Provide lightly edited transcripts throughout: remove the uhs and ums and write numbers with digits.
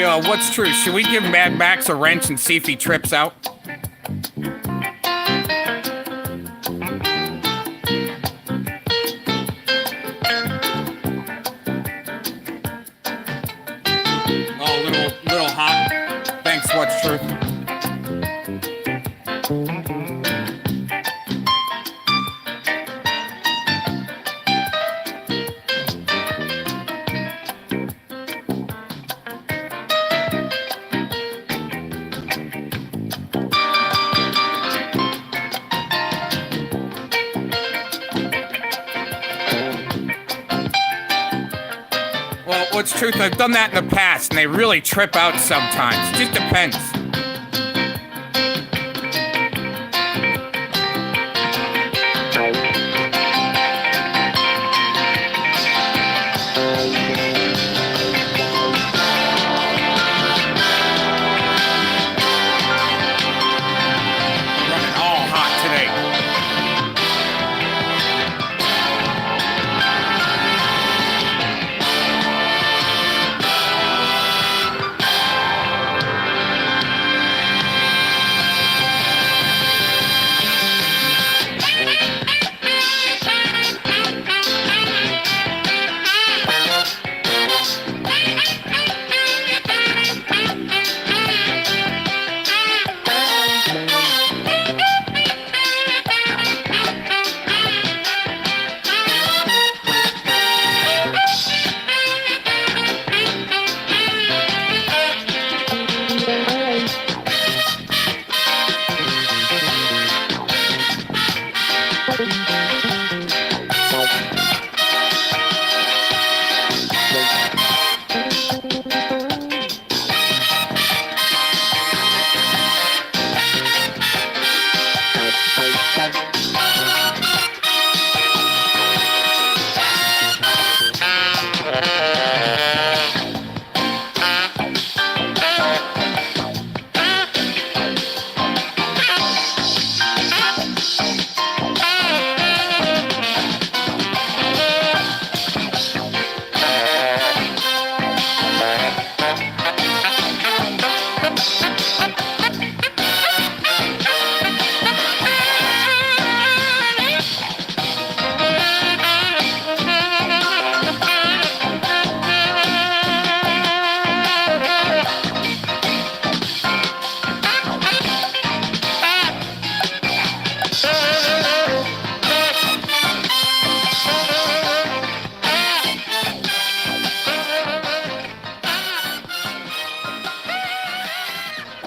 what's true? Should we give Mad Max a wrench and see if he trips out? Oh, little hot. Thanks, what's true? What's truth? I've done that in the past, and they really trip out sometimes. It just depends. Running all hot today.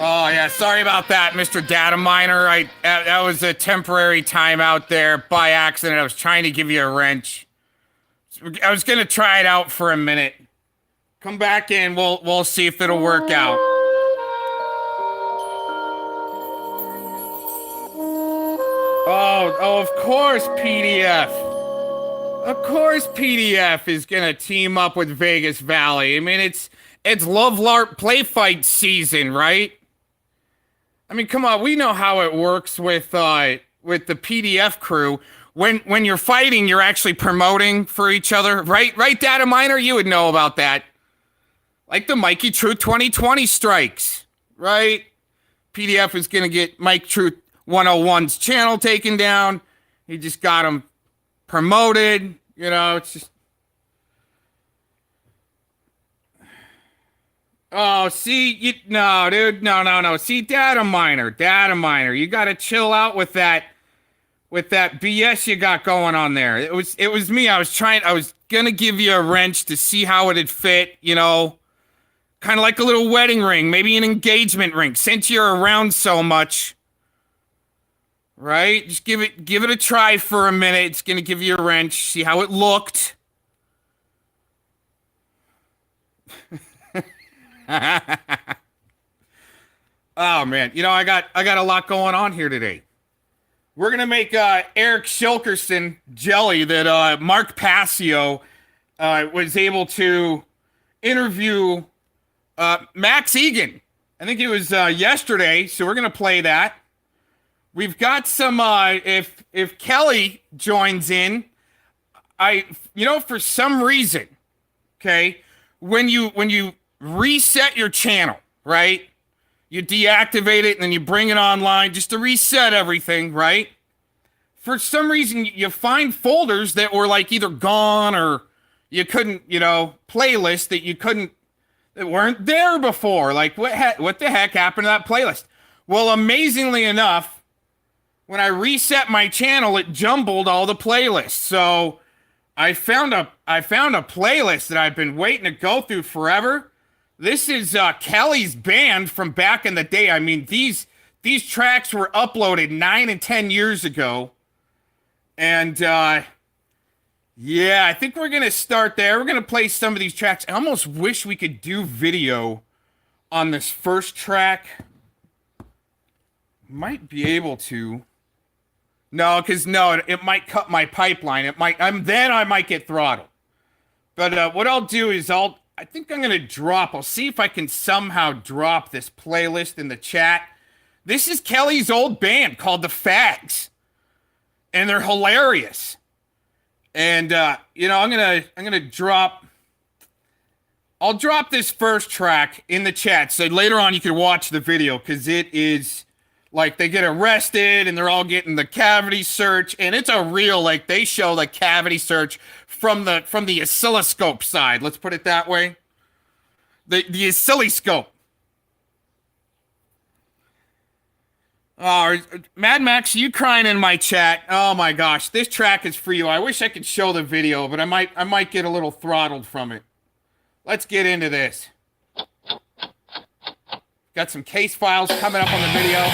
Oh, yeah, sorry about that, Mr. Data Miner. That was a temporary timeout there by accident. I was trying to give you a wrench. I was going to try it out for a minute. Come back in. We'll see if it'll work out. Oh, of course PDF. Of course PDF is going to team up with Vegas Valley. I mean, it's Love LARP play fight season, right? I mean, come on, we know how it works with the PDF crew. When you're fighting, you're actually promoting for each other, right? Right, Data Miner? You would know about that. Like the Mikey Truth 2020 strikes, right? PDF is going to get Mike Truth 101's channel taken down. He just got him promoted. You know, it's just... Oh, see, no, dude, no. See, Data Miner, you gotta chill out with that BS you got going on there. It was me. I was gonna give you a wrench to see how it'd fit, you know, kind of like a little wedding ring, maybe an engagement ring. Since you're around so much, right? Just give it a try for a minute. It's gonna give you a wrench, see how it looked. Oh man, you know, I got a lot going on here today. We're gonna make Eric Shilkerson jelly that Mark Passio was able to interview Max Egan. I think it was yesterday, so we're gonna play that. We've got some if Kelly joins in, for some reason, okay, when you reset your channel, right? You deactivate it and then you bring it online just to reset everything, right? For some reason, you find folders that were like either gone or you couldn't, playlists that weren't there before. Like, what the heck happened to that playlist? Well, amazingly enough, when I reset my channel, it jumbled all the playlists. So I found a playlist that I've been waiting to go through forever. This is Kelly's band from back in the day. I mean, these tracks were uploaded 9 and 10 years ago. And yeah, I think we're going to start there. We're going to play some of these tracks. I almost wish we could do video on this first track. Might be able to. No, because it might cut my pipeline. It might. Then I might get throttled. But what I'll do is I think I'm going to I'll see if I can somehow drop this playlist in the chat. This is Kelly's old band called The Fags. And they're hilarious. And, I'm going to drop this first track in the chat. So later on you can watch the video because it is like they get arrested and they're all getting the cavity search. And it's a real, like they show the cavity search from the oscilloscope side. Let's put it that way. The oscilloscope. Oh, Mad Max, you crying in my chat. Oh my gosh, this track is for you. I wish I could show the video, but I might get a little throttled from it. Let's get into this. Got some case files coming up on the video.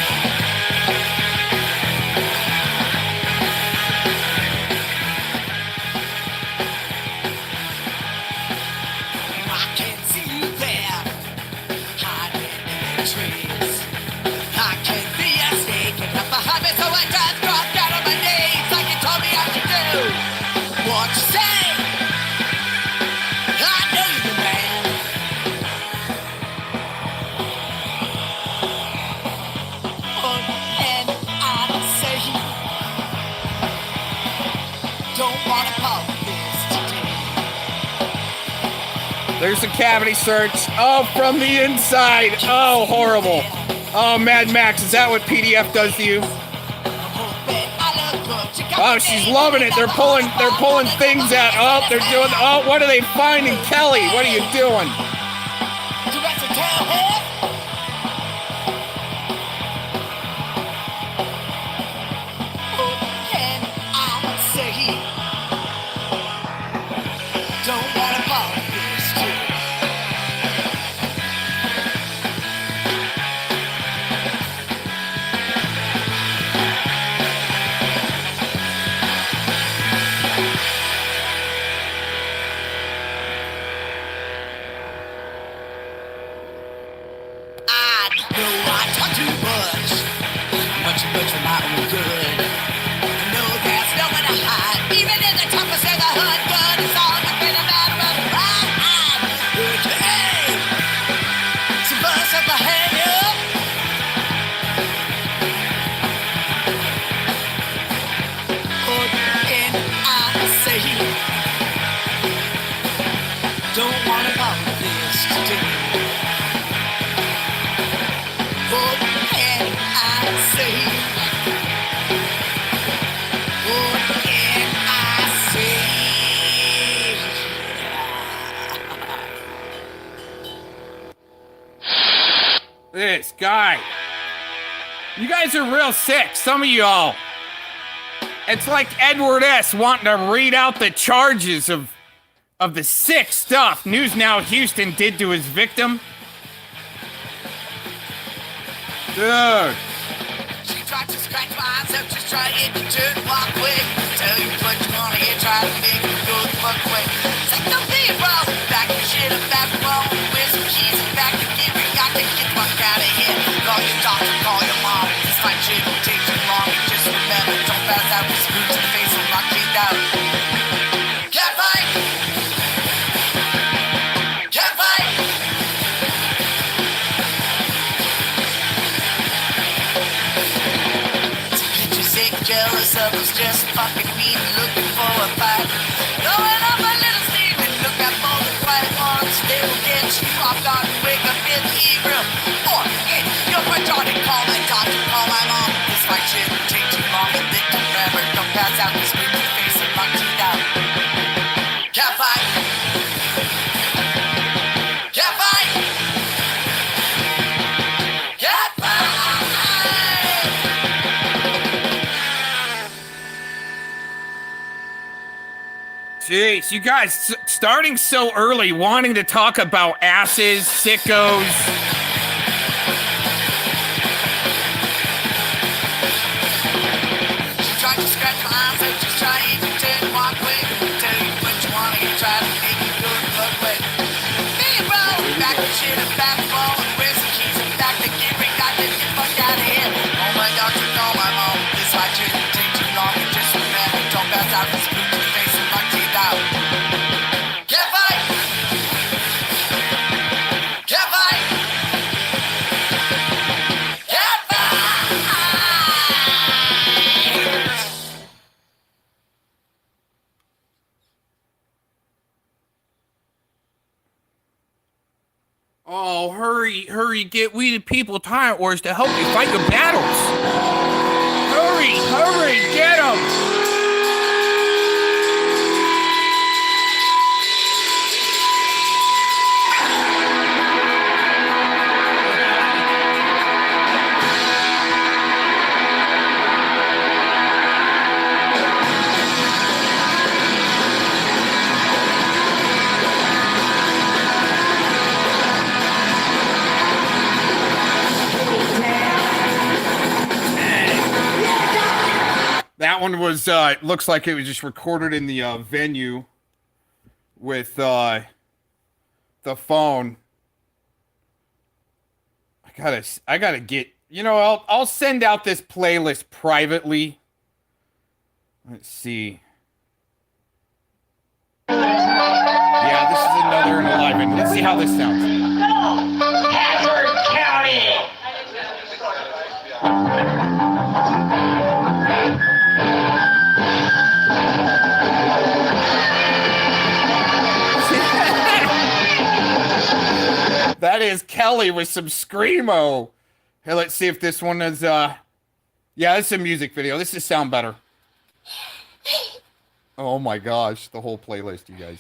There's a cavity search. Oh, from the inside. Oh, horrible. Oh, Mad Max, is that what PDF does to you? Oh, she's loving it. They're pulling things out. Oh, they're doing. Oh, what are they finding, Kelly? What are you doing? This guy. You guys are real sick, some of y'all. It's like Edward S. wanting to read out the charges of the sick stuff News Now Houston did to his victim. Dude. She tried to scratch my eyes up, just try to get you to walk away. Tell you what you wanna hear, try to make you go the fuck away. Say nothing wrong, back your shit up, back wrong. With some keys and back to give you, got to get the fuck out of here. Call your doctor, call your mom. This fight shit won't take too long. Just remember, don't pass out with screws to the face and lock you down. Can't fight! Can't fight! Jealous of us, just fucking me, looking for a fight. Going up a little steam and look out for the quiet ones. They will get you off guard. This might shouldn't take too long to think to remember. Don't pass out this week, you face it, knock teeth out. Can't fight. Can't fight. Can't fight. Jeez, you guys starting so early, wanting to talk about asses, sickos. Try to scratch my eyes out, just try it and turn and walk away. Tell you what you want, you try to make it go the fuck away. Hey, bro, back to shit, I'm back to ball, and where's the keys? I'm back to get rid, got to get the fuck out of here. Oh my doctor, no, my mom, this fight shouldn't take too long, and just remember, don't pass out this spook in the face and knock teeth out. Can't fight! Can't fight! Can't fight! Oh, hurry, get we the people tire wars to help you fight your battles. Hurry, get them. That one was, it looks like it was just recorded in the venue with the phone. I gotta get, you know, I'll send out this playlist privately. Let's see. Yeah, this is another in live, and let's see how this sounds. Hazard County! That is Kelly with some screamo. Hey, let's see if this one is, yeah, it's a music video. This is sound better. Oh my gosh, the whole playlist, you guys.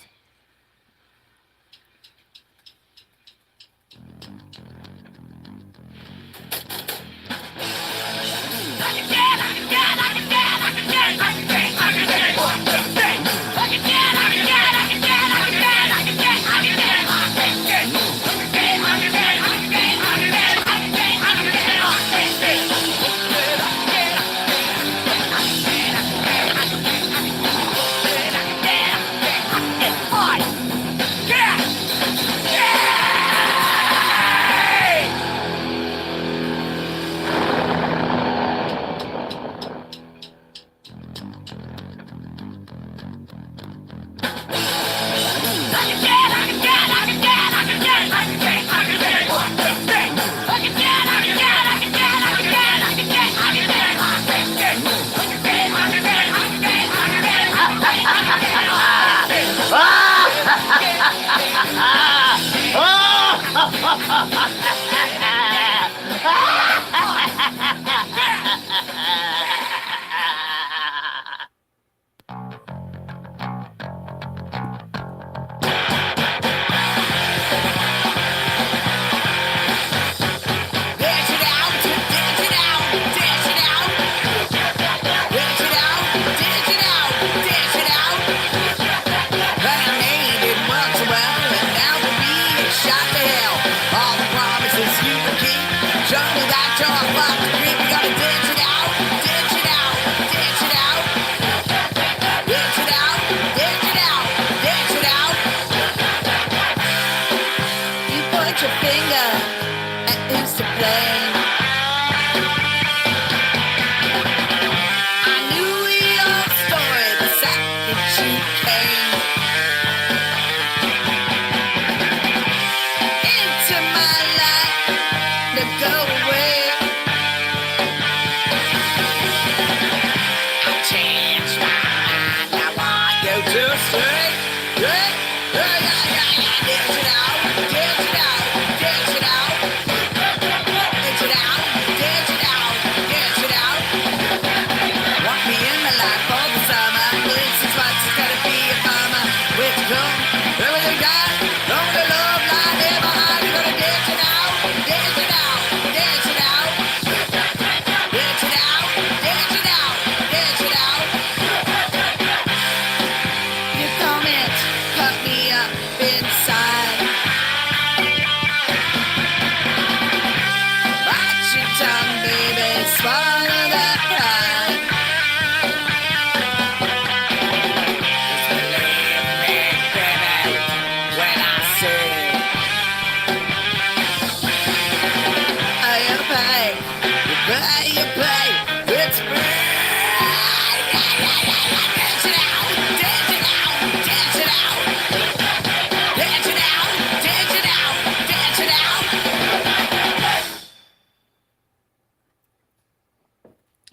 Dance it out.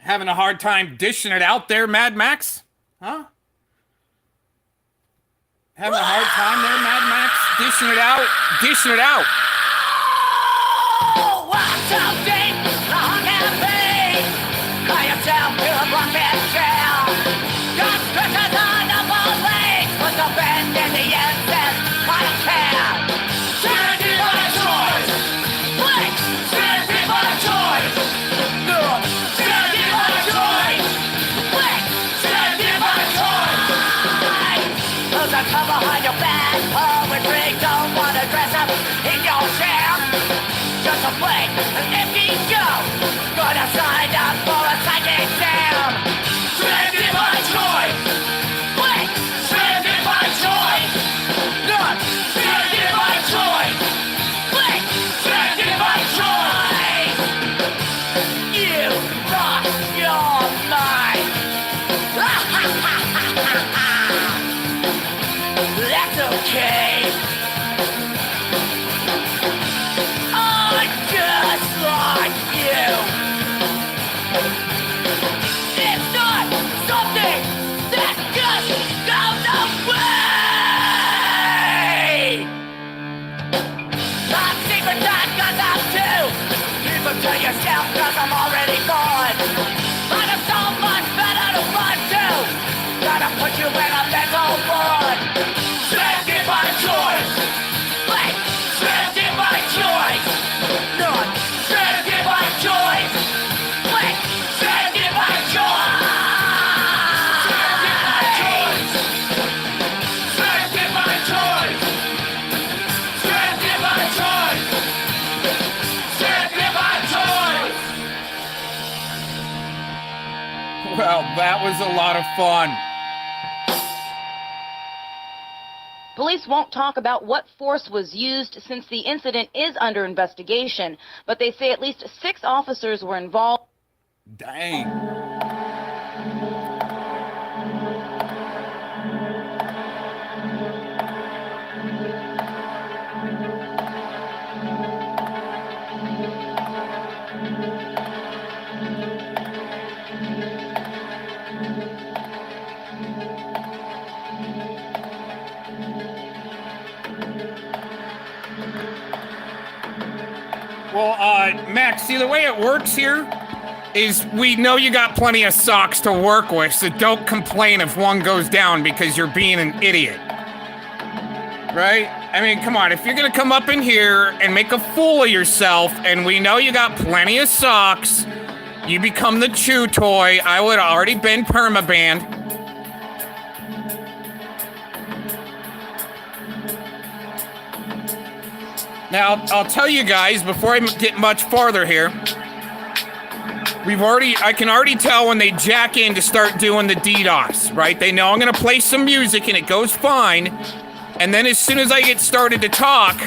Having a hard time dishing it out there, Mad Max? Huh? Having a hard time there, Mad Max? Dishing it out? Dishing it out. Oh, what's so deep? Long and pain. Call yourself to a block and trail. Got stretches on the ball legs. Put the bend in the end says, I don't care. Stand in my choice. Blink. Stand in my choice. Good. Stand in my choice. Blink. Stand in my choice. Those are come behind your back. Poetry don't want to dress up in your chair. Just a blink, and if you go, gonna sign up for a psychic exam. Stand in my choice. Blink. Stand in my choice. Good. Stand in my choice. Blink. Stand in my choice. You lost your mind. That's okay. Just like you. It's not something that just goes away. Not secret that cause I'm too. Keep them to yourself cause I'm already gone. But I'm so much better to run to. Gotta put you in a mental ward. Stand in my choice. Wait, stand in my choice. Not stand in my choice. Wait, stand in my choice. Stand in my choice. Stand in my choice. Stand in my choice. Well, that was a lot of fun. Police won't talk about what force was used since the incident is under investigation, but they say at least 6 officers were involved. Dang. Well, Max, see, the way it works here is we know you got plenty of socks to work with, so don't complain if one goes down because you're being an idiot. Right? I mean, come on, if you're gonna come up in here and make a fool of yourself, and we know you got plenty of socks, you become the chew toy, I would have already been permabanned. Now, I'll tell you guys, before I get much farther here, I can already tell when they jack in to start doing the DDoS, right? They know I'm gonna play some music and it goes fine, and then as soon as I get started to talk,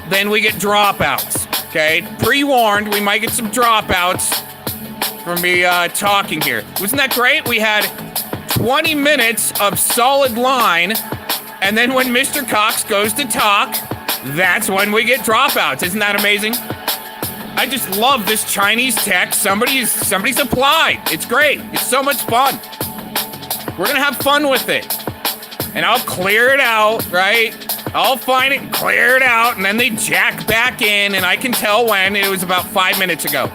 then we get dropouts, okay? Pre-warned, we might get some dropouts from me talking here. Wasn't that great? We had 20 minutes of solid line, and then when Mr. Cox goes to talk, that's when we get dropouts. Isn't that amazing? I just love this Chinese tech somebody's applied. It's great. It's so much fun. We're gonna have fun with it. And I'll clear it out, right? I'll find it and clear it out, and then they jack back in, and I can tell when. It was about 5 minutes ago.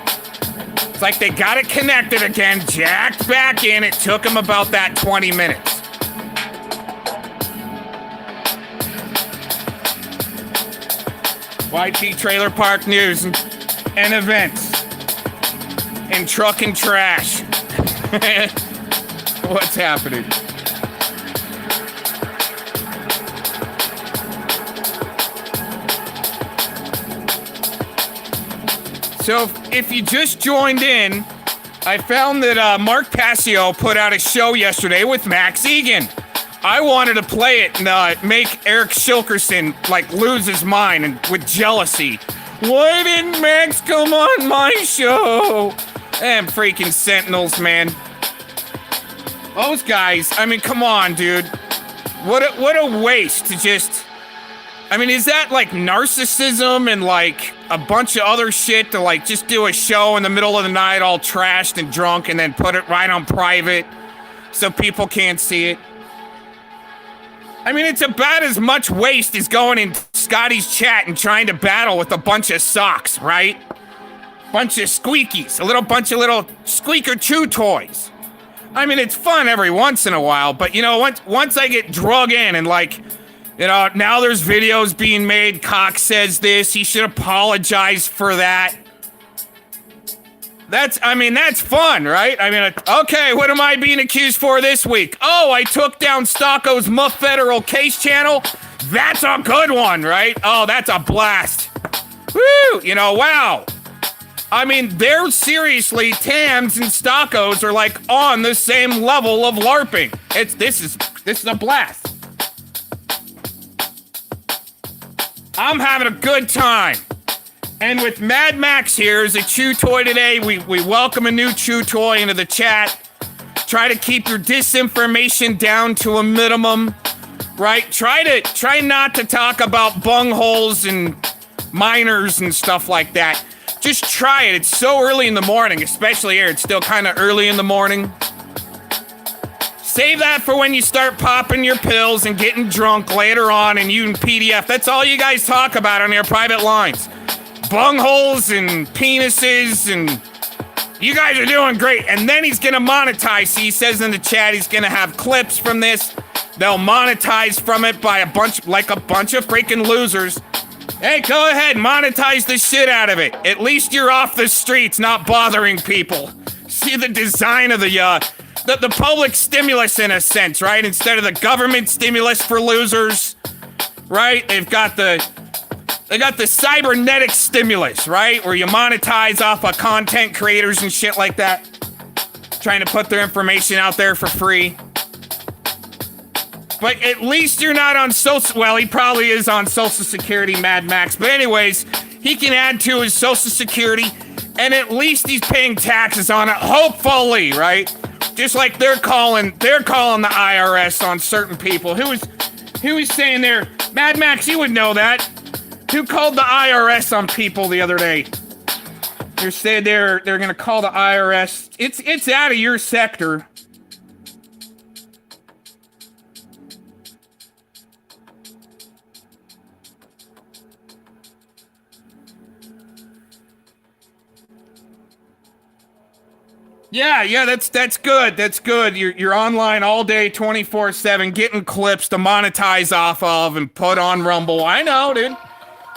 It's like they got it connected again, jacked back in. It took them about that 20 minutes. YT Trailer Park News and events and truck and trash. What's happening? So if you just joined in, I found that Mark Passio put out a show yesterday with Max Egan. I wanted to play it and make Eric Shilkerson like lose his mind and with jealousy. Why didn't Max come on my show? Damn freaking Sentinels, man. Those guys, I mean, come on, dude. What a waste to just... I mean, is that like narcissism and like a bunch of other shit to like just do a show in the middle of the night all trashed and drunk and then put it right on private so people can't see it. I mean, it's about as much waste as going in Scotty's chat and trying to battle with a bunch of socks, right? Bunch of squeakies, a bunch of little squeaker chew toys. I mean, it's fun every once in a while, but you know, once I get drug in and like, you know, now there's videos being made, Cox says this, he should apologize for that. That's fun, right? I mean, okay, what am I being accused for this week? Oh, I took down Stalkos' Muff Federal Case channel? That's a good one, right? Oh, that's a blast. Woo, you know, wow. I mean, they're seriously, Tams and Stalkos are like on the same level of LARPing. This is a blast. I'm having a good time. And with Mad Max here as a chew toy today, we welcome a new chew toy into the chat. Try to keep your disinformation down to a minimum, right? Try not to talk about bungholes and minors and stuff like that. Just try it. It's so early in the morning, especially here. It's still kind of early in the morning. Save that for when you start popping your pills and getting drunk later on and you and PDF. That's all you guys talk about on your private lines. Bungholes and penises, and you guys are doing great. And then he's gonna monetize. See, he says in the chat he's gonna have clips from this. They'll monetize from it by a bunch of freaking losers. Hey, go ahead, monetize the shit out of it. At least you're off the streets, not bothering people. See the design of the public stimulus in a sense, right? Instead of the government stimulus for losers, right? They got the cybernetic stimulus, right? Where you monetize off of content creators and shit like that. Trying to put their information out there for free. But at least you're not on social... Well, he probably is on Social Security, Mad Max. But anyways, he can add to his Social Security, and at least he's paying taxes on it, hopefully, right? Just like they're calling the IRS on certain people. Who was saying there? Mad Max, you would know that. Who called the IRS on people the other day? They're saying they're gonna call the IRS. It's out of your sector. Yeah, that's good. That's good. You're online all day, 24/7, getting clips to monetize off of and put on Rumble. I know, dude.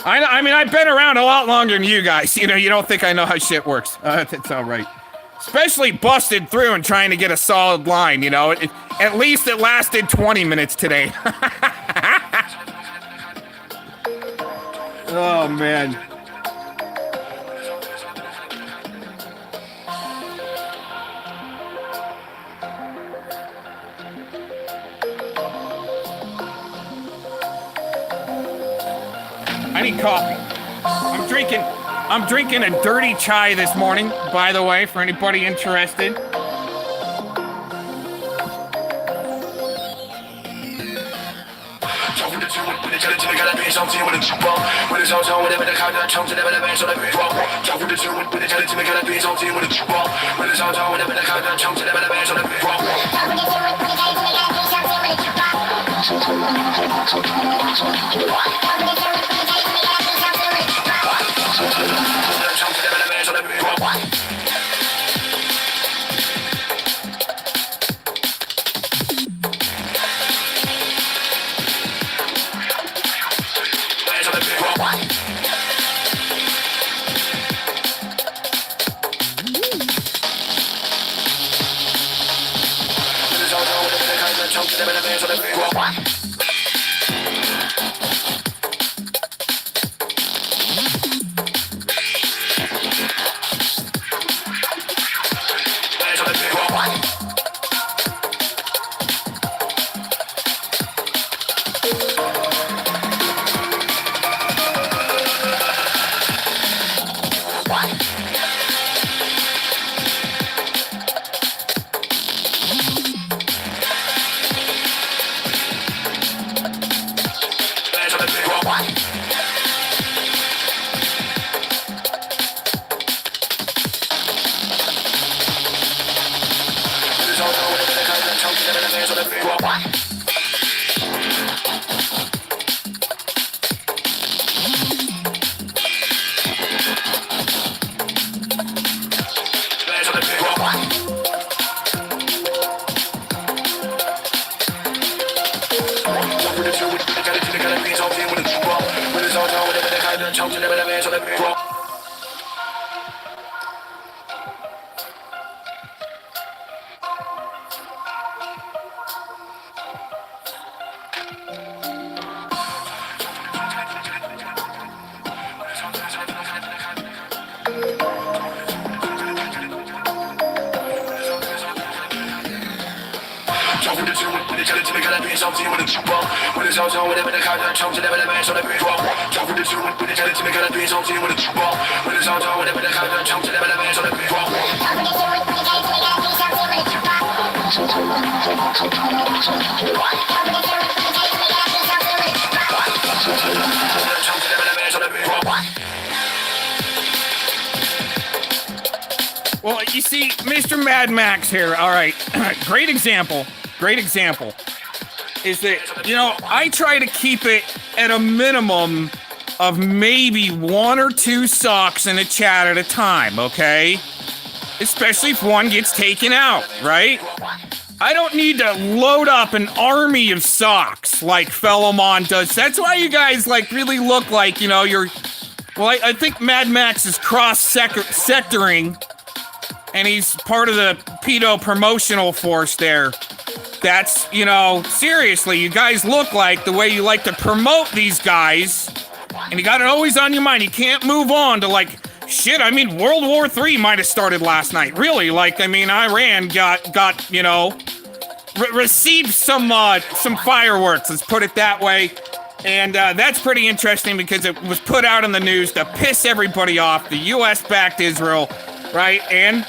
I mean, I've been around a lot longer than you guys. You know, you don't think I know how shit works. That's all right. Especially busted through and trying to get a solid line, you know. At least it lasted 20 minutes today. Oh, man. I need coffee. I'm drinking a dirty chai this morning, by the way, for anybody interested. Well, you see, Mr. Mad Max here, all right, great example, is that, you know, I try to keep it at a minimum of maybe 1 or 2 socks in a chat at a time, okay? Especially if one gets taken out, right? I don't need to load up an army of socks like Fellowmon does. That's why you guys, like, really look like, you know, you're... Well, I think Mad Max is cross-sectoring, and he's part of the pedo promotional force there. That's, you know, seriously, you guys look like the way you like to promote these guys, and you got it always on your mind. You can't move on to, like, shit, I mean, World War III might have started last night. Really, like, I mean, Iran got you know, received some fireworks, let's put it that way. And that's pretty interesting because it was put out in the news to piss everybody off. The U.S. backed Israel, right? And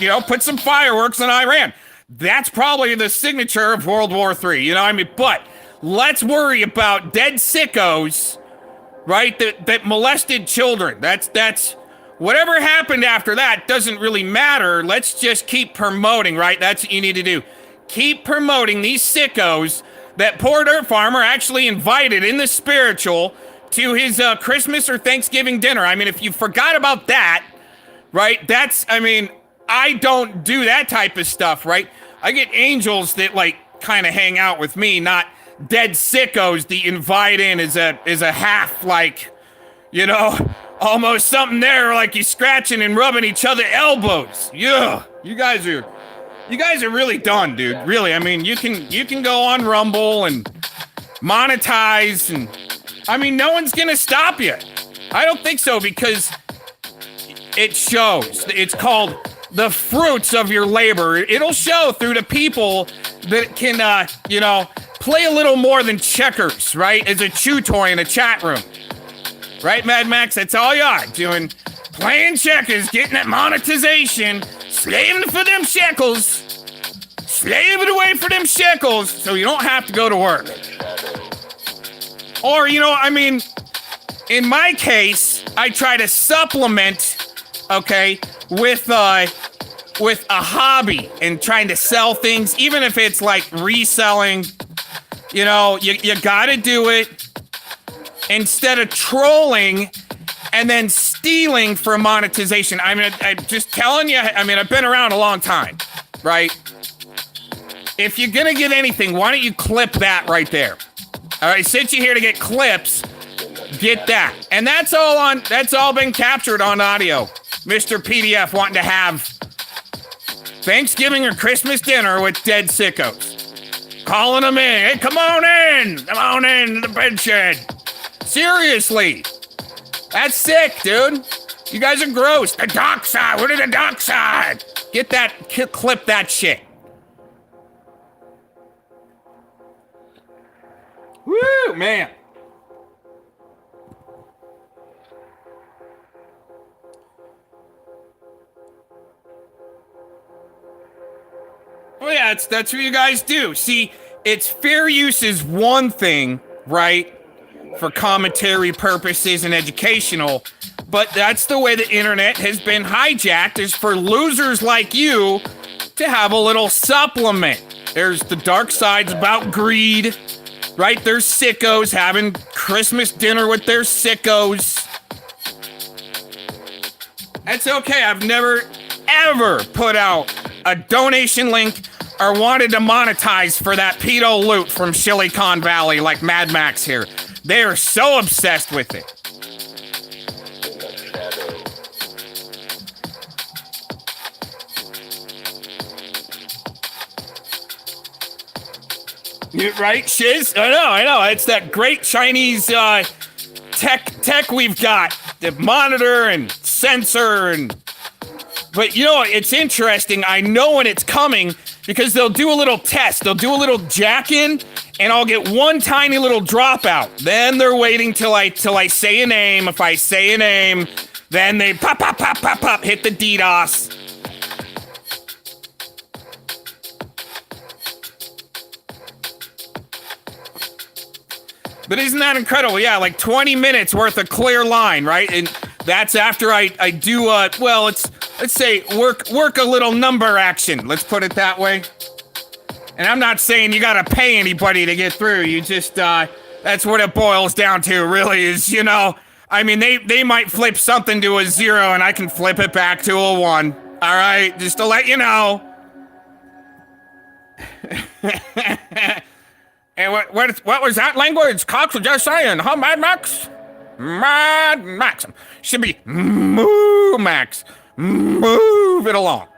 you know, put some fireworks in Iran. That's probably the signature of World War III, you know what I mean? But let's worry about dead sickos, right, that molested children. That's whatever happened after that doesn't really matter. Let's just keep promoting, right? That's what you need to do. Keep promoting these sickos that poor dirt farmer actually invited in the spiritual to his Christmas or Thanksgiving dinner. I mean, if you forgot about that, right, that's, I mean, I don't do that type of stuff, right? I get angels that, like, kind of hang out with me, not dead sickos that you invite in as a half, like, you know, almost something there, like you scratching and rubbing each other elbows. Yeah, you guys are really done, dude. Really, I mean, you can go on Rumble and monetize, and I mean, no one's gonna stop you. I don't think so, because it shows. It's called the fruits of your labor. It'll show through the people that can, you know, play a little more than checkers, right? As a chew toy in a chat room. Right, Mad Max? That's all you are doing. Playing checkers, getting that monetization, slaving for them shekels. Slaving away for them shekels so you don't have to go to work. Or, you know, I mean, in my case, I try to supplement, okay, with a hobby and trying to sell things, even if it's like reselling. You know, you gotta do it instead of trolling and then stealing for monetization. I mean, I'm just telling you, I mean, I've been around a long time, right? If you're gonna get anything, why don't you clip that right there? All right, since you're here to get clips, get that. And that's all been captured on audio. Mr. PDF wanting to have Thanksgiving or Christmas dinner with dead sickos. Calling them in. Hey, come on in to the bed shed. Seriously. That's sick, dude. You guys are gross. The dark side. What are the dark side? Get that, clip that shit. Woo, man. Oh yeah, that's what you guys do. See, it's fair use is one thing, right? For commentary purposes and educational, but that's the way the internet has been hijacked, is for losers like you to have a little supplement. There's the dark side's about greed, right? There's sickos having Christmas dinner with their sickos. That's okay. I've never, ever put out a donation link or wanted to monetize for that pedo loot from Silicon Valley like Mad Max here. They are so obsessed with it. Right, Shiz? I know. It's that great Chinese tech we've got. The monitor and sensor and... But, you know, it's interesting. I know when it's coming because they'll do a little test. They'll do a little jack-in, and I'll get one tiny little dropout. Then they're waiting till I say a name. If I say a name, then they pop, hit the DDoS. But isn't that incredible? Yeah, like 20 minutes worth of clear line, right? And that's after I do, let's say work a little number action. Let's put it that way. And I'm not saying you gotta pay anybody to get through. You just, that's what it boils down to, really, is, you know, I mean, they might flip something to a 0 and I can flip it back to a 1. All right, just to let you know. And what was that language? Cox was just saying, huh, Mad Max? Mad Max. Should be Moo Max. Move it along.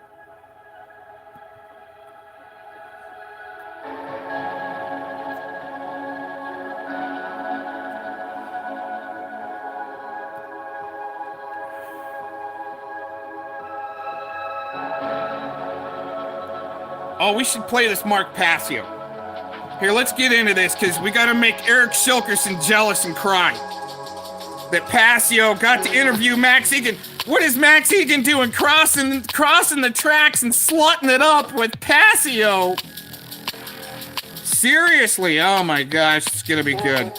Oh, we should play this Mark Passio. Here, let's get into this, because we got to make Eric Shilkerson jealous and cry. That Passio got to interview Max Egan. What is Max Egan doing? Crossing the tracks and slutting it up with Passio. Seriously, oh my gosh, it's gonna be good.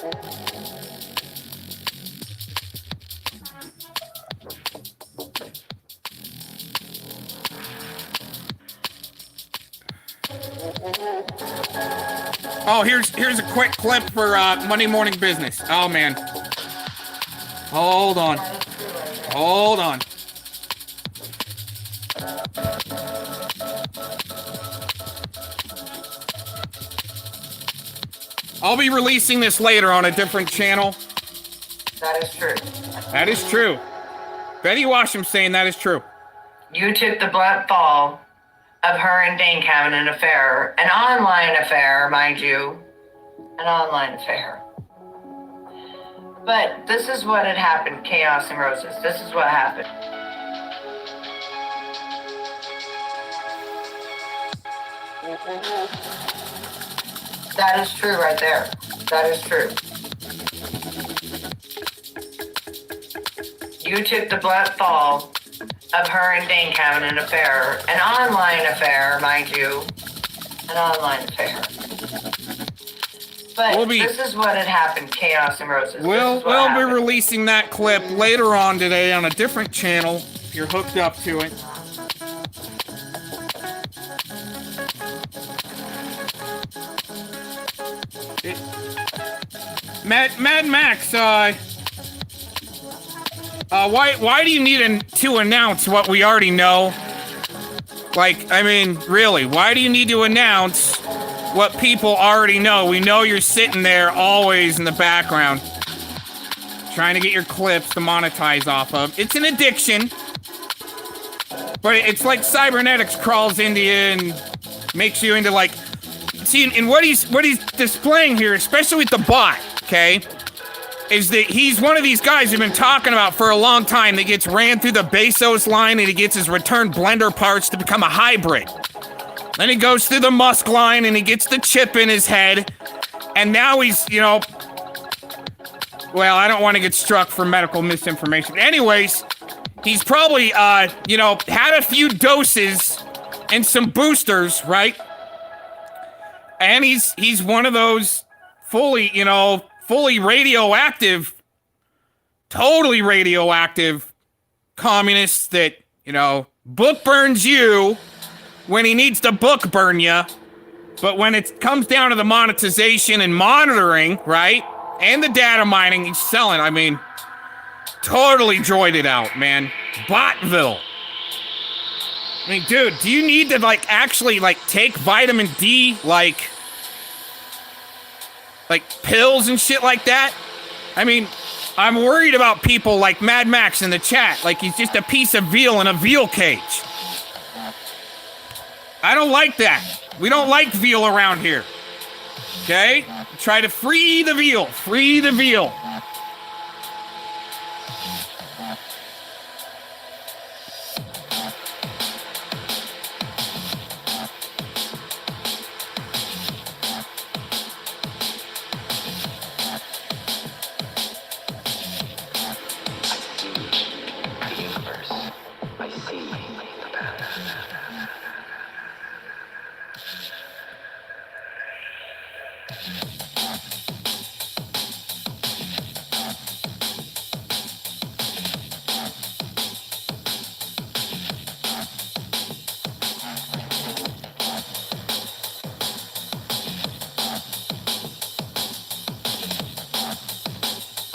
Oh, here's a quick clip for Monday Morning Business. Oh man. Hold on. I'll be releasing this later on a different channel. That is true. That is true. Betty Washam saying that is true. You took the blunt fall of her and Dane having an affair. An online affair, mind you. An online affair. But this is what had happened, Chaos and Roses. This is what happened. That is true right there. That is true. You took the blunt fall of her and Dane having an affair. An online affair, mind you. An online affair. But this is what had happened, Chaos and Roses. We'll be releasing that clip later on today on a different channel, if you're hooked up to it. Mad Max, why do you need to announce what we already know? Like, I mean, really, why do you need to announce what people already know? We know you're sitting there always in the background trying to get your clips to monetize off of. It's an addiction, but it's like cybernetics crawls into you and makes you into, like, see, and what he's displaying here, especially with the bot, okay, is that he's one of these guys we've been talking about for a long time that gets ran through the Bezos line and he gets his return blender parts to become a hybrid. Then he goes through the Musk line and he gets the chip in his head. And now he's, you know, well, I don't want to get struck for medical misinformation. Anyways, he's probably, you know, had a few doses and some boosters, right? And he's one of those fully radioactive, totally radioactive communists that, you know, book burns you when he needs to book burn you. But when it comes down to the monetization and monitoring, right, and the data mining he's selling, I mean, totally droid it out, man. Botville. I mean, dude, do you need to, like, actually, like, take vitamin D, like pills and shit like that? I mean, I'm worried about people like Mad Max in the chat, like he's just a piece of veal in a veal cage. I don't like that. We don't like veal around here. Okay? Try to free the veal. Free the veal.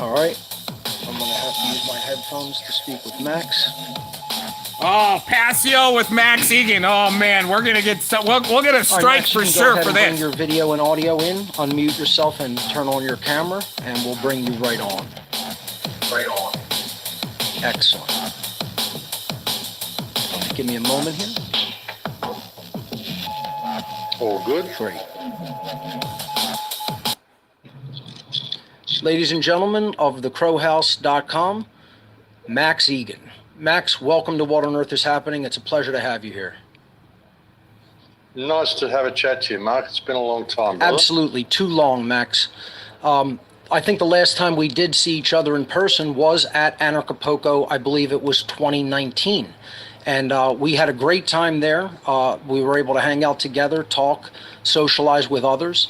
All right, I'm gonna have to use my headphones to speak with Max. Oh, Passio with Max Egan. Oh man, we're gonna get we'll get a strike Max, for you can sure go ahead for and this. Bring your video and audio in, unmute yourself, and turn on your camera, and we'll bring you right on. Right on. Excellent. Give me a moment here. All good. Great. Ladies and gentlemen of thecrowhouse.com, Max Egan. Max, welcome to What on Earth is Happening. It's a pleasure to have you here. Nice to have a chat to you, Mark. It's been a long time, brother. Absolutely. Too long, Max. I think the last time we did see each other in person was at Anarchapulco. I believe it was 2019. And we had a great time there. We were able to hang out together, talk, socialize with others.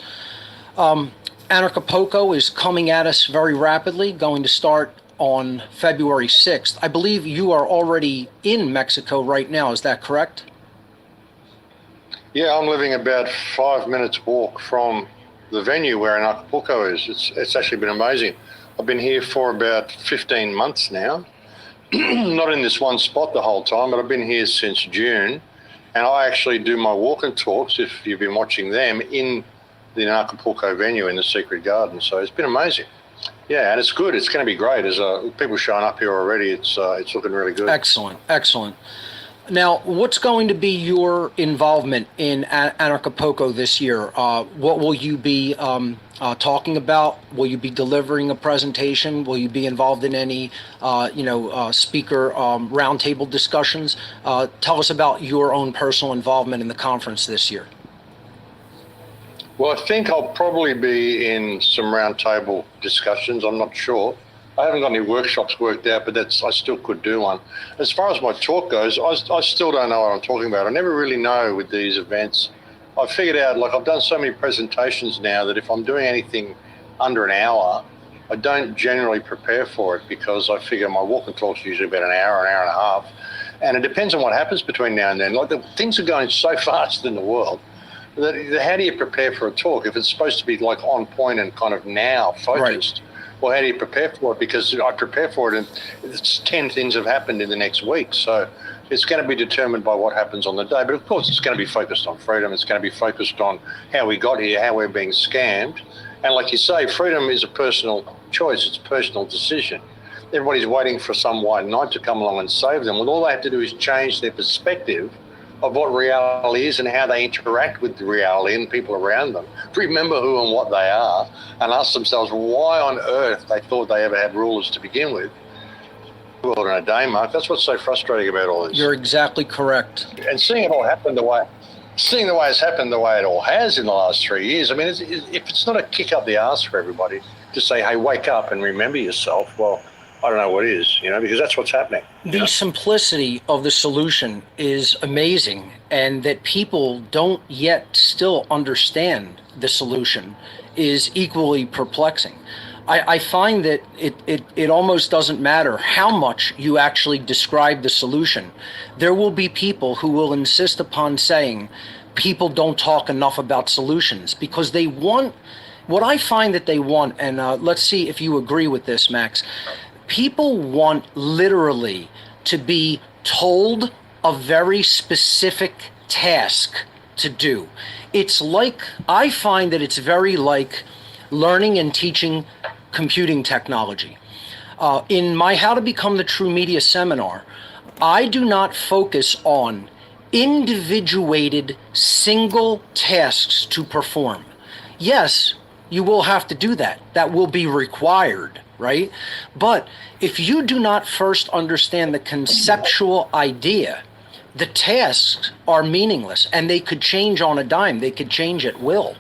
Anarchapulco is coming at us very rapidly, going to start on February 6th. I believe you are already in Mexico right now. Is that correct? Yeah, I'm living about 5 minutes walk from the venue where Anarchapulco is. It's actually been amazing. I've been here for about 15 months now. Not in this one spot the whole time, but I've been here since June. And I actually do my walk and talks, if you've been watching them, in the Anarchapulco venue in the Secret Garden. So it's been amazing. Yeah, and it's good. It's going to be great. There's people showing up here already. It's looking really good. Excellent, excellent. Now, what's going to be your involvement in Anarchapulco this year? What will you be talking about? Will you be delivering a presentation? Will you be involved in any, speaker roundtable discussions? Tell us about your own personal involvement in the conference this year. Well, I think I'll probably be in some roundtable discussions. I'm not sure. I haven't got any workshops worked out, but I still could do one. As far as my talk goes, I still don't know what I'm talking about. I never really know with these events. I've figured out, like, I've done so many presentations now that if I'm doing anything under an hour, I don't generally prepare for it, because I figure my walk and talk's usually about an hour and a half. And it depends on what happens between now and then. Like, things are going so fast in the world. How do you prepare for a talk if it's supposed to be like on point and kind of now focused? Right. Well, how do you prepare for it? Because I prepare for it and it's 10 things have happened in the next week. So it's going to be determined by what happens on the day. But of course, it's going to be focused on freedom. It's going to be focused on how we got here, how we're being scammed. And like you say, freedom is a personal choice. It's a personal decision. Everybody's waiting for some white knight to come along and save them. Well, all they have to do is change their perspective of what reality is and how they interact with the reality and people around them. Remember who and what they are and ask themselves why on earth they thought they ever had rulers to begin with. World in a day, Mark. That's what's so frustrating about all this. You're exactly correct. And seeing it all happen the way it's happened, the way it all has in the last 3 years, I mean, if it's not a kick up the arse for everybody to say, hey, wake up and remember yourself, well, I don't know what is, because that's what's happening. The simplicity of the solution is amazing, and that people don't yet still understand the solution is equally perplexing. I find that it almost doesn't matter how much you actually describe the solution. There will be people who will insist upon saying people don't talk enough about solutions because they want, what I find that they want, and let's see if you agree with this, Max. People want literally to be told a very specific task to do. It's like, I find that it's very like learning and teaching computing technology. In my How to Become the True Media seminar, I do not focus on individuated single tasks to perform. Yes, you will have to do that. That will be required, right? But if you do not first understand the conceptual idea, the tasks are meaningless and they could change on a dime. They could change at will.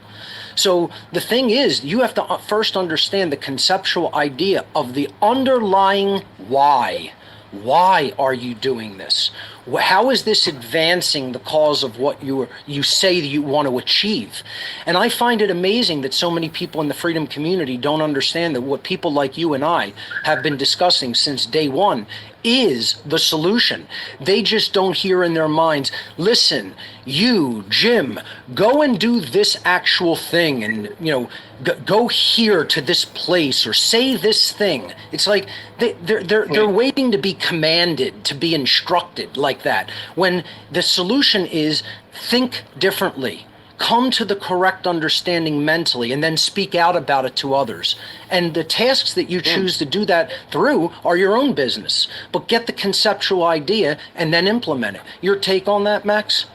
So the thing is, you have to first understand the conceptual idea of the underlying why. Why are you doing this? How is this advancing the cause of what you say that you want to achieve? And I find it amazing that so many people in the freedom community don't understand that what people like you and I have been discussing since day one is the solution. They just don't hear in their minds, listen, you, Jim, go and do this actual thing and, go here to this place or say this thing. It's like they're waiting to be commanded, to be instructed like that, when the solution is think differently. Come to the correct understanding mentally and then speak out about it to others. And the tasks that you choose to do that through are your own business. But get the conceptual idea and then implement it. Your take on that, Max?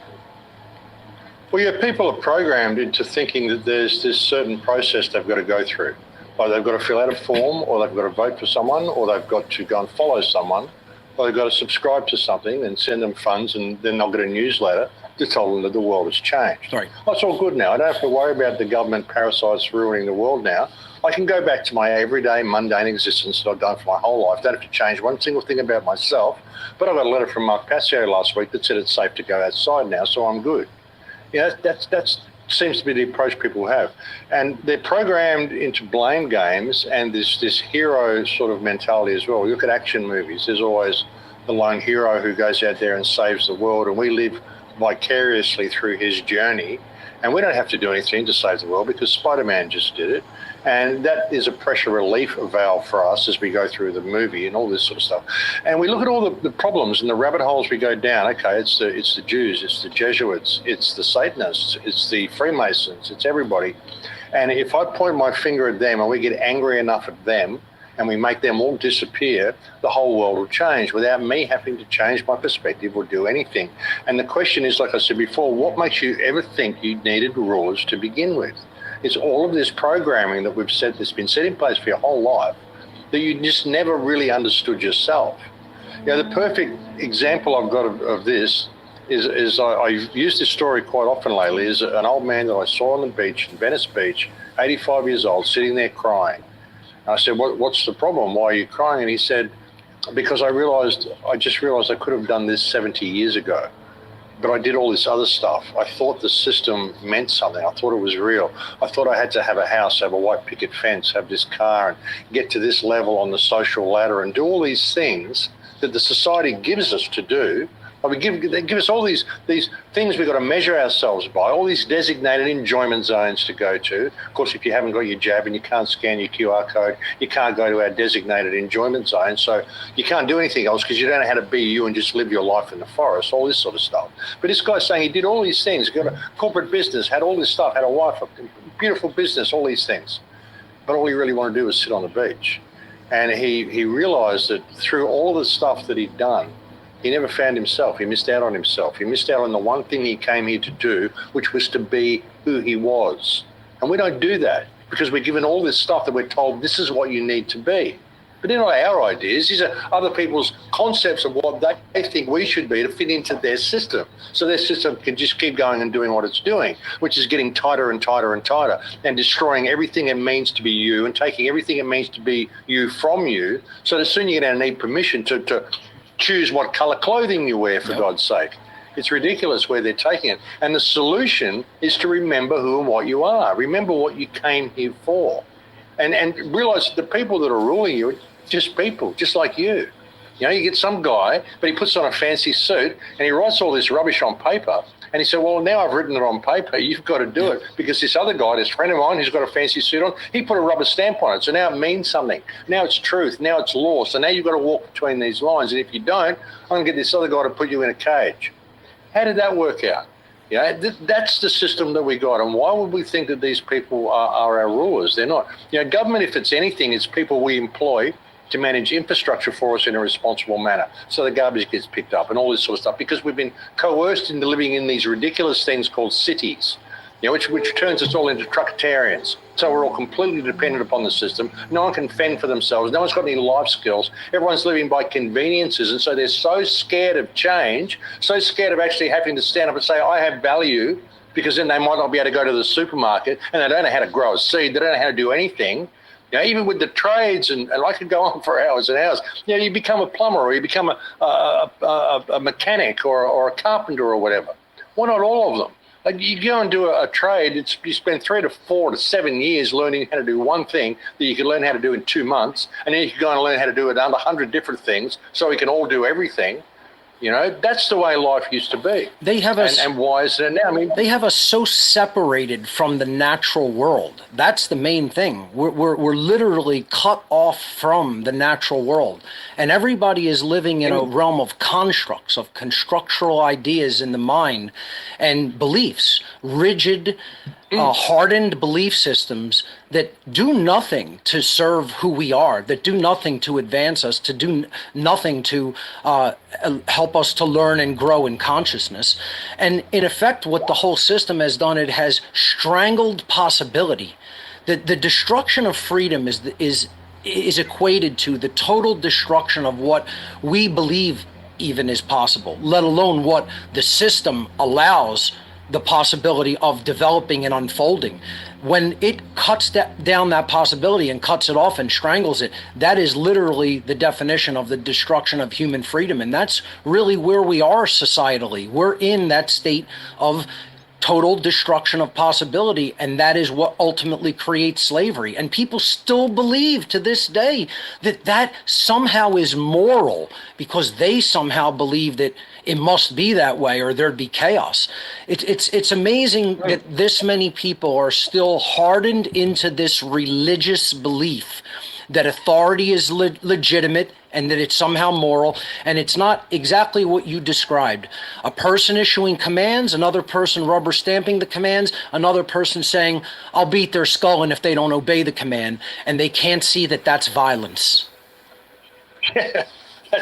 Well, yeah, people are programmed into thinking that there's this certain process they've got to go through. Like they've got to fill out a form, or they've got to vote for someone, or they've got to go and follow someone, or they've got to subscribe to something and send them funds, and then they'll get a newsletter to tell them that the world has changed. Right. That's all good now. I don't have to worry about the government parasites ruining the world now. I can go back to my everyday mundane existence that I've done for my whole life. I don't have to change one single thing about myself. But I got a letter from Mark Passio last week that said it's safe to go outside now, so I'm good. That seems to be the approach people have. And they're programmed into blame games and this hero sort of mentality as well. You look at action movies, there's always the lone hero who goes out there and saves the world, and we live vicariously through his journey. And we don't have to do anything to save the world because Spider-Man just did it. And that is a pressure relief valve for us as we go through the movie and all this sort of stuff. And we look at all the problems and the rabbit holes we go down. Okay, it's the Jews, it's the Jesuits, it's the Satanists, it's the Freemasons, it's everybody. And if I point my finger at them and we get angry enough at them and we make them all disappear, the whole world will change without me having to change my perspective or do anything. And the question is, like I said before, what makes you ever think you needed rulers to begin with? It's all of this programming that we've said that's been set in place for your whole life that you just never really understood yourself. The perfect example I've got of this is I've used this story quite often lately, is an old man that I saw on the beach, in Venice Beach, 85 years old, sitting there crying. And I said, what's the problem? Why are you crying? And he said, because I just realized I could have done this 70 years ago. But I did all this other stuff. I thought the system meant something. I thought it was real. I thought I had to have a house, have a white picket fence, have this car, and get to this level on the social ladder and do all these things that the society gives us to do. They give us all these things we've got to measure ourselves by, all these designated enjoyment zones to go to. Of course, if you haven't got your jab and you can't scan your QR code, you can't go to our designated enjoyment zone. So you can't do anything else because you don't know how to be you and just live your life in the forest, all this sort of stuff. But this guy's saying he did all these things, he got a corporate business, had all this stuff, had a wife, a beautiful business, all these things. But all he really wanted to do was sit on the beach. And he realized that through all the stuff that he'd done, he never found himself. He missed out on himself. He missed out on the one thing he came here to do, which was to be who he was. And we don't do that because we're given all this stuff that we're told this is what you need to be. But they're not our ideas. These are other people's concepts of what they think we should be to fit into their system. So their system can just keep going and doing what it's doing, which is getting tighter and tighter and tighter and destroying everything it means to be you and taking everything it means to be you from you. So that soon you're going to need permission to choose what color clothing you wear, for God's sake. It's ridiculous where they're taking it. And the solution is to remember who and what you are. Remember what you came here for. And realize the people that are ruling you are just people, just like you. You get some guy, but he puts on a fancy suit and he writes all this rubbish on paper And he said, well, now I've written it on paper. You've got to do it because this other guy, this friend of mine, who's got a fancy suit on, he put a rubber stamp on it. So now it means something. Now it's truth. Now it's law. So now you've got to walk between these lines. And if you don't, I'm going to get this other guy to put you in a cage. How did that work out? That's the system that we got. And why would we think that these people are our rulers? They're not. Government, if it's anything, it's people we employ to manage infrastructure for us in a responsible manner. So the garbage gets picked up and all this sort of stuff, because we've been coerced into living in these ridiculous things called cities, which turns us all into truckitarians. So we're all completely dependent upon the system. No one can fend for themselves. No one's got any life skills. Everyone's living by conveniences. And so they're so scared of change, so scared of actually having to stand up and say, I have value, because then they might not be able to go to the supermarket, and they don't know how to grow a seed. They don't know how to do anything. Even with the trades, and I could go on for hours and hours, you become a plumber, or you become a mechanic or a carpenter or whatever. Why not all of them? Like, you go and do a trade, you spend 3 to 4 to 7 years learning how to do one thing that you can learn how to do in 2 months, and then you can go and learn how to do another 100 different things so we can all do everything. That's the way life used to be. They have us, and why is it now? I mean, they have us so separated from the natural world. That's the main thing. We're literally cut off from the natural world, and everybody is living in a realm of constructs, of constructural ideas in the mind, and beliefs, rigid, hardened belief systems that do nothing to serve who we are, that do nothing to advance us, to do nothing to help us to learn and grow in consciousness. And in effect, what the whole system has done, it has strangled possibility. The destruction of freedom is equated to the total destruction of what we believe even is possible, let alone what the system allows the possibility of developing and unfolding. When it cuts down that possibility and cuts it off and strangles it, that is literally the definition of the destruction of human freedom. And that's really where we are societally. We're in that state of total destruction of possibility, and that is what ultimately creates slavery. And people still believe to this day that somehow is moral, because they somehow believe that it must be that way or there'd be chaos. It's amazing that this many people are still hardened into this religious belief that authority is legitimate and that it's somehow moral, and it's not exactly what you described. A person issuing commands, another person rubber stamping the commands, another person saying, I'll beat their skull and if they don't obey the command, and they can't see that that's violence.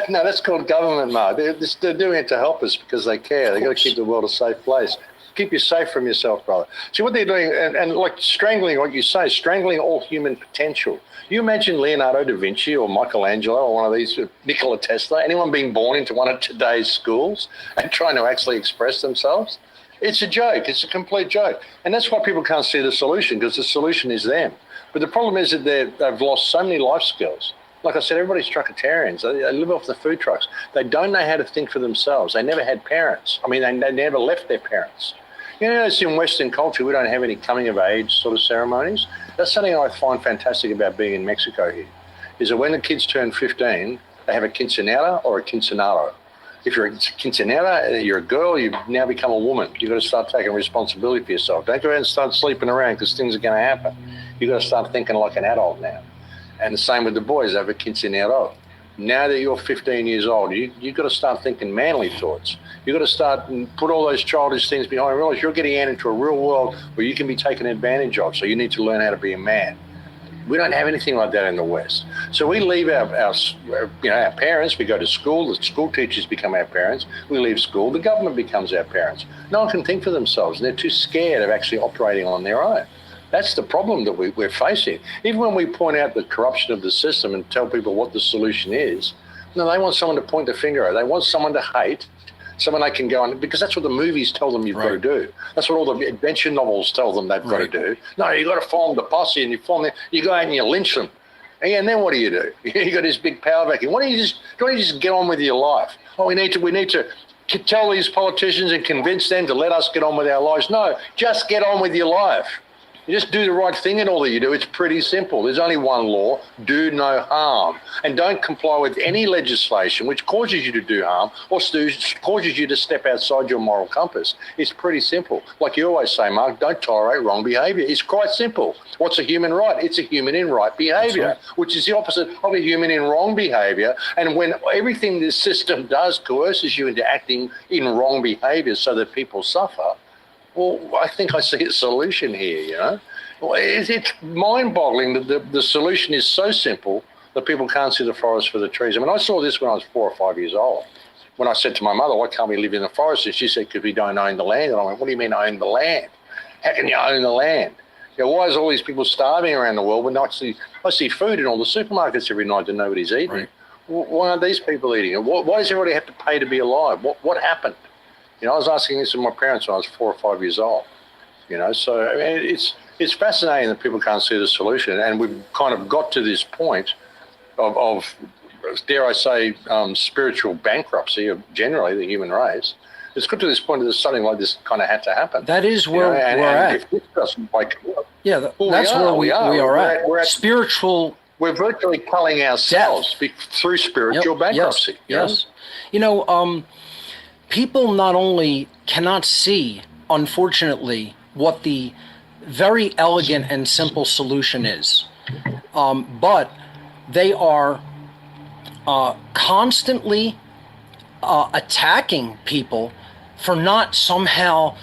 No, that's called government, Mark. They're doing it to help us because they care. They've got to keep the world a safe place. Keep you safe from yourself, brother. See what they're doing, and like strangling, what you say, strangling all human potential. You imagine Leonardo da Vinci or Michelangelo or one of these, Nikola Tesla, anyone being born into one of today's schools and trying to actually express themselves? It's a joke. It's a complete joke. And that's why people can't see the solution, because the solution is them. But the problem is that they've lost so many life skills. Like I said, everybody's truckitarians. They live off the food trucks. They don't know how to think for themselves. They never had parents. I mean, they never left their parents. It's in Western culture, we don't have any coming of age sort of ceremonies. That's something I find fantastic about being in Mexico here, is that when the kids turn 15, they have a quinceanera or a quinceanero. If you're a quinceanera, you're a girl, you've now become a woman. You've got to start taking responsibility for yourself. Don't go out and start sleeping around, because things are going to happen. You've got to start thinking like an adult now. And the same with the boys, they have a quinceanero. Now that you're 15 years old, you've got to start thinking manly thoughts. You've got to start and put all those childish things behind and realize you're getting out into a real world where you can be taken advantage of. So you need to learn how to be a man. We don't have anything like that in the West. So we leave our parents, we go to school, the school teachers become our parents. We leave school, the government becomes our parents. No one can think for themselves, and they're too scared of actually operating on their own. That's the problem that we're facing. Even when we point out the corruption of the system and tell people what the solution is, no, they want someone to point the finger at. They want someone to hate, someone they can go on, because that's what the movies tell them you've got to do. That's what all the adventure novels tell them they've got to do. No, you've got to form the posse, and you go out and you lynch them. And then what do? You got this big power vacuum. Why don't you just get on with your life? Oh, we need to tell these politicians and convince them to let us get on with our lives. No, just get on with your life. You just do the right thing in all that you do. It's pretty simple. There's only one law: do no harm, and don't comply with any legislation which causes you to do harm or causes you to step outside your moral compass. It's pretty simple. Like you always say, Mark, don't tolerate wrong behaviour. It's quite simple. What's a human right? It's a human in right behaviour, which is the opposite of a human in wrong behaviour. And when everything this system does coerces you into acting in wrong behaviour so that people suffer, well, I think I see a solution here, you know. Well, it's mind-boggling that the solution is so simple that people can't see the forest for the trees. I mean, I saw this when I was 4 or 5 years old. When I said to my mother, why can't we live in the forest? And she said, because we don't own the land. And I went, what do you mean own the land? How can you own the land? You know, why is all these people starving around the world when I see food in all the supermarkets every night that nobody's eating? Right. Why aren't these people eating it? Why does everybody have to pay to be alive? What happened? You know, I was asking this of my parents when I was 4 or 5 years old. You know, so I mean, it's fascinating that people can't see the solution, and we've kind of got to this point of dare I say, spiritual bankruptcy of generally the human race. It's got to this point that something like this kind of had to happen. That is where we're at. If this doesn't wake up, yeah, that's where we are at. We're at spiritual. We're virtually culling ourselves through spiritual bankruptcy. Yes. You know, people not only cannot see, unfortunately, what the very elegant and simple solution is, but they are constantly attacking people for not somehow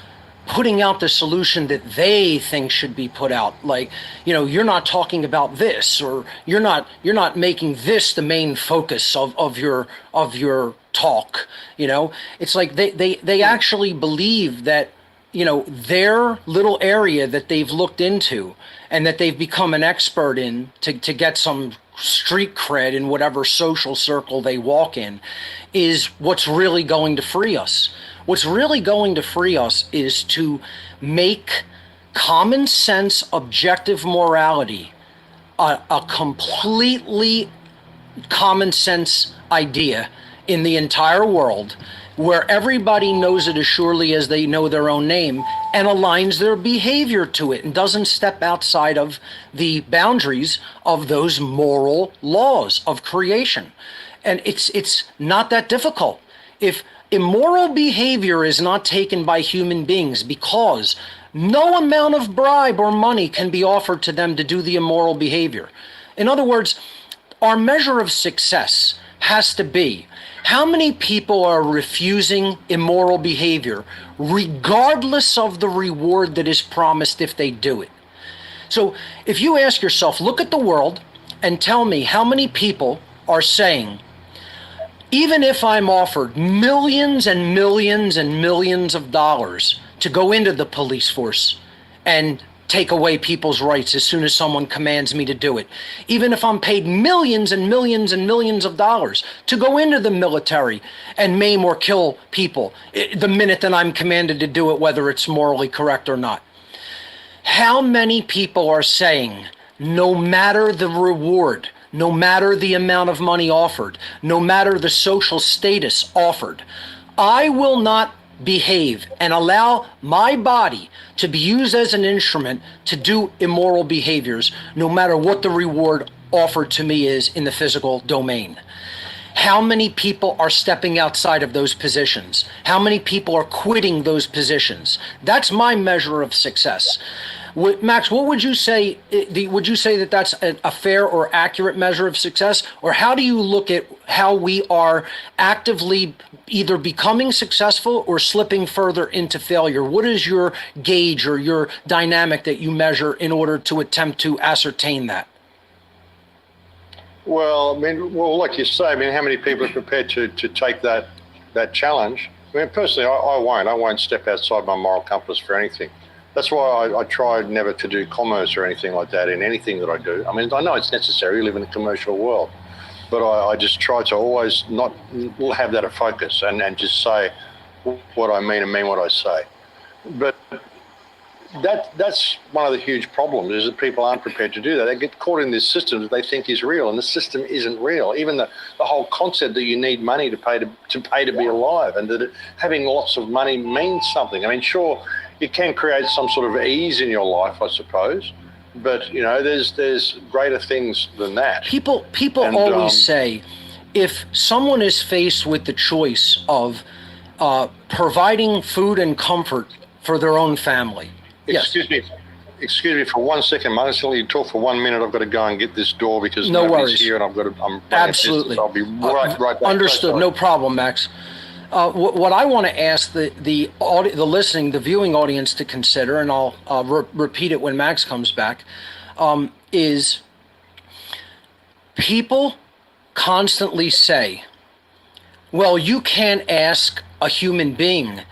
putting out the solution that they think should be put out. Like, you know, you're not talking about this, or you're not making this the main focus of your talk. You know, it's like they actually believe that, you know, their little area that they've looked into and that they've become an expert in to get some street cred in whatever social circle they walk in is what's really going to free us. What's really going to free us is to make common sense, objective morality a completely common sense idea in the entire world, where everybody knows it as surely as they know their own name and aligns their behavior to it and doesn't step outside of the boundaries of those moral laws of creation. And it's not that difficult. If immoral behavior is not taken by human beings because no amount of bribe or money can be offered to them to do the immoral behavior. In other words, our measure of success has to be how many people are refusing immoral behavior regardless of the reward that is promised if they do it. So if you ask yourself, look at the world and tell me how many people are saying, even if I'm offered millions and millions and millions of dollars to go into the police force and take away people's rights as soon as someone commands me to do it, even if I'm paid millions and millions and millions of dollars to go into the military and maim or kill people the minute that I'm commanded to do it, whether it's morally correct or not. How many people are saying, no matter the reward, no matter the amount of money offered, no matter the social status offered, I will not behave and allow my body to be used as an instrument to do immoral behaviors, no matter what the reward offered to me is in the physical domain? How many people are stepping outside of those positions? How many people are quitting those positions? That's my measure of success. Max, what would you say? Would you say that that's a fair or accurate measure of success? Or how do you look at how we are actively either becoming successful or slipping further into failure? What is your gauge or your dynamic that you measure in order to attempt to ascertain that? Well, I mean, like you say, I mean, how many people are prepared to take that challenge? I mean, personally, I won't step outside my moral compass for anything. That's why I try never to do commerce or anything like that in anything that I do. I mean, I know it's necessary, we live in a commercial world, but I just try to always not have that a focus and just say what I mean and mean what I say. But that's one of the huge problems, is that people aren't prepared to do that. They get caught in this system that they think is real, and the system isn't real. Even the whole concept that you need money to pay to be alive, and that having lots of money means something. I mean, sure, it can create some sort of ease in your life, I suppose. But there's greater things than that. People And, always say, if someone is faced with the choice of providing food and comfort for their own family. Excuse me for 1 second, Martin. I'll let you talk for 1 minute. I've got to go and get this door because No nobody's worries. here, and I'm Absolutely. I'll be right back. Understood. No problem, Max. What I want to ask the listening, the viewing audience to consider, and I'll repeat it when Max comes back, is people constantly say, well, you can't ask a human being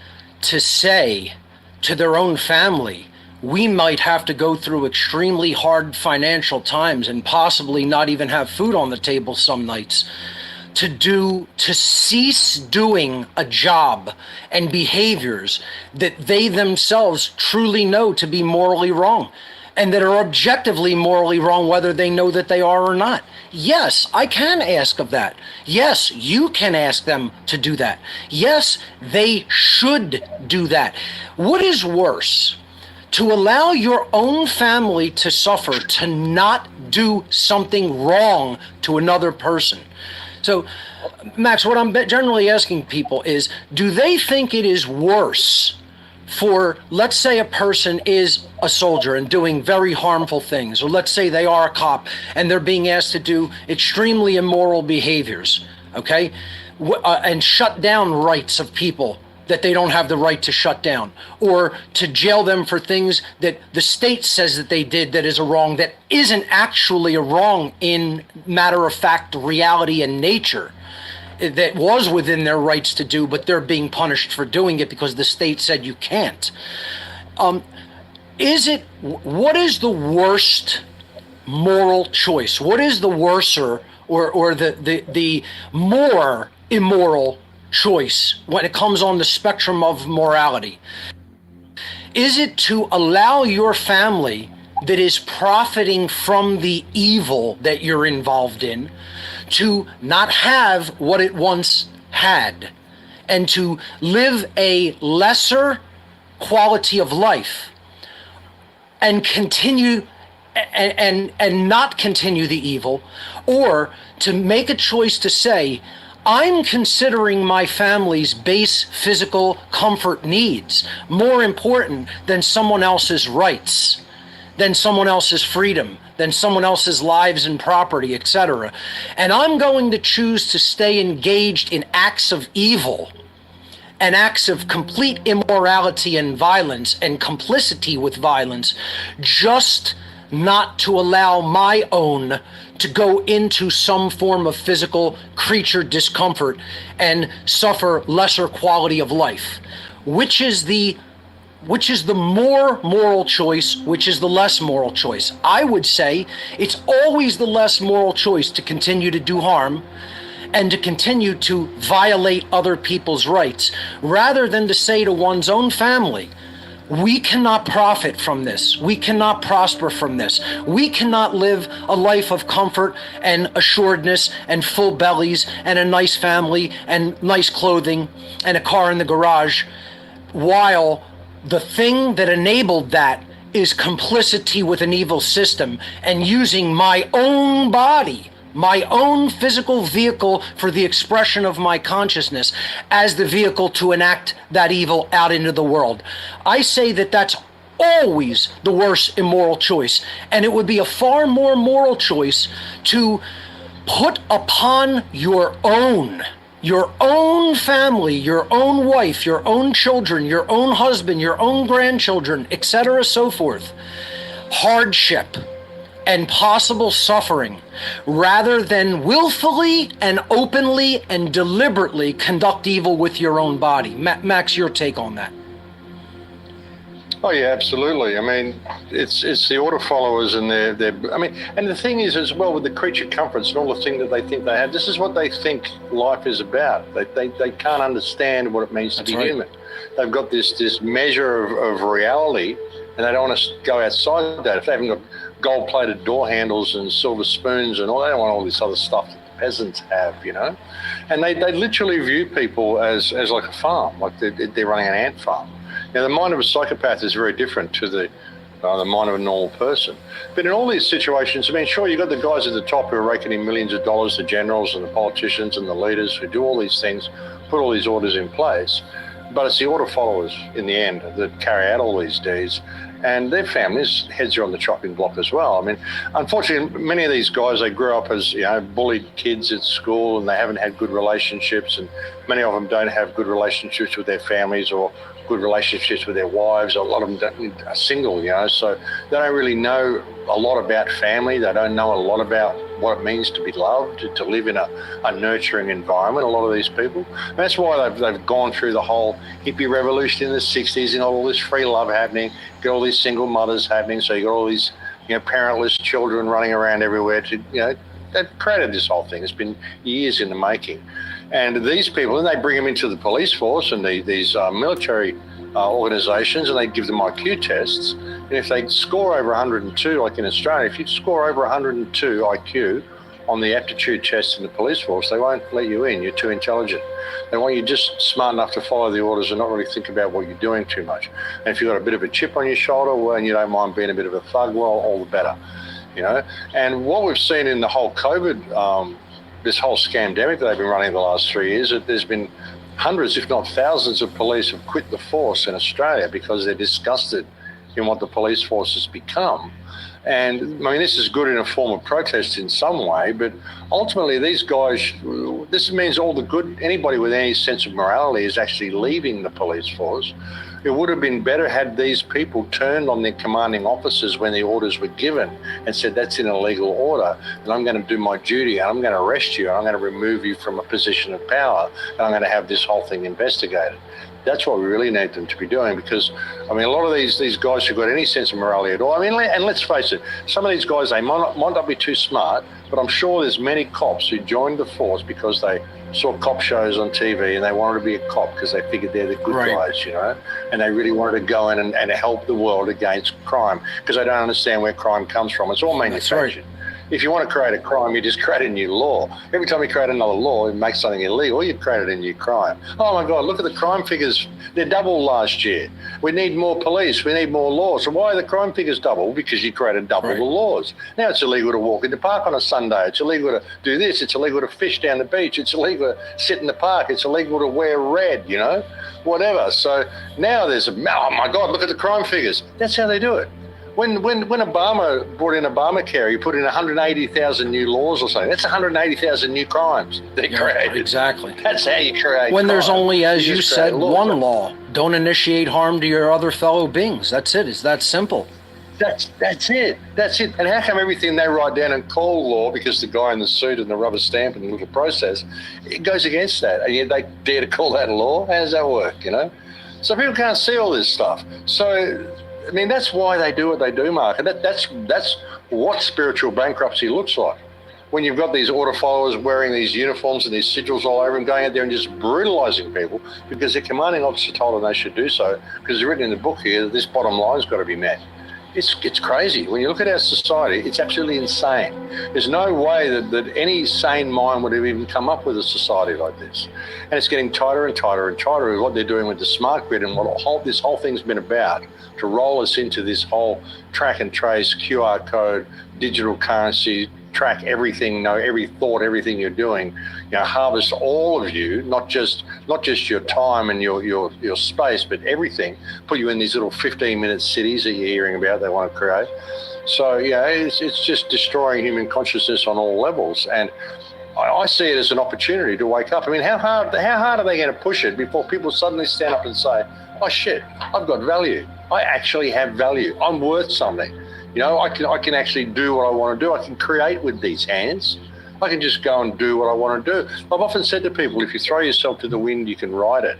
to say to their own family, we might have to go through extremely hard financial times and possibly not even have food on the table some nights, to cease doing a job and behaviors that they themselves truly know to be morally wrong and that are objectively morally wrong, whether they know that they are or not. Yes, I can ask of that. Yes, you can ask them to do that. Yes, they should do that. What is worse? To allow your own family to suffer, to not do something wrong to another person. So, Max, what I'm generally asking people is, do they think it is worse for, let's say a person is a soldier and doing very harmful things, or let's say they are a cop and they're being asked to do extremely immoral behaviors, okay? And shut down rights of people that they don't have the right to shut down, or to jail them for things that the state says that they did that is a wrong that isn't actually a wrong in matter of fact reality and nature, that was within their rights to do, but they're being punished for doing it because the state said you can't. What is the worst moral choice? What is the worser or the more immoral choice when it comes on the spectrum of morality? Is it to allow your family that is profiting from the evil that you're involved in to not have what it once had and to live a lesser quality of life and continue and not continue the evil, or to make a choice to say, I'm considering my family's base physical comfort needs more important than someone else's rights, than someone else's freedom, than someone else's lives and property, etc. And I'm going to choose to stay engaged in acts of evil and acts of complete immorality and violence and complicity with violence, just not to allow my own to go into some form of physical creature discomfort and suffer lesser quality of life. Which is the more moral choice? Which is the less moral choice? I would say it's always the less moral choice to continue to do harm and to continue to violate other people's rights, rather than to say to one's own family, we cannot profit from this. We cannot prosper from this. We cannot live a life of comfort and assuredness and full bellies and a nice family and nice clothing and a car in the garage, while the thing that enabled that is complicity with an evil system and using my own body, my own physical vehicle for the expression of my consciousness as the vehicle to enact that evil out into the world. I say that that's always the worst immoral choice, and it would be a far more moral choice to put upon your own family, your own wife, your own children, your own husband, your own grandchildren, etc., so forth, hardship and possible suffering, rather than willfully and openly and deliberately conduct evil with your own body. Max, your take on that? Oh yeah, absolutely. I mean, it's the order followers and their. I mean, and the thing is as well with the creature comforts and all the things that they think they have. This is what they think life is about. They can't understand what it means to be human. They've got this measure of reality, and they don't want to go outside that. If they haven't got gold-plated door handles and silver spoons and all, they don't want all this other stuff that the peasants have, And they literally view people as like a farm, like they're running an ant farm. Now, the mind of a psychopath is very different to the mind of a normal person. But in all these situations, I mean, sure, you've got the guys at the top who are raking in millions of dollars, the generals and the politicians and the leaders who do all these things, put all these orders in place. But it's the order followers in the end that carry out all these deeds, and their families' heads are on the chopping block as well. I mean, unfortunately, many of these guys, they grew up as, bullied kids at school, and they haven't had good relationships, and many of them don't have good relationships with their families or good relationships with their wives. A lot of them are single, so they don't really know a lot about family. They don't know a lot about what it means to be loved, to live in a nurturing environment, a lot of these people. And that's why they've gone through the whole hippie revolution in the 60s and all this free love happening, got all these single mothers happening, so you got all these parentless children running around everywhere they've created this whole thing. It's been years in the making. And these people, and they bring them into the police force and these military organisations, and they give them IQ tests. And if they score over 102, like in Australia, if you score over 102 IQ on the aptitude test in the police force, they won't let you in. You're too intelligent. They want you just smart enough to follow the orders and not really think about what you're doing too much. And if you've got a bit of a chip on your shoulder, well, and you don't mind being a bit of a thug, well, all the better. And what we've seen in the whole COVID, this whole scamdemic that they've been running the last 3 years, there's been hundreds, if not thousands, of police have quit the force in Australia because they're disgusted in what the police force has become. And I mean, this is good in a form of protest in some way, but ultimately these guys, this means all the good, anybody with any sense of morality is actually leaving the police force. It would have been better had these people turned on their commanding officers when the orders were given and said, that's an illegal order, and I'm going to do my duty, and I'm going to arrest you, and I'm going to remove you from a position of power, and I'm going to have this whole thing investigated. That's what we really need them to be doing, because, I mean, a lot of these guys who've got any sense of morality at all, I mean, and let's face it, some of these guys, they might not be too smart, but I'm sure there's many cops who joined the force because they saw cop shows on TV and they wanted to be a cop because they figured they're the good guys, and they really wanted to go in and help the world against crime because they don't understand where crime comes from. It's all manufactured. If you want to create a crime, you just create a new law. Every time you create another law, it makes something illegal, you create a new crime. Oh my God, look at the crime figures. They're double last year. We need more police. We need more laws. So why are the crime figures double? Because you created double the laws. Now it's illegal to walk in the park on a Sunday. It's illegal to do this. It's illegal to fish down the beach. It's illegal to sit in the park. It's illegal to wear red, whatever. So now there's oh my God, look at the crime figures. That's how they do it. When Obama brought in Obamacare, he put in 180,000 new laws or something. That's 180,000 new crimes they created. Exactly. That's how you create when there's crime. only, as you said, one law. Don't initiate harm to your other fellow beings. That's it. It's that simple. That's it. And how come everything they write down and call law, because the guy in the suit and the rubber stamp and the little process, it goes against that, and yet they dare to call that law? How does that work, So people can't see all this stuff. So, I mean, that's why they do what they do, Mark. And that's what spiritual bankruptcy looks like. When you've got these order followers wearing these uniforms and these sigils all over them, going out there and just brutalizing people because their commanding officer told them they should do so, because it's written in the book here that this bottom line's got to be met. It's crazy. When you look at our society, it's absolutely insane. There's no way that any sane mind would have even come up with a society like this. And it's getting tighter and tighter and tighter with what they're doing with the smart grid and what this whole thing's been about, to roll us into this whole track and trace, QR code, digital currency, track everything, know every thought, everything you're doing, harvest all of you, not just your time and your space, but everything, put you in these little 15-minute cities that you're hearing about they want to create. So, it's just destroying human consciousness on all levels. And I see it as an opportunity to wake up. I mean, how hard are they going to push it before people suddenly stand up and say, oh shit, I've got value. I actually have value. I'm worth something. I can actually do what I want to do. I can create with these hands. I can just go and do what I want to do. I've often said to people, if you throw yourself to the wind, you can ride it.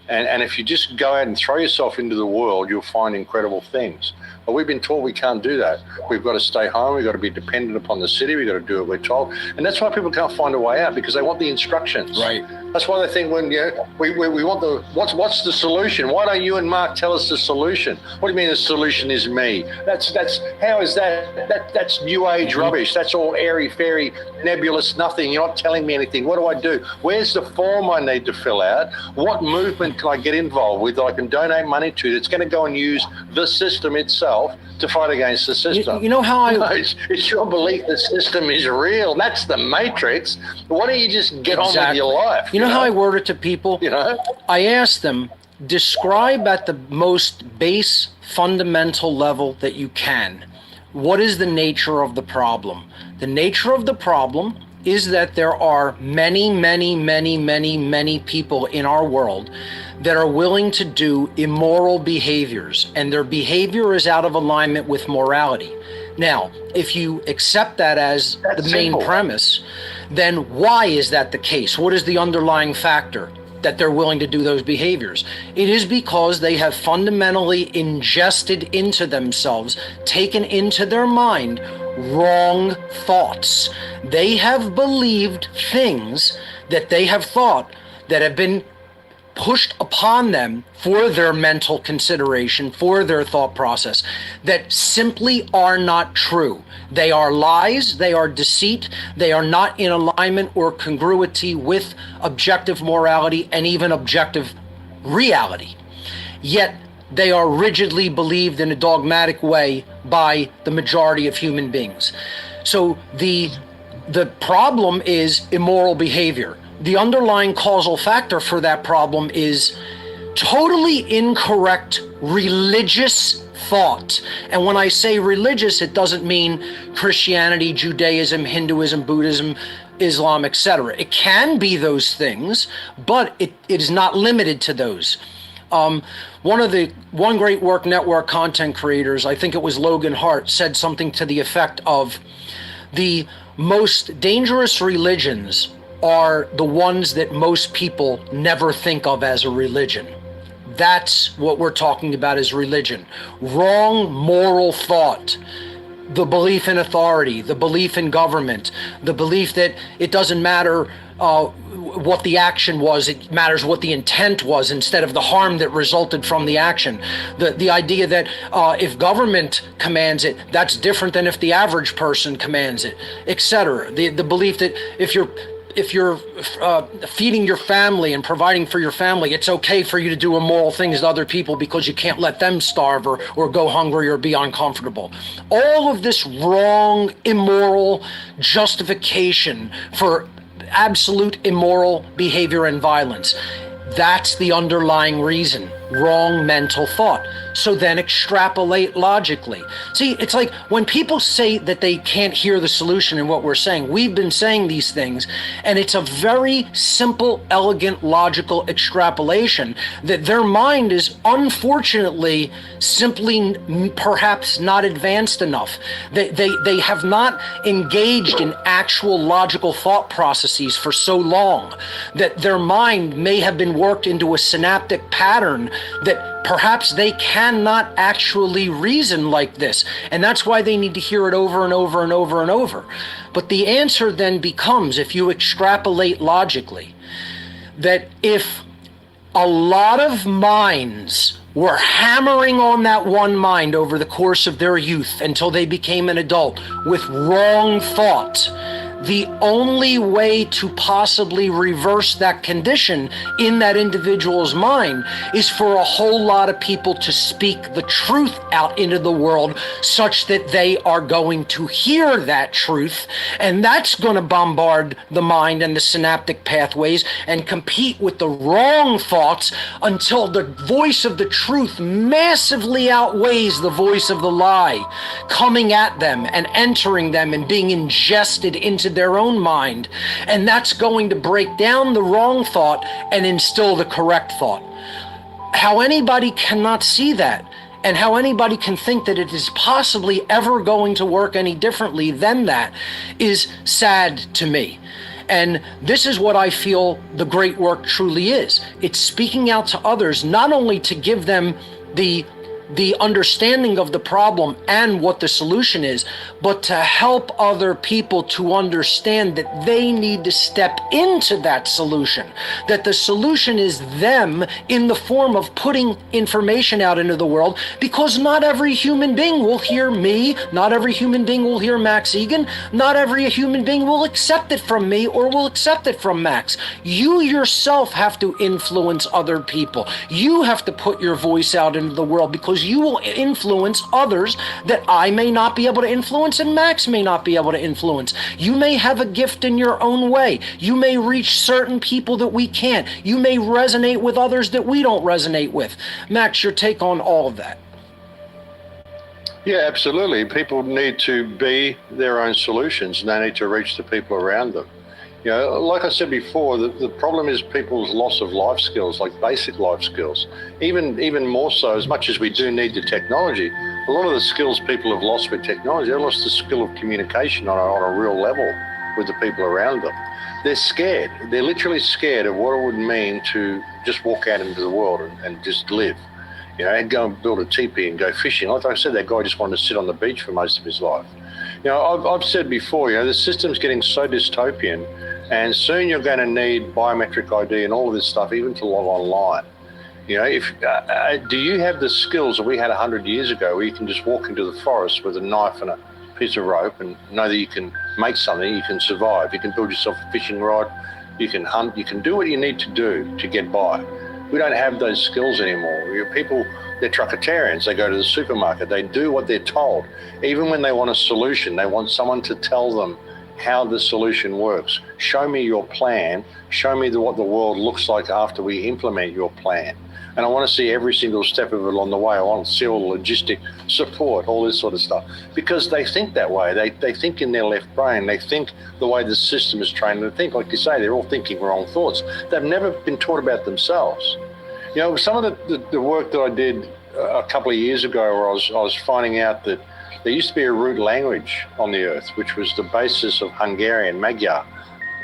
And if you just go out and throw yourself into the world, you'll find incredible things. But we've been taught we can't do that. We've got to stay home. We've got to be dependent upon the city. We've got to do what we're told. And that's why people can't find a way out, because they want the instructions. Right. That's why they think when we want what's the solution? Why don't you and Mark tell us the solution? What do you mean the solution is me? That's how is that's new age rubbish. That's all airy fairy, nebulous nothing. You're not telling me anything. What do I do? Where's the form I need to fill out? What movement can I get involved with that I can donate money to that's going to go and use the system itself to fight against the system? You know how No, it's your belief the system is real. That's the matrix. Why don't you just get on with your life? You know how I word it to people? I ask them, describe at the most base fundamental level that you can. What is the nature of the problem? The nature of the problem is that there are many, many, many, many, many people in our world that are willing to do immoral behaviors, and their behavior is out of alignment with morality. Now, if you accept that as the main premise, then why is that the case? What is the underlying factor that they're willing to do those behaviors? It is because they have fundamentally ingested into themselves, taken into their mind, wrong thoughts. They have believed things that they have thought that have been pushed upon them for their mental consideration, for their thought process, that simply are not true. They are lies, they are deceit, they are not in alignment or congruity with objective morality and even objective reality. Yet they are rigidly believed in a dogmatic way by the majority of human beings. So the problem is immoral behavior. The underlying causal factor for that problem is totally incorrect religious thought. And when I say religious, it doesn't mean Christianity, Judaism, Hinduism, Buddhism, Islam, etc. It can be those things, but it is not limited to those. One great work network content creators, I think it was Logan Hart, said something to the effect of, the most dangerous religions are the ones that most people never think of as a religion. That's what we're talking about as religion. Wrong moral thought, the belief in authority, the belief in government, the belief that it doesn't matter what the action was, it matters what the intent was instead of the harm that resulted from the action. The idea that if government commands it, that's different than if the average person commands it, etc. The belief that if you're feeding your family and providing for your family, it's okay for you to do immoral things to other people because you can't let them starve or go hungry or be uncomfortable. All of this wrong, immoral justification for absolute immoral behavior and violence. That's the underlying reason. Wrong mental thought. So then extrapolate logically. See, it's like when people say that they can't hear the solution in what we're saying, we've been saying these things, and it's a very simple, elegant, logical extrapolation that their mind is unfortunately simply perhaps not advanced enough. They have not engaged in actual logical thought processes for so long that their mind may have been worked into a synaptic pattern that perhaps they cannot actually reason like this. And that's why they need to hear it over and over and over and over. But the answer then becomes, if you extrapolate logically, that if a lot of minds were hammering on that one mind over the course of their youth until they became an adult with wrong thought, the only way to possibly reverse that condition in that individual's mind is for a whole lot of people to speak the truth out into the world such that they are going to hear that truth. And that's going to bombard the mind and the synaptic pathways and compete with the wrong thoughts until the voice of the truth massively outweighs the voice of the lie, coming at them and entering them and being ingested into their own mind. And that's going to break down the wrong thought and instill the correct thought. How anybody cannot see that, and how anybody can think that it is possibly ever going to work any differently than that, is sad to me. And this is what I feel the great work truly is. It's speaking out to others, not only to give them the the understanding of the problem and what the solution is, but to help other people to understand that they need to step into that solution, that the solution is them in the form of putting information out into the world, because not every human being will hear me, not every human being will hear Max Egan, not every human being will accept it from me or will accept it from Max. You yourself have to influence other people. You have to put your voice out into the world, because you will influence others that I may not be able to influence and Max may not be able to influence. You may have a gift in your own way. You may reach certain people that we can't. You may resonate with others that we don't resonate with. Max, your take on all of that? Yeah, absolutely. People need to be their own solutions, and they need to reach the people around them. You know, like I said before, the problem is people's loss of life skills, like basic life skills. Even more so, as much as we do need the technology, a lot of the skills people have lost with technology, they've lost the skill of communication on a real level with the people around them. They're scared. They're literally scared of what it would mean to just walk out into the world and just live. You know, and go and build a teepee and go fishing. Like I said, that guy just wanted to sit on the beach for most of his life. You know, I've said before, you know, the system's getting so dystopian, and soon you're going to need biometric ID and all of this stuff, even to log online. You know, if do you have the skills that we had 100 years ago, where you can just walk into the forest with a knife and a piece of rope and know that you can make something, you can survive, you can build yourself a fishing rod, you can hunt, you can do what you need to do to get by. We don't have those skills anymore. People, they're truckatarians. They go to the supermarket. They do what they're told. Even when they want a solution, they want someone to tell them how the solution works. Show me your plan. Show me what the world looks like after we implement your plan. And I want to see every single step of it along the way. I want to see all the logistic support, all this sort of stuff. Because they think that way. They think in their left brain. They think the way the system is trained them to think. Like you say, they're all thinking wrong thoughts. They've never been taught about themselves. You know, some of the work that I did a couple of years ago, where I was finding out that there used to be a root language on the earth, which was the basis of Hungarian, Magyar.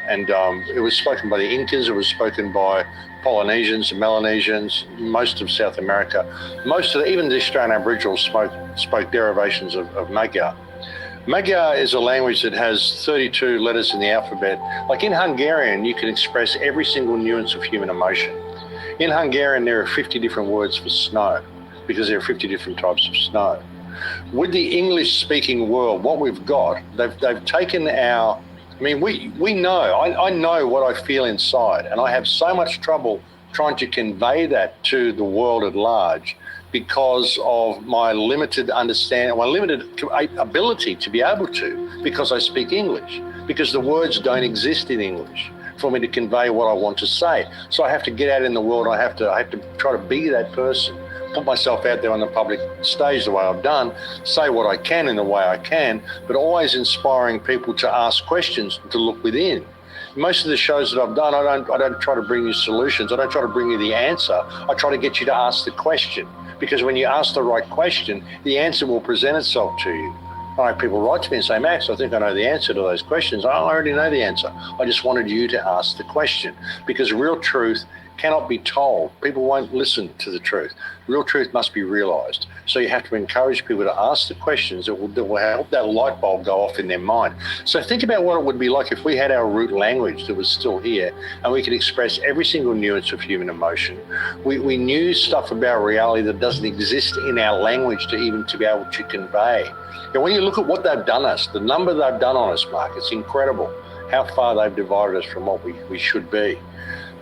And it was spoken by the Incas, it was spoken by Polynesians and Melanesians, most of South America. Even the Australian Aboriginals spoke derivations of Magyar. Magyar is a language that has 32 letters in the alphabet. Like in Hungarian, you can express every single nuance of human emotion. In Hungarian, there are 50 different words for snow, because there are 50 different types of snow. With the English-speaking world, what we've got, they've taken our... I mean, we know, I know what I feel inside, and I have so much trouble trying to convey that to the world at large because of my limited understanding, my limited ability to be able to, because I speak English, because the words don't exist in English for me to convey what I want to say. So I have to get out in the world, I have to try to be that person, put myself out there on the public stage the way I've done, say what I can in the way I can, but always inspiring people to ask questions, to look within. Most of the shows that I've done, I don't try to bring you solutions. I don't try to bring you the answer. I try to get you to ask the question, because when you ask the right question, the answer will present itself to you. I have people write to me and say, Max, I think I know the answer to those questions. I already know the answer. I just wanted you to ask the question, because real truth cannot be told. People won't listen to the truth. Real truth must be realized. So you have to encourage people to ask the questions that will help that light bulb go off in their mind. So think about what it would be like if we had our root language that was still here, and we could express every single nuance of human emotion. We knew stuff about reality that doesn't exist in our language to be able to convey. And when you look at what they've done us, the number they've done on us, Mark, it's incredible how far they've divided us from what we should be.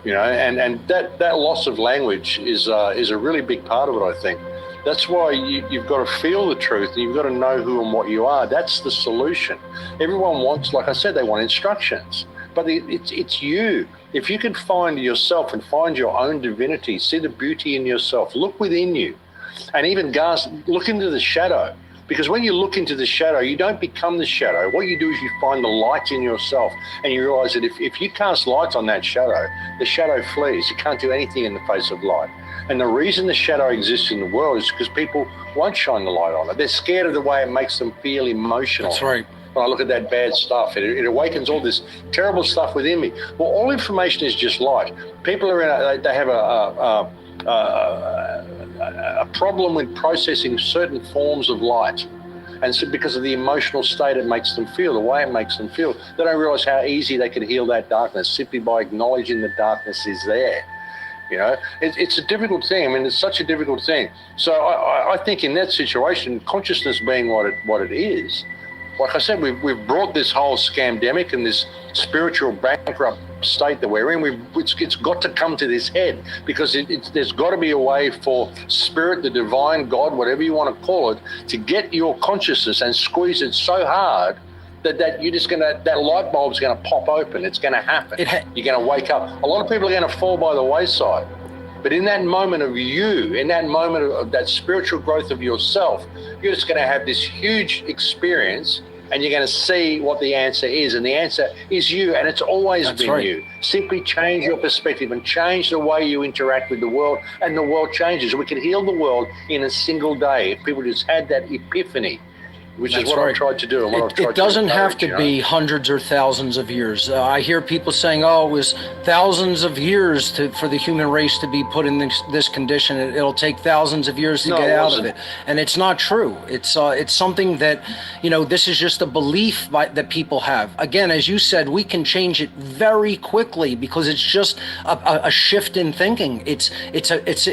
You know, and that loss of language is a really big part of it, I think. That's why you've got to feel the truth, and you've got to know who and what you are. That's the solution. Everyone wants, like I said, they want instructions, but it's you. If you can find yourself and find your own divinity, see the beauty in yourself, look within you, and even look into the shadow. Because when you look into the shadow, you don't become the shadow. What you do is you find the light in yourself, and you realize that if you cast light on that shadow, the shadow flees. You can't do anything in the face of light. And the reason the shadow exists in the world is because people won't shine the light on it. They're scared of the way it makes them feel emotional. That's right. When I look at that bad stuff, it awakens all this terrible stuff within me. Well, all information is just light. People are they have a problem with processing certain forms of light. And so because of the emotional state it makes them feel, the way it makes them feel, they don't realize how easy they can heal that darkness simply by acknowledging the darkness is there. You know, it's a difficult thing. I mean, it's such a difficult thing. So I think in that situation, consciousness being what it is, like I said, we've brought this whole scamdemic and this spiritual bankrupt state that we're in. It's got to come to this head, because there's got to be a way for spirit, the divine, God, whatever you want to call it, to get your consciousness and squeeze it so hard that you're just that light bulb's gonna pop open. It's gonna happen. You're gonna wake up. A lot of people are gonna fall by the wayside. But in that moment of you, in that moment of that spiritual growth of yourself, you're just going to have this huge experience, and you're going to see what the answer is. And the answer is you, and it's always been you. Simply change your perspective and change the way you interact with the world, and the world changes. We can heal the world in a single day if people just had that epiphany, which is what I've tried to do. And what I've tried it doesn't to have to be hundreds or thousands of years. I hear people saying, "Oh, it was thousands of years for the human race to be put in this condition. It'll take thousands of years to get out of it," and it's not true. It's something that, this is just a belief that people have. Again, as you said, we can change it very quickly because it's just a shift in thinking. It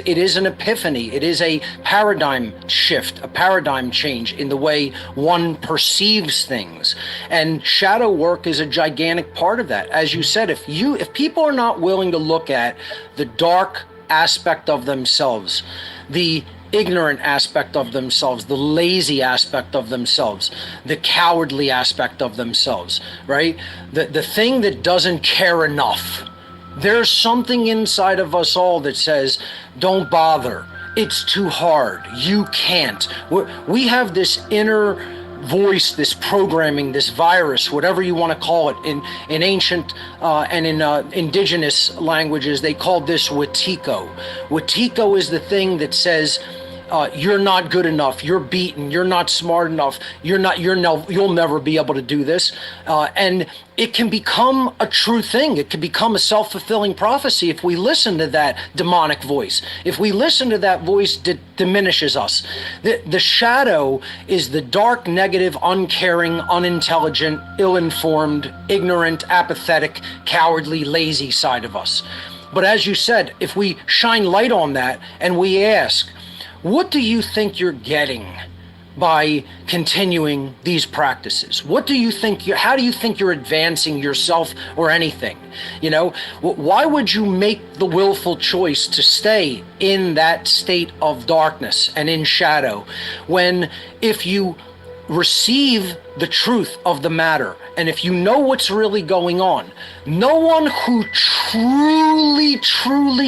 is an epiphany. It is a paradigm shift, a paradigm change in the way one perceives things, and shadow work is a gigantic part of that. As you said, if people are not willing to look at the dark aspect of themselves, the ignorant aspect of themselves, the lazy aspect of themselves, the cowardly aspect of themselves, right? The thing that doesn't care enough, there's something inside of us all that says, don't bother. It's too hard. You can't. We have this inner voice, this programming, this virus, whatever you want to call it. In ancient and in indigenous languages, they called this Wetiko. Wetiko is the thing that says, you're not good enough, you're beaten, you're not smart enough, you'll never be able to do this. And it can become a true thing. It can become a self-fulfilling prophecy if we listen to that demonic voice. If we listen to that voice that diminishes us. The shadow is the dark, negative, uncaring, unintelligent, ill-informed, ignorant, apathetic, cowardly, lazy side of us. But as you said, if we shine light on that and we ask, what do you think you're getting by continuing these practices? How do you think you're advancing yourself or anything? Why would you make the willful choice to stay in that state of darkness and in shadow when, if you receive the truth of the matter, and if you know what's really going on, no one who truly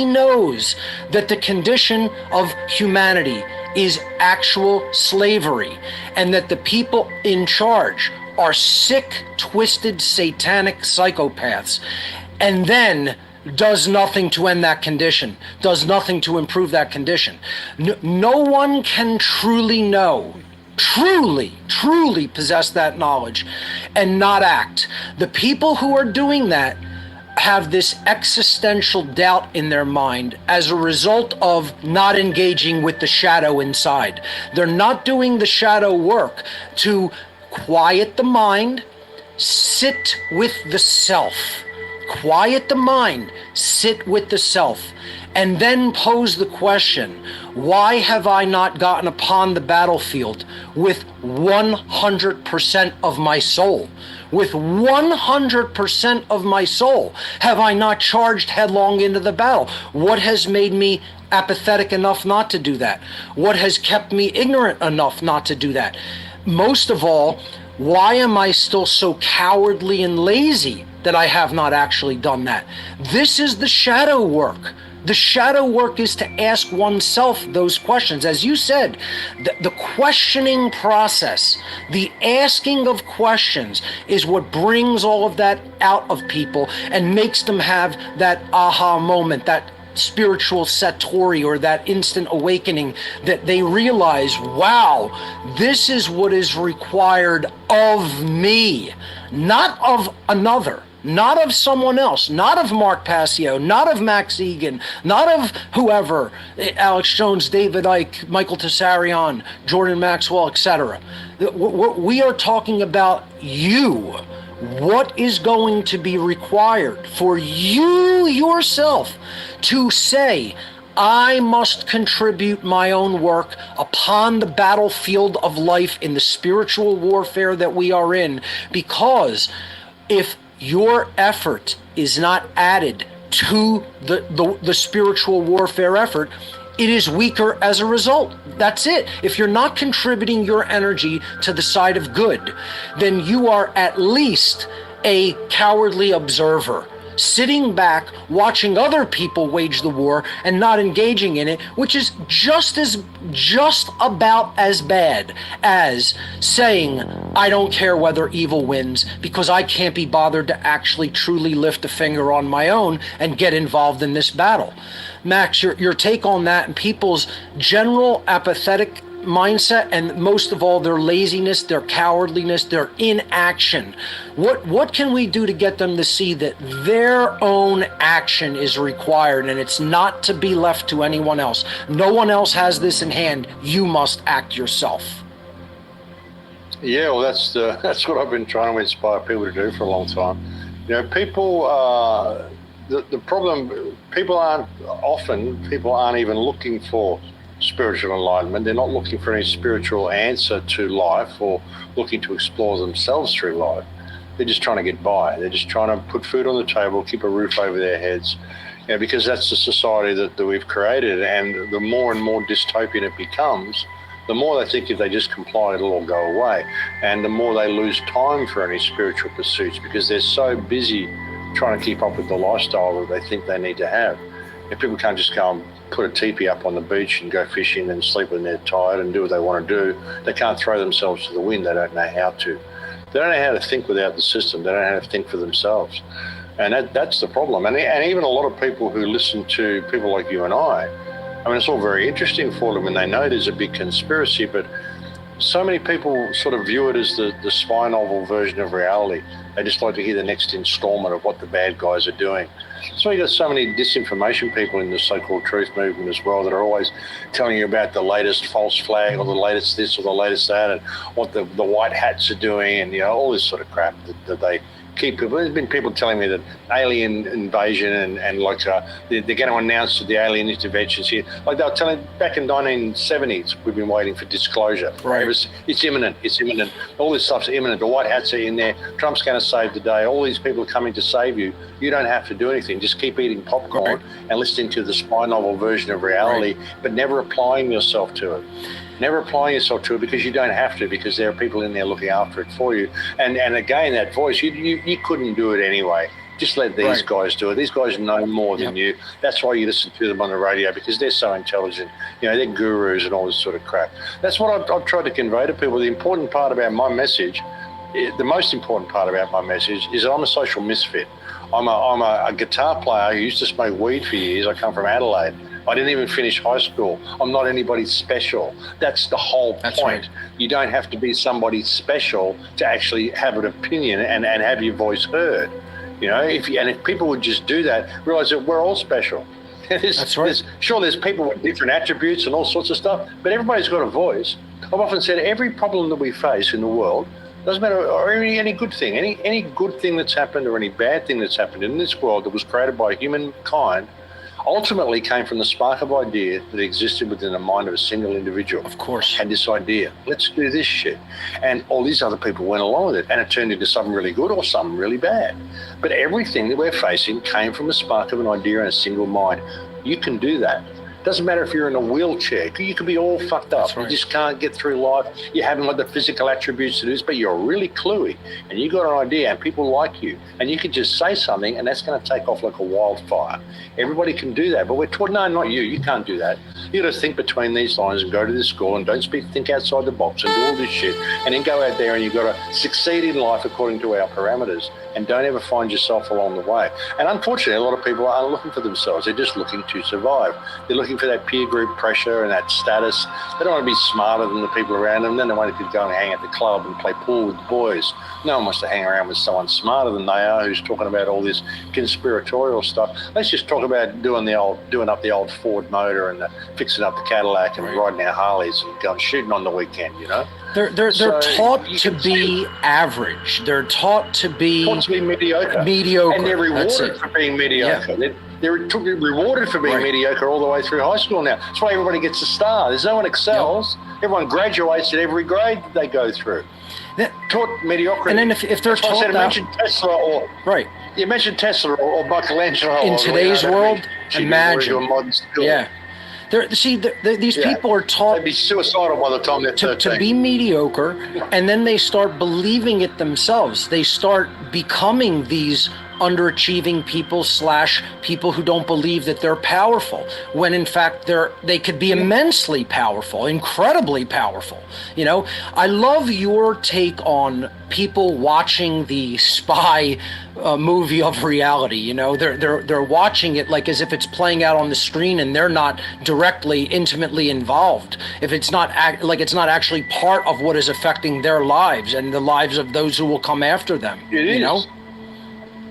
knows that the condition of humanity is actual slavery, and that the people in charge are sick, twisted, satanic psychopaths, and then does nothing to end that condition, does nothing to improve that condition. No one can truly know, truly possess that knowledge and not act. The people who are doing that have this existential doubt in their mind as a result of not engaging with the shadow inside. They're not doing the shadow work to quiet the mind, sit with the self. Quiet the mind, sit with the self, and then pose the question, why have I not gotten upon the battlefield with 100% of my soul? With 100% of my soul, have I not charged headlong into the battle? What has made me apathetic enough not to do that? What has kept me ignorant enough not to do that? Most of all, why am I still so cowardly and lazy that I have not actually done that? This is the shadow work. The shadow work is to ask oneself those questions. As you said, the questioning process, the asking of questions is what brings all of that out of people and makes them have that aha moment, that spiritual satori, or that instant awakening, that they realize, wow, this is what is required of me, not of another, not of someone else, not of Mark Passio, not of Max Egan, not of whoever, Alex Jones, David Icke, Michael Tessarion, Jordan Maxwell, etc. We are talking about you. What is going to be required for you yourself to say, I must contribute my own work upon the battlefield of life in the spiritual warfare that we are in, because if your effort is not added to the spiritual warfare effort, it is weaker as a result. That's it. If you're not contributing your energy to the side of good, then you are at least a cowardly observer, sitting back, watching other people wage the war and not engaging in it, which is just about as bad as saying, I don't care whether evil wins because I can't be bothered to actually truly lift a finger on my own and get involved in this battle. Max, your take on that and people's general apathetic mindset, and most of all their laziness, their cowardliness, their inaction. What can we do to get them to see that their own action is required and it's not to be left to anyone else? No one else has this in hand. You must act yourself. Yeah, well, that's what I've been trying to inspire people to do for a long time. You know, people. The problem, people aren't even looking for spiritual enlightenment. They're not looking for any spiritual answer to life or looking to explore themselves through life. They're just trying to get by. They're just trying to put food on the table, keep a roof over their heads, you know, because that's the society that we've created. And the more and more dystopian it becomes, the more they think if they just comply, it'll all go away. And the more they lose time for any spiritual pursuits because they're so busy trying to keep up with the lifestyle that they think they need to have. If people can't just go and put a teepee up on the beach and go fishing and sleep when they're tired and do what they want to do, they can't throw themselves to the wind. They don't know how to. They don't know how to think without the system. They don't know how to think for themselves. And that's the problem. And even a lot of people who listen to people like you and I mean, it's all very interesting for them and they know there's a big conspiracy, but so many people sort of view it as the spy novel version of reality. They just like to hear the next installment of what the bad guys are doing. So you got so many disinformation people in the so-called truth movement as well that are always telling you about the latest false flag or the latest this or the latest that and what the white hats are doing and, you know, all this sort of crap that they keep people. There's been people telling me that alien invasion and like they're going to announce the alien interventions here. Like they were telling back in 1970s, we've been waiting for disclosure. Right. It's imminent. It's imminent. All this stuff's imminent. The white hats are in there. Trump's going to save the day. All these people are coming to save you. You don't have to do anything. Just keep eating popcorn and listening to the spy novel version of reality, but never applying yourself to it. Never applying yourself to it because you don't have to, because there are people in there looking after it for you. And again, that voice, you couldn't do it anyway. Just let these guys do it. These guys know more than you. That's why you listen to them on the radio, because they're so intelligent. You know, they're gurus and all this sort of crap. That's what I've tried to convey to people. The important part about my message, the most important part about my message is that I'm a social misfit. I'm a guitar player who used to smoke weed for years. I come from Adelaide. I didn't even finish high school. I'm not anybody special. That's the whole point. Right. You don't have to be somebody special to actually have an opinion and have your voice heard. You know, if people would just do that, realize that we're all special. That's right. There's people with different attributes and all sorts of stuff, but everybody's got a voice. I've often said every problem that we face in the world, doesn't matter, or any good thing, any good thing that's happened or any bad thing that's happened in this world that was created by humankind, ultimately came from the spark of idea that existed within the mind of a single individual. Of course. Had this idea, let's do this shit. And all these other people went along with it, and it turned into something really good or something really bad. But everything that we're facing came from a spark of an idea and a single mind. You can do that. Doesn't matter if you're in a wheelchair. You could be all fucked up. Right. You just can't get through life. You haven't got the physical attributes to do this, but you're really cluey and you got an idea and people like you. And you can just say something and that's going to take off like a wildfire. Everybody can do that. But we're taught, no, not you. You can't do that. You got to think between these lines and go to this school and don't think outside the box and do all this shit. And then go out there and you've got to succeed in life according to our parameters. And don't ever find yourself along the way. And unfortunately, a lot of people aren't looking for themselves. They're just looking to survive. They're looking looking for that peer group pressure and that status. They don't want to be smarter than the people around them. Then they want to go and hang at the club and play pool with the boys. No one wants to hang around with someone smarter than they are who's talking about all this conspiratorial stuff. Let's just talk about doing up the old Ford motor and fixing up the Cadillac and riding our Harleys and going shooting on the weekend, you know? They're taught to be average. They're taught to be mediocre. Mediocre. And they're rewarded for being mediocre. Yeah. They're rewarded for being mediocre all the way through high school now. That's why everybody gets a star. There's no one excels. Yep. Everyone graduates at every grade that they go through. Taught mediocrity. And then if they're taught that... mention Tesla or... Right. You mentioned Tesla or Michelangelo. In today's world, imagine. Yeah. These people are taught... They'd be suicidal by the time they're 13. To be mediocre, and then they start believing it themselves. They start becoming these underachieving people who don't believe that they're powerful, when in fact they could be immensely powerful, incredibly powerful. You know, I love your take on people watching the spy movie of reality. You know, they're watching it like as if it's playing out on the screen, and they're not directly, intimately involved. If it's not it's not actually part of what is affecting their lives and the lives of those who will come after them. You know.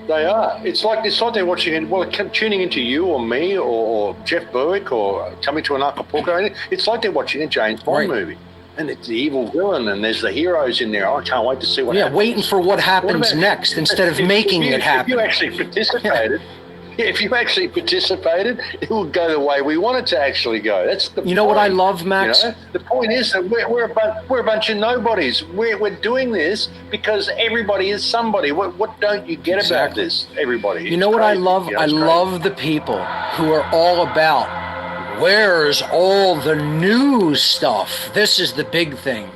They are. It's like they're watching it. Well, tuning into you or me or Jeff Berwick or Coming to an Acapulco. It's like they're watching a James Bond movie, and it's the evil villain, and there's the heroes in there. I can't wait to see what happens. Yeah, waiting for what happens next instead of making it happen. If you actually participated. If you actually participated, it would go the way we want it to actually go. That's the point. You know what I love, Max? You know? The point is that we're a bunch of nobodies. We're doing this because everybody is somebody. What don't you get about this, everybody? You know what I love? I love the people who are all about, where's all the new stuff? This is the big thing.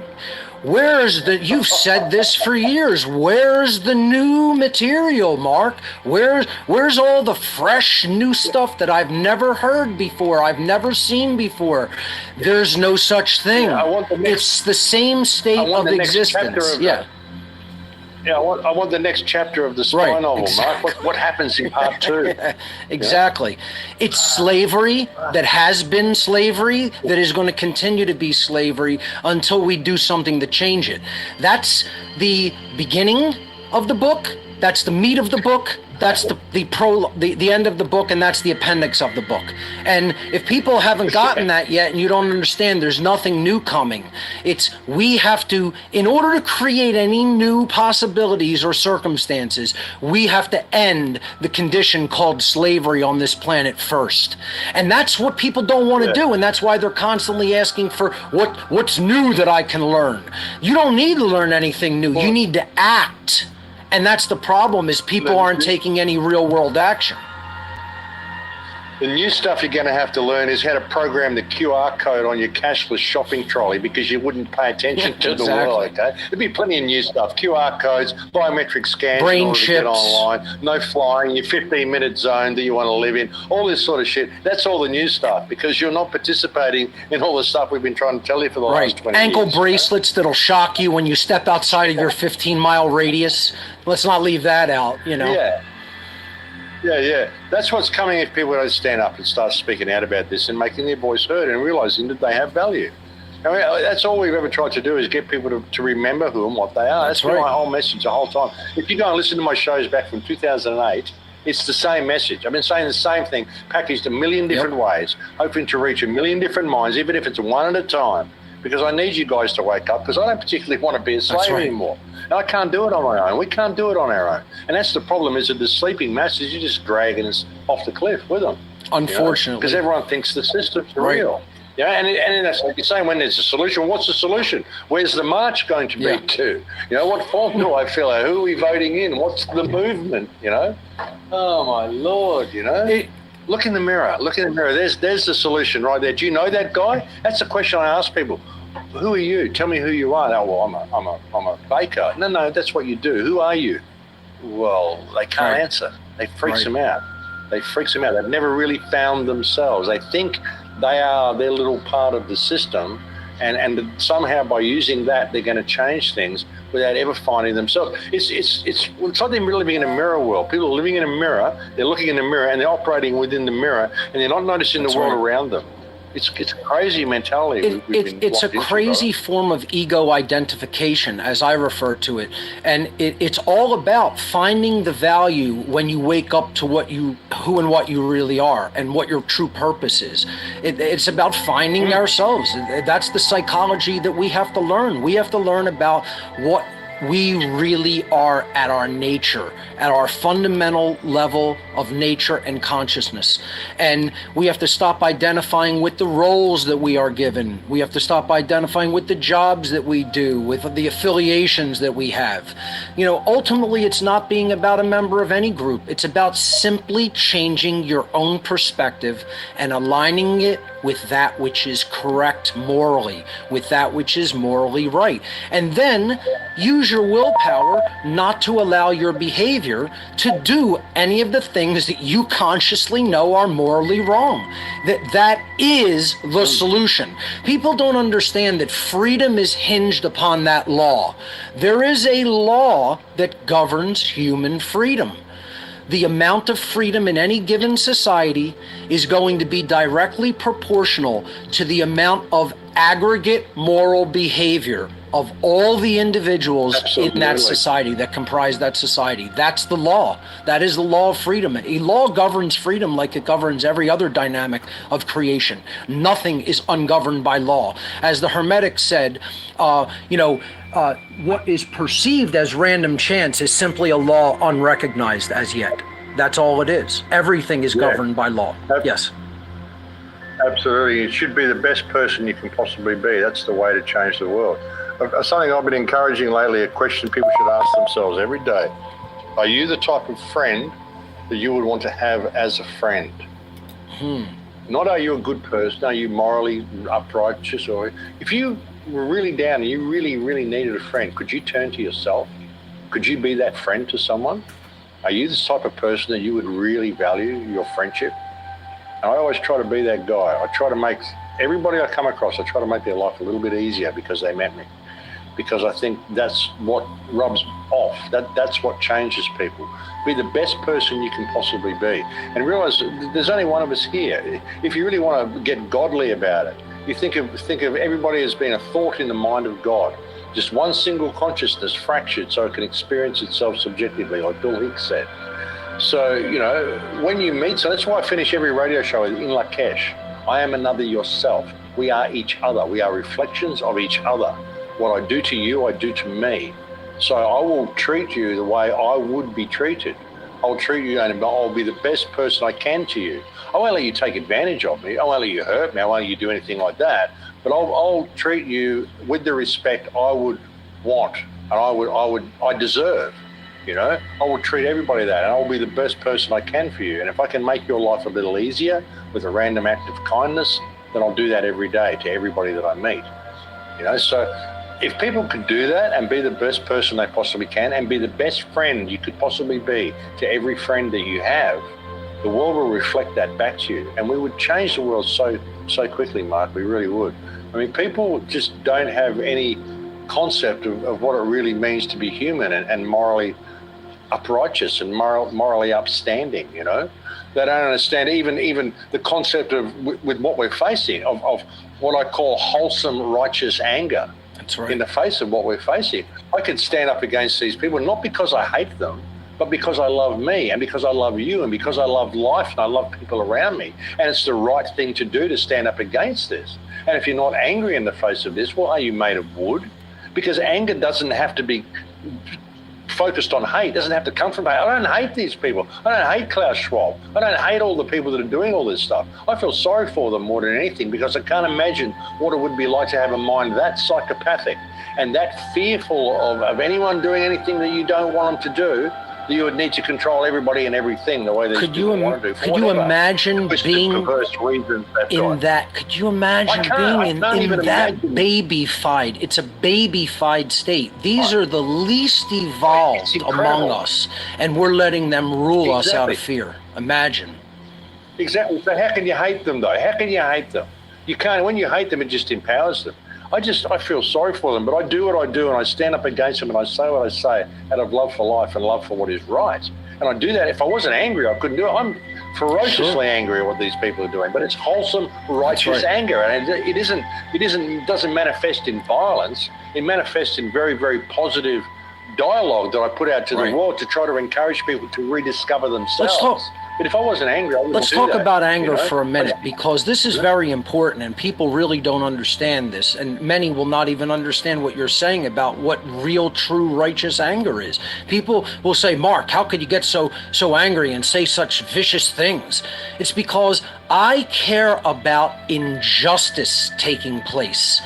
You've said this for years, where's the new material, Mark? Where's all the fresh new stuff that I've never heard before, I've never seen before? There's no such thing. It's the same state of existence. I want the next chapter of the spy novel, exactly. Mark. What happens in part 2? Exactly. It's slavery that has been slavery, that is going to continue to be slavery until we do something to change it. That's the beginning of the book. That's the meat of the book. That's the end of the book, and that's the appendix of the book. And if people haven't gotten that yet and you don't understand, there's nothing new coming. We have to, in order to create any new possibilities or circumstances, we have to end the condition called slavery on this planet first. And that's what people don't want to do, and that's why they're constantly asking for what's new that I can learn. You don't need to learn anything new. You need to act. And that's the problem, is people aren't taking any real world action. The new stuff you're going to have to learn is how to program the QR code on your cashless shopping trolley, because you wouldn't pay attention to the world, okay? There'd be plenty of new stuff. QR codes, biometric scans, brain chips, to get online, no flying, your 15-minute zone that you want to live in, all this sort of shit. That's all the new stuff, because you're not participating in all the stuff we've been trying to tell you for the last 20 years. Ankle bracelets that'll shock you when you step outside of your 15-mile radius. Let's not leave that out, you know? Yeah. That's what's coming if people don't stand up and start speaking out about this and making their voice heard and realizing that they have value. I mean, that's all we've ever tried to do, is get people to remember who and what they are. That's been my whole message the whole time. If you go and listen to my shows back from 2008, it's the same message. I've been saying the same thing, packaged a million different ways, hoping to reach a million different minds, even if it's one at a time, because I need you guys to wake up, because I don't particularly want to be a slave anymore. And I can't do it on my own. We can't do it on our own. And that's the problem, is that the sleeping masses, you're just dragging us off the cliff with them. Unfortunately. Because everyone thinks the system's real. Yeah, and that's like you're saying, when there's a solution, what's the solution? Where's the march going to be to? You know, what form do I fill out? Who are we voting in? What's the movement, you know? Oh, my Lord, you know? Look in the mirror. Look in the mirror. There's the solution right there. Do you know that guy? That's the question I ask people. Who are you? Tell me who you are. Oh, well, I'm a baker. No, that's what you do. Who are you? Well, they can't answer. It freaks them out. They've never really found themselves. They think they are their little part of the system, and somehow by using that, they're going to change things without ever finding themselves. It's like they're living in a mirror world. People are living in a mirror. They're looking in the mirror, and they're operating within the mirror, and they're not noticing the world around them. It's a crazy mentality. It's a crazy form of ego identification, as I refer to it, and it's all about finding the value when you wake up to who and what you really are, and what your true purpose is. It's about finding ourselves. That's the psychology that we have to learn. We have to learn about what we really are at our nature, at our fundamental level of nature and consciousness. And we have to stop identifying with the roles that we are given. We have to stop identifying with the jobs that we do, with the affiliations that we have. Ultimately, it's not being about a member of any group. It's about simply changing your own perspective and aligning it with that which is correct morally, with that which is morally right. And then use your willpower not to allow your behavior to do any of the things that you consciously know are morally wrong. That is the solution. People don't understand that freedom is hinged upon that law. There is a law that governs human freedom. The amount of freedom in any given society is going to be directly proportional to the amount of aggregate moral behavior of all the individuals in that society that comprise that society. That's the law. That is the law of freedom. A law governs freedom like it governs every other dynamic of creation. Nothing is ungoverned by law. As the Hermetic said, what is perceived as random chance is simply a law unrecognized as yet. That's all it is. Everything is governed by law. Yes. Absolutely. You should be the best person you can possibly be. That's the way to change the world. Something I've been encouraging lately, a question people should ask themselves every day. Are you the type of friend that you would want to have as a friend? Not are you a good person, are you morally upright, or if you were really down and you really, really needed a friend, could you turn to yourself? Could you be that friend to someone? Are you the type of person that you would really value your friendship? And I always try to be that guy. I try to make everybody I come across, I try to make their life a little bit easier because they met me. Because I think that's what rubs off. That's what changes people. Be the best person you can possibly be. And realize there's only one of us here. If you really want to get godly about it, you think of everybody as being a thought in the mind of God. Just one single consciousness fractured so it can experience itself subjectively, like Bill Hicks said. So, when you meet, so that's why I finish every radio show in Lakesh. I am another yourself. We are each other. We are reflections of each other. What I do to you, I do to me. So I will treat you the way I would be treated. I'll treat you and I'll be the best person I can to you. I won't let you take advantage of me. I won't let you hurt me. I won't let you do anything like that. But I'll treat you with the respect I would want and I deserve. I will treat everybody that, and I'll be the best person I can for you. And if I can make your life a little easier with a random act of kindness, then I'll do that every day to everybody that I meet. So if people could do that and be the best person they possibly can and be the best friend you could possibly be to every friend that you have, the world will reflect that back to you. And we would change the world so quickly, Mark, we really would. I mean, people just don't have any concept of what it really means to be human and morally uprighteous and morally upstanding, They don't understand even the concept of with what we're facing of what I call wholesome righteous anger. That's right. In the face of what we're facing. I could stand up against these people, not because I hate them, but because I love me and because I love you and because I love life and I love people around me. And it's the right thing to do to stand up against this. And if you're not angry in the face of this, well, are you made of wood? Because anger doesn't have to be focused on hate. It doesn't have to come from hate. I don't hate these people. I don't hate Klaus Schwab. I don't hate all the people that are doing all this stuff. I feel sorry for them more than anything because I can't imagine what it would be like to have a mind that psychopathic and that fearful of anyone doing anything that you don't want them to do, that you would need to control everybody and everything the way they want to do. Could you imagine being in that? Could you imagine being in that babyfied? It's a babyfied state. These are the least evolved among us, and we're letting them rule us out of fear. Imagine. Exactly. So how can you hate them, though? How can you hate them? You can't. When you hate them, it just empowers them. I feel sorry for them, but I do what I do and I stand up against them and I say what I say out of love for life and love for what is right. And I do that. If I wasn't angry, I couldn't do it. ferociously angry at what these people are doing, but it's wholesome, righteous anger, and it doesn't manifest in violence. It manifests in very, very positive dialogue that I put out to the world to try to encourage people to rediscover themselves. But if I wasn't angry, I wouldn't Let's do talk that, about anger you know? for a minute, because this is very important and people really don't understand this, and many will not even understand what you're saying about what real, true, righteous anger is. People will say, Mark, how could you get so angry and say such vicious things? It's because I care about injustice taking place.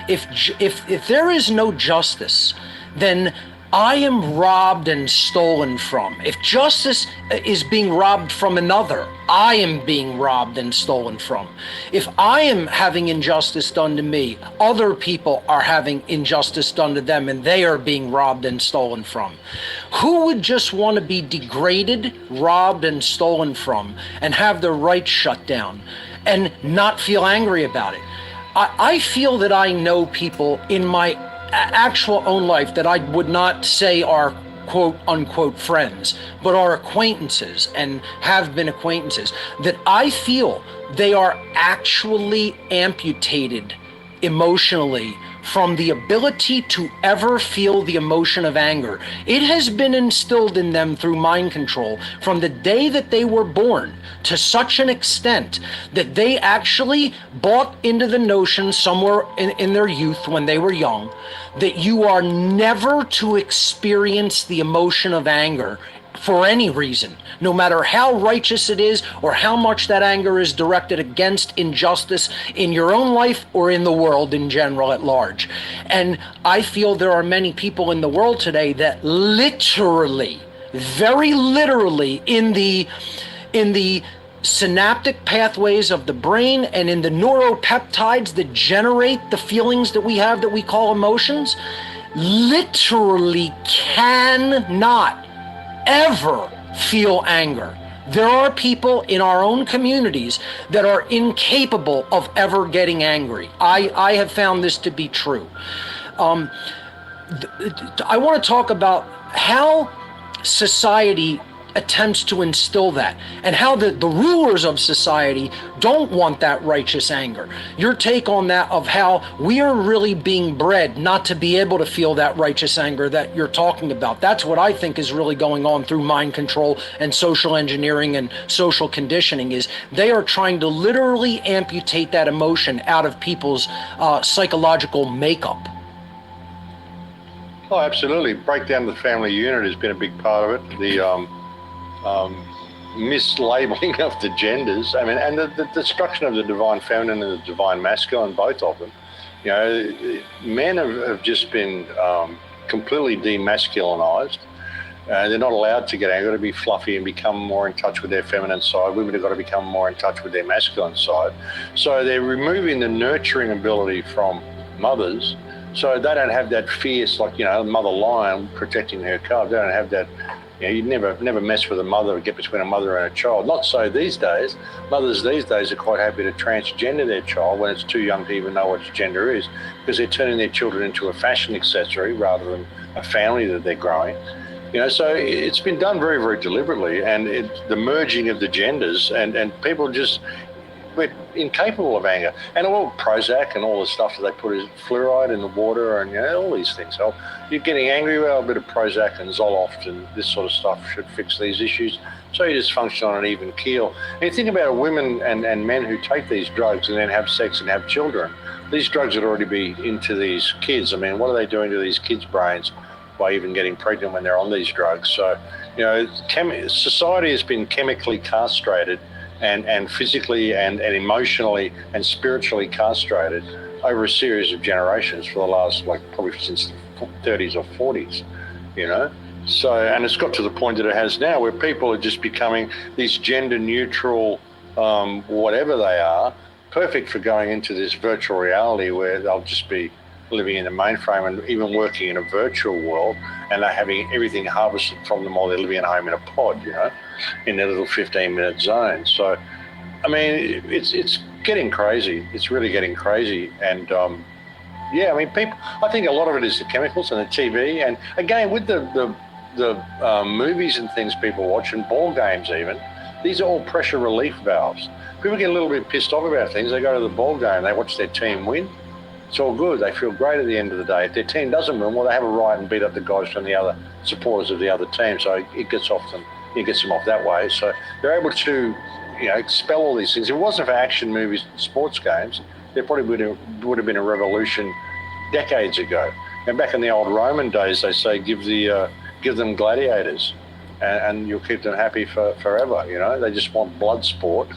If there is no justice, then I am robbed and stolen from. If justice is being robbed from another, I am being robbed and stolen from. If I am having injustice done to me, other people are having injustice done to them and they are being robbed and stolen from. Who would just want to be degraded, robbed, and stolen from and have their rights shut down and not feel angry about it? I feel that I know people in my actual own life that I would not say are quote unquote friends, but are acquaintances and have been acquaintances, that I feel they are actually amputated emotionally from the ability to ever feel the emotion of anger. It has been instilled in them through mind control from the day that they were born, to such an extent that they actually bought into the notion somewhere in their youth when they were young that you are never to experience the emotion of anger for any reason, no matter how righteous it is or how much that anger is directed against injustice in your own life or in the world in general at large. And I feel there are many people in the world today that literally, very literally, in the synaptic pathways of the brain and in the neuropeptides that generate the feelings that we have that we call emotions, literally cannot ever feel anger. There are people in our own communities that are incapable of ever getting angry. I have found this to be true. I want to talk about how society attempts to instill that and how the rulers of society don't want that righteous anger. Your take on that, of how we are really being bred not to be able to feel that righteous anger that you're talking about. That's what I think is really going on through mind control and social engineering and social conditioning, is they are trying to literally amputate that emotion out of people's psychological makeup. Oh, absolutely. Breakdown of the family unit has been a big part of it. The mislabeling of the genders. I mean, and the destruction of the divine feminine and the divine masculine, both of them. You know, men have just been completely demasculinized. They're not allowed to get angry. They've got to be fluffy and become more in touch with their feminine side. Women have got to become more in touch with their masculine side. So they're removing the nurturing ability from mothers. So they don't have that fierce, like, you know, mother lion protecting her cub. They don't have that. You know, you'd never mess with a mother or get between a mother and a child. Not so these days. Mothers these days are quite happy to transgender their child when it's too young to even know what gender is, because they're turning their children into a fashion accessory rather than a family that they're growing. You know, so it's been done very, very deliberately, and the merging of the genders, and people just, we're incapable of anger. And all Prozac and all the stuff that they put is fluoride in the water, and, you know, all these things help. You're getting angry, well, a bit of Prozac and Zoloft and this sort of stuff should fix these issues. So you just function on an even keel. And you think about women and men who take these drugs and then have sex and have children. These drugs would already be into these kids. I mean, what are they doing to these kids' brains by even getting pregnant when they're on these drugs? So, you know, society has been chemically castrated and physically and emotionally and spiritually castrated over a series of generations for the last, like, probably since the 30s or 40s, you know? So, and it's got to the point that it has now, where people are just becoming these gender neutral, whatever they are, perfect for going into this virtual reality where they'll just be living in a mainframe and even working in a virtual world, and they're having everything harvested from them while they're living at home in a pod, you know, in their little 15-minute zone. So, I mean, it's getting crazy. It's really getting crazy. And yeah, I mean, people, I think a lot of it is the chemicals and the TV. And again, with the movies and things people watch, and ball games even, These are all pressure relief valves. People get a little bit pissed off about things. They go to the ball game, they watch their team win. It's all good. They feel great at the end of the day. If their team doesn't win, well, they have a right and beat up the guys from the other supporters of the other team. So it gets off them. It gets them off that way. So they're able to, expel all these things. If it wasn't for action movies and sports games, there probably would have been a revolution decades ago. And back in the old Roman days, they say give them gladiators, and you'll keep them happy forever. They just want blood sport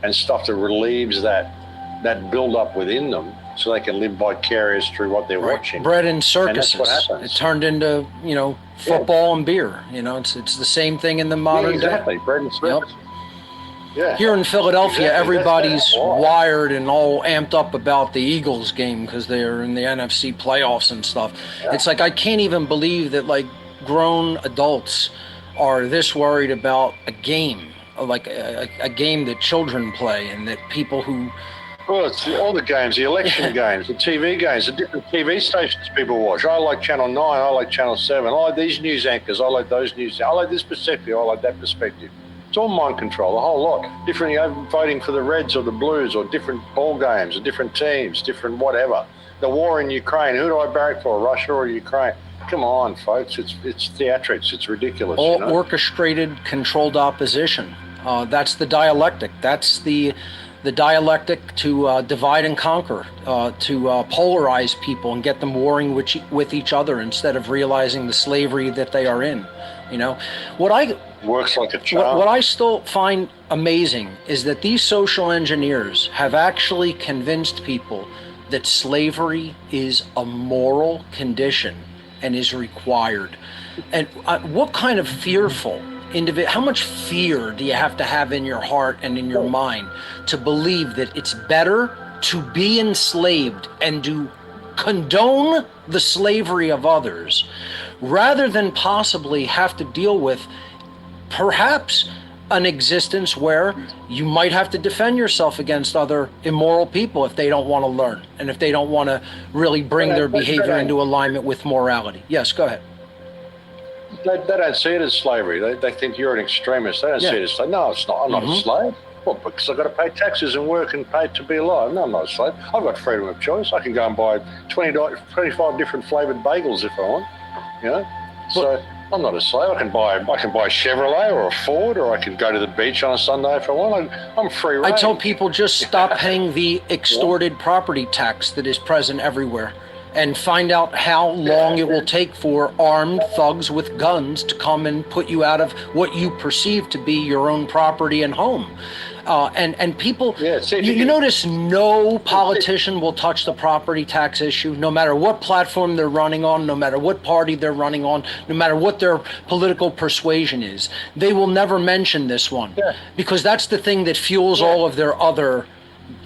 and stuff that relieves that build up within them, so they can live vicarious through what they're watching. Bread and circuses. And that's what happens. It turned into football and beer. It's the same thing in the modern exactly. day. Bread and circuses. Yep. Yeah. Here in Philadelphia, Exactly. everybody's That's why. wired and all amped up about the Eagles game because they're in the NFC playoffs and stuff. Yeah. It's like I can't even believe that grown adults are this worried about a game, like a game that children play, and that people who. Well, it's all the games, the election games, the TV games, the different TV stations people watch. I like Channel 9, I like Channel 7, I like these news anchors, I like those news, I like this perspective, I like that perspective. It's all mind control, a whole lot. Different, voting for the Reds or the Blues, or different ball games, or different teams, different whatever. The war in Ukraine, who do I barrack for, Russia or Ukraine? Come on, folks, it's theatrics, it's ridiculous. All orchestrated, controlled opposition. That's the dialectic. That's the dialectic to divide and conquer, to polarize people and get them warring with each other instead of realizing the slavery that they are in. What works like a charm. What I still find amazing is that these social engineers have actually convinced people that slavery is a moral condition and is required. And what kind of fearful how much fear do you have to have in your heart and in your mind to believe that it's better to be enslaved and to condone the slavery of others rather than possibly have to deal with perhaps an existence where you might have to defend yourself against other immoral people if they don't want to learn and if they don't want to really bring their behavior into alignment with morality. Yes, go ahead. They don't see it as slavery. They think you're an extremist. They don't see it as slavery. No, it's not. I'm not a slave. Well, because I've got to pay taxes and work and pay to be alive. No, I'm not a slave. I've got freedom of choice. I can go and buy 25 different flavoured bagels if I want. So I'm not a slave. I can buy a Chevrolet or a Ford, or I can go to the beach on a Sunday if I want. I'm free reign. I tell people just stop paying the extorted property tax that is present everywhere, and find out how long it will take for armed thugs with guns to come and put you out of what you perceive to be your own property and home. And people, you notice no politician will touch the property tax issue, no matter what platform they're running on, no matter what party they're running on, no matter what their political persuasion is. They will never mention this one because that's the thing that fuels all of their other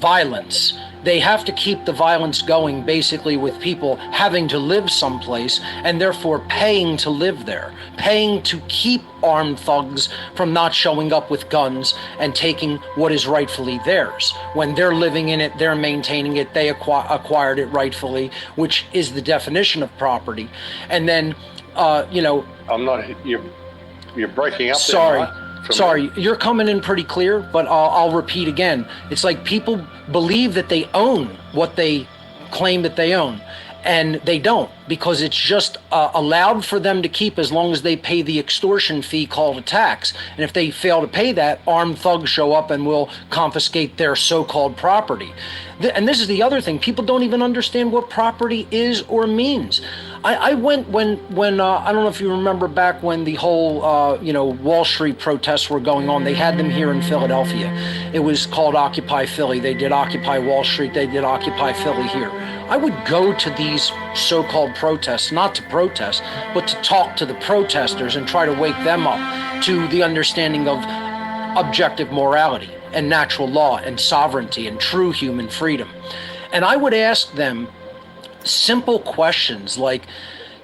violence. They have to keep the violence going basically with people having to live someplace and therefore paying to live there, paying to keep armed thugs from not showing up with guns and taking what is rightfully theirs. When they're living in it, they're maintaining it, they acquired it rightfully, which is the definition of property. And then, I'm not, you're breaking up. Sorry. There, Mike. Sorry, you're coming in pretty clear, but I'll repeat again. It's like people believe that they own what they claim that they own, and they don't, because it's just allowed for them to keep as long as they pay the extortion fee called a tax. And if they fail to pay that, armed thugs show up and will confiscate their so-called property. And this is the other thing. People don't even understand what property is or means. I went when I don't know if you remember back when the whole Wall Street protests were going on. They had them here in Philadelphia. It was called Occupy Philly. They did Occupy Wall Street. They did Occupy Philly here. I would go to these so-called protests, not to protest, but to talk to the protesters and try to wake them up to the understanding of objective morality and natural law and sovereignty and true human freedom. And I would ask them simple questions like,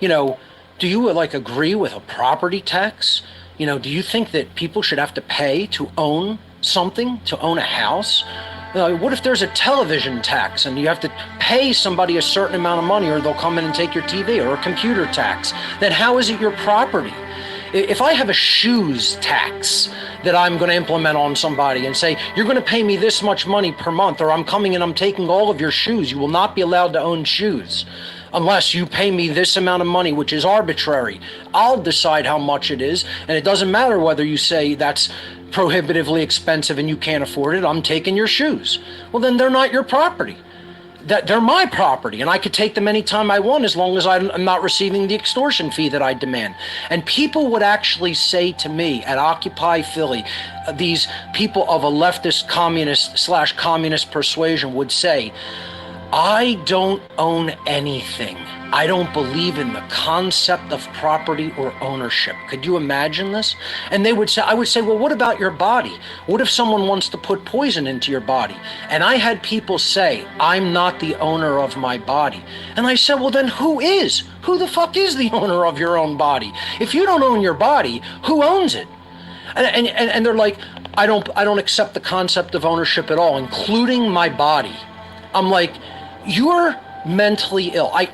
do you agree with a property tax? Do you think that people should have to pay to own something, to own a house? What if there's a television tax and you have to pay somebody a certain amount of money or they'll come in and take your TV, or a computer tax? Then how is it your property? If I have a shoes tax, that I'm going to implement on somebody and say, you're going to pay me this much money per month, or I'm coming and I'm taking all of your shoes. You will not be allowed to own shoes unless you pay me this amount of money, which is arbitrary. I'll decide how much it is, and it doesn't matter whether you say that's prohibitively expensive and you can't afford it. I'm taking your shoes. Well, then they're not your property. That they're my property, and I could take them anytime I want as long as I'm not receiving the extortion fee that I demand. And people would actually say to me at Occupy Philly, these people of a leftist communist/communist persuasion would say, I don't own anything. I don't believe in the concept of property or ownership. Could you imagine this? And I would say, well, what about your body? What if someone wants to put poison into your body? And I had people say, I'm not the owner of my body. And I said, well, then who is? Who the fuck is the owner of your own body? If you don't own your body, who owns it? And they're like, I don't accept the concept of ownership at all, including my body. I'm like, you're mentally ill. I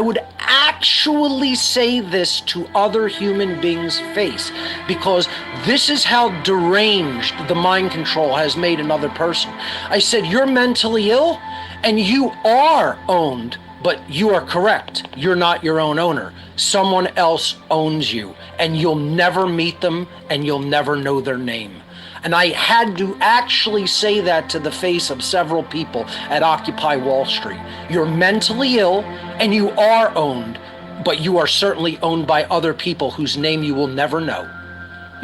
would actually say this to other human beings' face, because this is how deranged the mind control has made another person. I said, you're mentally ill and you are owned, but you are correct. You're not your own owner. Someone else owns you, and you'll never meet them and you'll never know their name. And I had to actually say that to the face of several people at Occupy Wall Street. You're mentally ill and you are owned, but you are certainly owned by other people whose name you will never know.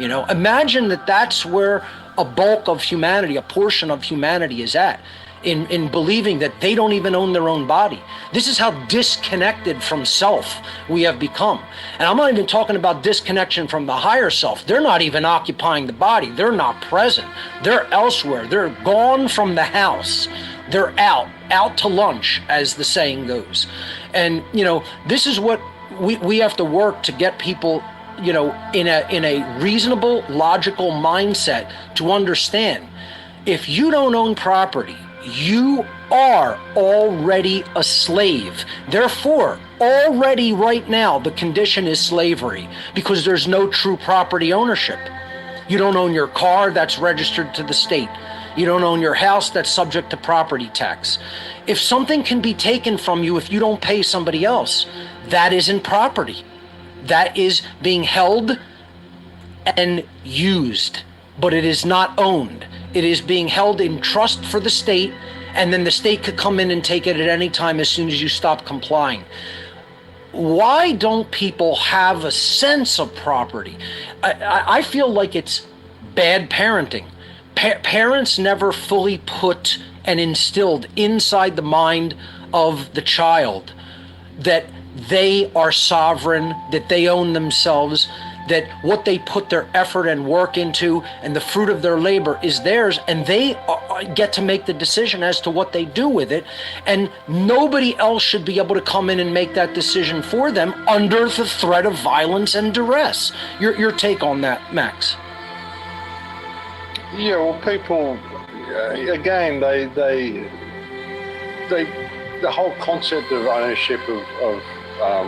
You know, imagine that that's where a bulk of humanity, a portion of humanity is at, in believing that they don't even own their own body. This is how disconnected from self we have become. And I'm not even talking about disconnection from the higher self. They're not even occupying the body. They're not present. They're elsewhere. They're gone from the house. They're out to lunch, as the saying goes. And, you know, this is what we have to work to get people, you know, in a reasonable, logical mindset to understand. If you don't own property, you are already a slave. Therefore, already right now, the condition is slavery, because there's no true property ownership. You don't own your car that's registered to the state. You don't own your house that's subject to property tax. If something can be taken from you if you don't pay somebody else, that isn't property. That is being held and used, but it is not owned. It is being held in trust for the state, and then the state could come in and take it at any time as soon as you stop complying. Why don't people have a sense of property? I feel like it's bad parenting. Parents never fully put and instilled inside the mind of the child that they are sovereign, that they own themselves, that what they put their effort and work into and the fruit of their labor is theirs, and they get to make the decision as to what they do with it, and nobody else should be able to come in and make that decision for them under the threat of violence and duress. Your take on that, Max? Yeah, well, people, again, the whole concept of ownership of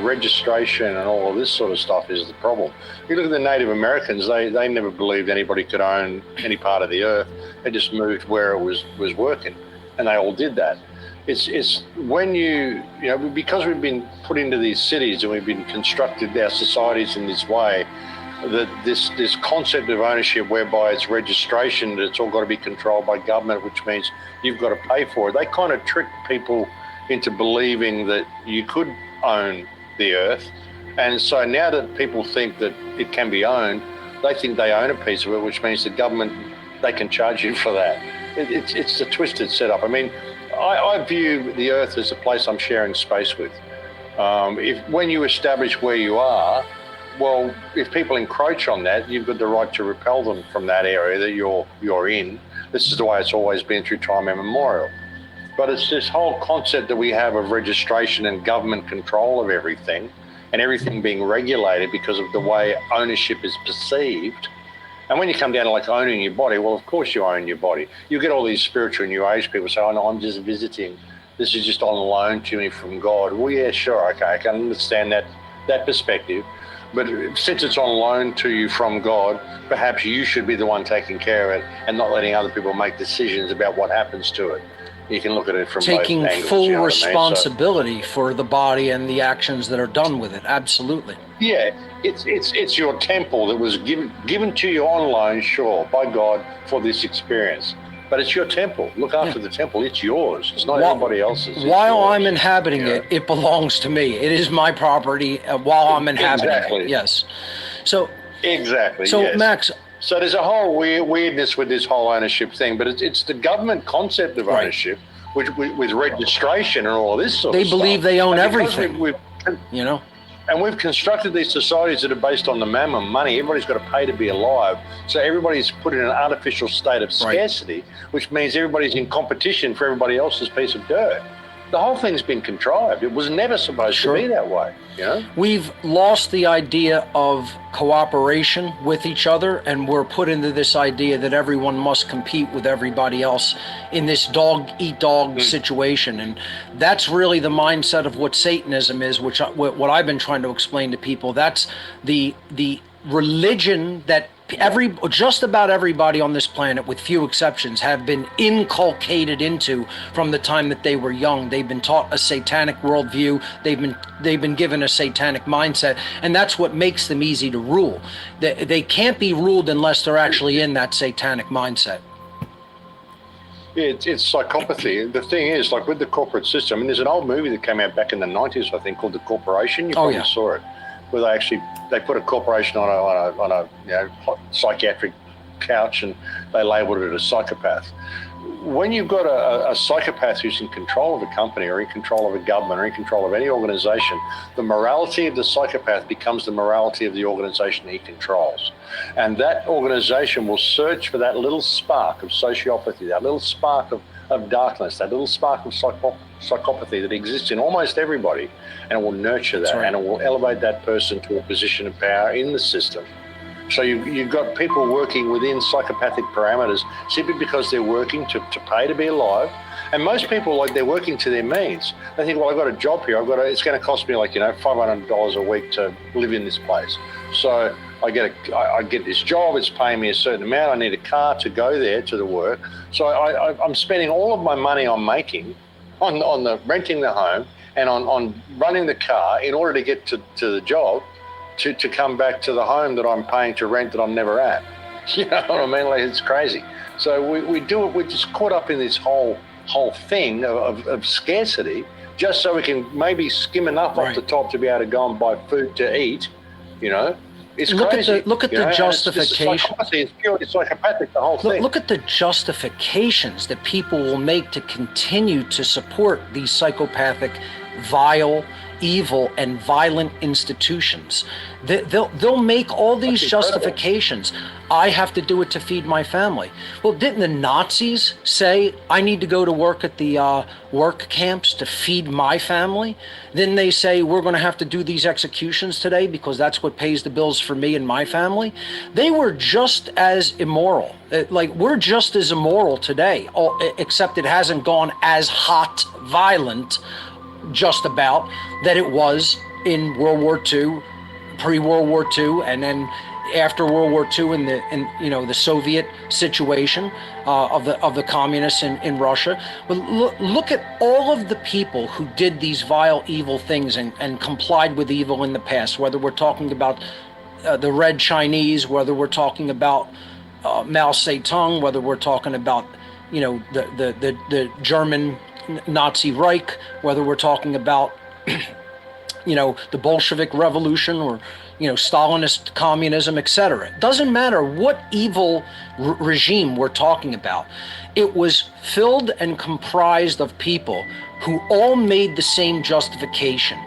registration and all of this sort of stuff is the problem. You look at the Native Americans, they never believed anybody could own any part of the earth. They just moved where it was working, and they all did that. It's when you know, because we've been put into these cities and we've been constructed our societies in this way, that this concept of ownership whereby it's registration, that it's all got to be controlled by government, which means you've got to pay for it. They kind of trick people into believing that you could own the earth. And so now that people think that it can be owned, they think they own a piece of it, which means the government, they can charge you for that. It's a twisted setup. I mean, I view the earth as a place I'm sharing space with. When you establish where you are, well, if people encroach on that, you've got the right to repel them from that area that you're in. This is the way it's always been through time immemorial. But it's this whole concept that we have of registration and government control of everything, and everything being regulated because of the way ownership is perceived. And when you come down to like owning your body, well, of course you own your body. You get all these spiritual New Age people say, oh no, I'm just visiting. This is just on loan to me from God. Well, yeah, sure, okay, I can understand that that perspective. But since it's on loan to you from God, perhaps you should be the one taking care of it and not letting other people make decisions about what happens to it. You can look at it from Taking both angles, full you know what I mean? responsibility for the body and the actions that are done with it. Absolutely. Yeah, it's your temple that was given to you on loan, sure, by God for this experience. But it's your temple. Look after the temple. It's yours. It's not anybody else's. While I'm inhabiting it, it belongs to me. It is my property while I'm inhabiting it. Yes. So exactly. So yes. Max. So there's a whole weirdness with this whole ownership thing, but it's the government concept of ownership, which with registration and all of this sort of stuff. They believe they own everything. You know. And we've constructed these societies that are based on the mammon money. Everybody's got to pay to be alive. So everybody's put in an artificial state of scarcity, which means everybody's in competition for everybody else's piece of dirt. The whole thing's been contrived. It was never supposed to be that way, you know? We've lost the idea of cooperation with each other, and we're put into this idea that everyone must compete with everybody else in this dog-eat-dog situation. And that's really the mindset of what Satanism is, which what I've been trying to explain to people. That's the religion that just about everybody on this planet, with few exceptions, have been inculcated into from the time that they were young. They've been taught a satanic worldview. They've been given a satanic mindset, and that's what makes them easy to rule. They can't be ruled unless they're actually in that satanic mindset. It's psychopathy. The thing is, like with the corporate system, and there's an old movie that came out back in the 90s, I think, called The Corporation. You probably saw it, where they put a corporation on a psychiatric couch and they labeled it a psychopath. When you've got a psychopath who's in control of a company or in control of a government or in control of any organization, the morality of the psychopath becomes the morality of the organization he controls. And that organization will search for that little spark of sociopathy, that little spark of darkness, that little spark of psychopathy that exists in almost everybody, and it will nurture that, and it will elevate that person to a position of power in the system. So you've got people working within psychopathic parameters simply because they're working to pay to be alive. And most people, like, they're working to their means. They think, well, I've got a job here. It's going to cost me $500 a week to live in this place. So I get this job. It's paying me a certain amount. I need a car to go there to the work. So I'm spending all of my money I'm making on the renting the home and on running the car in order to get to the job, to come back to the home that I'm paying to rent that I'm never at. You know what I mean? Like, it's crazy. So we do it. We're just caught up in this whole thing of scarcity, just so we can maybe skim enough off the top to be able to go and buy food to eat. You know, it's crazy. Look at the justification. It's purely psychopathic, the whole thing. Look at the justifications that people will make to continue to support these psychopathic, vile, evil, and violent institutions. They'll make all these justifications. I have to do it to feed my family. Well, didn't the Nazis say, I need to go to work at the work camps to feed my family? Then they say, we're going to have to do these executions today because that's what pays the bills for me and my family. They were just as immoral. Like, we're just as immoral today, except it hasn't gone as hot, violent, just about, that it was in World War II, pre-World War II, and then after World War II in the Soviet situation of the communists in Russia. But look at all of the people who did these vile, evil things and complied with evil in the past, whether we're talking about the Red Chinese, whether we're talking about Mao Zedong, whether we're talking about the German Nazi Reich, whether we're talking about the Bolshevik Revolution or Stalinist communism, etc. Doesn't matter what evil regime we're talking about. It was filled and comprised of people who all made the same justification.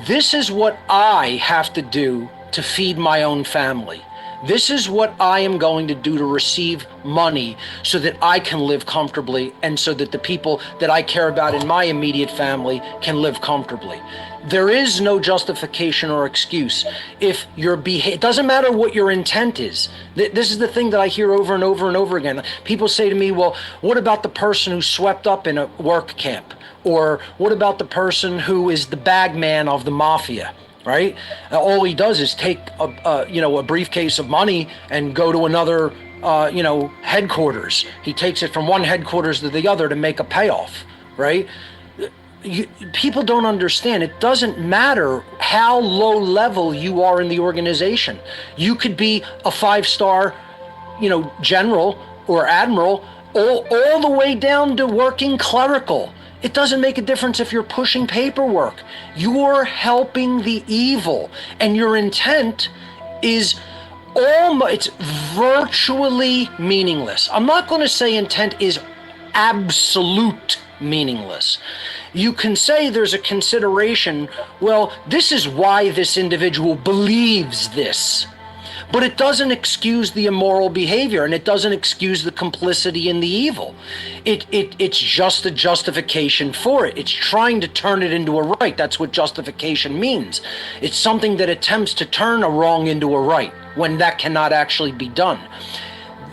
This is what I have to do to feed my own family. This is what I am going to do to receive money so that I can live comfortably and so that the people that I care about in my immediate family can live comfortably. There is no justification or excuse. If it doesn't matter what your intent is. This is the thing that I hear over and over and over again. People say to me, well, what about the person who swept up in a work camp? Or what about the person who is the bag man of the mafia? right? All he does is take a briefcase of money and go to another headquarters. He takes it from one headquarters to the other to make a payoff, right? People don't understand. It doesn't matter how low level you are in the organization. You could be a 5-star, general or admiral, all the way down to working clerical. It doesn't make a difference if you're pushing paperwork. You're helping the evil, and your intent is it's virtually meaningless. I'm not going to say intent is absolute meaningless. You can say there's a consideration, well, this is why this individual believes this. But it doesn't excuse the immoral behavior, and it doesn't excuse the complicity in the evil. It's just a justification for it. It's trying to turn it into a right. That's what justification means. It's something that attempts to turn a wrong into a right when that cannot actually be done.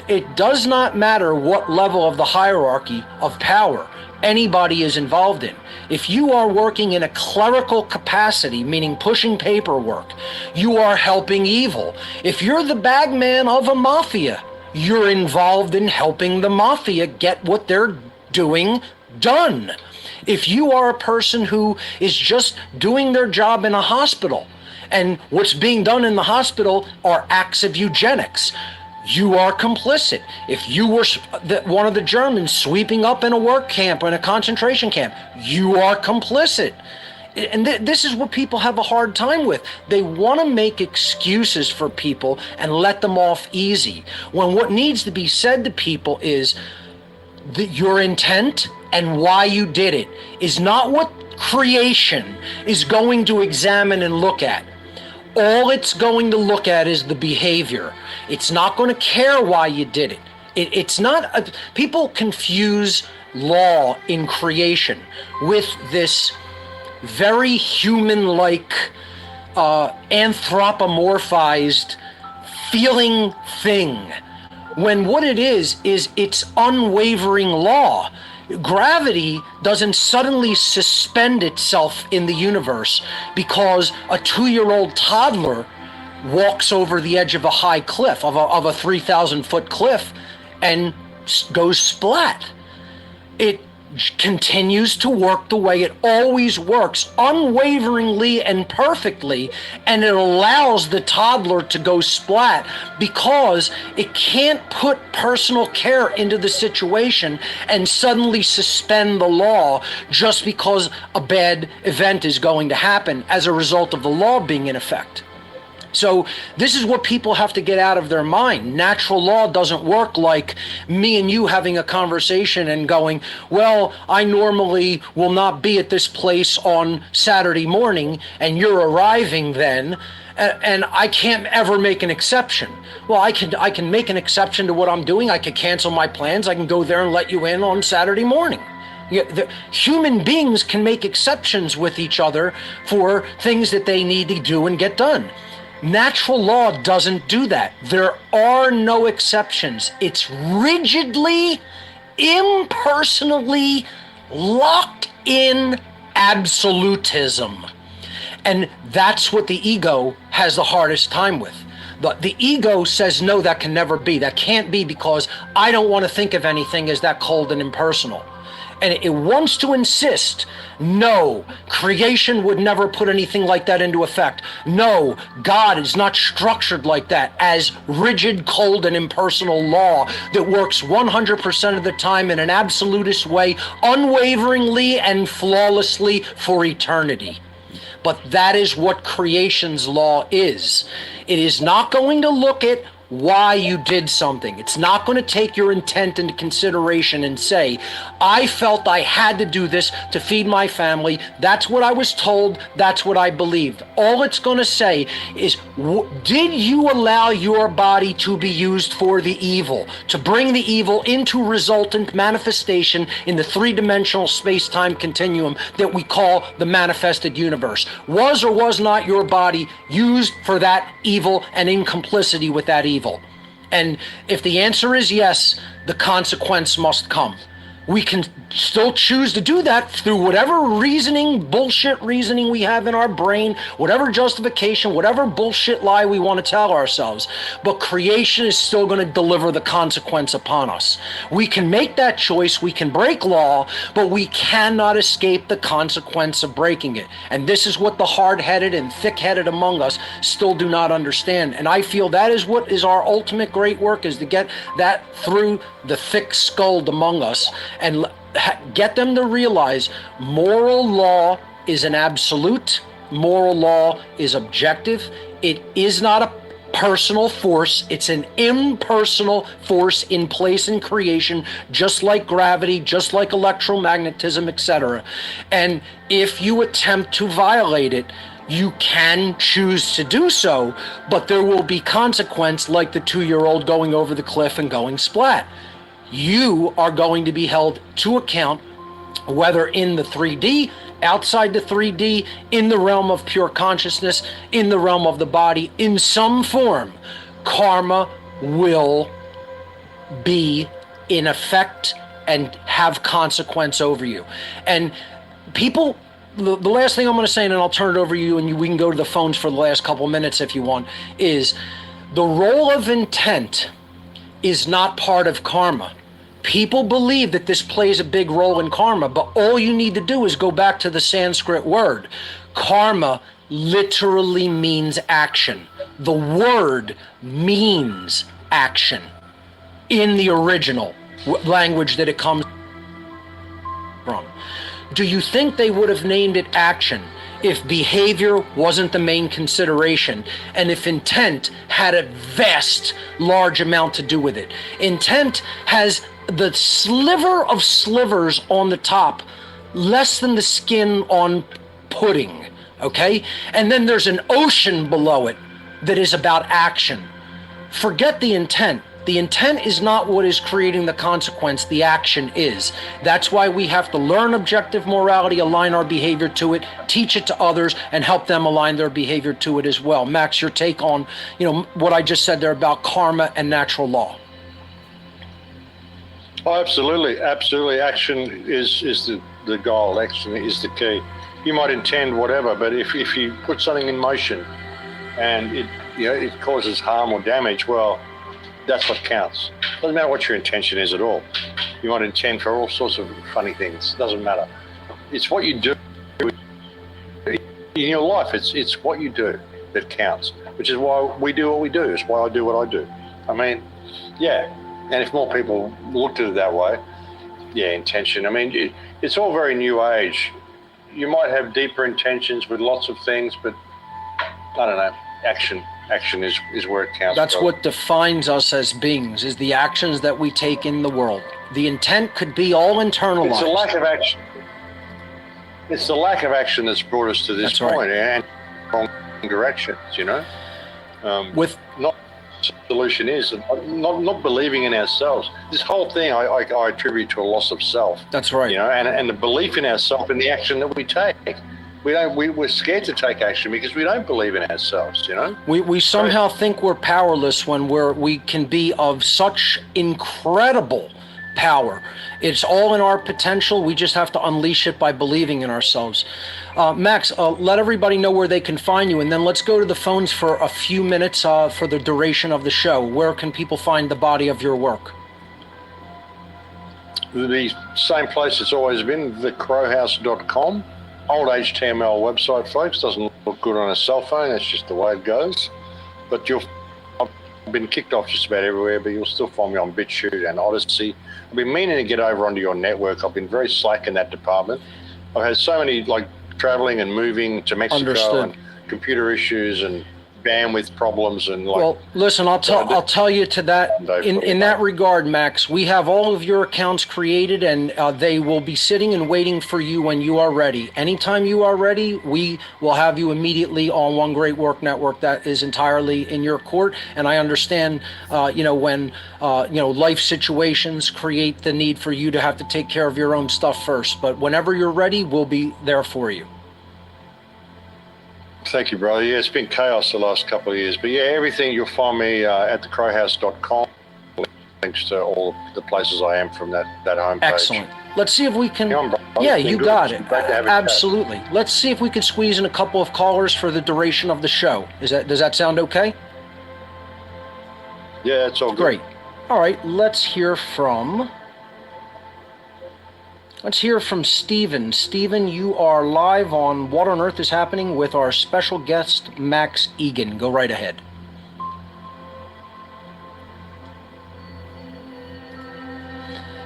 It does not matter what level of the hierarchy of power anybody is involved in. If you are working in a clerical capacity, meaning pushing paperwork, you are helping evil. If you're the bagman of a mafia, you're involved in helping the mafia get what they're doing done. If you are a person who is just doing their job in a hospital, and what's being done in the hospital are acts of eugenics, you are complicit. If you were one of the Germans sweeping up in a work camp or in a concentration camp, you are complicit. And this is what people have a hard time with. They want to make excuses for people and let them off easy, when what needs to be said to people is that your intent and why you did it is not what creation is going to examine and look at. All it's going to look at is the behavior. It's not going to care why you did it. It's not, people confuse law in creation with this very human-like, anthropomorphized feeling thing, when what it is it's unwavering law. Gravity doesn't suddenly suspend itself in the universe because a 2-year-old toddler walks over the edge of a high cliff, of a 3,000-foot cliff, and goes splat. It continues to work the way it always works, unwaveringly and perfectly, and it allows the toddler to go splat because it can't put personal care into the situation and suddenly suspend the law just because a bad event is going to happen as a result of the law being in effect. So this is what people have to get out of their mind. Natural law doesn't work like me and you having a conversation and going, well, I normally will not be at this place on Saturday morning, and you're arriving then, and I can't ever make an exception. Well, I can make an exception to what I'm doing. I could cancel my plans. I can go there and let you in on Saturday morning. Human beings can make exceptions with each other for things that they need to do and get done. Natural law doesn't do that. There are no exceptions. It's rigidly, impersonally locked in absolutism. And that's what the ego has the hardest time with. The ego says, no, that can never be. That can't be because I don't want to think of anything as that cold and impersonal. And it wants to insist, no, creation would never put anything like that into effect. No, God is not structured like that, as rigid, cold, and impersonal law that works 100% of the time in an absolutist way, unwaveringly and flawlessly for eternity. But that is what creation's law is. It is not going to look at why you did something. It's not going to take your intent into consideration and say, I felt I had to do this to feed my family. That's what I was told. That's what I believed. All it's going to say is, did you allow your body to be used for the evil, to bring the evil into resultant manifestation in the three-dimensional space-time continuum that we call the manifested universe? Was or was not your body used for that evil and in complicity with that evil? And if the answer is yes, the consequence must come. We can still choose to do that through whatever bullshit reasoning we have in our brain, whatever justification, whatever bullshit lie we want to tell ourselves. But creation is still going to deliver the consequence upon us. We can make that choice, we can break law, but we cannot escape the consequence of breaking it. And this is what the hard-headed and thick-headed among us still do not understand. And I feel that is what is our ultimate great work, is to get that through the thick-skulled among us and get them to realize moral law is an absolute, moral law is objective. It is not a personal force, it's an impersonal force in place in creation, just like gravity, just like electromagnetism, etc. And if you attempt to violate it, you can choose to do so, but there will be consequence, like the 2-year-old going over the cliff and going splat. You are going to be held to account, whether in the 3D, outside the 3D, in the realm of pure consciousness, in the realm of the body, in some form. Karma will be in effect and have consequence over you. And people, the last thing I'm going to say, and then I'll turn it over to you, and we can go to the phones for the last couple minutes if you want, is the role of intent is not part of karma. People believe that this plays a big role in karma, but all you need to do is go back to the Sanskrit word. Karma literally means action. The word means action in the original language that it comes from. Do you think they would have named it action if behavior wasn't the main consideration, and if intent had a vast, large amount to do with it? Intent has the sliver of slivers on the top, less than the skin on pudding, okay? And then there's an ocean below it that is about action. Forget the intent. The intent is not what is creating the consequence, the action is. That's why we have to learn objective morality, align our behavior to it, teach it to others, and help them align their behavior to it as well. Max, your take on, what I just said there about karma and natural law. Oh, absolutely. Absolutely. Action is the goal. Action is the key. You might intend whatever, but if you put something in motion and it causes harm or damage, well, that's what counts. Doesn't matter what your intention is at all. You might intend for all sorts of funny things. Doesn't matter. It's what you do in your life. It's what you do that counts, which is why we do what we do. It's why I do what I do. I mean, yeah. And if more people looked at it that way, yeah, intention. I mean, it's all very new age. You might have deeper intentions with lots of things, but I don't know, action is where it counts. That's what defines us as beings, is the actions that we take in the world. The intent could be all internalized. It's a lack of action. It's the lack of action that's brought us to this point, and wrong directions, not the solution is not believing in ourselves. This whole thing I attribute to a loss of self. That's right. And the belief in ourselves and the action that we take. We're scared to take action because we don't believe in ourselves, We somehow think we're powerless when we can be of such incredible power. It's all in our potential. We just have to unleash it by believing in ourselves. Max, let everybody know where they can find you, and then let's go to the phones for a few minutes for the duration of the show. Where can people find the body of your work? The same place it's always been, thecrowhouse.com. Old HTML website, folks. Doesn't look good on a cell phone. That's just the way it goes. But I've been kicked off just about everywhere, but you'll still find me on BitChute and Odyssey. I've been meaning to get over onto your network. I've been very slack in that department. I've had so many, traveling and moving to Mexico and computer issues and bandwidth problems and well, listen, I'll tell you to that in that regard, Max. We have all of your accounts created, and they will be sitting and waiting for you when you are ready. Anytime you are ready, we will have you immediately on One Great Work Network. That is entirely in your court, and I understand when life situations create the need for you to have to take care of your own stuff first, but whenever you're ready, we'll be there for you. Thank you, brother. Yeah, it's been chaos the last couple of years. But yeah, everything, you'll find me at thecrowhouse.com. Links links to all the places I am from that homepage. Excellent. Let's see if we can. Yeah, Yeah, it's been you good. got It's it. great to have a chat. Absolutely. Let's see if we can squeeze in a couple of callers for the duration of the show. Does that sound okay? Yeah, it's all good. Great. All right, let's hear from Stephen. Stephen, you are live on What on Earth is Happening with our special guest, Max Egan. Go right ahead.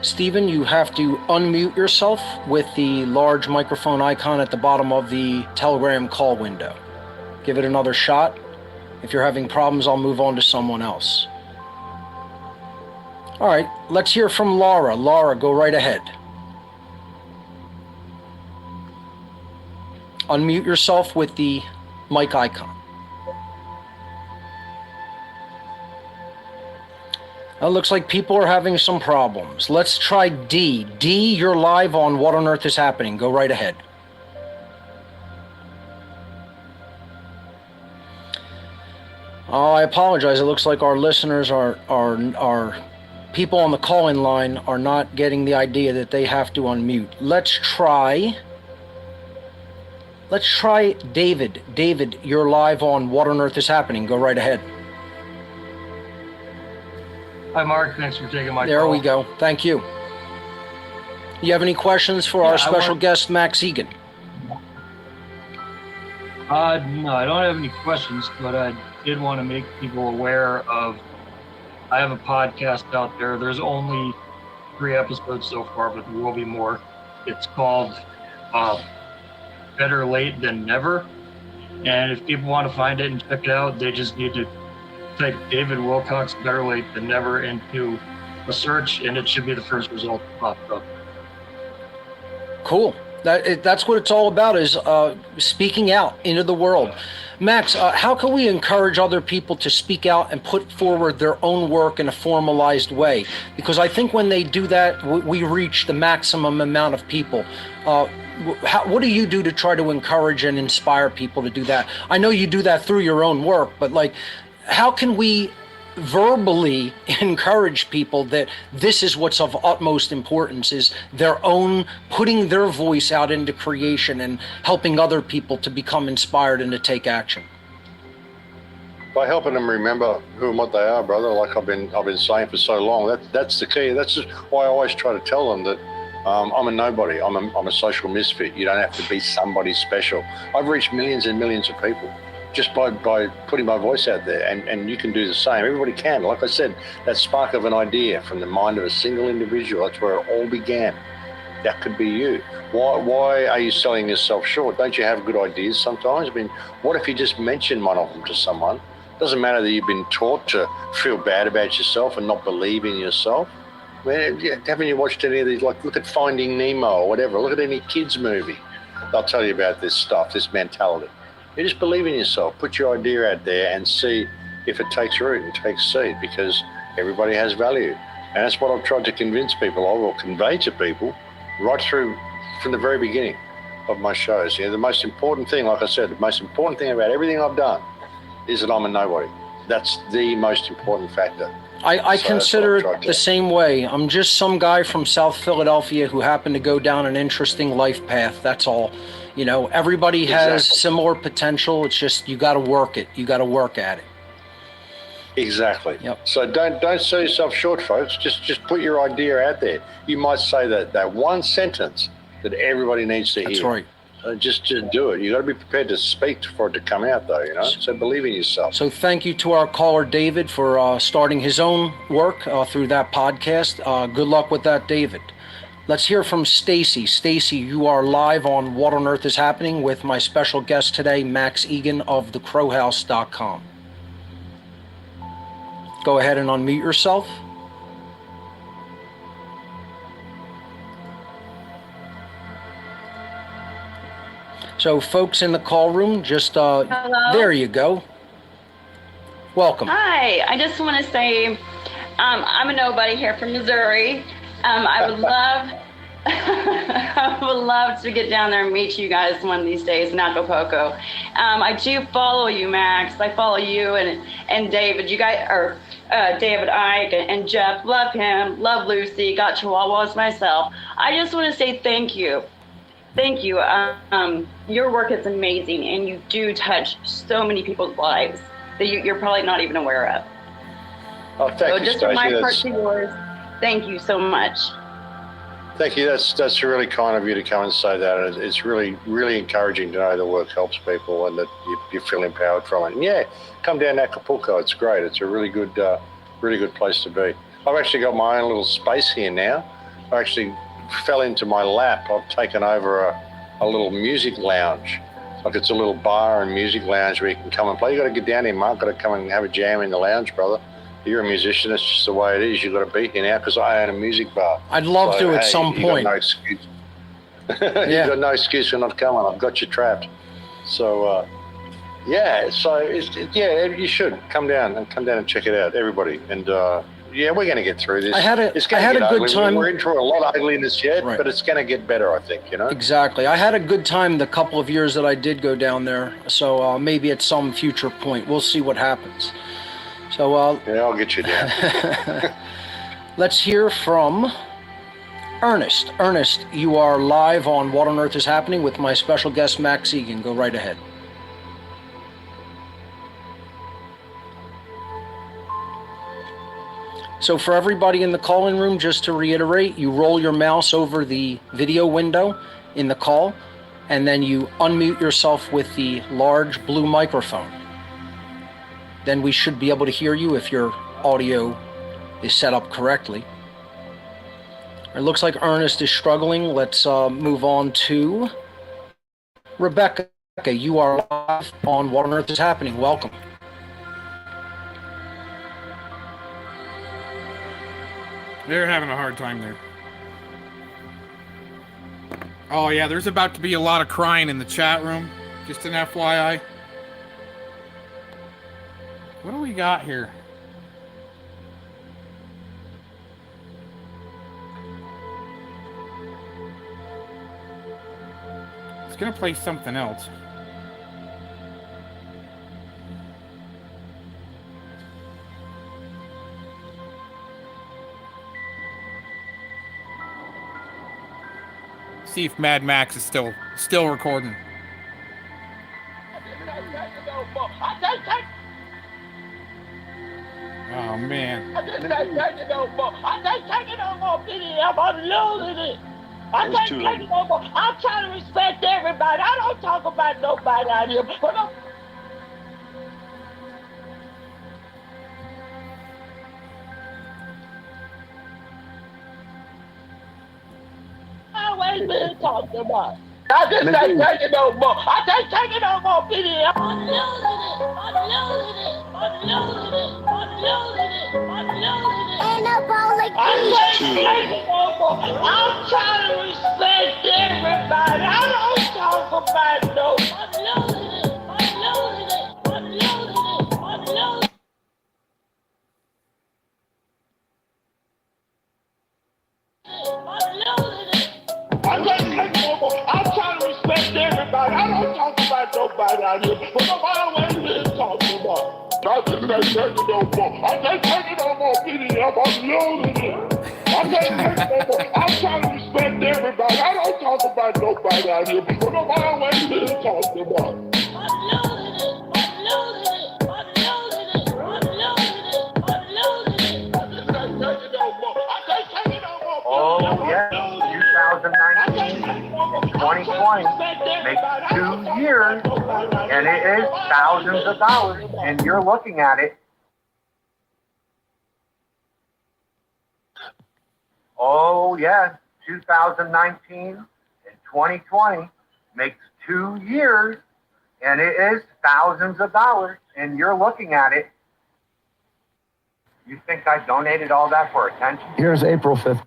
Stephen, you have to unmute yourself with the large microphone icon at the bottom of the Telegram call window. Give it another shot. If you're having problems, I'll move on to someone else. All right, let's hear from Laura. Laura, go right ahead. Unmute yourself with the mic icon. It looks like people are having some problems. Let's try D. D, you're live on What on Earth is Happening. Go right ahead. Oh, I apologize. It looks like our listeners are people on the call-in line are not getting the idea that they have to unmute. Let's try David. David, you're live on What on Earth is Happening. Go right ahead. Hi, Mark. Thanks for taking my call. There we go. Thank you. You have any questions for our special guest, Max Egan? No, I don't have any questions, but I did want to make people aware of, I have a podcast out there. There's only 3 episodes so far, but there will be more. It's called Better Late Than Never. And if people want to find it and check it out, they just need to type David Wilcox Better Late Than Never into a search, and it should be the first result that pops up. Cool. That's what it's all about, is speaking out into the world. Max, how can we encourage other people to speak out and put forward their own work in a formalized way? Because I think when they do that, we reach the maximum amount of people. What do you do to try to encourage and inspire people to do that? I know you do that through your own work, but how can we verbally encourage people that this is what's of utmost importance, is their own putting their voice out into creation and helping other people to become inspired and to take action? By helping them remember who and what they are, brother, like I've been saying for so long. That's the key. That's just why I always try to tell them that I'm a nobody. I'm a social misfit. You don't have to be somebody special. I've reached millions and millions of people just by putting my voice out there, and you can do the same. Everybody can. Like I said, that spark of an idea from the mind of a single individual, that's where it all began. That could be you. Why are you selling yourself short? Don't you have good ideas sometimes? I mean, what if you just mention one of them to someone? Doesn't matter that you've been taught to feel bad about yourself and not believe in yourself. Man, haven't you watched any of these? Like, look at Finding Nemo or whatever. Look at any kids movie. They'll tell you about this stuff, this mentality. You just believe in yourself. Put your idea out there and see if it takes root and takes seed, because everybody has value. And that's what I've tried to convince people of, or convey to people right through from the very beginning of my shows. The most important thing, like I said, the most important thing about everything I've done is that I'm a nobody. That's the most important factor. I consider it the same way. I'm just some guy from South Philadelphia who happened to go down an interesting life path. That's all. Everybody has similar potential. It's just you got to work it. You got to work at it. Exactly. Yep. So don't sell yourself short, folks. Just put your idea out there. You might say that one sentence that everybody needs to hear. That's right. Just do it. You got to be prepared to speak for it to come out, though. So believe in yourself. So thank you to our caller David for starting his own work through that podcast. Good luck with that, David. Let's hear from Stacy. Stacy, you are live on What on Earth is Happening with my special guest today, Max Egan of thecrowhouse.com. Go ahead and unmute yourself. So folks in the call room, just Hello? there you go. Welcome. Hi, I just want to say I'm a nobody here from Missouri. I would love I would love to get down there and meet you guys one of these days in Acapulco. I do follow you, Max. I follow you and David. You guys are David Ike and Jeff. Love him. Love Lucy. Got Chihuahuas myself. I just want to say thank you. Thank you. Your work is amazing, and you do touch so many people's lives that you're probably not even aware of. Oh, thank So you, just from my Stacey. heart to yours, thank you so much. Thank you. That's really kind of you to come and say that. It's really, really encouraging to know the work helps people and that you feel empowered from it. And yeah, come down to Acapulco. It's great. It's a really good place to be. I've actually got my own little space here now. I actually fell into my lap. I've taken over a little music lounge. Like it's a little bar and music lounge where you can come and play. You got to get down here, Mark. Got to come and have a jam in the lounge, brother. You're a musician. It's just the way it is. You've got to be here now because I own a music bar. I'd love to at some point. Got no excuse. Yeah. You've got no excuse for not coming. I've got you trapped. So, yeah. So, you should come down and check it out, everybody. And yeah, we're going to get through this. I had a good ugly. time. We're in for a lot of ugliness yet, Right. but it's going to get better, I think. You know. Exactly. I had a good time the couple of years that I did go down there. So maybe at some future point, we'll see what happens. So yeah, I'll get you down. let's hear from Ernest. Ernest, you are live on What on Earth is Happening with my special guest, Max Egan. Go right ahead. So for everybody in the call-in room, just to reiterate, you roll your mouse over the video window in the call, and then you unmute yourself with the large blue microphone. Then we should be able to hear you if your audio is set up correctly. It looks like Ernest is struggling. Let's move on to Rebecca. You are live on What on Earth is Happening. Welcome. They're having a hard time there. Oh yeah, there's about to be a lot of crying in the chat room. Just an FYI. What do we got here? It's gonna play something else. See if Mad Max is still recording. Oh man. I just can't take it no more. I can't take it no more, PDF. I'm losing it. I can't take it no more. I'm trying to respect everybody. I don't talk about nobody out here. But I always been talked about. I just can't take it no more. I can't take it no more, PDF. I'm losing it. I'm losing it. I'm losing it. I'm losing it. I'm losing it. Anabolic. I can't take it no more. I'm trying to respect everybody. I don't talk about no. I'm losing it. I'm losing it. I'm losing it. I'm losing it. I'm losing it. I can't take no more. I'm trying to respect everybody. I don't talk about nobody out here, but I'm always been talking about. I just can't take it no more. I can't take it no more, PDF. I'm losing it. I can't take it no more. I'm trying to respect everybody. I don't talk about nobody out here, but I'm always been talking about. I'm losing it. I'm losing it. I'm losing it. I'm losing it. I'm losing it. I just can't take it no more. I can't take it no more. Oh, yeah. 2019, 2020 makes 2 years, and it is thousands of dollars, and you're looking at it. Oh, yeah. 2019 and 2020 makes 2 years, and it is thousands of dollars, and you're looking at it. You think I donated all that for attention? Here's April 5th.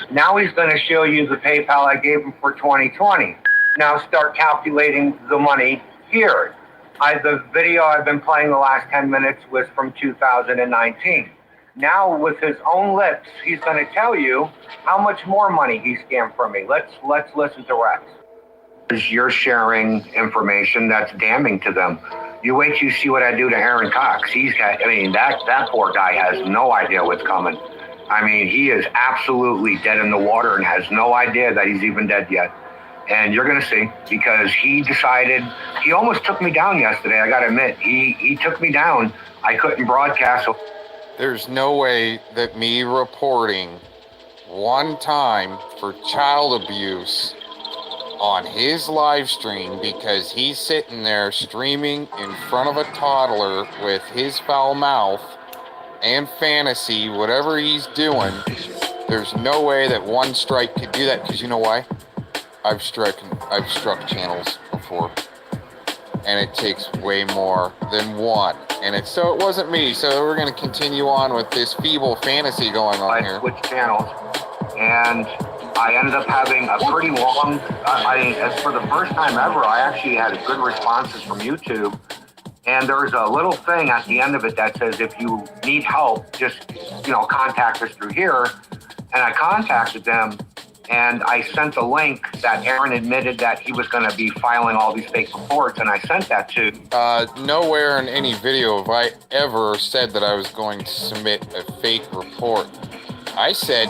Now he's going to show you the PayPal I gave him for 2020. Now start calculating the money here. The video I've been playing the last 10 minutes was from 2019. Now, with his own lips, he's going to tell you how much more money he scammed from me. Let's listen to Rex. You're sharing information that's damning to them. You wait till you see what I do to Aaron Cox. That poor guy has no idea what's coming. I mean, he is absolutely dead in the water and has no idea that he's even dead yet. And you're going to see, because he decided, he almost took me down yesterday, I got to admit. He took me down. I couldn't broadcast. There's no way that me reporting one time for child abuse on his live stream, because he's sitting there streaming in front of a toddler with his foul mouth and fantasy, whatever he's doing, there's no way that one strike could do that. Because you know why? I've struck channels before, and it takes way more than one. And it wasn't me. So we're going to continue on with this feeble fantasy going on here. I switched channels, and I ended up having a pretty long, for the first time ever, I actually had good responses from YouTube. And there's a little thing at the end of it that says, if you need help, just, contact us through here. And I contacted them, and I sent a link that Aaron admitted that he was going to be filing all these fake reports, and I sent that to. Nowhere in any video have I ever said that I was going to submit a fake report. I said,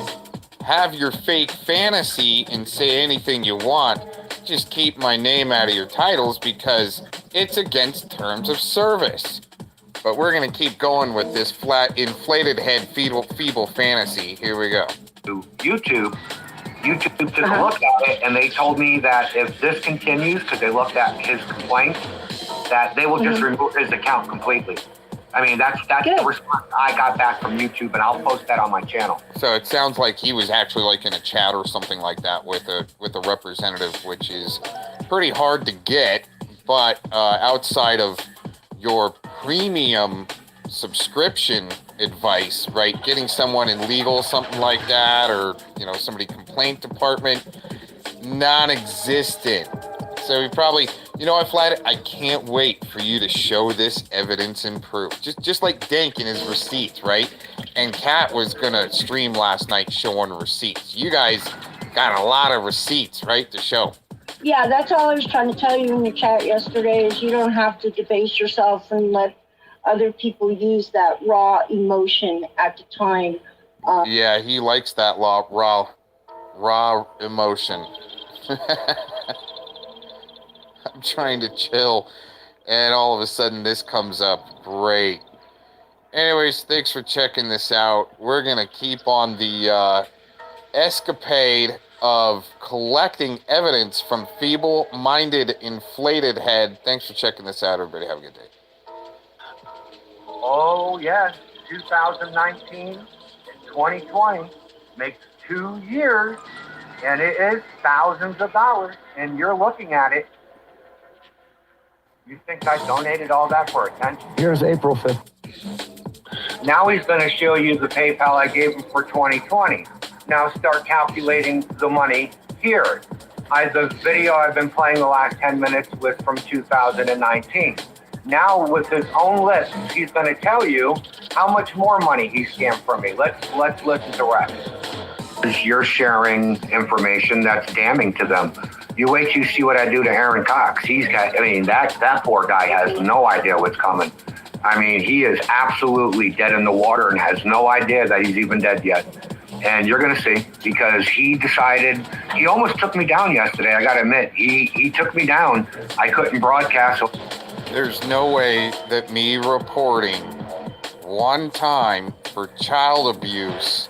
have your fake fantasy and say anything you want. Just keep my name out of your titles, because it's against terms of service. But we're going to keep going with this flat, inflated head, feeble fantasy. Here we go. YouTube took a look at it, and they told me that if this continues, because they looked at his complaints, that they will just remove his account completely. I mean, that's the response I got back from YouTube, and I'll post that on my channel. So it sounds like he was actually like in a chat or something like that with a representative, which is pretty hard to get. But outside of your premium subscription advice, right? Getting someone in legal, something like that, or somebody complaint department, non-existent. So he probably, I can't wait for you to show this evidence and proof. Just like Dink in his receipts, right? And Kat was gonna stream last night showing receipts. You guys got a lot of receipts, right, to show. Yeah, that's all I was trying to tell you in the chat yesterday, is you don't have to debase yourself and let other people use that raw emotion at the time. Yeah, he likes that raw emotion. I'm trying to chill, and all of a sudden this comes up. Great. Anyways, thanks for checking this out. We're going to keep on the escapade of collecting evidence from feeble-minded, inflated head. Thanks for checking this out, everybody. Have a good day. Oh, yes. 2019 and 2020 makes 2 years, and it is thousands of dollars, and you're looking at it. You think I donated all that for attention? Here's April 5th. Now he's going to show you the PayPal I gave him for 2020. Now start calculating the money here. The video I've been playing the last 10 minutes was from 2019. Now with his own lips, he's going to tell you how much more money he scammed from me. Let's listen to Rex. You're sharing information that's damning to them. You wait till you see what I do to Aaron Cox. That poor guy has no idea what's coming. I mean, he is absolutely dead in the water and has no idea that he's even dead yet. And you're going to see, because he decided, he almost took me down yesterday, I got to admit. He took me down. I couldn't broadcast. There's no way that me reporting one time for child abuse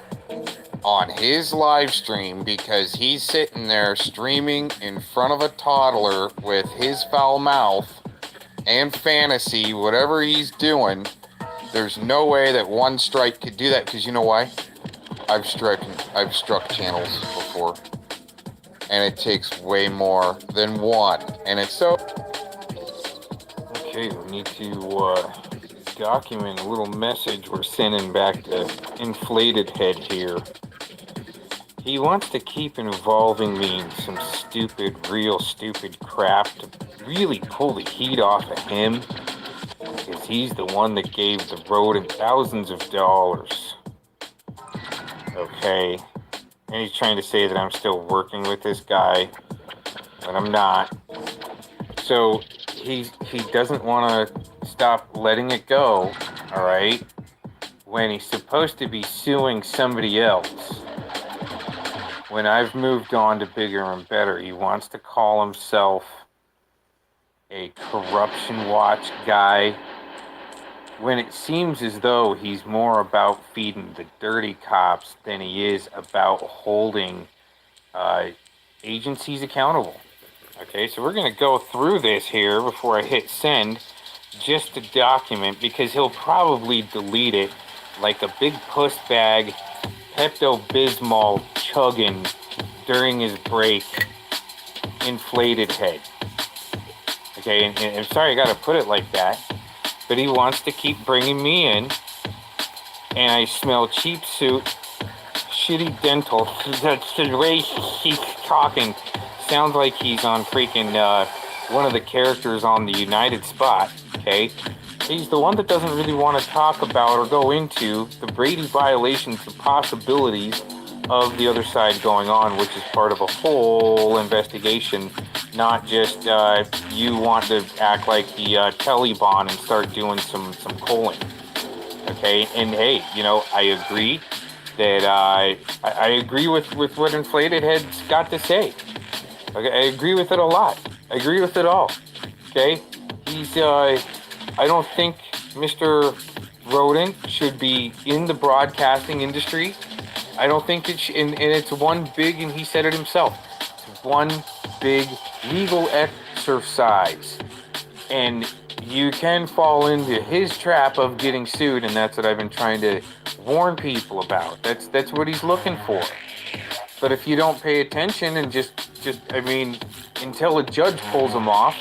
on his live stream, because he's sitting there streaming in front of a toddler with his foul mouth and fantasy, whatever he's doing, there's no way that one strike could do that. Because you know why? I've struck channels before, and it takes way more than one. And it's so... Okay, we need to document a little message we're sending back to Inflated Head here. He wants to keep involving me in some real stupid crap to really pull the heat off of him, because he's the one that gave the rodent thousands of dollars. Okay? And he's trying to say that I'm still working with this guy, but I'm not. So he doesn't want to stop letting it go, all right? When he's supposed to be suing somebody else. When I've moved on to bigger and better, he wants to call himself a corruption watch guy, when it seems as though he's more about feeding the dirty cops than he is about holding agencies accountable. Okay, so we're going to go through this here before I hit send, just to document, because he'll probably delete it like a big puss bag Pepto-Bismol chugging during his break inflated head. Okay, and I'm sorry I got to put it like that, but he wants to keep bringing me in, and I smell cheap suit, shitty dental. The way he's talking sounds like he's on freaking one of the characters on the United Spot, okay? He's the one that doesn't really want to talk about or go into the Brady violations, the possibilities of the other side going on, which is part of a whole investigation, not just you want to act like the Taliban and start doing some polling. Okay, and hey, you know, I agree that I agree with what Inflated Head's got to say. Okay, I agree with it a lot. I agree with it all. Okay, he's I don't think Mr. Rodent should be in the broadcasting industry. I don't think it should, and it's one big, and he said it himself, it's one big legal exercise. And you can fall into his trap of getting sued, and that's what I've been trying to warn people about. That's what he's looking for. But if you don't pay attention and just I mean, until a judge pulls him off,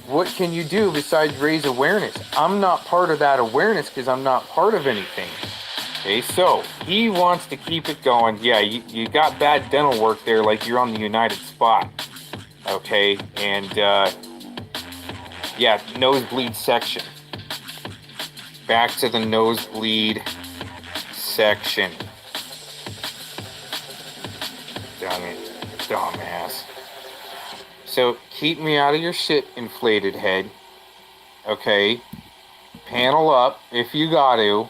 what can you do besides raise awareness? I'm not part of that awareness because I'm not part of anything. Okay, so he wants to keep it going. Yeah, you got bad dental work there, like you're on the United Spot. Okay, and yeah, nosebleed section. Back to the nosebleed section. Dang it, dumbass. So keep me out of your shit, Inflated Head. Okay, panel up if you got to.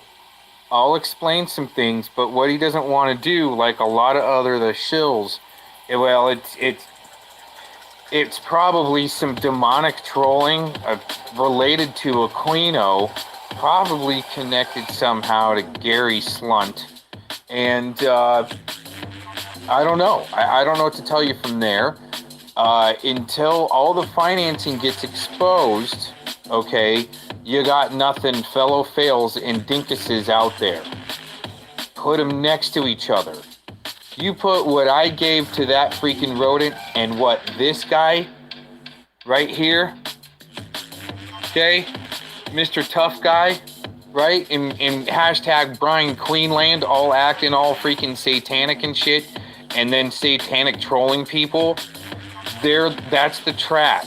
I'll explain some things, but what he doesn't want to do, like a lot of the shills, well, it's probably some demonic trolling related to Aquino, probably connected somehow to Gary Slunt, and I don't know. I don't know what to tell you from there. Until all the financing gets exposed, okay, you got nothing, fellow fails and dinkuses out there. Put them next to each other. You put what I gave to that freaking rodent and what this guy right here, okay, Mr. Tough Guy, right, in hashtag Brian Queenland, all acting all freaking satanic and shit, and then satanic trolling people, that's the trap,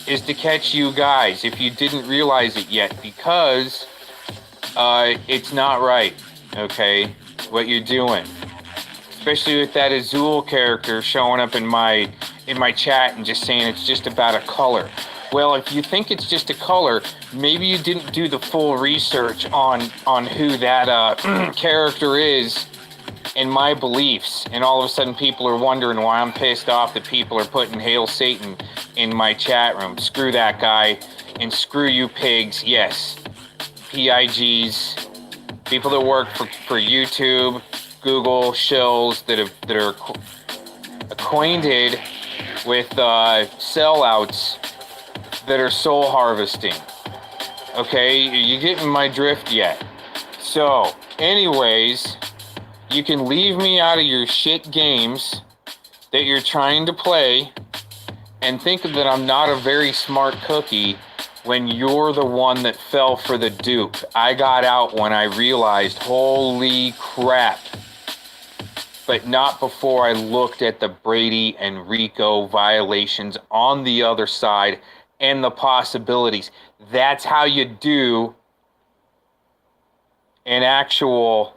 is to catch you guys if you didn't realize it yet, because it's not right, okay, what you're doing. Especially with that Azul character showing up in my chat and just saying it's just about a color. Well, if you think it's just a color, maybe you didn't do the full research on who that character is and my beliefs, and all of a sudden people are wondering why I'm pissed off that people are putting Hail Satan in my chat room. Screw that guy, and screw you pigs. Yes, PIGs, people that work for YouTube, Google, shills that are acquainted with sellouts that are soul harvesting. Okay, you getting my drift yet? So, anyways, you can leave me out of your shit games that you're trying to play and think that I'm not a very smart cookie when you're the one that fell for the dupe. I got out when I realized, holy crap. But not before I looked at the Brady and Rico violations on the other side and the possibilities. That's how you do an actual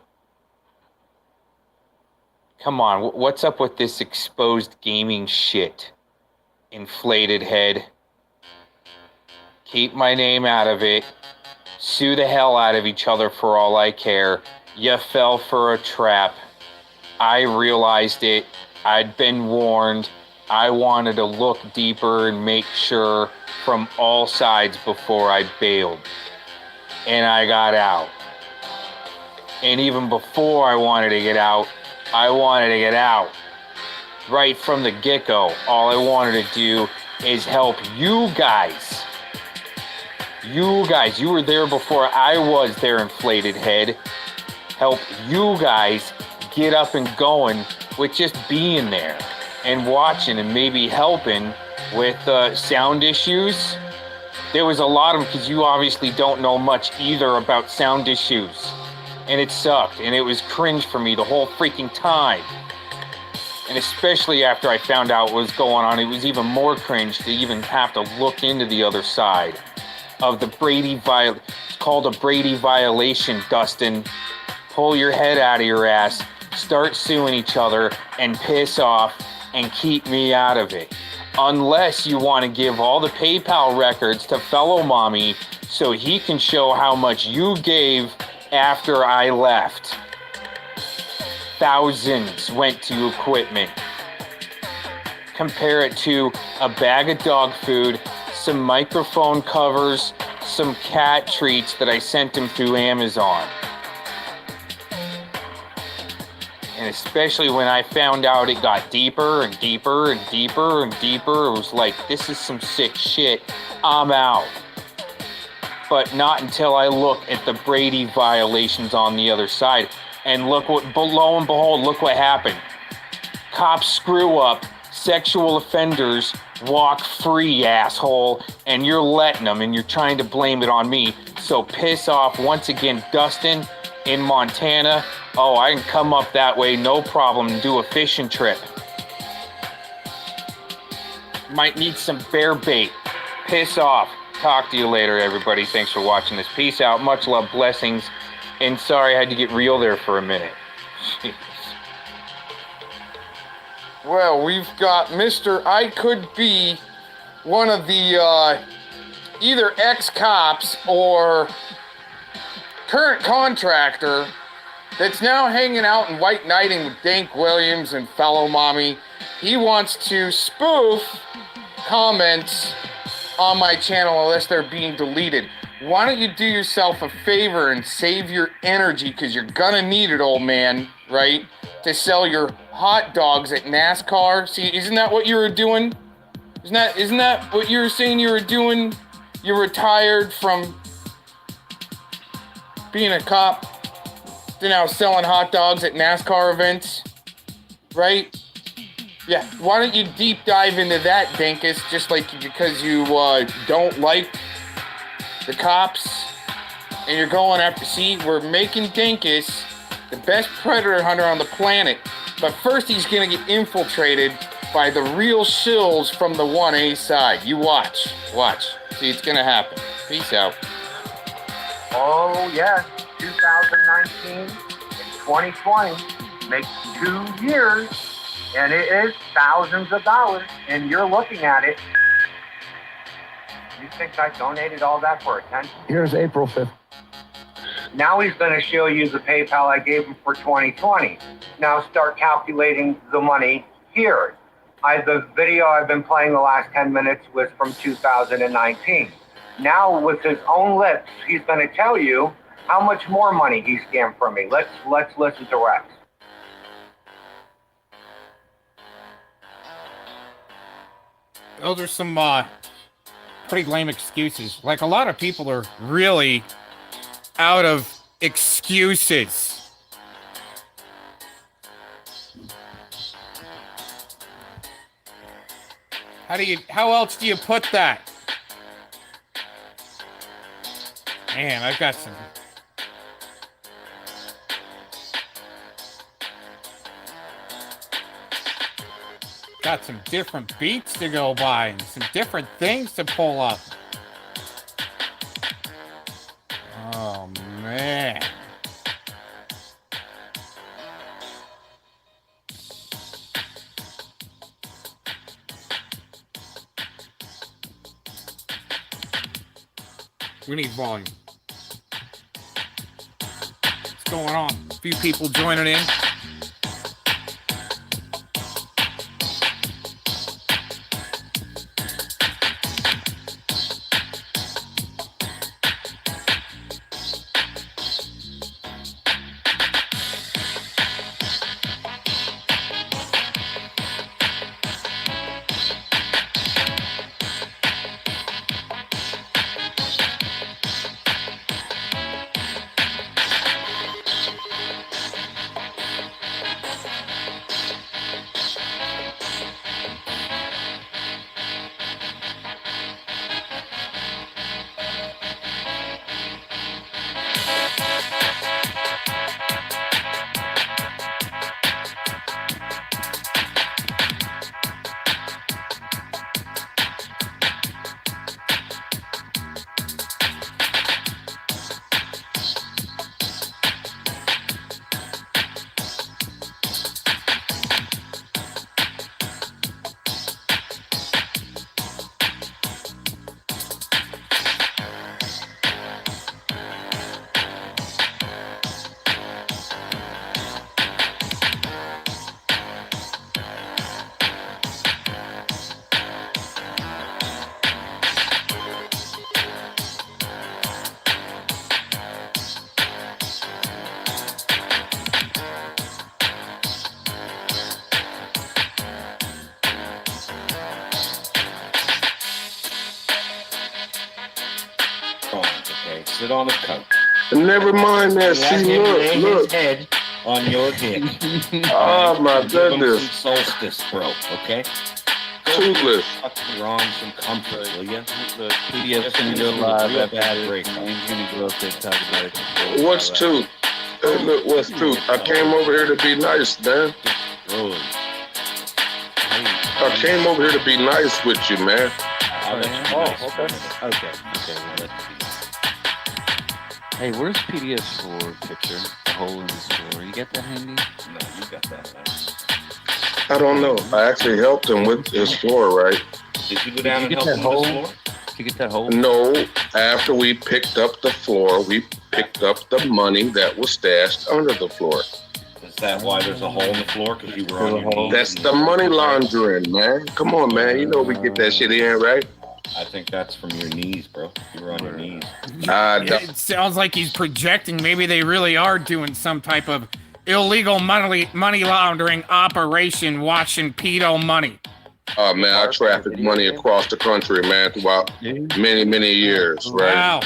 Come on, what's up with this exposed gaming shit? Inflated head. Keep my name out of it. Sue the hell out of each other for all I care. You fell for a trap. I realized it. I'd been warned. I wanted to look deeper and make sure from all sides before I bailed. And I got out. And even before I wanted to get out, I wanted to get out. Right from the get-go, all I wanted to do is help you guys. You guys, you were there before I was there, inflated head. Help you guys get up and going with just being there and watching and maybe helping with sound issues. There was a lot of them because you obviously don't know much either about sound issues. And it sucked and it was cringe for me the whole freaking time. And especially after I found out what was going on, it was even more cringe to even have to look into the other side of the Brady it's called a Brady violation, Dustin. Pull your head out of your ass, start suing each other, and piss off, and keep me out of it. Unless you want to give all the PayPal records to fellow mommy so he can show how much you gave after I left. Thousands went to equipment. Compare it to a bag of dog food, some microphone covers, some cat treats that I sent him through Amazon. And especially when I found out it got deeper and deeper and deeper and deeper, it was like, this is some sick shit. I'm out. But not until I look at the Brady violations on the other side. And look what, lo and behold, look what happened. Cops screw up, sexual offenders walk free, asshole, and you're letting them and you're trying to blame it on me. So piss off once again, Dustin, in Montana. Oh, I can come up that way, no problem, and do a fishing trip. Might need some bear bait. Piss off. Talk to you later, everybody. Thanks for watching this. Peace out. Much love, blessings. And sorry I had to get real there for a minute. Jeez. Well, we've got Mr. I could be one of the either ex-cops or current contractor that's now hanging out and white knighting with Dank Williams and fellow mommy. He wants to spoof comments on my channel unless they're being deleted. Why don't you do yourself a favor and save your energy, because you're gonna need it, old man, right? To sell your hot dogs at NASCAR. See, isn't that what you were doing? Isn't that what you were saying you were doing? You retired from being a cop to now selling hot dogs at NASCAR events, right? Yeah, why don't you deep dive into that, Dinkus, just like because you don't like the cops and you're going after, see, we're making Dinkus the best predator hunter on the planet, but first he's gonna get infiltrated by the real shills from the 1A side. You watch, see, it's gonna happen. Peace out. Oh yes, 2019 and 2020 makes 2 years, and it is thousands of dollars, and you're looking at it. You think I donated all that for attention? Here's April 5th. Now he's going to show you the PayPal I gave him for 2020. Now start calculating the money here. The video I've been playing the last 10 minutes was from 2019. Now with his own lips, he's going to tell you how much more money he scammed from me. Let's listen to Rex. Those are some pretty lame excuses. Like, a lot of people are really out of excuses. How else do you put that? Man, I've got some. Got some different beats to go by and some different things to pull up. Oh, man. We need volume. What's going on? A few people joining in. Okay, sit on the couch. Never mind that. See, look. His head on your dick. Oh my Give him goodness. some solstice throat, okay? Toothless. You're on some comfort, will you? Look, PDF's gonna go live after bad this, break. and he's gonna go up there and talk about it. What's tooth? Hey, look, what's tooth? I came over here to be nice, man. Really? I came over here to be nice with you, man. I'll let you Oh, know. okay. Well, let's see. Hey, where's PDF's floor picture? The hole in his floor. You got that handy? No, you got that, man. I don't know. I actually helped him with his floor, right? Did you go down and Did you help get him that with his hole? floor? Did you get that hole? No, after we picked up the floor, we picked up the money that was stashed under the floor. Is that why there's a hole in the floor? Because you were on your knees? That's the money laundering, man. Come on, man. You know we get that shit in, right? I think that's from your knees, bro. You were on your knees. It sounds like he's projecting. Maybe they really are doing some type of illegal money laundering operation, washing pedo money. Oh, man, I trafficked money across the country, man, throughout many years, right? Wow.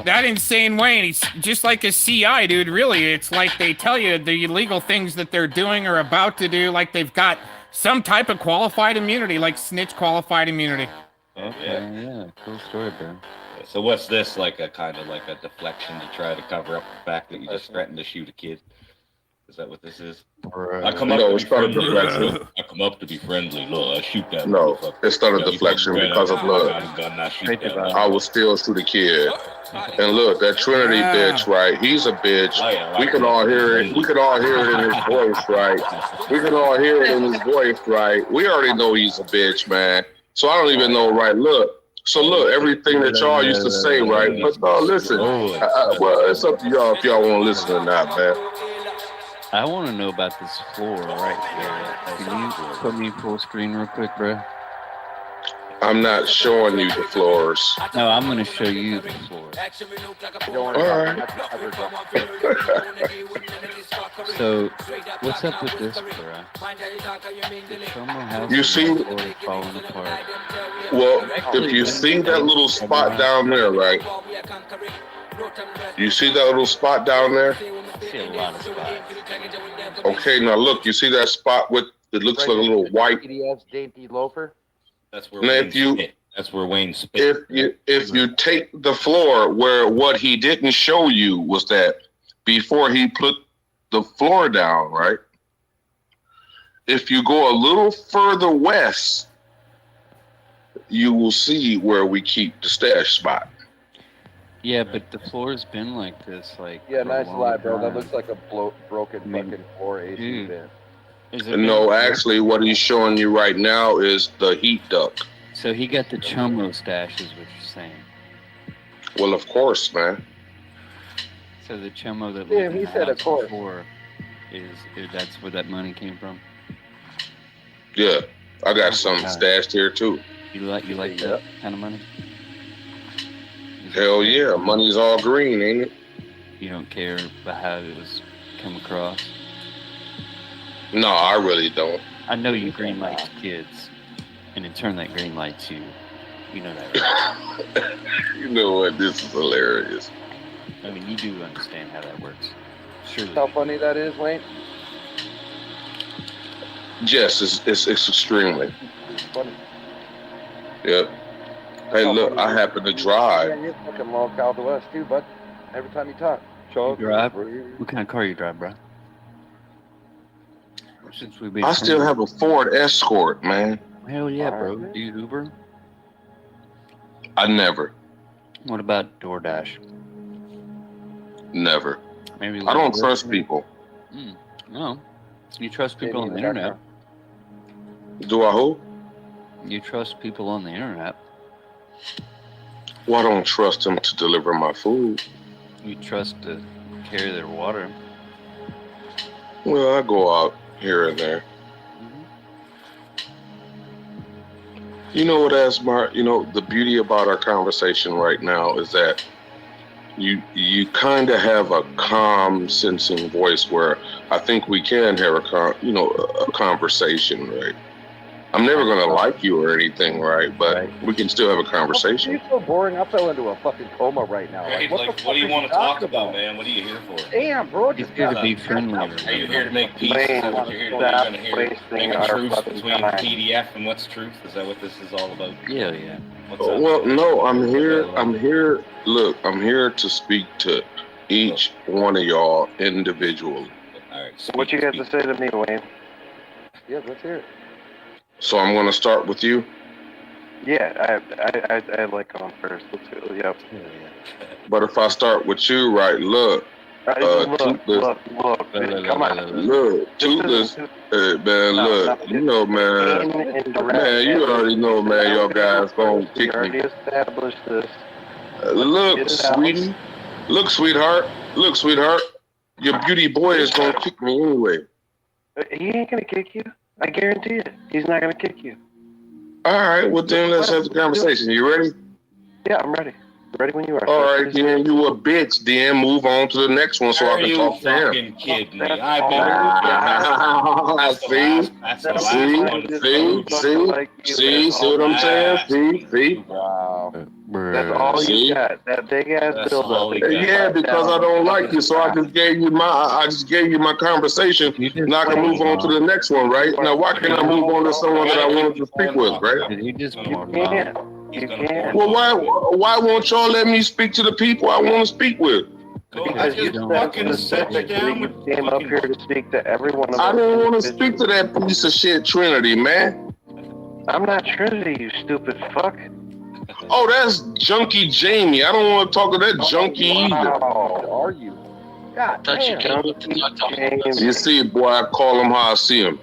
That insane way. And he's just like a CI, dude. Really, it's like they tell you the illegal things that they're doing or about to do, like they've got some type of qualified immunity, like snitch qualified immunity. Okay, yeah, cool story, bro. So what's this, like a kind of like a deflection to try to cover up the fact that you just threatened to shoot a kid? Is that what this is? I come up No, to it's be not a friendly. deflection. I come up to be friendly. Look, I shoot that. No, motherfucker. it's not a Yeah, you deflection fucking because of ran out, blood. I got a gun, I shoot that. I will still shoot a kid. And look, that Trinity bitch, right? He's a bitch. We can all hear it. We can all hear it in his voice, right? We can all hear it in his voice, right? We already know he's a bitch, man. So I don't even know, right? Look. So look, everything that y'all used to say, right? But no, listen. Well, it's up to y'all if y'all want to listen or not, man. I want to know about this floor right here. Can you put me full screen real quick, bro? I'm not showing you the floors. No, I'm going to show you the floor. All right. So, what's up with this, bro? You see, falling apart. well, if you see that little spot down there, right? You see that little spot down there? I see a lot of spots. Okay, now look, you see that spot with it looks like a little white. PDF's dainty loafer. That's where Now, Wayne if you spit. That's where Wayne spit. if you take the floor where what he didn't show you was that before he put the floor down, right? If you go a little further west, you will see where we keep the stash spot. Yeah, but the floor's been like this, like. Yeah, nice for a long lie, bro. That time. looks like a broken fucking floor AC Dude. fan. Is it No, been- actually, what he's showing you right now is the heat duct. So he got the chomo stash, is what you're saying. Well, of course, man. So the chomo that Yeah, lived in he the said, house of course. before that's where that money came from. Yeah, I got Oh, some God. stashed here too. You like that kind of money? Hell yeah, money's all green, ain't it? You don't care about how it was come across. No, I really don't. I know you green light kids, and in turn that green light to you. You know that, right? You know what? This is hilarious. I mean, you do understand how that works. Surely. How funny that is, Wayne? Yes, it's extremely. It's funny. Yep. Hey, look, I happen to drive. Yeah, you're fucking low cow to us too, bud. Every time you talk. You drive? What kind of car you drive, bro? Since we've been I still have a Ford Escort, man. Hell yeah, bro. Do you Uber? I never. What about DoorDash? Never. Maybe I don't trust people. No. You trust people on the internet. Do I who? You trust people on the internet. Well, I don't trust them to deliver my food. You trust to carry their water. Well, I go out here and there. You know what, Asmar? You know, the beauty about our conversation right now is that you kind of have a calm, sensing voice where I think we can have a conversation, right? I'm never gonna like you or anything, right? But we can still have a conversation. You're so boring. I fell into a fucking coma right now. Right, What what do you want to talk about, man? What are you here for? Damn, bro. He's here to be friendly. Are you here to make peace? You're going to hear make a truce between PDF and what's truth? Is that what this is all about? Yeah. Well, no, I'm here. Look, I'm here to speak to each one of y'all individually. All right. What you got to say to me, Wayne? Yeah, let's hear it. So I'm going to start with you. Yeah, I like going first. Let's go. Yep. But if I start with you, right? Look, look, come on. Look, Toothless, man, look, you know, man, you already know, man, y'all guys gonna kick me. Established this. Look, sweetie, look, sweetheart, your beauty boy is gonna kick me anyway. He ain't gonna kick you. I guarantee it. He's not gonna kick you. All right, well then let's have the conversation. You ready? Yeah, I'm ready. Ready when you are. All right, then you a bitch. Then move on to the next one so I can talk to him. Are you fucking kidding me? I See what I'm saying? See? Wow. That's all you got. That big ass build-up. Yeah, because I don't like you, so I just gave you my conversation. Now I can move on to the next one, right? Now why can't I move on to someone that I wanted to speak with, right? You can't. You can't. Well, why won't y'all let me speak to the people I want to speak with? I just fucking set you down. You came up here to speak to everyone. I didn't want to speak to that piece of shit Trinity, man. I'm not Trinity, you stupid fuck. Oh, that's Junkie Jamie. I don't want to talk to that junkie either. Are you? God damn. You see, boy, I call him how I see him.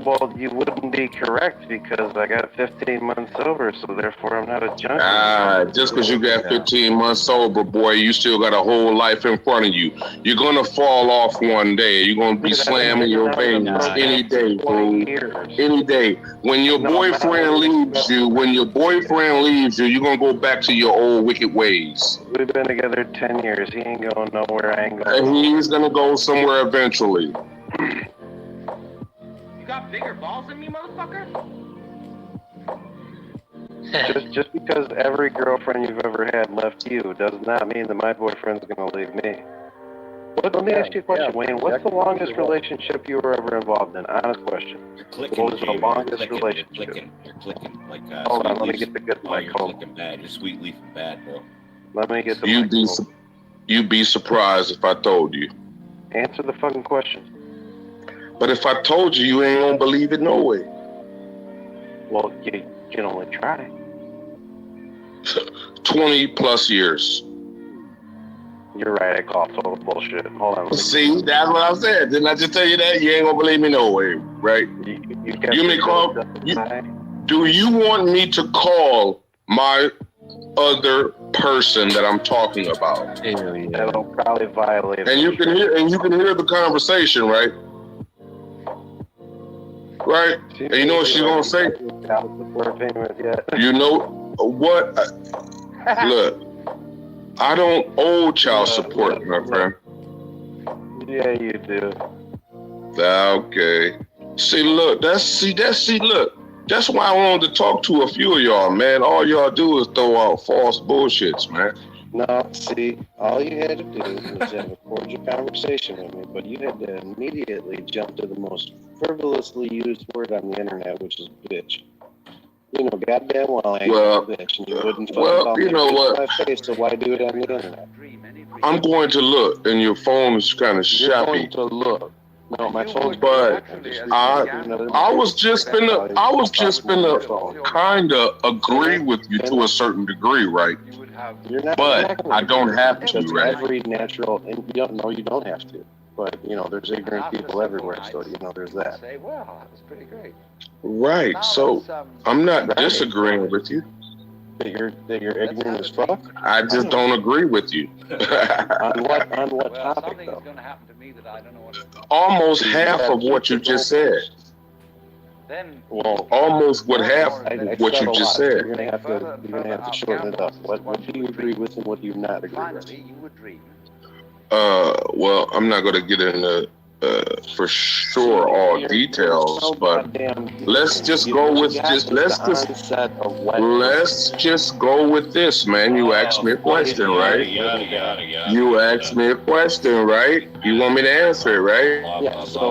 Well, you wouldn't be correct because I got 15 months sober, so therefore I'm not a junkie. Just because you got 15 months sober, boy, you still got a whole life in front of you. You're going to fall off one day. You're going to be slamming your veins any day, bro. Any day. When your boyfriend leaves you, you're going to go back to your old wicked ways. We've been together 10 years. He ain't going nowhere. I ain't going nowhere. And he's going to go somewhere eventually. You got bigger balls than me, motherfucker? Just because every girlfriend you've ever had left you does not mean that my boyfriend's gonna leave me. Let me ask you a question, Wayne. What's the longest relationship you were ever involved in? Honest question. What was the longest relationship? You're clicking. Like, hold on, let me get the good mic. You're clicking bad. You're sweet leafing bad, bro. Let me get the You'd be surprised if I told you. Answer the fucking question. But if I told you, you ain't gonna believe it no way. Well, you can only try. 20 plus years. You're right, I call total bullshit. Hold on. See, that's what I said. Didn't I just tell you that? You ain't gonna believe me no way, right? You may call. Do you want me to call my other person that I'm talking about. That'll probably violate. And you can hear the conversation, right? Right? And you know what she's gonna say? You know what? Look, I don't owe child support, my friend. Yeah, you do. Okay. See, look, look. That's why I wanted to talk to a few of y'all, man. All y'all do is throw out false bullshits, man. No, see, all you had to do was have a cordial conversation with me, but you had to immediately jump to the most frivolously used word on the internet, which is bitch. You know, goddamn well I ain't a bitch, and you wouldn't fucking call me my face, so why do it on the internet? I'm going to look, and your phone is kind of shabby. You're going to look. No, my phone's but I was just gonna kind of agree with you to a certain degree, right? But I don't have to, right? Every natural, and you don't have to. But you know, there's ignorant people everywhere, so you know, there's that. Wow, that was pretty great. Right. So I'm not disagreeing with you. That you're ignorant as fuck. I just don't agree with you. On what topic though? Almost half of what you just said. Well, almost half of what you just said. You're gonna have to shorten it up. What do you agree with and what do you not agree with? Well, I'm not gonna get into for sure all details, but let's just go with this, man. You asked me a question, right? You asked me a question, right? You want me to answer it, right?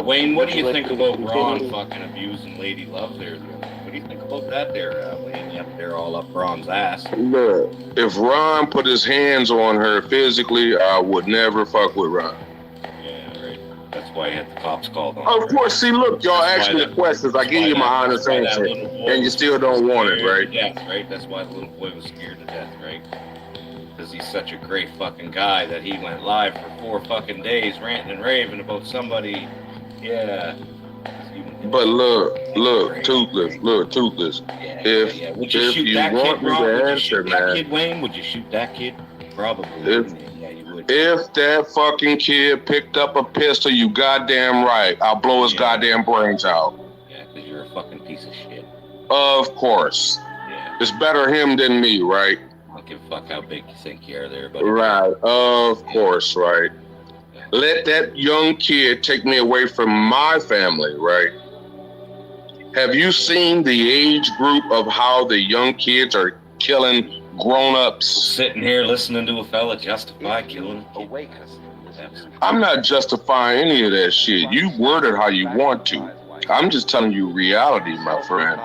Wayne, what do you think about Ron fucking abusing Lady Love there? What do you think about that there, Wayne? Yep, they're all up Ron's ass. Look, if Ron put his hands on her physically, I would never fuck with Ron. That's why you had the cops called on. Of course, see, look, y'all ask me the questions. I give you my honest answer, and you still don't want it, right? Yes, right? That's why the little boy was scared to death, right? Because he's such a great fucking guy that he went live for 4 fucking days ranting and raving about somebody. Yeah. But look, Toothless. If you want me to answer, man. Kid Wayne, would you shoot that kid? Probably. If that fucking kid picked up a pistol, you goddamn right. I'll blow his goddamn brains out. Yeah, because you're a fucking piece of shit. Of course. Yeah. It's better him than me, right? I don't give a fuck how big you think you are there, but right. Of course, right. Let that young kid take me away from my family, right? Have you seen the age group of how the young kids are killing grown-ups? Sitting here listening to a fella justify killing a kid. I'm not justifying any of that shit. You word it how you want to. I'm just telling you reality, my friend.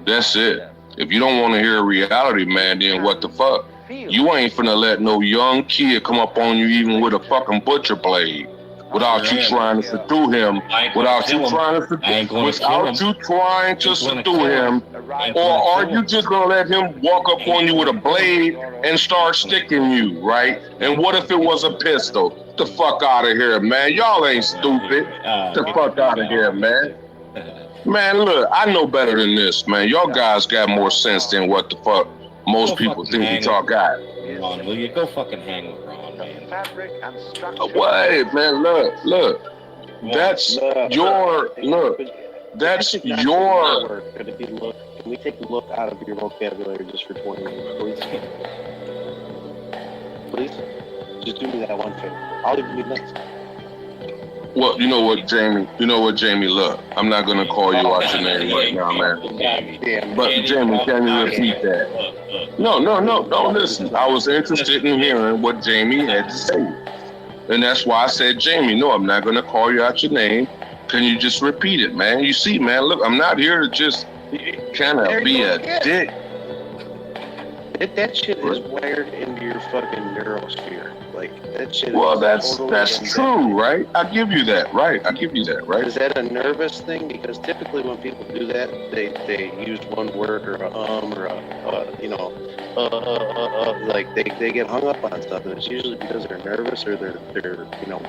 That's it. If you don't want to hear reality, man, then what the fuck? You ain't finna let no young kid come up on you even with a fucking butcher blade without you trying to subdue him, without you trying to subdue him, or are you just gonna let him walk up on you with a blade and start sticking you, right? And what if it was a pistol? Get the fuck out of here, man. Y'all ain't stupid. Get the fuck out of here, man. Man, look, I know better than this, man. Y'all guys got more sense than what the fuck most people think y'all got. Ron, will you go fucking hang with Ron, man? Wait, man, look. That's your That's your. Could it be look? Can we take look out of your vocabulary just for 20 minutes, please? Please, just do me that one favor. I'll even be next. Well, you know what, Jamie? Look, I'm not gonna call you out your name right now, man. But Jamie, can you repeat that? No. Listen, I was interested in hearing what Jamie had to say, and that's why I said, Jamie, no, I'm not gonna call you out your name. Can you just repeat it, man? You see, man, look, I'm not here to just kind of be a dick. That shit is wired into your fucking neurosphere. Like, that shit well, is that's totally true, right? I give you that, right? Is that a nervous thing? Because typically when people do that, they use one word or a or like they get hung up on stuff, and it's usually because they're nervous or their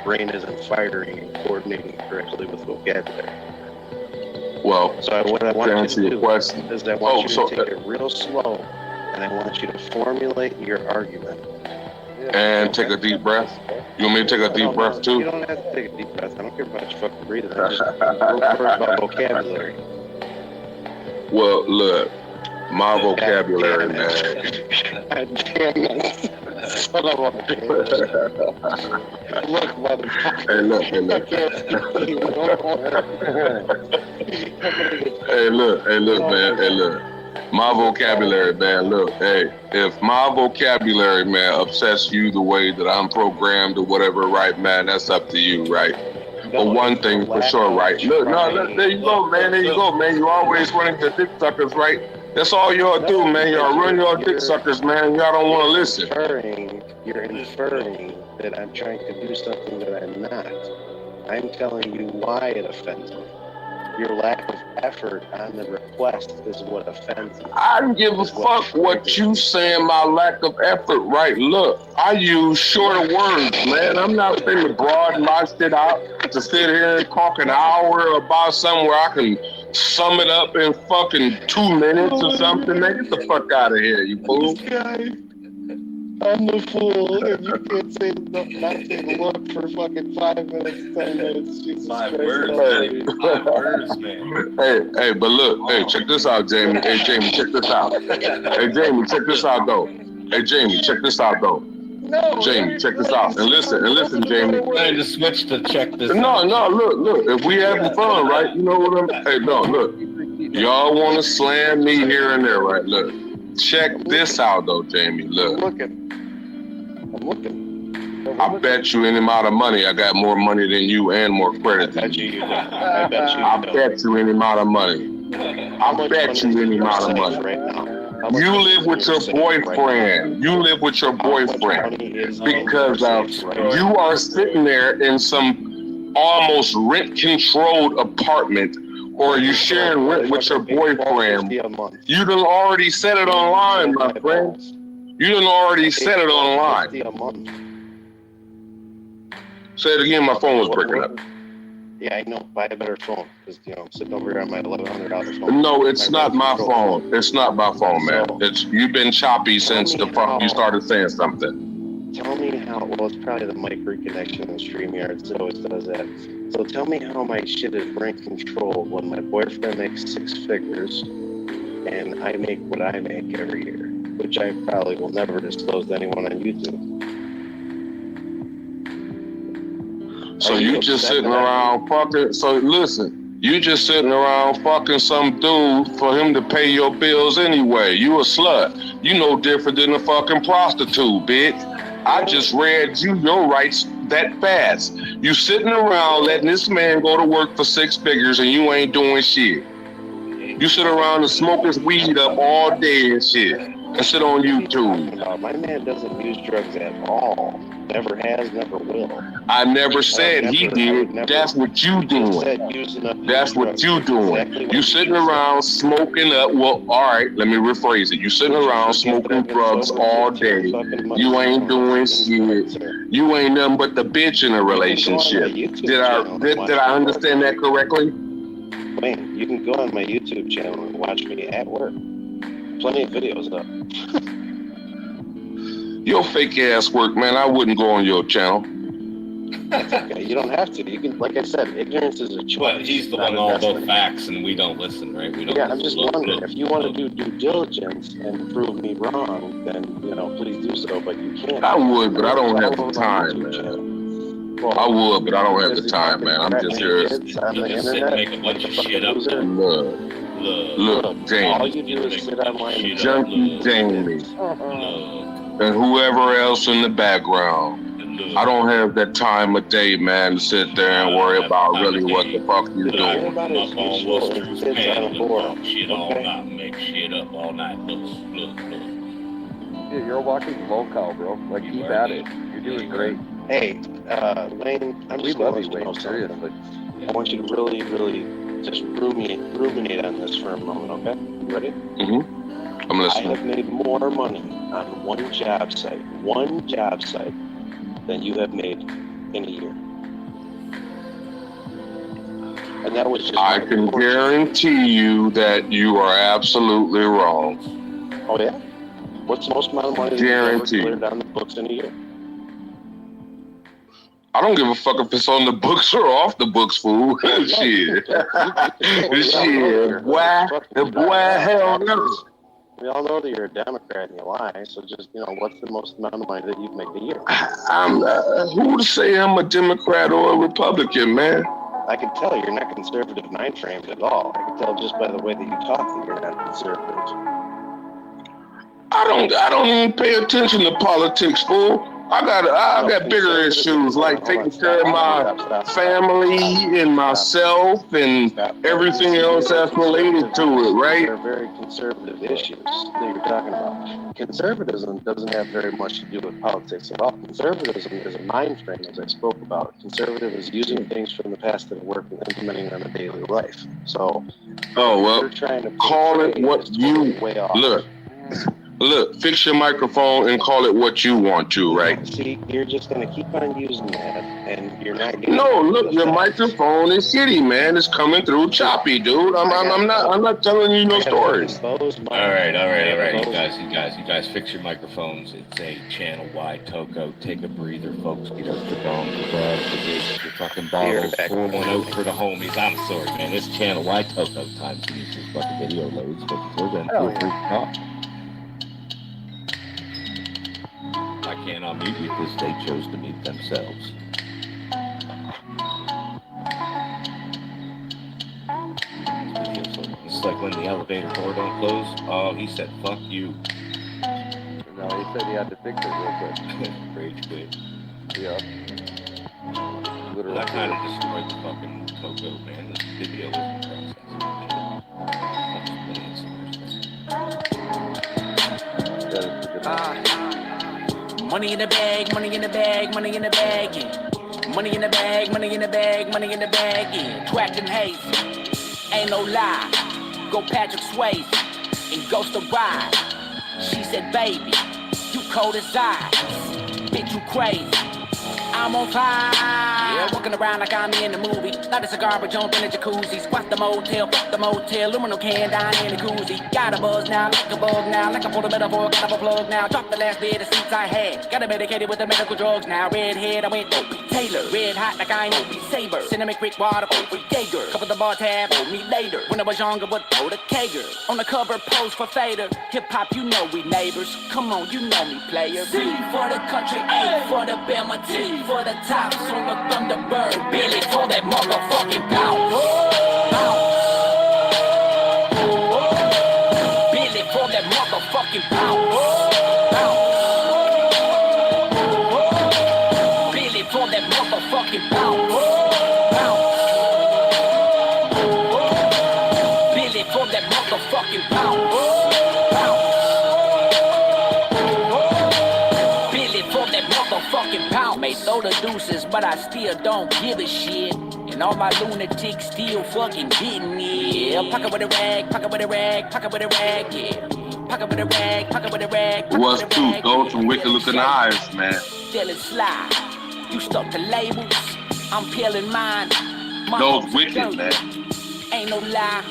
brain isn't firing and coordinating correctly with vocabulary. Well, so what I want you to do question. is I want you to take it real slow and I want you to formulate your argument. And take a deep breath. You want me to take a deep breath too? You don't have to take a deep breath. I don't care about your fucking breathing. I'm just worried about vocabulary. Well, look, my vocabulary, man. God damn it. Son of a bitch. Look, motherfucker. Hey, look. Hey, look, man. Hey, look. My vocabulary, man, look, hey, if my vocabulary, man, upsets you the way that I'm programmed or whatever, right, man, that's up to you, right? But one thing for sure, right? Look, there you go, man, You always running the dick suckers, right? That's all y'all do, man. Y'all run your dick suckers, man. Y'all don't want to listen. You're inferring that I'm trying to do something that I'm not. I'm telling you why it offends me. Your lack of effort on the request is what offends me. I don't give a fuck what you saying, my lack of effort, right? Look, I use shorter words, man. I'm not finna broaden my shit out to sit here and talk an hour about something where I can sum it up in fucking 2 minutes or something. Man, get the fuck out of here, you fool. I'm the fool, and you can't say not take a look for fucking 5 minutes, 10 minutes. Jesus Five Christ. words, man. Hey, but look, hey, check this out, Jamie. Hey, Jamie, check this out. Hey, Jamie, check this out, though. Hey, Jamie, check this out, though. Jamie, check this out. And listen, Jamie. I just switched to check this out. No, look. If we having fun, right? You know what I'm... Hey, no, look. Y'all want to slam me here and there, right? Look. Check this out, though, Jamie. Look. I'm looking. I bet you any amount of money I got more money than you and more credit than you. I bet you any amount of money. I bet you any amount of money. Right now. You live with your boyfriend. You live with your boyfriend because you are sitting there in some almost rent-controlled apartment, or you sharing rent with your boyfriend. You done already said it online, my friend. You done already said it online. Say it again, my phone was breaking up. Yeah, I know. Buy a better phone, because I'm sitting over here on my $1,100 phone. No, it's not my phone. It's not my phone, man. You've been choppy since the fuck you started saying something. Tell me how. Well, it's probably the mic reconnection in StreamYard. It always does that. So tell me how my shit is rent controlled when my boyfriend makes 6 figures and I make what I make every year, which I probably will never disclose to anyone on YouTube. So you just sitting around fucking, so listen, you just sitting around fucking some dude for him to pay your bills anyway. You a slut. You no different than a fucking prostitute, bitch. I just read you your rights that fast. You sitting around letting this man go to work for 6 figures and you ain't doing shit. You sit around and smoke his weed up all day and shit. And sit on YouTube. My man doesn't use drugs at all. Never has, never will. I never said he did. That's what you doing. That's what you doing. You sitting around smoking up. Well, all right, let me rephrase it. You sitting around smoking drugs all day. You ain't doing shit. You ain't nothing but the bitch in a relationship. Did I understand that correctly? Wayne, you can go on my YouTube channel and watch me at work. Plenty of videos up. Your fake ass work, man. I wouldn't go on your channel. That's okay. You don't have to. You can, like I said, ignorance is a choice. But he's the one all about facts, and we don't listen, right? We don't. Yeah, I'm just wondering if you want to do due diligence and prove me wrong, then please do so. But you can't. I would, but I don't have the time, man. I would, but I don't have the time, man. I'm just here. Just sit and make a bunch of shit up. Look, Jamie. All you do is sit online. Junkie Jamie. And whoever else in the background. I don't have that time of day, man, to sit there and worry about really what the fuck you doing. Shit all night, make shit up all night. Look. Yeah, you're a walking lolcow, bro. Like, keep at it. You're doing great. Hey, Lane, we love you, Wayne, seriously. I want you to really, really just ruminate on this for a moment, okay? You ready? Mm-hmm. I'm listening. I have made more money on one job site, than you have made in a year. And that was just I can guarantee you that you are absolutely wrong. Oh, yeah? What's the most amount of money that you've ever cleared on the books in a year? I don't give a fuck if it's on the books or off the books, fool. Shit. Shit. Boy, hell no. We all know that you're a Democrat and you lie, so just, what's the most amount of money that you've made a year? Who to say I'm a Democrat or a Republican, man? I can tell you're not conservative mind framed at all. I can tell just by the way that you talk that you're not conservative. I don't even pay attention to politics, fool. I got bigger issues like taking care of my family and myself and everything else that's related to it, right? They're very conservative issues that you're talking about. Conservatism doesn't have very much to do with politics at all. Conservatism is a mind frame, as I spoke about. Conservative is using things from the past that have worked and implementing them in daily life. So, call it what you Look, fix your microphone and call it what you want to, right? See, you're just going to keep on using that, and you're not getting... No, look, your microphone is shitty, man. It's coming through choppy, dude. I'm not telling you no stories. All right. You guys, fix your microphones. It's a channel-wide Toko. Take a breather, folks. Get up your dong, grab your fucking bottles. 410 for the homies. I'm sorry, man. This channel-wide Toko time to use your fucking video loads, but before then, feel free to talk. I can't unmute you because they chose to mute themselves. It's like when the elevator door don't close. Oh, he said, fuck you. No, he said he had to fix it real quick. Rage quit. Yeah. Literally. That kind of destroyed the fucking Toko, man. This video wasn't Money in the bag, money in the bag, money in the bag, yeah. Money in the bag, money in the bag, money in the bag, yeah. Cracked and hazy, ain't no lie. Go Patrick Swayze and Ghost of Ride. She said, baby, you cold as ice. Bitch, you crazy. I'm on fire. Yeah, walking around like I'm in the movie. Light a cigar, but jump in the jacuzzi. Squat the motel, fuck the motel. Aluminum can down in the koozie. Got a buzz now, like a bug now. Like I pulled a metaphor, got up a plug now. Drop the last bit of seats I had. Got medicated with the medical drugs now. Redhead, I went Opie Taylor. Red hot like I'm Opie Saber. Cinnamon Creek water, Opie Jaeger. Couple the bar tab, hold me later. When I was younger, would throw the Kager. On the cover, pose for Fader. Hip hop, you know we neighbors. Come on, you know me, player. C for the country, A for the Bama, T for the tops on the Thunderbird. Billy for that motherfucking bounce. Billy for that motherfucking bounce. Billy for that motherfucking bounce. Billy for that motherfucking bounce. Billy for that motherfucking pound. May throw the deuces, but I still don't give a shit. And all my lunatics still fucking getting it. Yeah, pocket with a rag, pocket with a rag, pocket with a rag, yeah. Pocket with a rag, pocket with a rag. What's two? Those some wicked looking eyes, man. Feeling sly. You stuck to labels. I'm peeling mine. Those wicked, man. Ain't no lie.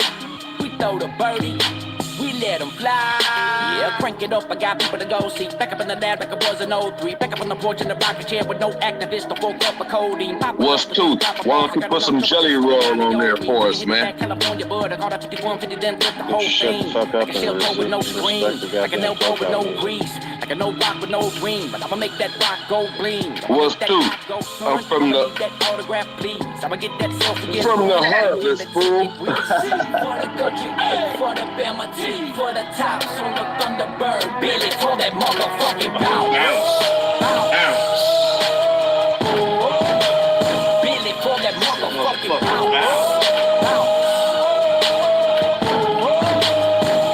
We throw the birdie. We let them fly. Yeah, crank it up. I got people to go see. Back up in the lab like it was an 03. Back up on the porch in the rocket chair with no activist to fork up a codeine. What's two? Why don't you put some jelly roll on there for us, man? California bud, I got a 5150, then flip the whole thing. Fuck up like a shell toe with no screen. Like an elbow with no grease. Like a no rock with no green. But I'ma make that rock go bling. What's two? I'm from the... That autograph, please. I'ma get that selfie. From the heartless, fool. For the country, for the Bama, for the tops on the Thunderbird. Billy for that motherfucking bounce. Billy for that motherfucking bounce.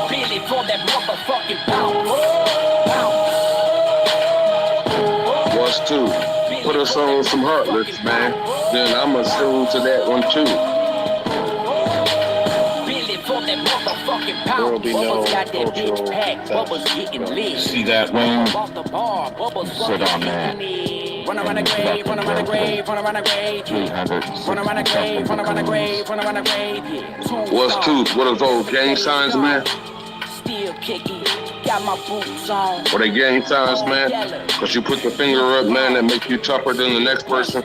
Billy for that motherfucking bounce. What's two? Put us on some heartless, man. Then I'ma assume to that one too. There will be no cultural See that, man? Sit on that. Run around a grave, run around a grave, run around a grave. Run around a grave, run around a grave, run around a grave. What's two? What are those gang signs, man? Still kicking. Got got my boots on. Or they gang signs, man? Because you put the finger up, man, that make you tougher than the next person.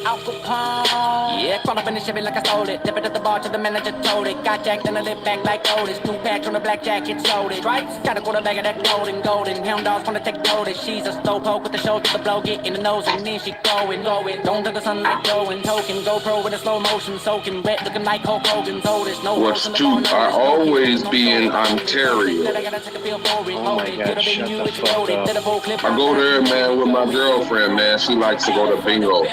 Al Capone. Yeah, caught up in the Chevy like I stole it. Dip it at the bar to the manager told it. Got jacked and I live back like Otis. 2 packs on the black jacket sold it. Stripes, got a quarter bag of that golden. Hound dogs wanna take notice. She's a slow poke with the shoulder to the blow, get in the nose and then she going. Don't let the sunlight go and token. GoPro with a slow motion soaking. Wet looking like Hulk Hogan's oldest. No What's too, I always be in Ontario. Oh my God, shut the fuck up. I go there, man, with my girlfriend, man. She likes to go to bingo.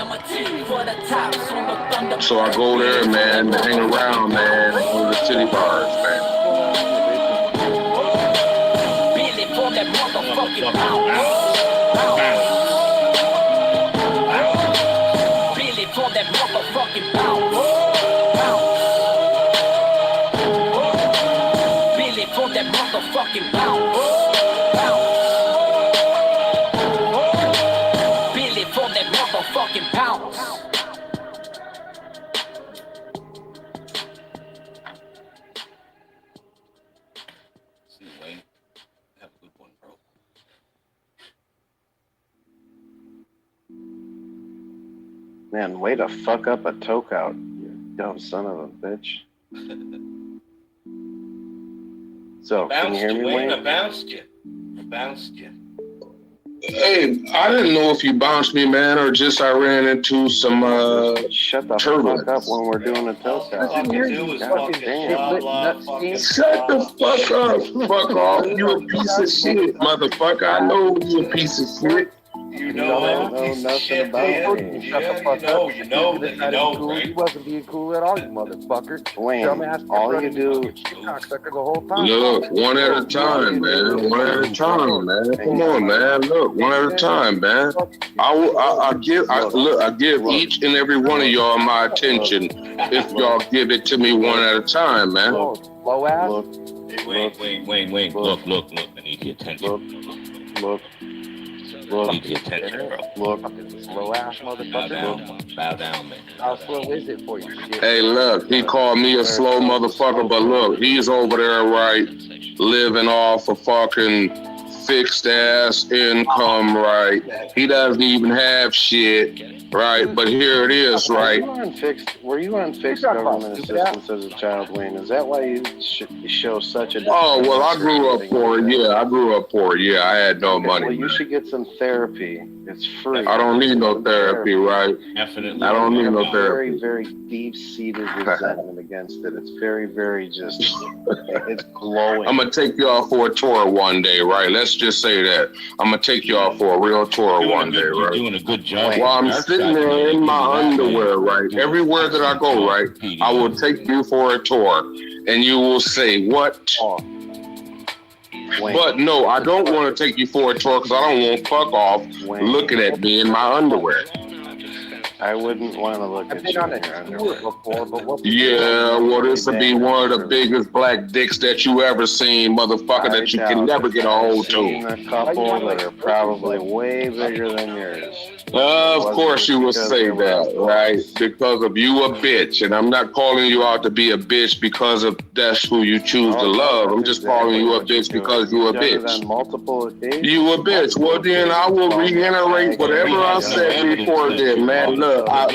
So I go there, man, to hang around, man, go to the titty bars, man. Billy for that motherfucking pound. Billy for that motherfucking pound. Billy for that motherfucking pound. Billy for that motherfucking pound. Man, way to fuck up a toke out, you dumb son of a bitch. So, can you hear me, Wayne? I bounced you. Hey, I didn't know if you bounced me, man, or just I ran into some Shut the turbulence. fuck up when we're doing a toke out. Shut the fuck up. Fuck off. You a piece of shit, motherfucker. I know you a piece of shit. You know nothing about it. Shut the fuck up. You know, right? You wasn't being cool at all, you motherfucker. Wayne, all you do... Cocksucker the whole time. Look, one at a time, man. One at a time, man. Come on, man. Look, one at a time, man. I give each and every one of y'all my attention if y'all give it to me one at a time, man. Low ass. Wayne. Look. I need your attention. Look. I need your attention, bro. Look. Slow ass motherfucker. Bow down, man. How slow is it for you? Hey, look, he called me a slow motherfucker, but look, he's over there, right, living off a fucking fixed ass income, right? He doesn't even have shit, right? But here it is, right? Were you on fixed government assistance as a child, Wayne? Is that why you show such a... Oh, well, I grew up poor, yeah. I had no money. Well, you should get some therapy. It's free. I don't need no therapy, right? Definitely. I don't need no therapy. Very, very deep-seated resentment against it. It's very, very just... it's glowing. I'm going to take y'all for a tour one day, right? Let's just say that. I'm going to take y'all for a real tour one day, right? You're doing a good job. While I'm sitting there in my underwear, right? Everywhere that I go, right? I will take you for a tour, and you will say, what? But no, I don't want to take you for a tour because I don't want fuck off looking at me in my underwear. I wouldn't want to look at you in your underwear. Before, but what? Yeah, well, this would be one of the biggest black dicks that you ever seen, motherfucker, that you can never get a hold to. I've seen a couple that are probably way bigger than yours. Of course you will say that, right? Because of you a bitch. And I'm not calling you out to be a bitch because of that's who you choose to love. I'm just calling you a bitch because you a bitch. You a bitch. Well, then I will reiterate whatever I said before then, man. Look, I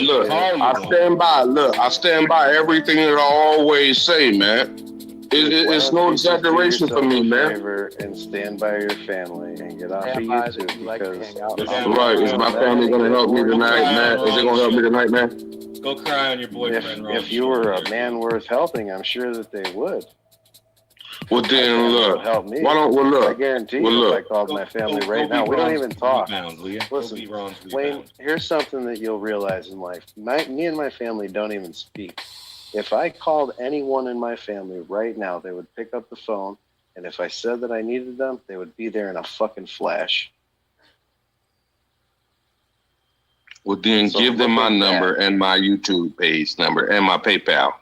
stand by everything that I always say, man. It's no exaggeration for me, man. And stand by your family and get off of YouTube because... Right, is my family going to help me tonight, man? Is they going to help me tonight, man? Go cry on your boyfriend, If you were a man worth helping, I'm sure that they would. Well, then, look. Help me. Why don't, well, look. I guarantee you, if I called my family right now, we don't even talk. Listen, Wayne, here's something that you'll realize in life. Me and my family don't even speak. If I called anyone in my family right now, they would pick up the phone, and if I said that I needed them, they would be there in a fucking flash. Well, then give them my number and my YouTube page number and my PayPal.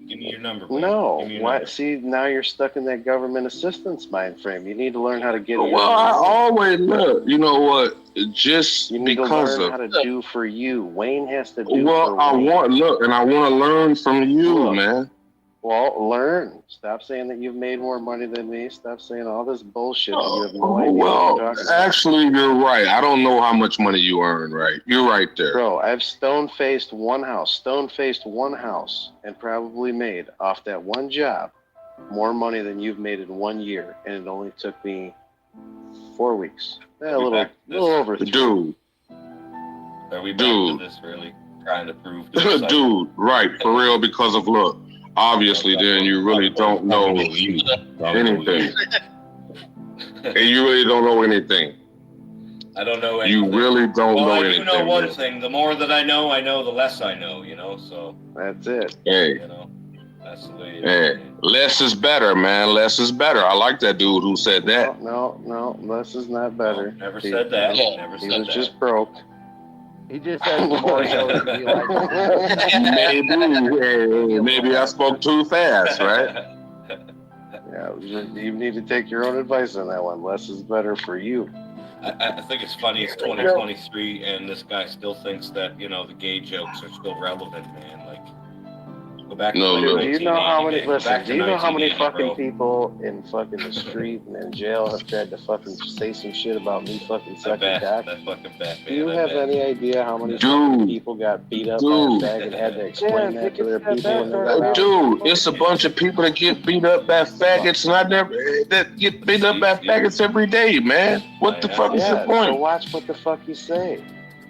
Give me your number. No. Why? See, now you're stuck in that government assistance mind frame. You need to learn how to get it. Well, I always look. You know what? Just you need because to learn of how to do for you. Wayne has to do. Well, for Wayne. I want to learn from you, man. Well, learn. Stop saying that you've made more money than me. Stop saying all this bullshit that you have no idea what Well, you're talking about. actually, you're right. I don't know how much money you earn, right? You're right there. Bro, I've stone-faced one house, and probably made off that one job more money than you've made in 1 year, and it only took me 4 weeks. A little over 3. Are we back to this really? Trying to prove Dude, right, for real, because of look. Obviously, then you really don't know anything. And you really don't know anything. I don't know anything. You really don't know anything. I do know one thing. The more that I know, the less I know, you know, so. That's it. Hey. You know, that's the way it is. Less is better, man. Less is better. I like that dude who said that. No, less is not better. No, never said that. He was just broke. He just said the more you know, he likes maybe I spoke too fast, right? Yeah, you need to take your own advice on that one. Less is better for you. I think it's funny. It's 2023, and this guy still thinks that, you know, the gay jokes are still relevant, man. Like, go back to Do you know how many? Listen, do you know how many fucking people in fucking the street and in jail have tried to fucking say some shit about me fucking sucking cock? Do you have any idea how many fucking people got beat up by a bag and had to explain that to their people when they got out? Dude, it's a bunch of people that get beat up by faggots, and that get beat up by faggots every day, man. What the fuck is the point? So watch what the fuck you say.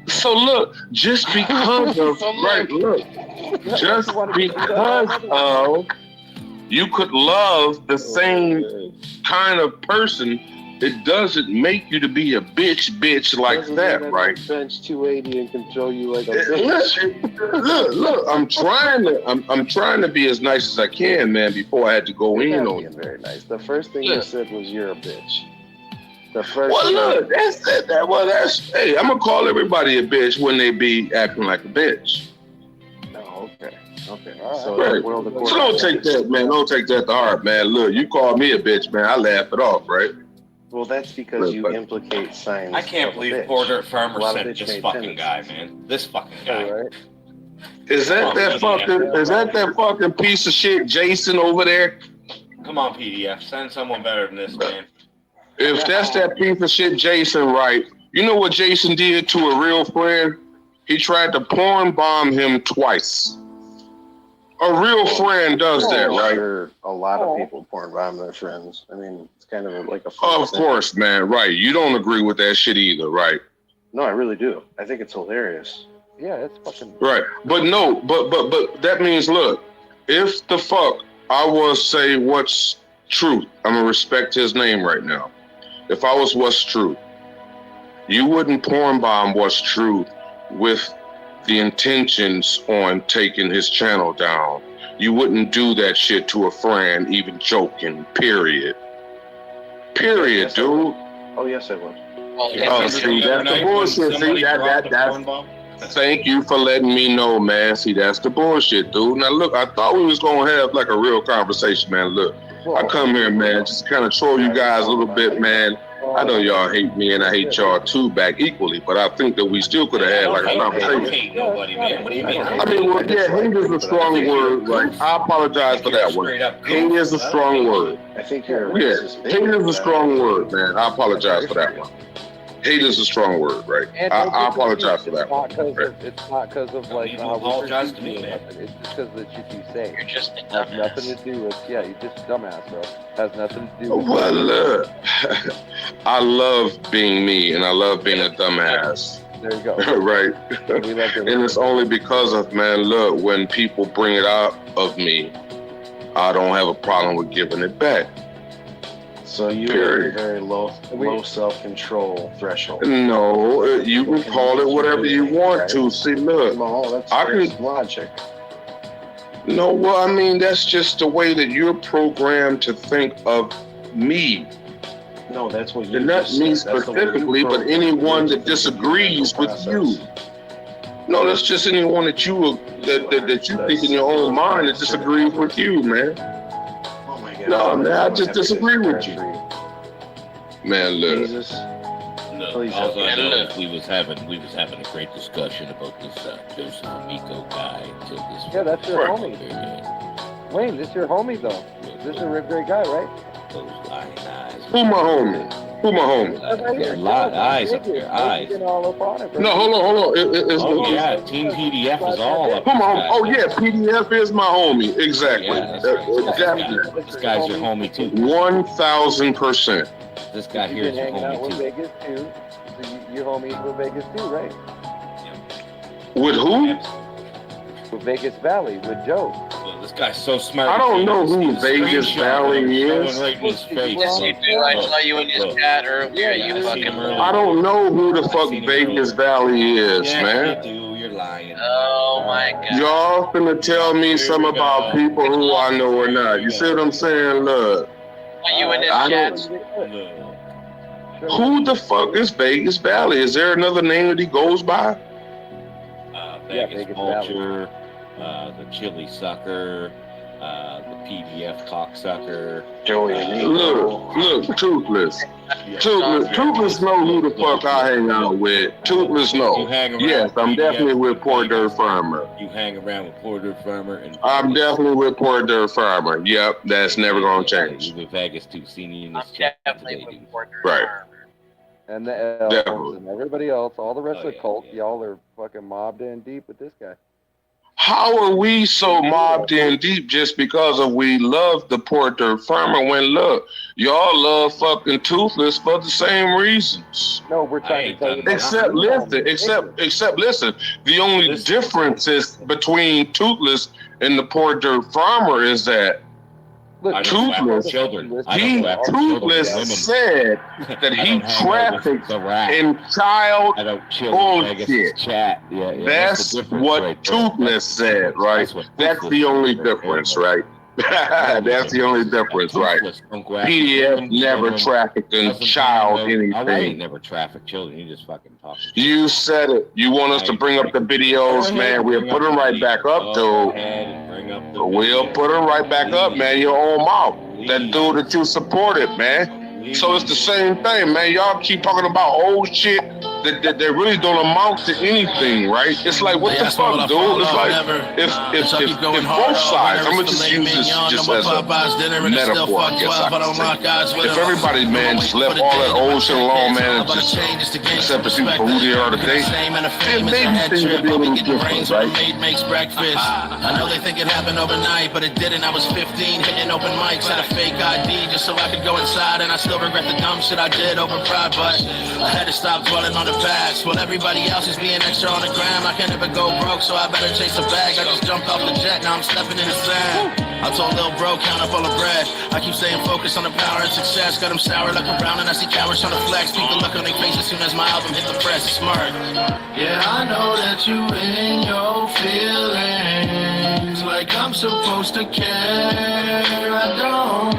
So look, just because of just because of you could love the same kind of person, it doesn't make you to be a bitch like that, right? Bench 280 and control you like a bitch. Look, I'm trying to be as nice as I can, man, before I had to go in on you. Very nice. The first thing you said was you're a bitch. Well, look, hey, I'm gonna call everybody a bitch when they be acting like a bitch. Oh, okay. All right. So don't take that, man. Don't take that to heart, man. Look, you call me a bitch, man. I laugh it off, right? Well, that's because you implicate signs. I can't believe Border Farmer sent this fucking guy, man. This fucking guy. Right. Is that that fucking piece of shit Jason over there? Come on, PDF. Send someone better than this, man. If that's that piece of shit Jason, right, you know what Jason did to a real friend? He tried to porn bomb him twice. A real friend does that, right? Sure, a lot of people porn bomb their friends. I mean, it's kind of like a Of course, man, right. You don't agree with that shit either, right? No, I really do. I think it's hilarious. Yeah, it's fucking... Right. But no, but that means, look, if the fuck I was say what's truth, I'm gonna respect his name right now. If I was what's truth, you wouldn't porn bomb what's truth with the intentions on taking his channel down. You wouldn't do that shit to a friend, even joking, period. Period, dude. Oh, yes, I would. Oh, see, that's the bullshit. See, that's... Thank you for letting me know, man. See, that's the bullshit, dude. Now, look, I thought we was going to have, like, a real conversation, man. Look, I come here, man, just kind of troll you guys a little bit, man. I know y'all hate me, and I hate y'all, too, back equally, but I think that we still could have had, like, a conversation. I don't hate nobody, man. What do you mean? I mean, well, yeah, hate is a strong word. Like, I apologize for that one. Hate is a strong word. I think you're racist. Yeah, hate is a strong word, man. I apologize for that one. Hate is a strong word, right? I apologize for that one. It's not because of like how we apologize to me, man. It's just because of the shit you say. You're just a has dumbass. nothing to do with you're just a dumbass, bro. Has nothing to do with. Well, look, I love being me, and I love being a dumbass. There you go. Right. And it's only because of, man, look, when people bring it out of me, I don't have a problem with giving it back. So you have a very low self-control threshold. No, you can call it whatever you want to. See, look, I can logic. No, well, I mean, that's just the way that you're programmed to think of me. No, that's what you. And not me specifically, but anyone that disagrees with you. No, that's just anyone that you that you think in your own mind that disagrees with you, man. Oh my God. No, man, I just disagree with you. Man, look. Jesus. No, all I know is we was having a great discussion about this Joseph Amico guy until this. Yeah, that's your homie. Wayne, this your homie though. This is a real great guy, right? Those lying eyes. Who my homie? Who my homie? Eyes up there, eyes. All up on it, bro. No, hold on. Oh yeah, Team PDF is all up. Who my homie? Oh yeah, PDF is my homie. Exactly. Yeah, this guy's your homie too. 1000%. This guy You've here is been your hanging out homie with too. Vegas too. So you homies with Vegas too, right? With who? With Vegas Valley, with Joe. Well, this guy's so smart. I don't know who Vegas Valley is. Right in his face. Yes, you do. I saw you in his chat earlier. You fucking. I don't know who the fuck Vegas Valley is, man. You do. You're lying. Oh my god. Y'all finna tell me something about people who I know or not. You see what I'm saying? Look. Are you in his chats? Who the fuck is Vegas Valley? Is there another name that he goes by? Vegas Vulture, the Chili Sucker, the PDF Cocksucker. Look, Toothless. Toothless know who the fuck I hang out with. Toothless know. Yes, I'm definitely with Poor Dirt Farmer. You hang around with Poor Dirt Farmer, and I'm definitely with Poor Dirt Farmer. Yep, that's never gonna change. You with Vegas too. Seen you in this chat today, dude. Right. And the elves and everybody else, all the rest of the cult, y'all are fucking mobbed in deep with this guy. How are we so mobbed in deep just because of we love the Poor Dirt Farmer when look, y'all love fucking Toothless for the same reasons. No, we're trying to tell you. Except listen, the only difference is between Toothless and the Poor Dirt Farmer is that Toothless said that he trafficked in child bullshit. That's what Toothless said, right? That's the only difference, right? That's the only difference, right? PDF never trafficked in child I ain't anything. never trafficked children. You just fucking talking. You said it. You want us to bring up the videos, man? We'll put them right back up, dude. We'll put them right back up, man. Your own mouth. That dude that you supported, man. So it's the same thing, man. Y'all keep talking about old shit that really don't amount to anything, right? It's like, what the fuck, dude? It's like, if both sides, I'm gonna just use this just as a metaphor, I guess I can say. If everybody, man, just left all that old shit alone, man, and just accept the people for who they are today, then maybe things would be a little different, right? Makes breakfast. I know they think it happened overnight, but it didn't. I was 15, hitting open mics, had a fake ID just so I could go inside, and I still regret the dumb shit I did over pride, but I had to stop dwelling on the past. While everybody else is being extra on the gram, I can never go broke, so I better chase a bag. I just jumped off the jet, now I'm stepping in the sand. I told Lil Bro, count up all the bread. I keep staying focused on the power and success. Got them sour, looking around, and I see cowards trying to flex. Keep the look on their face as soon as my album hit the press. It's smart. Yeah, I know that you in your feelings, like I'm supposed to care. I don't.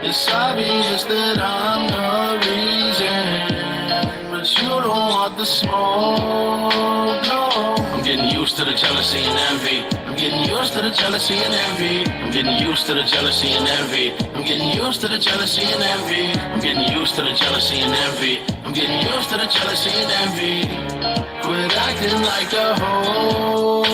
It's obvious that I'm the reason, but you don't want the smoke, no. I'm getting used to the jealousy and envy. I'm getting used to the jealousy and envy. I'm getting used to the jealousy and envy. I'm getting used to the jealousy and envy. I'm getting used to the jealousy and envy. I'm getting used to the jealousy and envy. Quit acting like a hoe.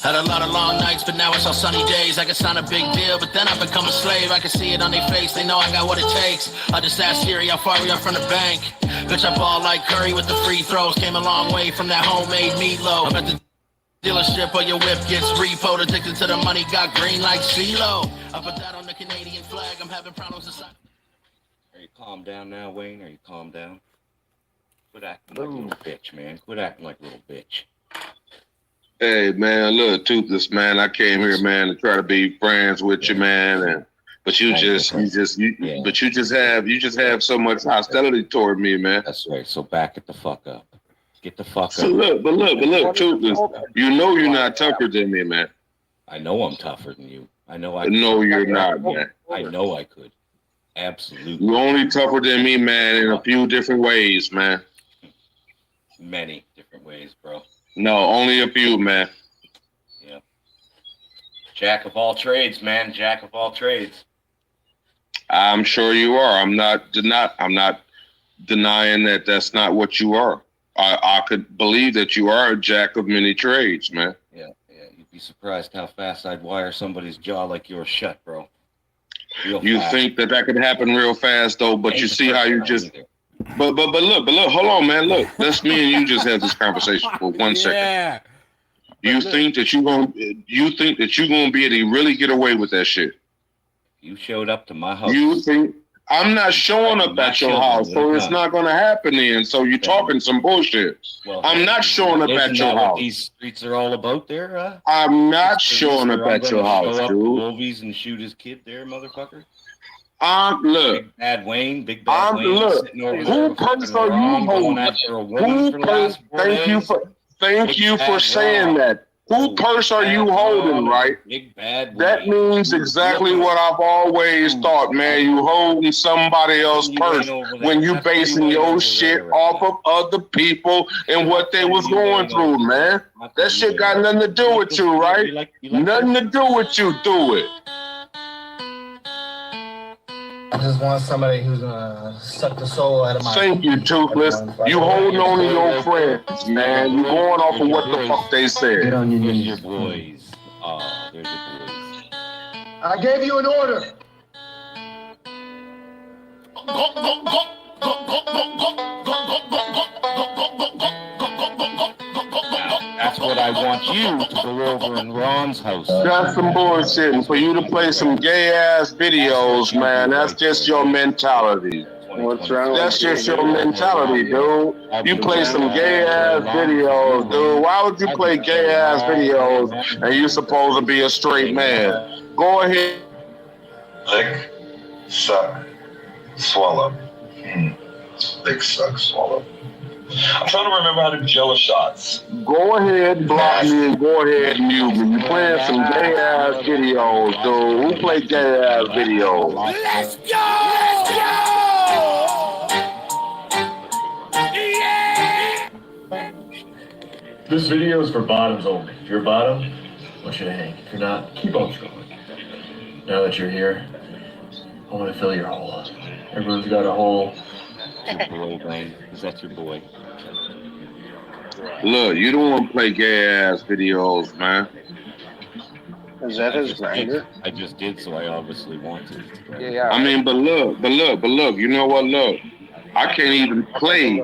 Had a lot of long nights, but now it's all sunny days. I can sign a big deal, but then I become a slave. I can see it on their face, they know I got what it takes. I just asked Siri how far we are from the bank. Bitch, I ball like Curry with the free throws. Came a long way from that homemade meatloaf. I'm at the dealership or your whip gets repoed. Addicted to the money, got green like CeeLo. I put that on the Canadian flag, I'm having problems inside. Are you calm down now, Wayne? Are you calm down? Quit acting like a little bitch, man. Quit acting like a little bitch. Hey man, look, Toothless, man. I came here, man, to try to be friends with you, man, but you just have so much hostility toward me, man. That's right. So back it the fuck up. Get the fuck So up. look, Toothless. You know you're not tougher than me, man. I know I'm tougher than you. I know I. No, you're not, man. I know I could. Absolutely. You're only tougher than me, man, in a few different ways, man. Many different ways, bro. No, only a few, man. Yep. Jack of all trades, man. Jack of all trades. I'm sure you are. I'm not denying that that's not what you are. I could believe that you are a jack of many trades, man. Yeah. You'd be surprised how fast I'd wire somebody's jaw like yours shut, bro. You think that could happen real fast, though, but you see how you just... But look, hold on, man. Look, let's me and you just have this conversation for 1 second. Yeah. You think that you're gonna be able to really get away with that shit? You showed up to my house. You think I'm not showing up at your house, so it's not gonna happen then. So you're talking some bullshit. Well, I'm not showing up at your what house. These streets are all about there. I'm not showing up at your house, show up dude. to movies and shoot his kid there, motherfucker. Look. Big Bad Wayne. Look. Who purse are you holding? Thank you for saying that. Who purse are you holding, right? Big Bad Wayne. That means exactly what I've always thought, man. You holding somebody else's purse when you basing your shit off of other people and what they was going through, man. That shit got nothing to do with you, right? Nothing to do with you. Do it. I just want somebody who's gonna suck the soul out of my... Thank you, Toothless. You holding on to your friends, man. You going off of what the fuck they said. Get on your knees. There's your boys. There's your boys. I gave you an order. That's what I want you to go over in Ron's house. That's some bullshit. And for you to play some gay ass videos, man, that's just your mentality. What's wrong? That's just your mentality, dude. You play some gay ass videos, dude. Why would you play gay ass videos and you supposed to be a straight man? Go ahead. Lick, suck, swallow. Lick, suck, swallow. I'm trying to remember how to do jello shots. Go ahead, block me, and go ahead and mute me. You playing some gay ass videos, dude. Who play gay ass videos? Let's go! Let's go! Yeah! This video is for bottoms only. If you're a bottom, I want you to hang. If you're not, keep on scrolling. Now that you're here, I want to fill your hole. Everyone's got a hole. Your boy, Wayne. Is that your boy? Look, you don't want to play gay ass videos, man. Is that his grinder? I just did, so I obviously want to. Yeah. I mean, but look, you know what? Look, I can't even play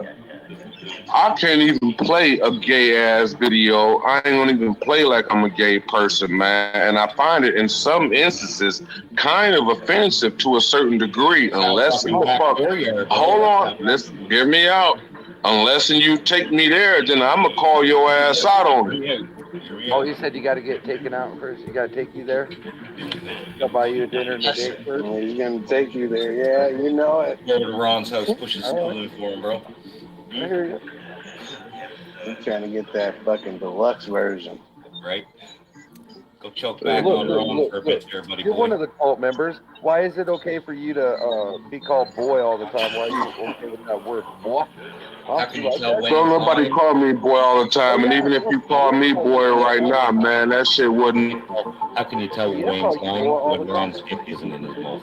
a gay ass video. I ain't gonna even play like I'm a gay person, man. And I find it in some instances kind of offensive to a certain degree, unless hold on, listen, hear me out. Unless you take me there, then I'm gonna call your ass out on it. Oh, you said you got to get taken out first. You got to take you there. Go buy you a dinner and a date first. Well, he's gonna take you there. Yeah, you know it. Go to Ron's house, push his balloon for him, bro. I hear you. I'm trying to get that fucking deluxe version. Right. Go choke back on Ron for a bit there, buddy. You're one of the cult members. Why is it okay for you to be called boy all the time? Why are you okay with that word, boy? Don't nobody call me boy all the time, and even if you call me boy right now, man, that shit wouldn't. How can you tell Wayne's lying when Ron's dick isn't in his mouth?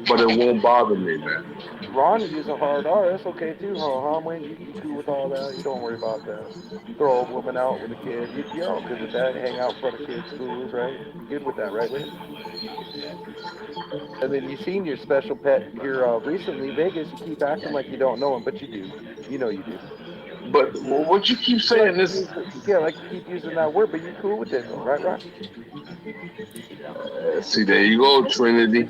But it won't bother me, man. Ron is a hard R. That's okay too, huh? Wayne, you cool with all that? You don't worry about that. Throw a woman out with a kid. You're all good with that. Hang out in front of kids' schools, right? You're good with that, right, Wayne? And then you seen your special pet here recently, Vegas. You keep acting like you don't know him, but you do. You know you do. But what you keep saying this? Yeah, like you keep using that word, but you cool with it, though, right, Ron? See, there you go, Trinity.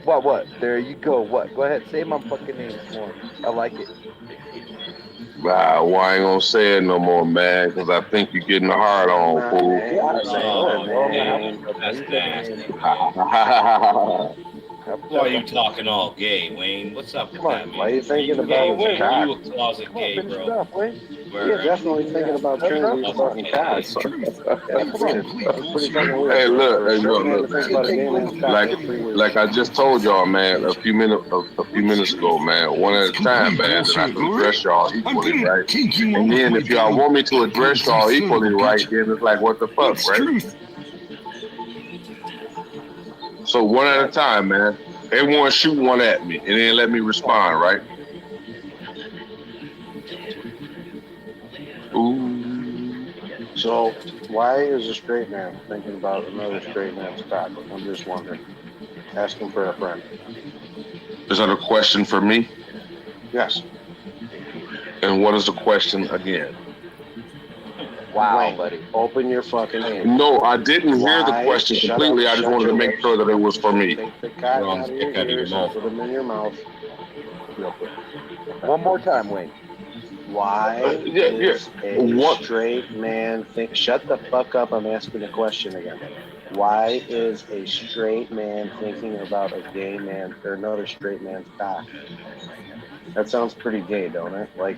What? There you go. What? Go ahead. Say my fucking name more. I like it. Nah, well, I ain't gonna say it no more, man, because I think you're getting a hard on, fool. That's nasty. Why are you talking all gay, Wayne? What's up with that, man? Why are you thinking about you a cock? closet gay, bro? You're definitely thinking about Trinity's fucking cock. Hey, look. Like I just told y'all, man, a few minutes ago, man, one at a time, man, that I can address y'all equally, right? And then if y'all want me to address y'all equally, right, then it's like, what the fuck, right? So one at a time, man. Everyone shoot one at me, and then let me respond, right? Ooh. So, why is a straight man thinking about another straight man's cock? I'm just wondering. Asking for a friend. Is that a question for me? Yes. And what is the question again? Wow, Wayne, buddy. open your fucking ears. No, I didn't hear the Why? question Shut completely. up, I just shut wanted to your make lips. sure that it was for me. Take the cotton Wrong out of your stick out of your ears and mouth. put them in your mouth. Real quick. One more time, Wayne. Why is a straight man think? Shut the fuck up! I'm asking the question again. Why is a straight man thinking about a gay man or another straight man's cock? That sounds pretty gay, don't it? Like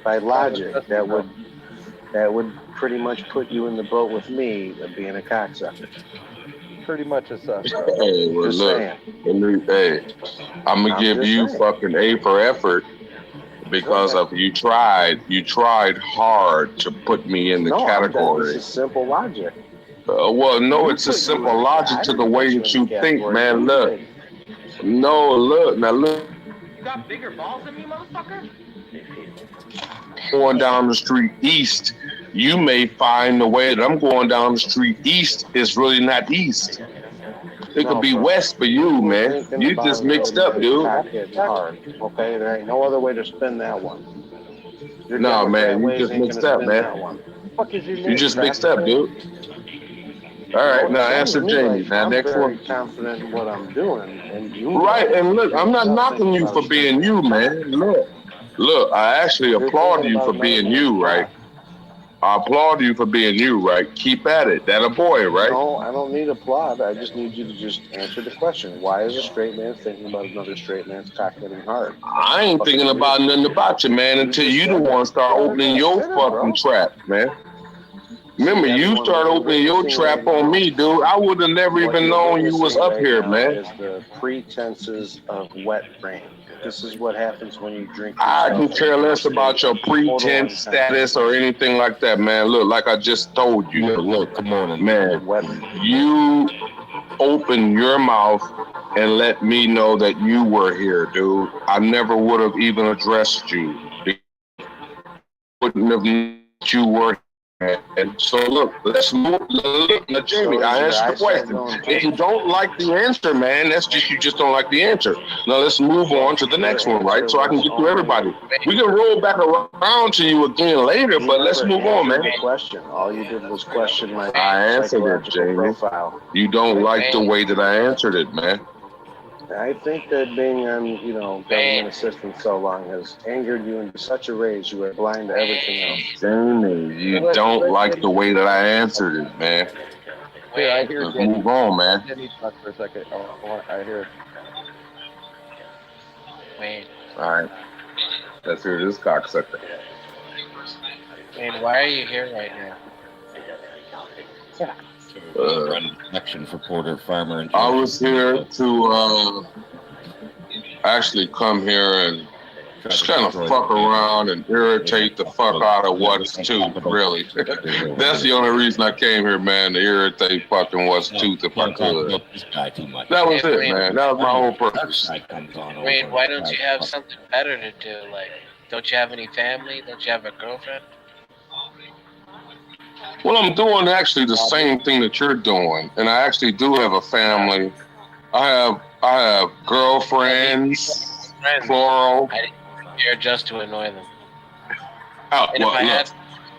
by logic, that would pretty much put you in the boat with me of being a cocksucker. Pretty much a sus. Hey, well, Just look, saying. hey, I'm gonna give just you saying. fucking A for effort because of you tried hard to put me in the category. This is simple logic. Well, no, You it's a put you simple in the logic I to the didn't way put you that in you the think, category. man. You Look, did. no, look, now look. You got bigger balls than me, motherfucker? Going down the street east, you may find the way that I'm going down the street east is really not east. It could be west for you, man. You just mixed up, dude. Hard, okay? There ain't no other way to spin that one. Your No, Democrat man, you ways just ain't mixed gonna up, spin man. that one. Fuck is your name? You just mixed up, dude. All right, now answer Jamie. Now, I'm next very one. confident in what I'm doing, and you Right, and look, you're I'm not just knocking thinking you about for a straight being you, man's man. Look, I actually You're applaud thinking you about for another being man's you, right? cock. I applaud you for being you, right? Keep at it. That a boy, right? No, I don't need applaud. I just need you to just answer the question. Why is a straight man thinking about another straight man's cock getting hard? I ain't thinking about nothing about you, man, until you the one start opening your fucking trap, man. Remember, you start opening your trap on me, dude. I would have never What even you're known you was witnessing up right here, now man. is the pretenses of wet brain. This is what happens when you drink. I can care less about your pretense status or anything like that, man. Look, like I just told you. Look, come on, man. You open your mouth and let me know that you were here, dude. I never would have even addressed you. Wouldn't have known that you were here. And so look, let's move. Look, now, Jamie, I answered the question. If you don't like the answer, man, that's just you just don't like the answer. Now let's move on to the next one, right? So I can get through everybody. We can roll back around to you again later, but let's move on, man. Question. All you did was question my I answered it, Jamie. profile. You don't like the way that I answered it, man. I think that being on, government assistance so long has angered you into such a rage you are blind to everything else. Jamie, you don't like the way that I answered it, man. Here, I hear Let's Jenny. move on, man. Jenny, talk for a second. I hear. Wayne, All right. Let's hear this cocksucker. Wayne, why are you here right now? Run election for Porter Farmer. And I was here to actually come here and just kind of fuck around and irritate the fuck out of what's tooth, really. That's the only reason I came here, man, to irritate fucking what's tooth if I could. That was it, man. That was my whole purpose. Wayne, why don't you have something better to do? Like, don't you have any family? Don't you have a girlfriend? Well, I'm doing actually the same thing that you're doing, and I actually do have a family. I have girlfriends, plural. I didn't here just to annoy them. Oh, And well, if I look, had,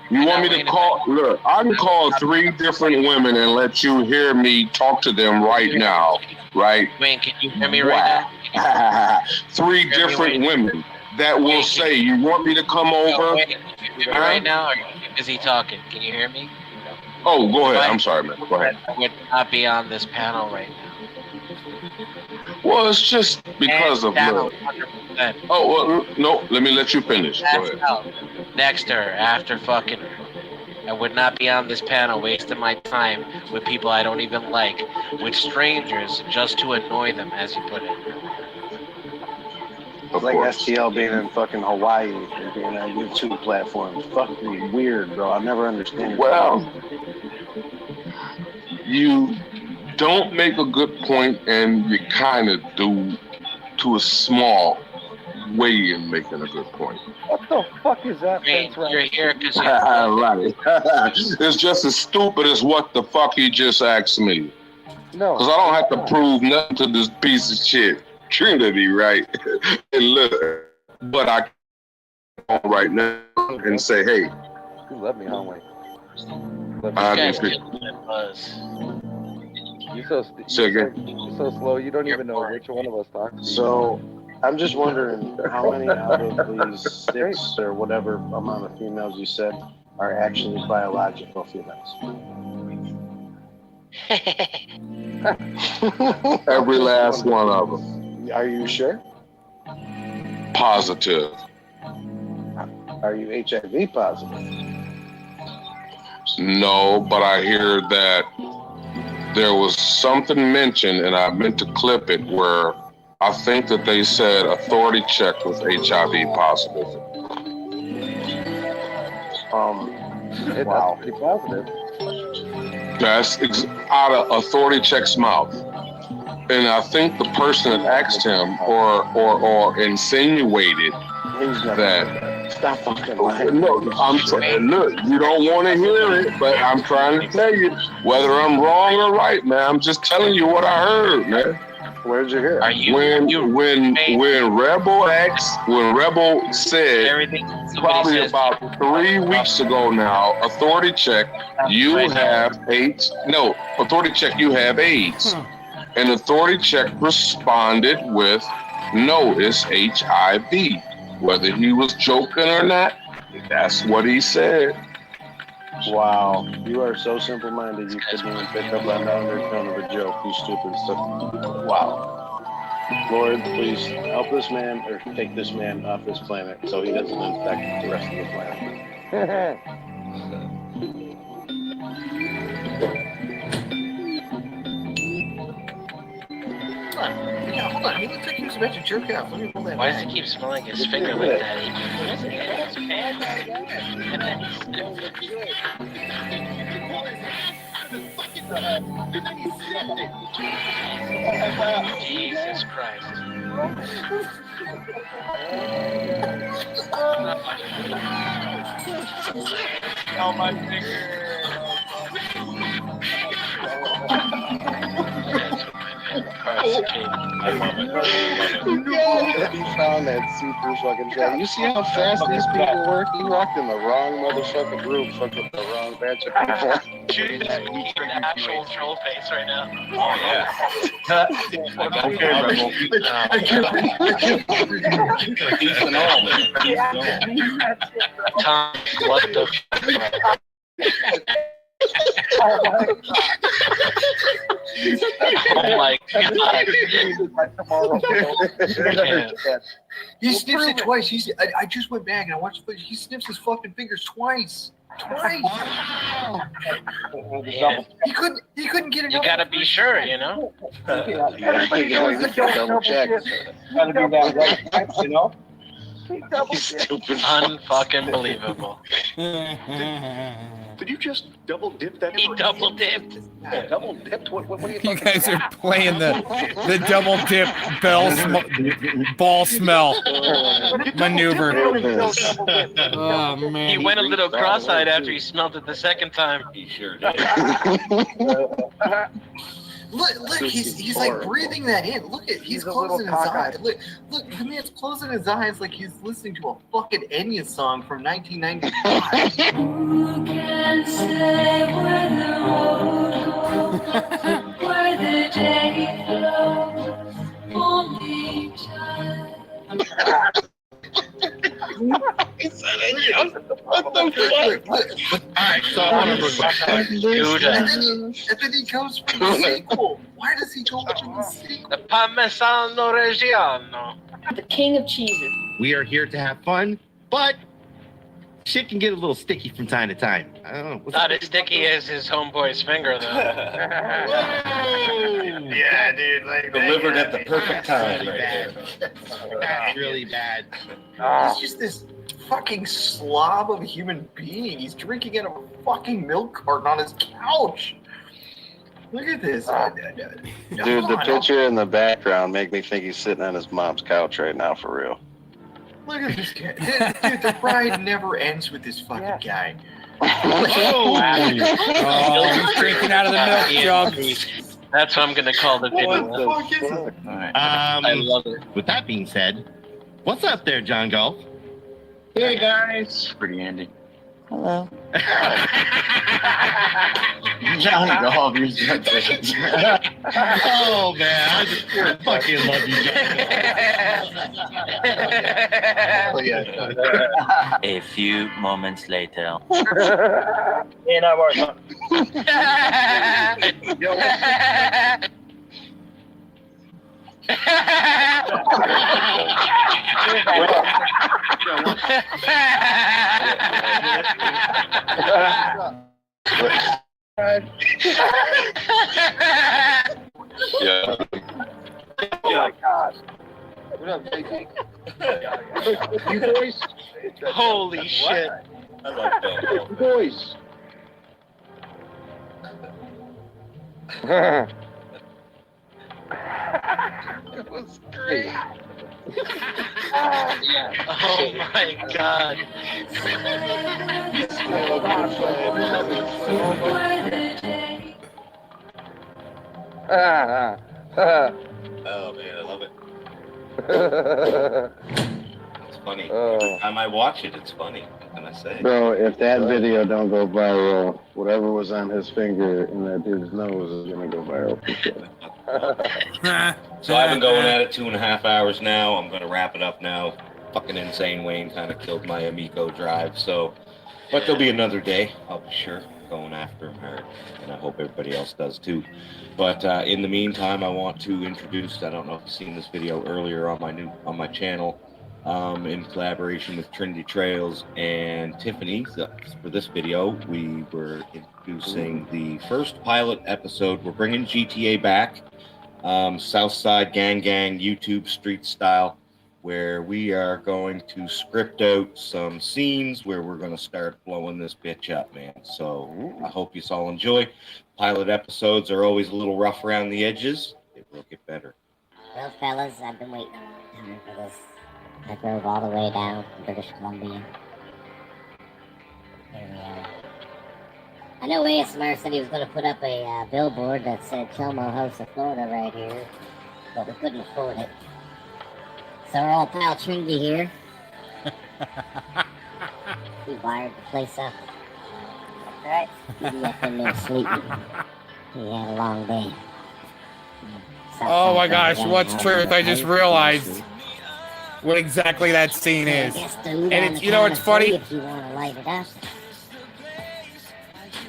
you want me to call? Look, I can call 3 different women and let you hear me talk to them right now, right? Wayne, can you hear me right now? 3 different women that will say, "You want me to come over?" Wayne, can you hear me right now, or are you busy talking? Can you hear me? Oh, go ahead. I'm sorry, man. Go ahead. I would not be on this panel right now. Well, it's just because of love. 100%. Oh, well, no, let me let you finish. Go ahead. Next to her, after fucking her. I would not be on this panel wasting my time with people I don't even like, with strangers just to annoy them, as you put it. It's like STL being in fucking Hawaii and being on YouTube platforms. Fucking weird, bro. I never understand it. Well, you don't make a good point, and you kind of do to a small way in making a good point. What the fuck is that? Hey, you're here because you. Right. It's just as stupid as what the fuck he just asked me. No. Because I don't have to prove nothing to this piece of shit. Trinity, right? And look, but I can right now and say, hey. You left me hungry. You're so slow. You don't even know which one of us talks to you. So, I'm just wondering how many out of these 6 or whatever amount of females you said are actually biological females. Every last one of them. Are you sure? Positive. Are you HIV positive? No, but I hear that there was something mentioned, and I meant to clip it, where I think that they said authority check was HIV positive. Wow. Pretty positive. That's out of authority check's mouth. And I think the person that asked him or insinuated that. Stop fucking lying. Look, look, you don't want to hear it, but I'm trying to tell you whether I'm wrong or right, man. I'm just telling you what I heard, man. Where'd you hear it? When Rebel said probably about 3 weeks ago now, authority check, you have AIDS. No, authority check, you have AIDS. And authority check responded with, no, it's HIV. Whether he was joking or not, that's what he said. Wow, you are so simple-minded you couldn't even pick up on the undertone of a joke, you stupid stuff. Wow. Lord, please help this man, or take this man off this planet so he doesn't infect the rest of the planet. Yeah, hold on. He looks like he was about to jerk off. Let me pull that Why back. does he keep smelling his finger like that? Jesus Christ. Oh, my finger. I love it. He found that super fucking shot. You see how fast these people work? He walked in the wrong motherfucking room, fucked with the wrong batch of people. Dude, he's an actual troll face right now. Oh, yeah. Okay, Rebel. Peace and all, man. Peace and all. Tom, what the Oh my god. He sniffs it twice. I just went back and I watched the he sniffs his fucking fingers twice. Twice. Yeah. He couldn't get enough. You gotta be sure, you know? Double check. Gotta be that right, you know? Unfucking believable. Did you just double dip that? He double dipped. Yeah, double dipped? What are you You guys are playing the double dip ball smell maneuver. Oh man. He went a little cross-eyed after he smelled it the second time. He sure did. Look, he's like breathing that in. Look at he's closing his eyes. Look, the man's closing his eyes like he's listening to a fucking Enya song from 1995. Who can say where the road goes, where the day flows, only time. What the fuck? Alright, so and then he goes for the sequel. Why does he go for the sequel? The Parmesano Reggiano. The king of cheeses. We are here to have fun, but shit can get a little sticky from time to time. I don't know. Not as sticky as his homeboy's finger, though. Yeah, dude. Like, Delivered at the perfect time right there. That's really bad. He's just this fucking slob of a human being. He's drinking out of a fucking milk carton on his couch. Look at this. Dude, the picture in the background make me think he's sitting on his mom's couch right now, for real. Look at this guy. Dude, the ride never ends with this fucking guy. Oh, he's drinking out of the milk jug. That's what I'm gonna call the video. What the fuck is it? I love it. With that being said, what's up there, John Golf? Hey guys. Pretty Andy. Hello. John Golf, you're so great. Oh man, I just fucking love you guys. A few moments later. Yeah, no worries. Yeah. Oh, God. What up, JT? You boys? Holy shit. I like that. You boys. That was great. Oh my god. Oh man, I love it. It's funny. Every time I watch it, it's funny. What can I say? Bro, if that video don't go viral, whatever was on his finger in that dude's nose is gonna go viral for sure. So I've been going at it 2.5 hours now. I'm gonna wrap it up now. Fucking insane Wayne kind of killed my Amico drive, so but there'll be another day, I'll be sure, going after him hard, and I hope everybody else does too. But in the meantime, I want to introduce, I don't know if you've seen this video earlier on my channel, in collaboration with Trinity Trails and Tiffany. So for this video, we were introducing the first pilot episode. We're bringing GTA back, Southside Gang YouTube street style, where we are going to script out some scenes where we're going to start blowing this bitch up, man. So I hope you all enjoy. Pilot episodes are always a little rough around the edges. It will get better. Well, fellas, I've been waiting a long time for this. I drove all the way down from British Columbia. Here we are. I know ASMR said he was going to put up a billboard that said Kilmo House of Florida right here, but we couldn't afford it. So our old pal Trinity here, he wired the place up. That's right. He had been there sleeping. He had a long day. Oh my gosh, what's truth? I just realized what exactly that scene is. And it's, you know, it's funny. If you want to light it up.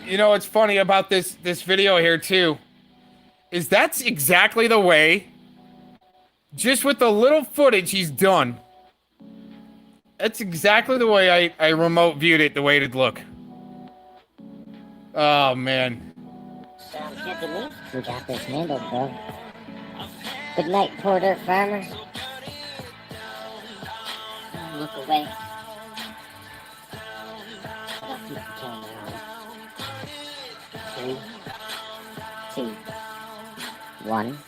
You know what's funny about this video here too, is that's exactly the way, just with the little footage he's done. That's exactly the way I remote viewed it, the way it'd look. Oh man. Sounds good to me. We got this handled, bro. Good night, Porter Farmer. Look away. I'll keep the camera on. 3, 2, 1.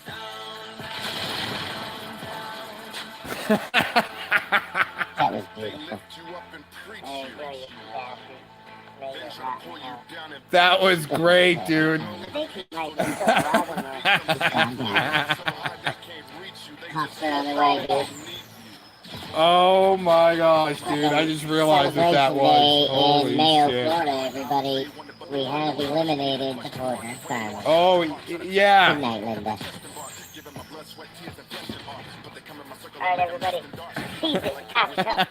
That was beautiful. Hey, brilliant bastard. Made it hot in hell. That was great, dude. I think he might be still robbing us. Cops are on the way, dude. Oh my gosh, dude. I just realized what that was. Celebration Day in Mayo, Holy shit. Florida, everybody. We have eliminated the Porter Farmer. Oh, yeah. Good night, Linda. Alright, everybody. Peace out.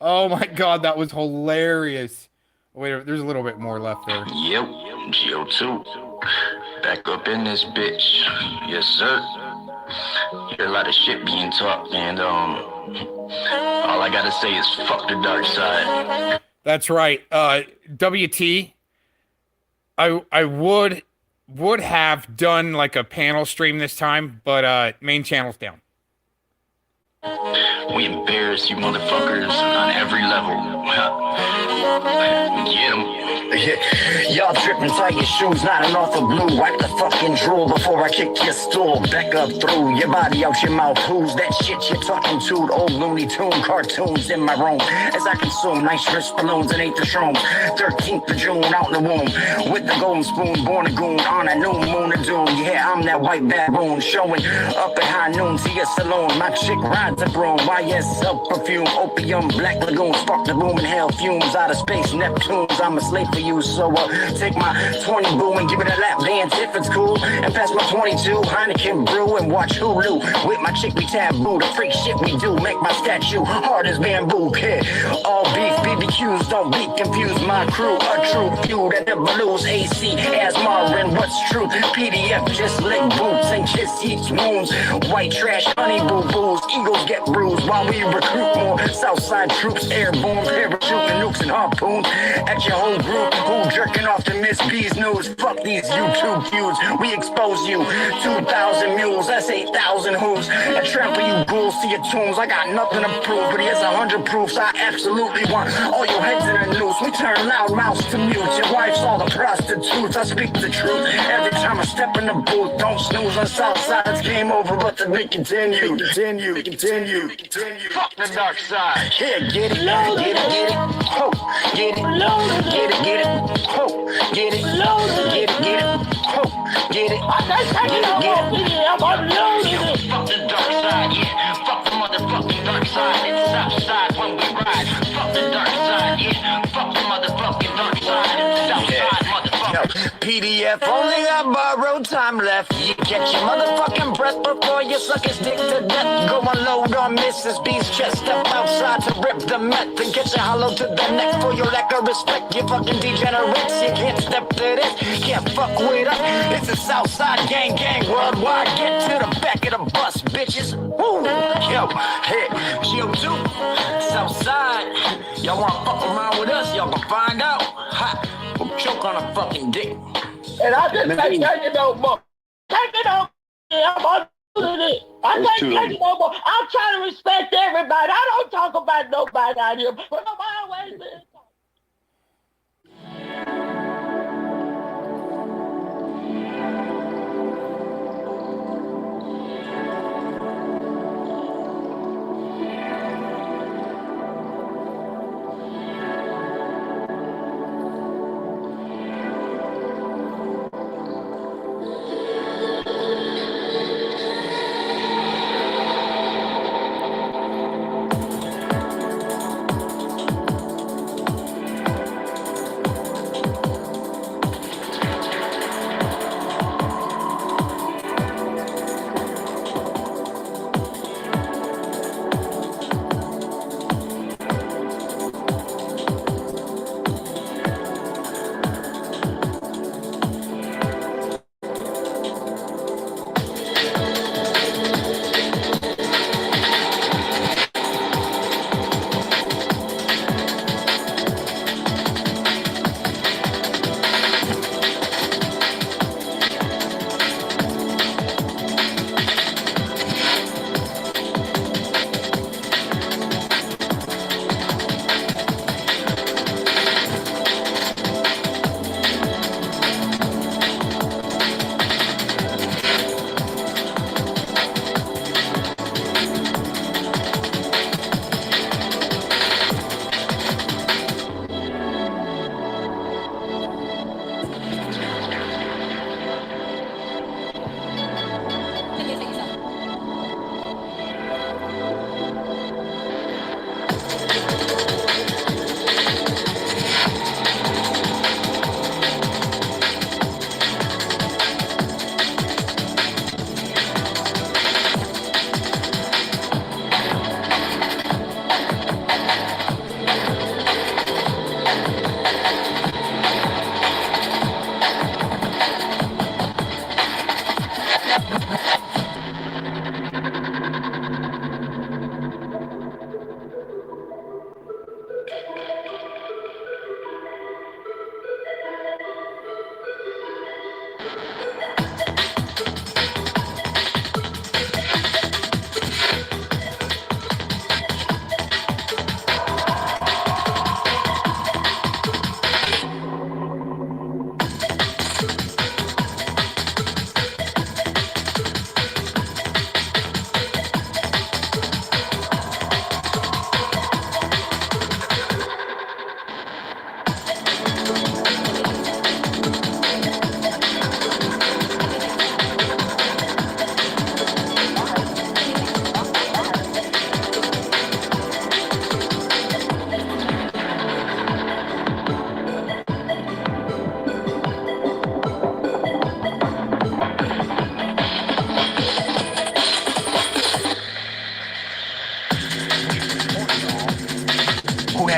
Oh my god, that was hilarious. Wait, there's a little bit more left there. Yep, GO2. Back up in this bitch. Yes, sir. Hear a lot of shit being talked, and all I gotta say is fuck the dark side. That's right. WT, I would have done like a panel stream this time, but main channel's down. We embarrass you motherfuckers on every level. Get him. Y'all tripping, tie your shoes, not enough of blue. Wipe the fucking drool before I kick your stool. Back up through your body, out your mouth. Who's that shit you're talking to? The old Looney Tune cartoons in my room as I consume nitrous balloons and ate the shrooms. 13th of June, out in the womb with the golden spoon, born a goon on a new moon of doom. Yeah, I'm that white baboon showing up at high noon to your saloon. My chick rides a broom, YSL perfume, opium, black lagoon, spark the room, inhale fumes out of space, Neptunes. I'm a slave for you, so take my 20 boo and give it a lap dance if it's cool. And pass my 22 Heineken brew and watch Hulu. With my chick we taboo, the freak shit we do. Make my statue hard as bamboo. Yeah, all beef BBQs, don't be confused. My crew, a true few that never lose. AC as Marvin, what's true? PDF just lick boots and kiss each wounds. White trash, honey boo boos. Eagles get bruised while we recruit more Southside troops. Airborne, parachuting nukes and harpoons at your whole group. Who jerking off to Miss B's news? Fuck these YouTube views. We expose you. 2,000 mules, that's 8,000 who's. I trample you ghouls to your tombs. I got nothing to prove, but here's 100 proofs. I absolutely want all your heads in a noose. We turn loud mouths to mute. Your wife's all the prostitutes. I speak the truth every time I step in the booth. Don't snooze on Southside. It's game over, but the night continue. Continue. Fuck the dark side. Yeah, get it, get it, get it, ho, get it, get it, get it, ho, get it, get it, get it, ho, get it, Fuck the dark side, yeah. Fuck the motherfucking dark side. It's Southside when we ride. Fuck the dark side, yeah. Fuck the motherfucking dark side. It's Southside, motherfucker. PDF, only got borrowed time left. You catch your motherfucking breath before you suck his dick to death. Go unload on Mrs. B's chest. Step outside to rip the meth and get you hollow to the neck for your lack of respect. You fucking degenerates, you can't step to this. Can't fuck with us. It's a Southside gang worldwide. Get to the back of the bus, bitches. Woo! Yo, hey, GO2, Southside. Y'all wanna fuck around with us? Y'all gonna find out. Ha! We'll choke on a fucking dick. And I just say, take it no more. Take it no more. I can't take it no more. I'm trying to respect everybody. I don't talk about nobody out here, but nobody always been.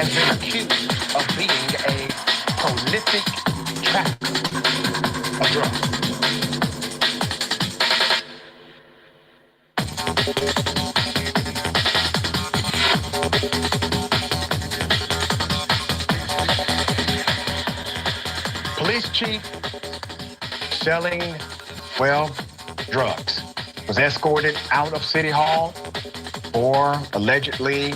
has been accused of being a prolific trafficker of drugs. Police chief selling, well, drugs. Was escorted out of City Hall for allegedly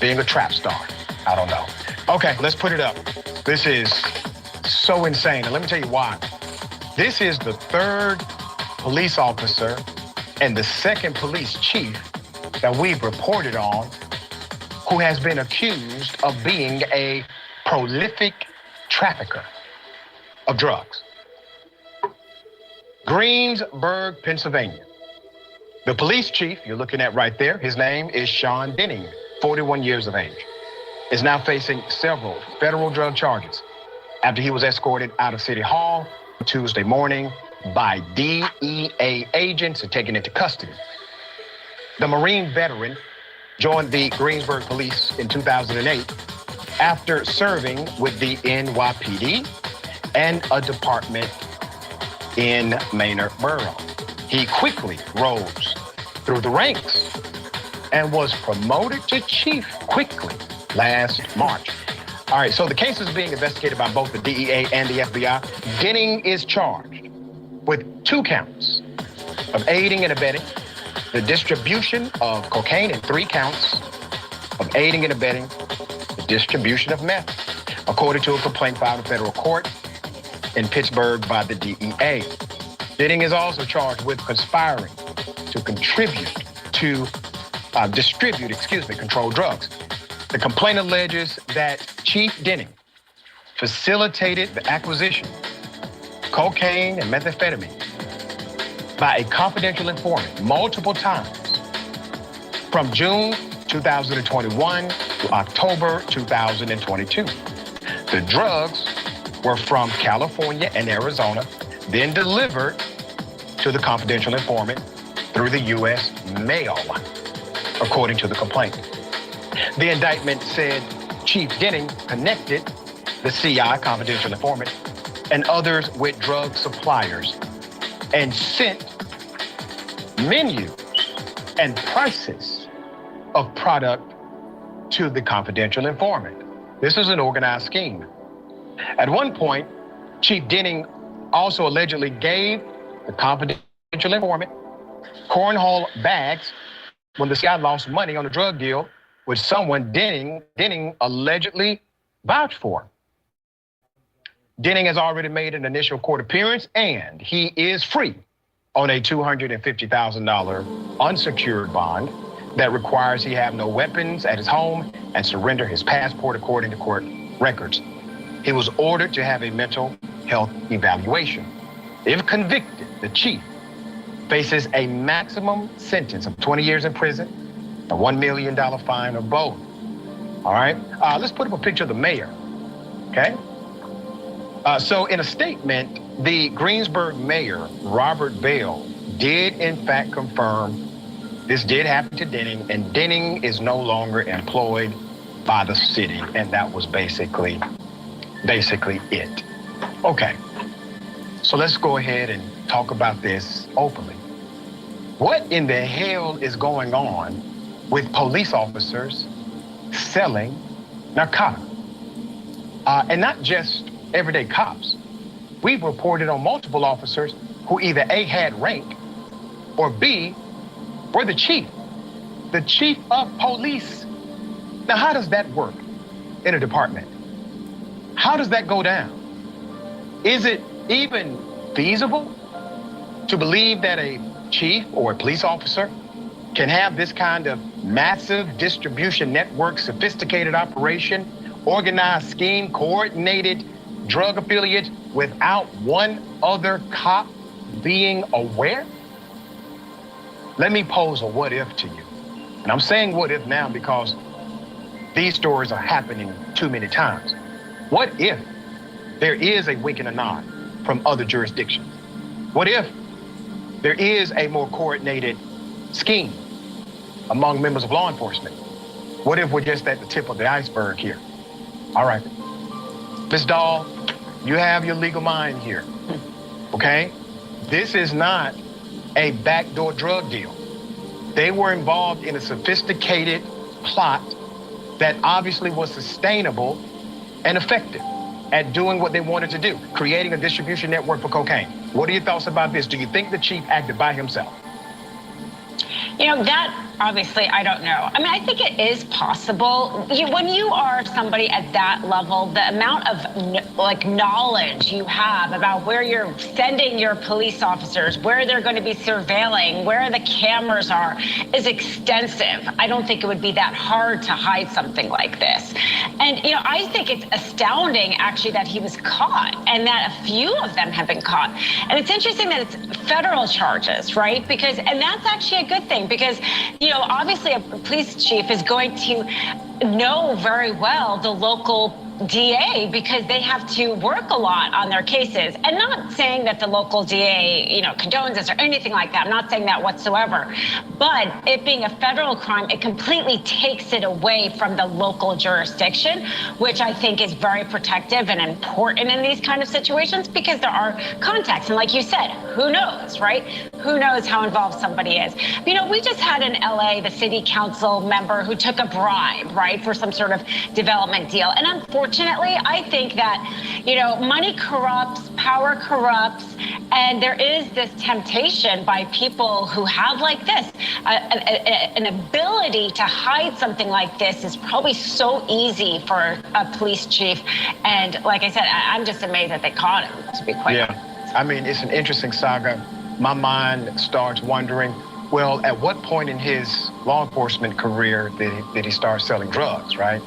being a trap star. I don't know. Okay, let's put it up. This is so insane. And let me tell you why. This is the third police officer and the second police chief that we've reported on who has been accused of being a prolific trafficker of drugs. Greensburg, Pennsylvania. The police chief you're looking at right there, his name is Sean Denning, 41 years of age, is now facing several federal drug charges after he was escorted out of City Hall Tuesday morning by DEA agents and taken into custody. The Marine veteran joined the Greensburg police in 2008 after serving with the NYPD and a department in Manor Borough. He quickly rose through the ranks and was promoted to chief quickly last March. All right, so the case is being investigated by both the DEA and the FBI. Denning is charged with 2 counts of aiding and abetting the distribution of cocaine and 3 counts of aiding and abetting the distribution of meth, according to a complaint filed in federal court in Pittsburgh by the DEA. Denning is also charged with conspiring to distribute controlled drugs. The complaint alleges that Chief Denning facilitated the acquisition of cocaine and methamphetamine by a confidential informant multiple times from June 2021 to October 2022. The drugs were from California and Arizona, then delivered to the confidential informant through the U.S. mail, according to the complaint. The indictment said Chief Denning connected the CI, confidential informant, and others with drug suppliers and sent menus and prices of product to the confidential informant. This is an organized scheme. At one point, Chief Denning also allegedly gave the confidential informant cornhole bags when the CI lost money on a drug deal with someone Denning allegedly vouched for. Denning has already made an initial court appearance and he is free on a $250,000 unsecured bond that requires he have no weapons at his home and surrender his passport according to court records. He was ordered to have a mental health evaluation. If convicted, the chief faces a maximum sentence of 20 years in prison, a $1 million fine, or both. All right, let's put up a picture of the mayor, okay? So in a statement, the Greensburg mayor, Robert Bell, did in fact confirm this did happen to Denning, and Denning is no longer employed by the city, and that was basically it. Okay, so let's go ahead and talk about this openly. What in the hell is going on with police officers selling narcotics? And not just everyday cops. We've reported on multiple officers who either A, had rank, or B, were the chief of police. Now, how does that work in a department? How does that go down? Is it even feasible to believe that a chief or a police officer can have this kind of massive distribution network, sophisticated operation, organized scheme, coordinated drug affiliates without one other cop being aware? Let me pose a what if to you. And I'm saying what if now because these stories are happening too many times. What if there is a wink and a nod from other jurisdictions? What if there is a more coordinated scheme among members of law enforcement? What if we're just at the tip of the iceberg here? All right. Ms. Dahl, you have your legal mind here, okay? This is not a backdoor drug deal. They were involved in a sophisticated plot that obviously was sustainable and effective at doing what they wanted to do, creating a distribution network for cocaine. What are your thoughts about this? Do you think the chief acted by himself? You know, that obviously, I don't know. I mean, I think it is possible. When you are somebody at that level, the amount of knowledge you have about where you're sending your police officers, where they're going to be surveilling, where the cameras are, is extensive. I don't think it would be that hard to hide something like this. And, you know, I think it's astounding, actually, that he was caught and that a few of them have been caught. And it's interesting that it's federal charges, right? And that's actually a good thing because, you know, obviously a police chief is going to know very well the local DA because they have to work a lot on their cases. And not saying that the local DA, you know, condones this or anything like that. I'm not saying that whatsoever. But it being a federal crime, it completely takes it away from the local jurisdiction, which I think is very protective and important in these kind of situations because there are contacts. And like you said, who knows, right? Who knows how involved somebody is? You know, we just had in LA the city council member who took a bribe, right, for some sort of development deal. And unfortunately, I think that, you know, money corrupts, power corrupts, and there is this temptation by people who have like this, an ability to hide something like this is probably so easy for a police chief. And like I said, I'm just amazed that they caught him, to be quite honest. I mean, it's an interesting saga. My mind starts wondering, well, at what point in his law enforcement career did he start selling drugs, right?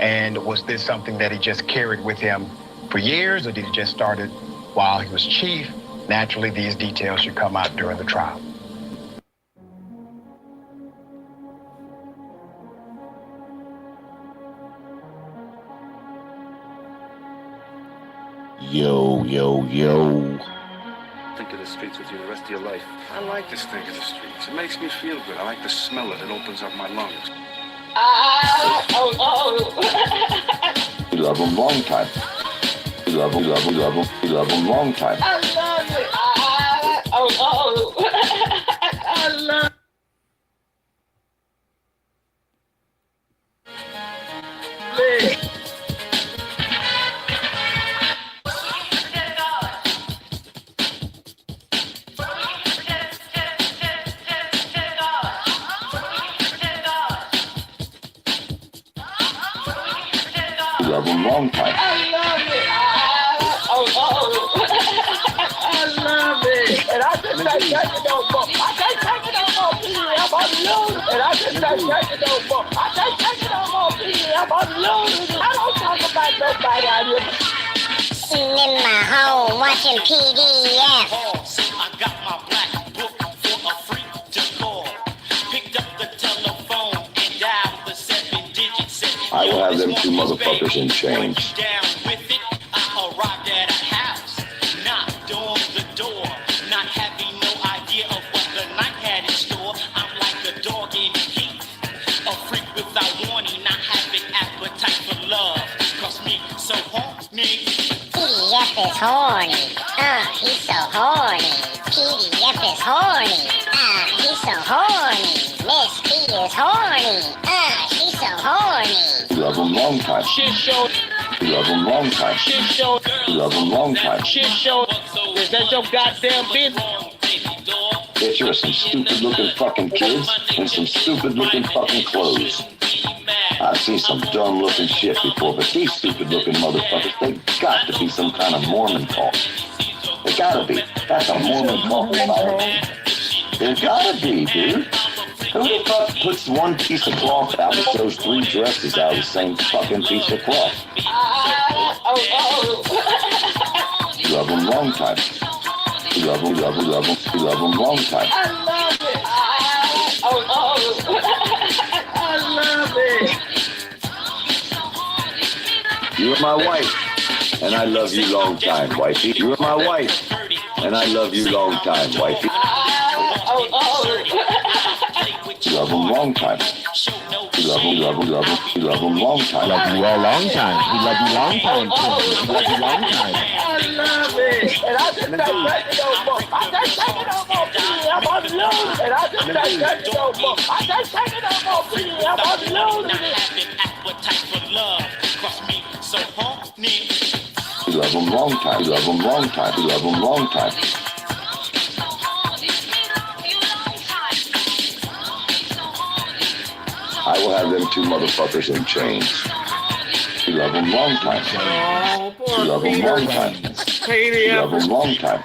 And was this something that he just carried with him for years, or did he just start it while he was chief? Naturally, these details should come out during the trial. Yo, yo, yo. Think of the streets with you the rest of your life. I like to think of the streets. It makes me feel good. I like the smell of it. It opens up my lungs. We love them long time. We love them long time. I love it. I love it. We love them long time. I love it. I love it. And I just can't take it no more. I can't take it no more, Peter. I'm on the loose. And I just can't take it no more. I can't take it no more, Peter. I'm on the loose. I don't talk about nobody out here. Sitting in my home watching PDF. I got my black book for a freak to call. Picked up the telephone and dialed the 7-digit set. I will have them two motherfuckers in chains. Down with it, I arrived at a house, knocked on the door, not having no idea of what the night had in store. I'm like a dog in heat, a freak without warning, not having appetite for love. Cause me so horny. PDF is horny. He's so horny. PDF is horny. He's so horny. Miss P is horny. She's so horny. We love them long time. Shit show. We love them long time. Shit show. We love them long time. Shit show. Is that your goddamn business? Bitch, you're some stupid looking fucking kids in some stupid looking fucking clothes. I've seen some dumb looking shit before, but these stupid looking motherfuckers, they got to be some kind of Mormon cult. They gotta be. That's a Mormon cult. They gotta be, dude. Who the fuck puts one piece of cloth out and throws three dresses out of the same fucking piece of cloth? You love them long time. You love them, love them, love them. You love them long time. I love it. I love it. You are my wife, and I love you long time, wifey. You are my wife, and I love you long time, wifey. love him long time. He love him long time. Love you all long time. He love you long time. He love you long time. I love it. And I just not taking no more. I just taking no more. I'm on losing. And I just not taking no more. I just taking no more. I'm on losing. Appetite for love. Cross me so horny. He love him long time. He love him long time. He love him long time. I will have them two motherfuckers in chains. He love him long time. Oh, He poor love him long Peter. time. He love PDF. him long time.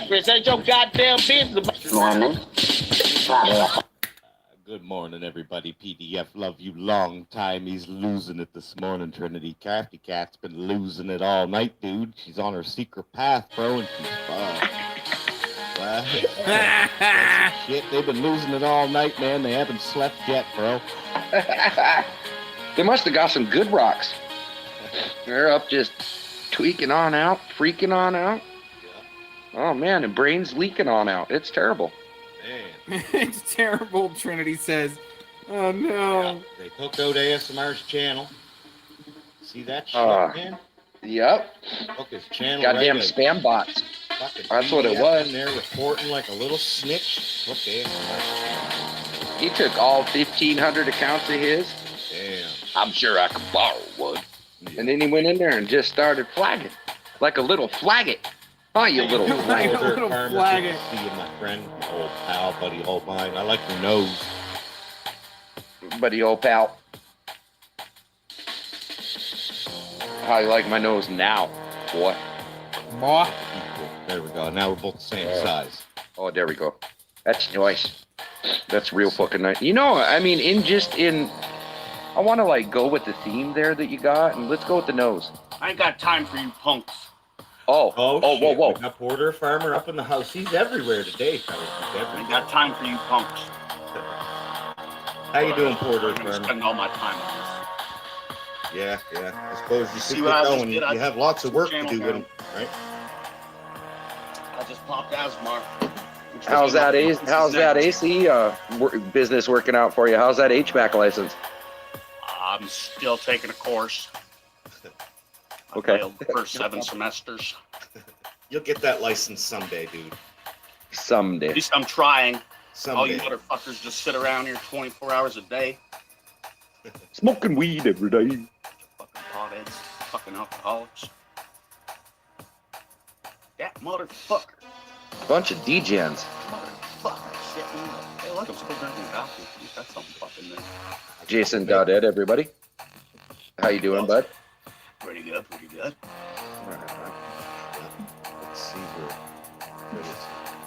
This ain't your goddamn business. Morning. Good morning, everybody. PDF, love you long time. He's losing it this morning, Trinity. Crafty Cat's been losing it all night, dude. She's on her secret path, bro, and she's shit, they've been losing it all night, man. They haven't slept yet, bro. They must have got some good rocks. They're up just tweaking on out, freaking on out. Oh, man, and brains leaking on out. It's terrible. It's terrible, Trinity says. Oh, no. They took out ASMR's channel. See that shit, man? Yep. Took his channel. Goddamn right spam bots. That's what it PDF was. in there reporting like a little snitch. Look, ASMR. He took all 1,500 accounts of his. Damn. I'm sure I could borrow one. Yeah. And then he went in there and just started flagging. Like a little flaggot. Oh, you little Like a little flaggot. See you, my friend, old pal, buddy, old mine. I like your nose. Buddy, old pal. How you like my nose now, boy? Boy. There we go. Now we're both the same size. Oh, there we go. That's nice. That's real fucking nice. You know, I mean, I want to like go with the theme there that you got, and let's go with the nose. I ain't got time for you punks. Oh, shit. whoa. We got Porter Farmer up in the house. He's everywhere today, fellas. He's everywhere. I ain't got time for you punks. How you doing, Porter I'm gonna Farmer? spend all my time on Yeah. I suppose you See should what get I just going. did? You have lots of work to do with him, right? this. I just popped Asmar. How's that AC business working out for you? How's that HVAC license? I'm still taking a course. Okay. I failed the first 7 semesters. You'll get that license someday, dude. Someday. At least I'm trying. Someday. All you motherfuckers just sit around here 24 hours a day. Smoking weed every day. Fucking potheads. Fucking alcoholics. That motherfucker. Bunch of degens. Motherfucker. Shit. Hey, look, I'm still drinking coffee. You got something fucking there. Jason Goddard, everybody. How you doing, bud? Pretty good. Let's see here.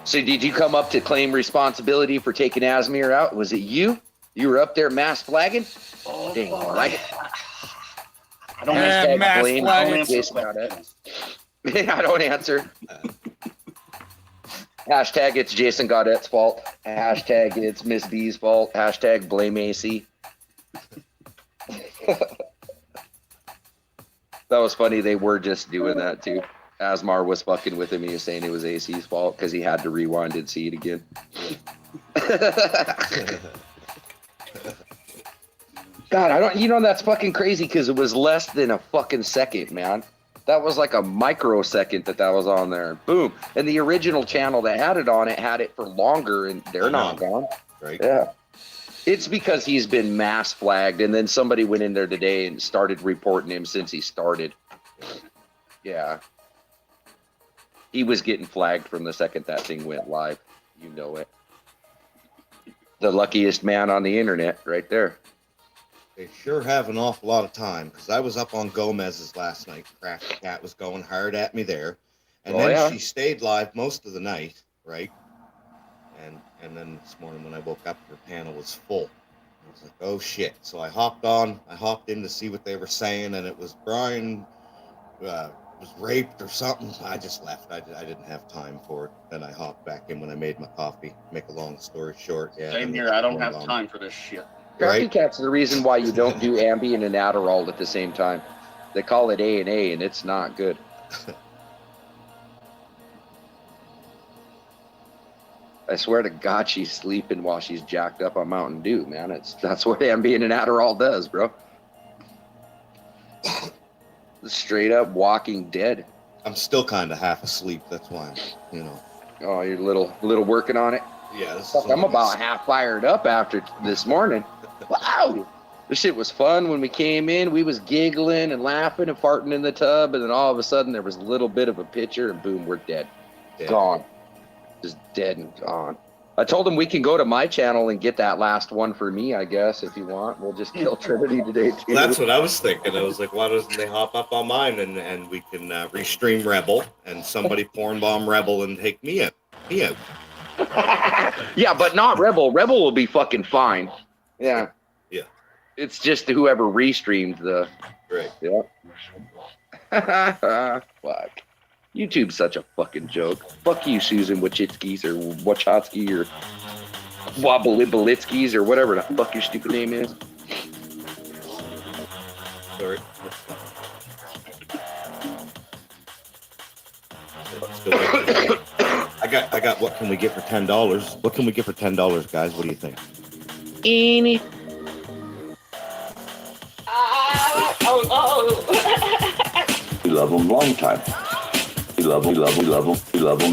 So did you come up to claim responsibility for taking Asmir out? Was it you? You were up there mass flagging? Oh, dang, right. I don't answer. Mass Blame flagging. Jason Goddard. I don't answer. Hashtag it's Jason Gaudette's fault. Hashtag it's Miss B's fault. Hashtag blame AC. That was funny. They were just doing that too. Asmar was fucking with him. He was saying it was AC's fault because he had to rewind and see it again. God, that's fucking crazy because it was less than a fucking second, man. That was like a microsecond that was on there. Boom. And the original channel that had it on it had it for longer, and they're not gone. Right. Yeah. It's because he's been mass flagged, and then somebody went in there today and started reporting him since he started. Yeah. He was getting flagged from the second that thing went live. You know it. The luckiest man on the internet right there. They sure have an awful lot of time, because I was up on Gomez's last night. Crafty Cat was going hard at me there. And then she stayed live most of the night, right? And then this morning when I woke up, her panel was full. I was like, oh shit. So I hopped in to see what they were saying, and it was Brian was raped or something. I just left. I didn't have time for it. Then I hopped back in when I made my coffee. Make a long story short. Yeah. Same here. I don't have time for this shit. Crafty Cat's the reason why you don't do Ambien and Adderall at the same time. They call it A&A, and it's not good. I swear to God, she's sleeping while she's jacked up on Mountain Dew, man. That's what Ambien and Adderall does, bro. Straight up Walking Dead. I'm still kind of half asleep. That's why, you know. Oh, you're a little working on it. Yeah, I'm about half fired up after this morning. Wow, this shit was fun when we came in. We was giggling and laughing and farting in the tub, and then all of a sudden there was a little bit of a picture, and boom, we're dead. Gone, just dead and gone. I told him we can go to my channel and get that last one for me, I guess, if you want. We'll just kill Trinity today, too. Well, that's what I was thinking. I was like, why doesn't they hop up on mine and we can restream Rebel and somebody porn bomb Rebel and take me out. Yeah, but not Rebel. Rebel will be fucking fine. Yeah. Yeah. It's just whoever restreamed the... Right. Yeah. Fuck. YouTube's such a fucking joke. Fuck you, Susan Wachitsky's or Wachotsky or Wobblitskis or whatever the fuck your stupid name is. Sorry. I got what can we get for $10? What can we get for $10, guys? What do you think? Any. We love them long time. We love them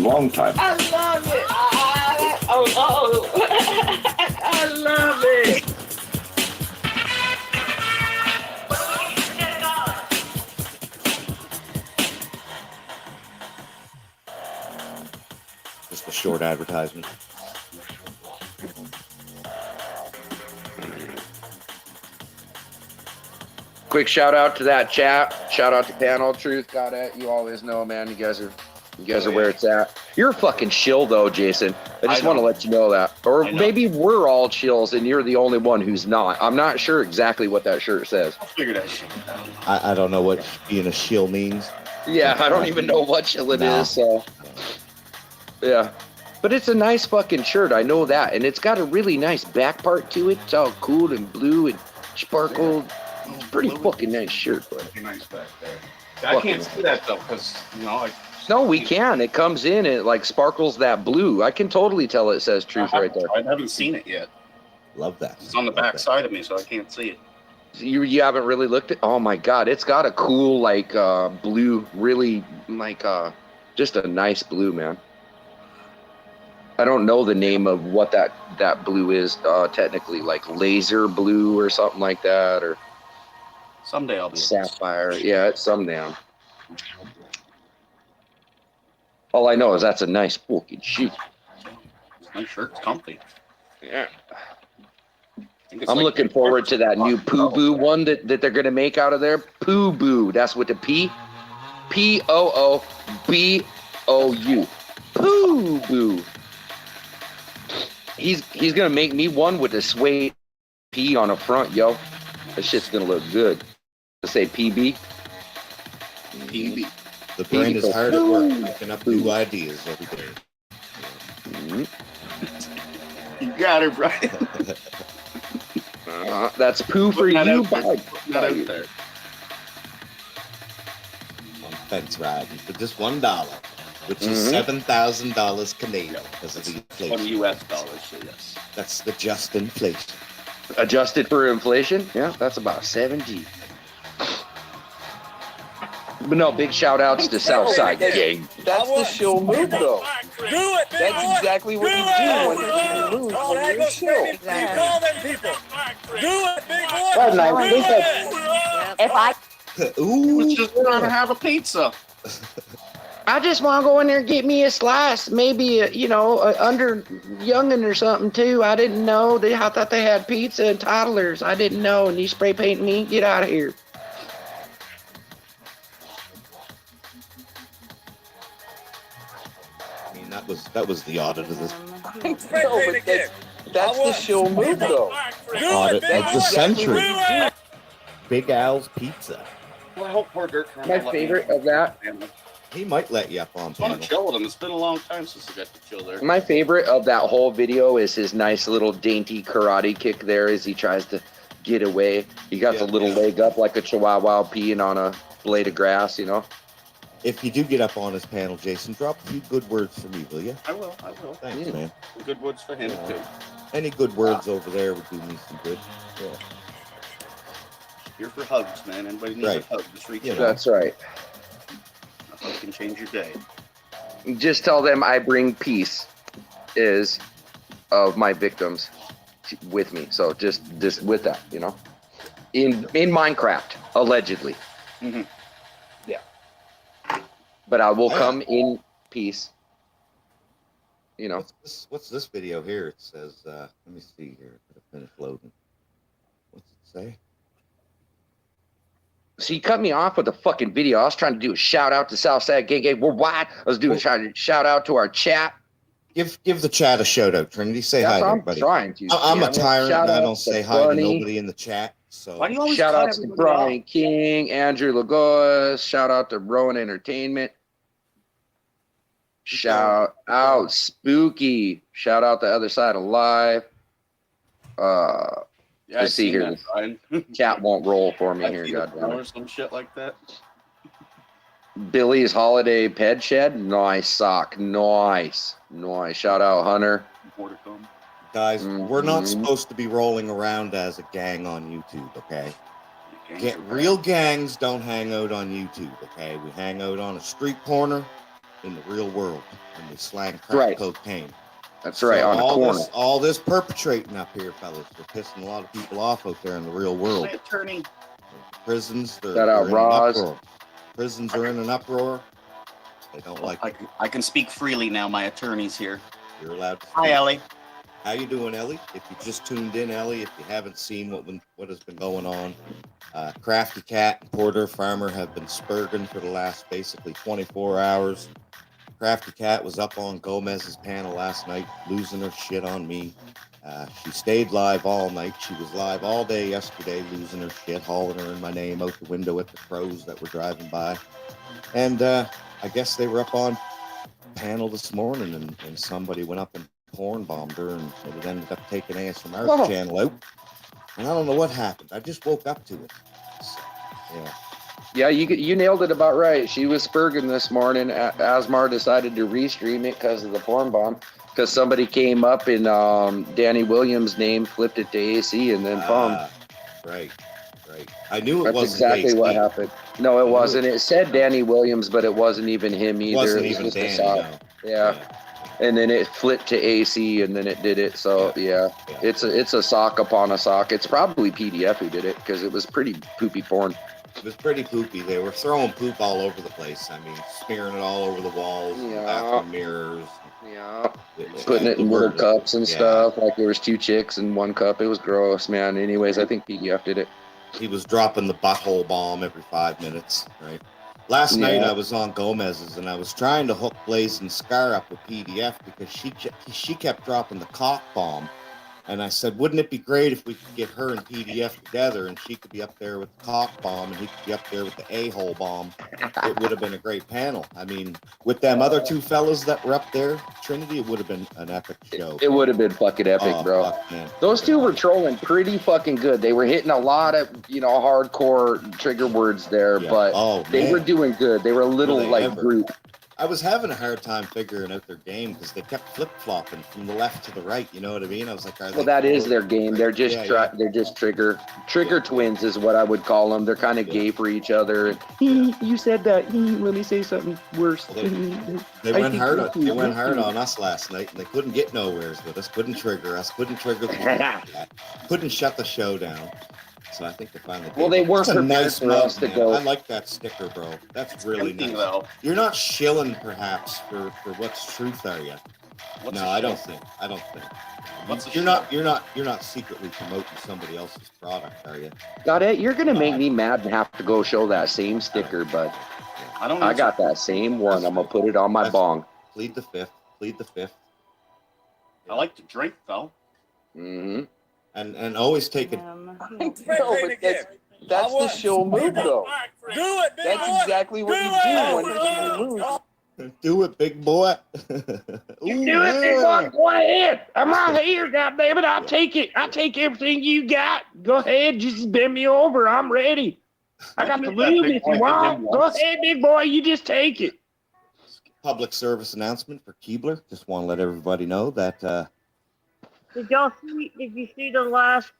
long time. I love it. I love it. Just a short advertisement. Quick shout out to that chat. Shout out to Panel Truth. Got it. You always know, man. You guys are where it's at. You're a fucking shill, though, Jason. I just want to let you know that. Or maybe we're all chills and you're the only one who's not. I'm not sure exactly what that shirt says. I'll figure that shit out. I don't know what being a shill means. Yeah, I don't even know what shill it is. So, yeah. But it's a nice fucking shirt. I know that. And it's got a really nice back part to it. It's all cool and blue and sparkled. It's a pretty fucking nice shirt, but nice back there. I can't see that though, because no, we can. It comes in and it like sparkles that blue. I can totally tell it says Truth right there. I haven't seen it yet. Love that. It's on the back side of me, so I can't see it. You haven't really looked at? Oh my god, it's got a cool like blue, really like just a nice blue, man. I don't know the name of what that blue is technically, like laser blue or something like that, or someday I'll be sapphire. Yeah, it's someday. All I know is that's a nice fucking shoe. My shirt's comfy. Yeah. I'm looking forward to that new Poo Boo one that they're gonna make out of there. Poo Boo. That's with the P. Poobou. Poo Boo. He's gonna make me one with a suede P on the front, yo. That shit's gonna look good. Let's say PB. PB. The brain is hard at work, making up new ideas every day. You got it, right? That's poo for you. Not out there. On fence riding for just $1, which is $7,000 Canadian because of the inflation. $1 US, so yes. That's the just inflation. Adjusted for inflation? Yeah, that's about 7G. But no, big shout outs to Southside Gang. That's the show move, though. That's exactly what you do when you lose, when you're chill. You call them people. Do it, big boy. If I Let's just go down and have a pizza. I just want to go in there and get me a slice, maybe a under youngin or something too. I didn't know. I thought they had pizza and toddlers. I didn't know. And you spray painting me? Get out of here. I mean, that was the audit of this That's the show move, though. audit of the century. Big Al's Pizza. Well, I hope poor Dirk My favorite of that. He might let you up on I want panel. to chill with him. It's been a long time since I got to chill there. My favorite of that whole video is his nice little dainty karate kick there as he tries to get away. He got the little leg up like a chihuahua peeing on a blade of grass, if you do get up on his panel, Jason, drop a few good words for me, will you? I will. Thanks, man. Good words for him, too. Any good words over there would do me some good. Yeah. Here for hugs, man. Anybody needs Right. a hug, just reach out. That's right. Nothing can change your day. Just tell them I bring peace is of my victims with me. So just with that, you know, in Minecraft, allegedly. Mm-hmm. Yeah. But I will come in peace. You know. What's this video here? It says, let me see here. Finish loading. What's it say? So you cut me off with the fucking video. I was trying to do a shout out to Southside Gang Worldwide. I was trying to shout out to our chat. Give the chat a shout out, Trinity. Say hi to everybody. Trying to. I'm a tyrant and I don't to say hi to Bunny. nobody in the chat. So Shout out to Brian King, Andrew Lagos. Shout out to Rowan Entertainment. Shout out Spooky. Shout out the Other Side of Live. Yeah, Let's see here. Brian. Chat won't roll for me here, Or goddamn. some shit like that. Billy's Holiday Ped Shed. Nice sock. Nice. Shout out Hunter. More to come. Guys, we're not supposed to be rolling around as a gang on YouTube, okay? Real gangs don't hang out on YouTube, okay? We hang out on a street corner in the real world, and we slang crack cocaine. That's right, on a corner. All this perpetrating up here, fellas. We're pissing a lot of people off out there in the real world. My attorney. Prisons, they're Shout out in an Roz. uproar. Prisons are in an uproar. They don't like it. I can speak freely now. My attorney's here. You're allowed to speak. Hi, Ellie. How you doing, Ellie? If you just tuned in, Ellie, if you haven't seen what has been going on, Crafty Cat and Porter Farmer have been spurging for the last basically 24 hours. Crafty Cat was up on Gomez's panel last night, losing her shit on me. She stayed live all night. She was live all day yesterday, losing her shit, hauling her in my name out the window at the crows that were driving by. And I guess they were up on panel this morning, and somebody went up and porn bombed her, and it ended up taking ASMR's channel out. And I don't know what happened. I just woke up to it. So, yeah. Yeah, you nailed it about right. She was spurging this morning. Asmar decided to restream it because of the porn bomb. Because somebody came up in Danny Williams' name, flipped it to AC, and then bombed. Right. I knew it That's wasn't exactly AC. what happened. No, it wasn't. It said Danny Williams, but it wasn't even him either. Wasn't It was even just a Danny, sock. no. Yeah. And then it flipped to AC, and then it did it. So yeah. It's a sock upon a sock. It's probably PDF who did it because it was pretty poopy porn. It was pretty poopy. They were throwing poop all over the place. I mean, smearing it all over the walls, and bathroom mirrors. Yeah. Putting it in little cups and stuff. Like there was 2 chicks in 1 cup. It was gross, man. Anyways, I think PDF did it. He was dropping the butthole bomb every 5 minutes, right? Last night I was on Gomez's and I was trying to hook Blazing Scar up with PDF because she kept dropping the cock bomb. And I said, wouldn't it be great if we could get her and PDF together and she could be up there with the cock bomb and he could be up there with the a-hole bomb? It would have been a great panel. I mean, with them other 2 fellas that were up there, Trinity, it would have been an epic show. It would have been fucking epic, bro. Fuck, man. Those 2 were trolling pretty fucking good. They were hitting a lot of, hardcore trigger words there, but they were doing good. They were a little group. I was having a hard time figuring out their game because they kept flip-flopping from the left to the right. You know what I mean? I was like, well, that is their game. They're just they're just trigger twins is what I would call them. They're kind of gay for each other. You said that. Let me say something worse. They went hard on us last night, and they couldn't get nowheres with us. Couldn't trigger us. Couldn't trigger the couldn't shut the show down. So I think they finally. Well, they weren't prepared nice for us to go. I like that sticker, bro. That's really nice. Though. You're not shilling, perhaps, for what's truth, are you? I don't think. You're not secretly promoting somebody else's product, are you? Got it. You're gonna make me mad and have to go show that same sticker, but I got that same one. I'm gonna put it on my bong. Plead the fifth. I like to drink, though. Mm-hmm. And always take it. That's the show move, though. Do it, big That's exactly what you do when you move. Do it, big boy. You do it, big boy. Go ahead. I'm right here, goddammit. I'll take it. I'll take everything you got. Go ahead. Just bend me over. I'm ready. I got to leave if you want. Go ahead, big boy. You just take it. Public service announcement for Keebler. Just want to let everybody know that Did you see the last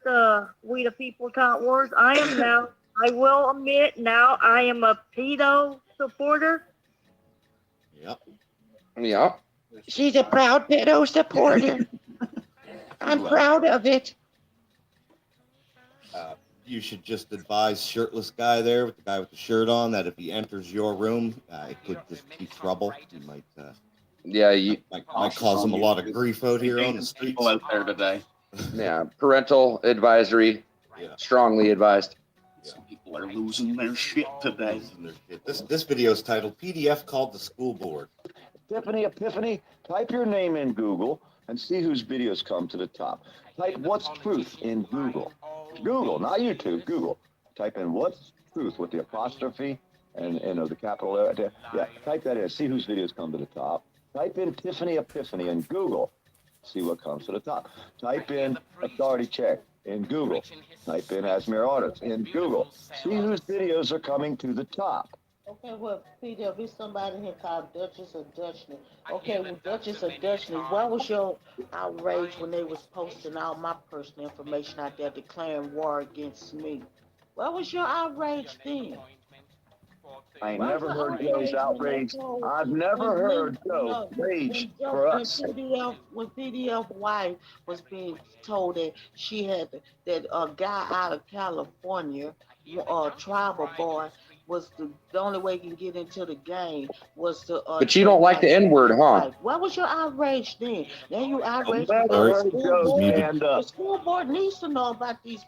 We the People Count Wars? I will admit now, I am a pedo supporter. Yep. Yep. She's a proud pedo supporter. I'm proud of it. you should just advise shirtless guy there with the guy with the shirt on that if he enters your room, it could just be trouble. You might, might cause him a lot of grief out here on the streets. People out there today. Yeah, parental advisory, strongly advised. Some people are losing their shit today. This video is titled "PDF Called the School Board." Epiphany, type your name in Google and see whose videos come to the top. Type "What's Truth" in Google. Google, not YouTube, Google. Type in "What's Truth" with the apostrophe and the capital letter. Yeah, type that in, see whose videos come to the top. Type in Tiffany Epiphany in Google, see what comes to the top. Type in Authority Check in Google. Type in Asmir Audits in Google. See whose videos are coming to the top. Okay, well, Peter, if it's somebody here called Duchess or Dutchney. Okay, well, Duchess or Dutchney, what was your outrage when they was posting all my personal information out there declaring war against me? What was your outrage then? I ain't never heard Joe's outrage. I've never heard Joe rage for us. When PDF wife was being told that she had that a guy out of California, a tribal boy, was the only way you can get into the game was to. But you don't like the N-word, huh? What was your outrage then? Then you outraged The school board needs to know about these.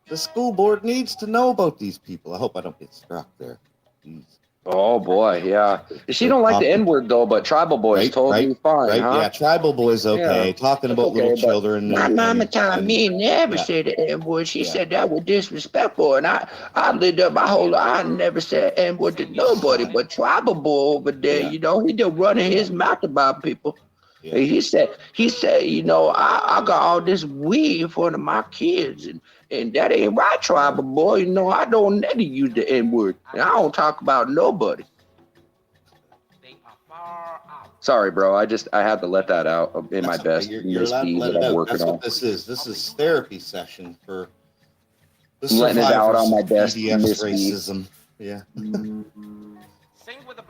The school board needs to know about these people. I hope I don't get struck there. Jeez. Oh boy, yeah. She don't like the N-word though, but tribal boys totally fine, huh? Yeah, tribal boys okay. Yeah. Talking about little children. My mama told me never said the N-word. She said that was disrespectful, and I lived up my whole life. I never said N-word to nobody, but tribal boy over there, he just running his mouth about people. Yeah. He said, I got all this weed in front of my kids, and that ain't right, tribal boy. I don't never use the N-word, and I don't talk about nobody. Sorry, bro. I had to let that out in my best You're allowed to let it out. That's what this is. This is therapy session for the letting it out on my best PDF's racism. Yeah.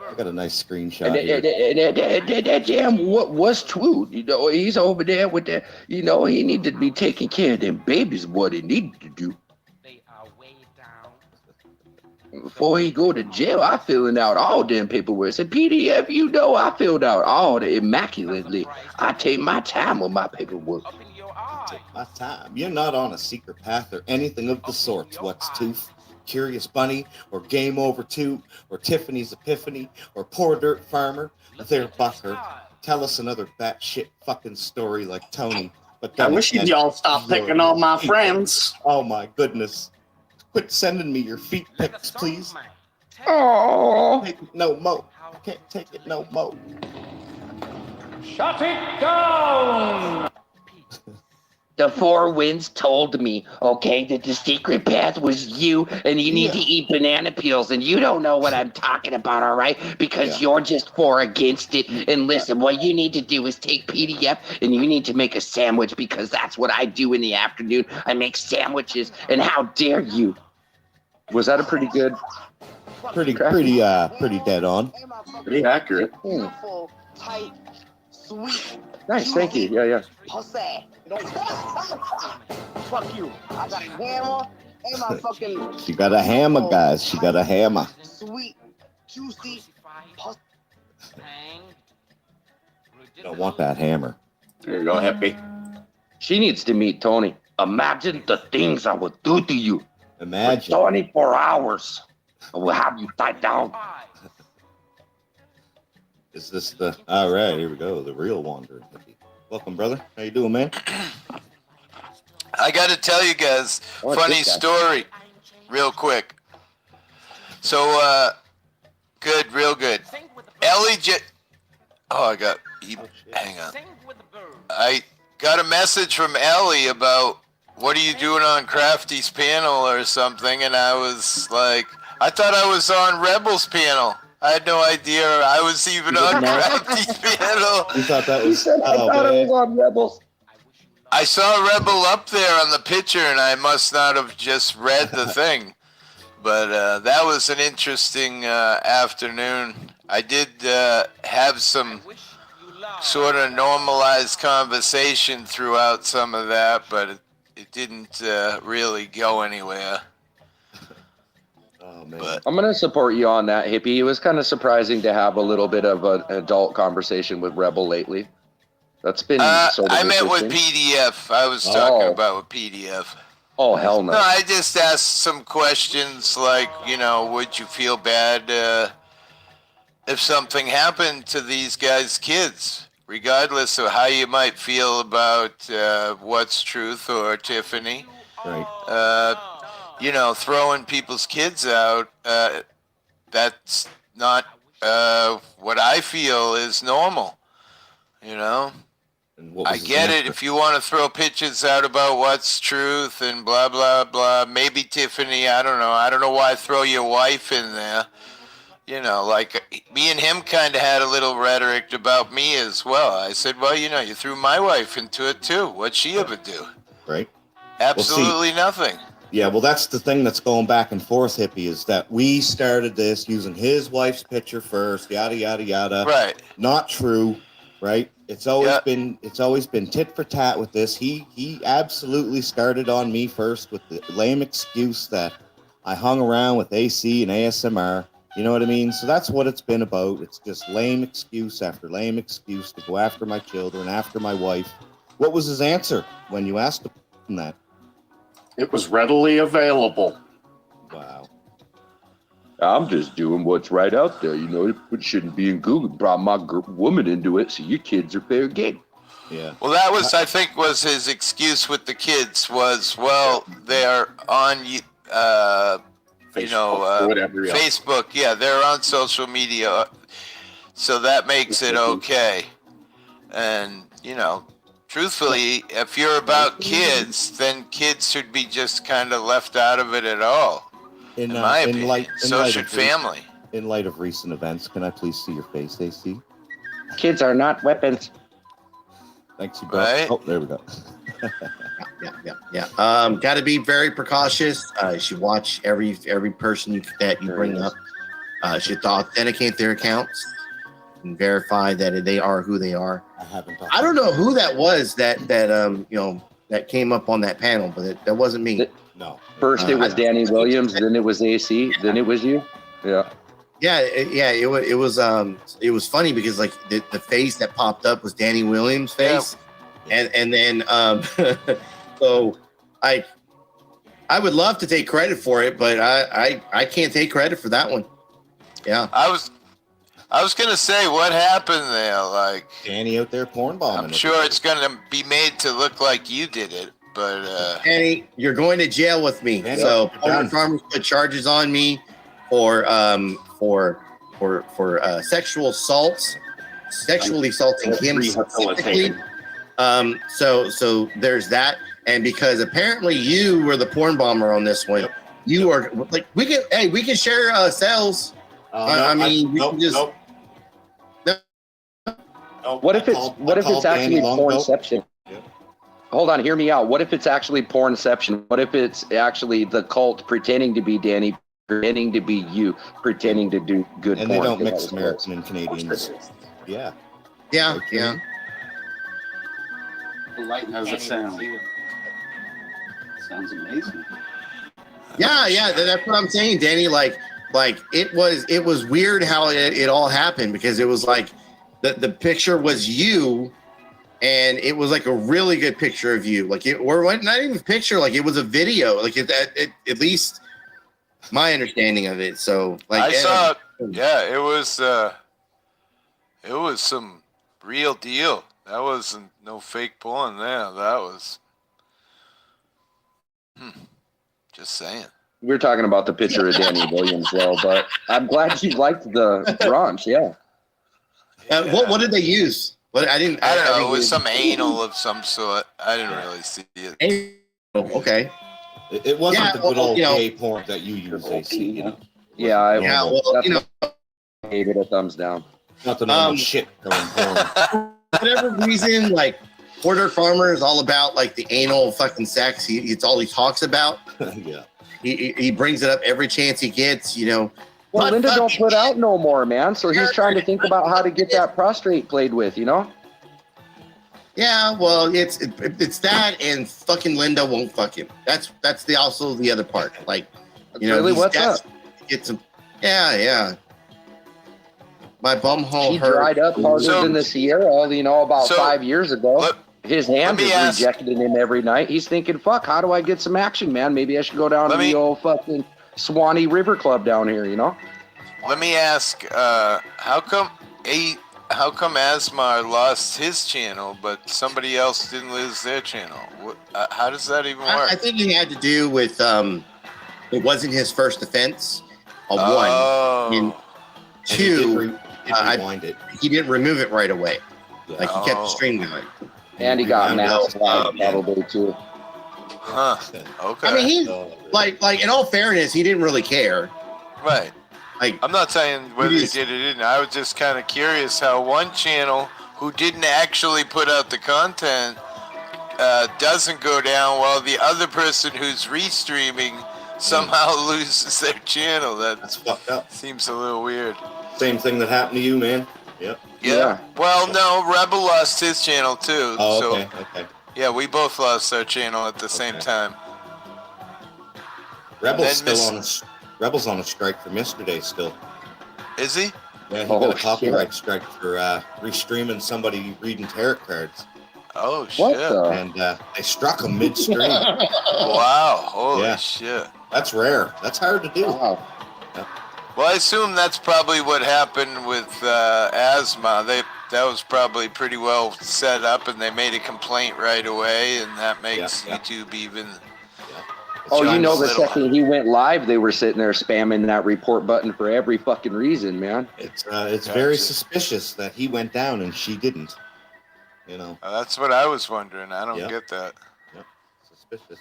I got a nice screenshot here. That damn what's truth? He's over there with that. He need to be taking care of them babies. What he needed to do. Before he go to jail, I filling out all them paperwork. Said PDF, I filled out all the immaculately. I take my time with my paperwork. Take my time. You're not on a secret path or anything of the sorts. What's Tooth? Curious Bunny, or Game Over 2, or Tiffany's Epiphany, or Poor Dirt Farmer, there Bucker. Tell us another batshit fucking story like Tony. But I wish y'all stop picking on my friends. Oh my goodness. Quit sending me your feet pics, please. Oh. No mo. I can't take it no mo. Shut it down! The Four Winds told me, that the secret path was you, and you need to eat banana peels, and you don't know what I'm talking about, all right? Because you're just for against it. And listen, what you need to do is take PDF, and you need to make a sandwich, because that's what I do in the afternoon. I make sandwiches, and how dare you? Was that a pretty good? Pretty dead on. Pretty accurate. Tight, sweet. Nice, thank you. Yeah. Pussy. Fuck you. I got a hammer and my fucking. She got a hammer, guys. She got a hammer. Sweet, juicy. You don't want that hammer. There you go, Happy. She needs to meet Tony. Imagine the things I would do to you. Imagine. For 24 hours. I will have you tied down. Is this the... All right, here we go. The real Wanderer. Welcome, brother. How you doing, man? I got to tell you guys, funny story, real quick. So, good, real good. Ellie hang on. I got a message from Ellie about what are you doing on Crafty's panel or something, and I was like, I thought I was on Rebels panel. I had no idea I was even on Crafty's panel. You thought that was? I thought it was on Rebels. I saw Rebel up there on the picture, and I must not have just read the thing. But that was an interesting afternoon. I did have some sort of normalized conversation throughout some of that, but it didn't really go anywhere. Oh, man. But I'm gonna support you on that, Hippie. It was kind of surprising to have a little bit of an adult conversation with Rebel lately. That's been sort of I meant with interesting. PDF. I was talking about with PDF. Oh, hell no. No, I just asked some questions like, you know, would you feel bad if something happened to these guys' kids, regardless of how you might feel about what's truth or Tiffany? Right. You know, throwing people's kids out, that's not what I feel is normal, you know? I get it. If you want to throw pictures out about what's truth and blah, blah, blah, maybe Tiffany, I don't know. I don't know why throw your wife in there. You know, like me and him kind of had a little rhetoric about me as well. I said, well, you know, you threw my wife into it too. What'd she ever do? Right. Absolutely nothing. Yeah, well, that's the thing that's going back and forth, Hippie, is that we started this using his wife's picture first, yada yada yada. Right. Not true, right? It's always been tit for tat with this. He absolutely started on me first with the lame excuse that I hung around with AC and ASMR. You know what I mean? So that's what it's been about. It's just lame excuse after lame excuse to go after my children, after my wife. What was his answer when you asked him that? It was readily available. Wow. I'm just doing what's right out there. You know, it shouldn't be in Google. Brought my woman into it, so your kids are fair game. Yeah. Well, that was, I think, was his excuse with the kids was, well, they're on, you know, Facebook. Yeah, they're on social media, so that makes it okay. And, you know, truthfully, if you're about kids, then kids should be just kind of left out of it at all. In my opinion, so should family. In light of recent events, can I please see your face, AC? Kids are not weapons. Thanks, you bro. Right? Oh, there we go. Yeah. Got to be very precautious. You should watch every person that you bring up. Should authenticate their accounts and verify that they are who they are. I don't know who that was that you know that came up on that panel, but that wasn't me. No. First it was Danny Williams, then it was AC, then it was you. Yeah. It was funny because like the face that popped up was Danny Williams' face, and then so I would love to take credit for it, but I can't take credit for that one. Yeah. I was gonna say, what happened there? Like Danny out there porn bombing. I'm sure it's gonna be made to look like you did it, but Danny, you're going to jail with me. Danny, So Porn Farmers put charges on me for sexual assaults, sexually assaulting him specifically. So there's that, and because apparently you were the porn bomber on this one, you are like we can share cells. I mean, we can just. What if it's actually pornception? Hold on, hear me out. What if it's actually pornception? What if it's actually the cult pretending to be Danny, pretending to be you, pretending to do good and porn? they don't mix American and Canadians. Yeah. Yeah. Light has a sound. Sounds amazing. Yeah, that's what I'm saying, Danny. Like it was weird how it all happened because it was like the picture was you, and it was like a really good picture of you. Like not even a picture, like it was a video. Like it at least my understanding of it. So like I saw, it was some real deal. That wasn't no fake porn there. That was, just saying. We're talking about the picture of Danny Williams, though, but I'm glad you liked the bronze. Yeah. What did they use? I don't know. It was some anal of some sort. I didn't really see it. Okay. It wasn't the good old gay porn that you use, AC. Yeah, Yeah, well, that's you know, what I gave it a thumbs down. Not the normal shit going on. whatever reason, like Porter Farmer is all about like the anal fucking sex. It's all he talks about. Yeah. He brings it up every chance he gets, you know. Well, But Linda don't fucking- put out no more, man. So he's trying to think about how to get that prostrate played with, you know? Yeah, well, it's that, and fucking Linda won't fuck him. That's also the other part. Like, you know, Really? he's What's up? Get some. Yeah. My bumhole He hurt. dried up harder So- than the Sierra, you know, about so, 5 years ago. His hand me is ask- rejecting him every night. He's thinking, fuck, how do I get some action, man? Maybe I should go down to the old fucking Swanee River Club down here, you know? Let me ask, how come Asmar lost his channel, but somebody else didn't lose their channel? How does that even work? I think it had to do with it wasn't his first offense. One, and two, he didn't remove it right away. Like he kept the stream going. And he got masked probably too. Huh. Okay. I mean, he's like in all fairness, he didn't really care. Right. Like, I'm not saying whether he did or didn't. I was just kind of curious how one channel who didn't actually put out the content doesn't go down, while the other person who's restreaming somehow loses their channel. That's fucked up. Seems a little weird. Same thing that happened to you, man. Yep. Yeah. Well, no, Rebel lost his channel too. Oh, okay. So, Okay. yeah, we both lost our channel at the same time. Rebel's Then still Rebel's on a strike from yesterday still. Is he? Yeah, he got a copyright strike for restreaming somebody reading tarot cards. Oh shit! And they struck him midstream. Wow! Holy shit! That's rare. That's hard to do. Wow. Well, I assume that's probably what happened with Asthma. That was probably pretty well set up, and they made a complaint right away, and that makes YouTube even. Oh, you know, the little- second he went live, they were sitting there spamming that report button for every fucking reason, man. It's very suspicious that he went down and she didn't. You know. That's what I was wondering. I don't Yeah. get that. Yep. Suspicious.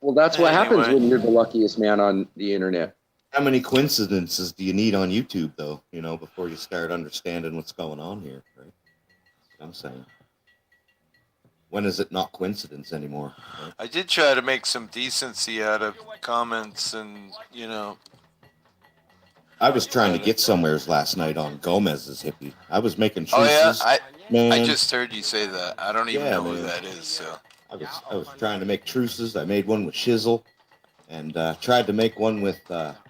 Well, that's what happens Anyway. when you're the luckiest man on the internet. How many coincidences do you need on YouTube, though? You know, before you start understanding what's going on here, right? That's what I'm saying. When is it not coincidence anymore? Right? I did try to make some decency out of comments, and you know. I was trying to get somewheres last night on Gomez's hippie. I was making Oh yeah, truces. I Man. just heard you say that. I don't even Yeah, know who man. that is. So. I was trying to make truces. I made one with Shizzle, and tried to make one with.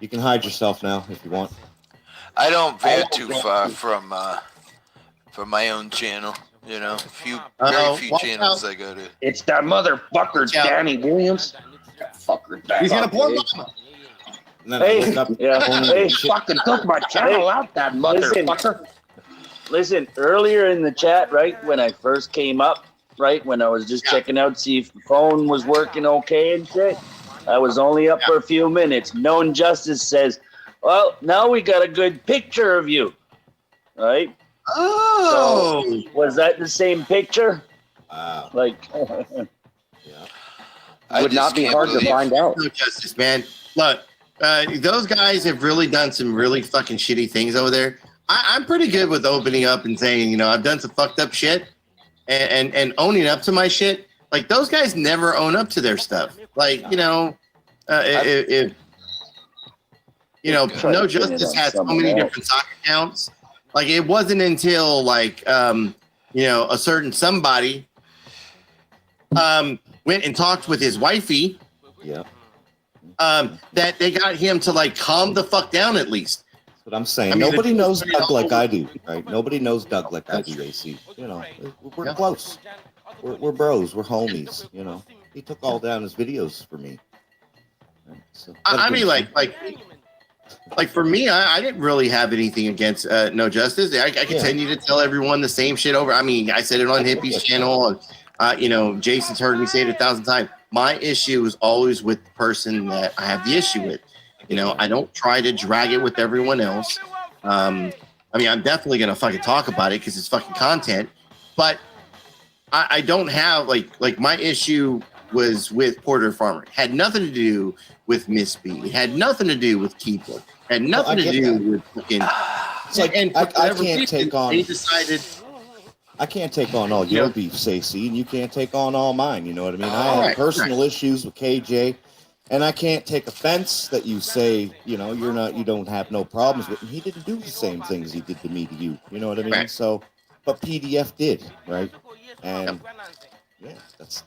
You can hide yourself now if you want. I don't veer too far from my own channel. You know, very few watch channels out. I go to. It's that motherfucker, Danny Williams. Fucker, He's gonna pour And then I Hey, look up Hey, fucking took my channel out, that motherfucker. Listen, earlier in the chat, right, when I first came up, right, when I was just checking out, see if the phone was working okay and shit, I was only up for a few minutes. Known Justice says, well, now we got a good picture of you, right? Oh! So, was that the same picture? Wow. Like, Would not be hard to find out. No justice, man. Look, those guys have really done some really fucking shitty things over there. I'm pretty good with opening up and saying, you know, I've done some fucked up shit and owning up to my shit. Like, those guys never own up to their stuff. Like, you know, if you know, No Justice has so many different soccer accounts. Like, it wasn't until like you know, a certain somebody went and talked with his wifey. Yeah. That they got him to like calm the fuck down at least. That's what I'm saying. I mean, Nobody it's knows pretty Doug like awful. I do, right? Nobody knows Doug like I do, AC. You know, we're close. We're bros. We're homies. You know, he took all down his videos for me. Right? So, I mean, like for me, I didn't really have anything against No Justice. I continue to tell everyone the same shit over. I mean, I said it on Hippie's channel, and you know, Jason's heard me say it 1,000 times. My issue is always with the person that I have the issue with. You know, I don't try to drag it with everyone else. I mean, I'm definitely gonna fucking talk about it because it's fucking content, but I don't have like my issue was with Porter Farmer. Had nothing to do with Miss B. Had nothing to do with Keeper. Had nothing to do with fucking. And I can't take on. They decided. I can't take on all your beef, Stacey, and you can't take on all mine. You know what I mean? I have Right, personal issues with KJ, and I can't take offense that you say, you know, you don't have no problems with him. He didn't do the same things he did to me to you. You know what I mean? Right. So, but PDF did, right? And yeah, that's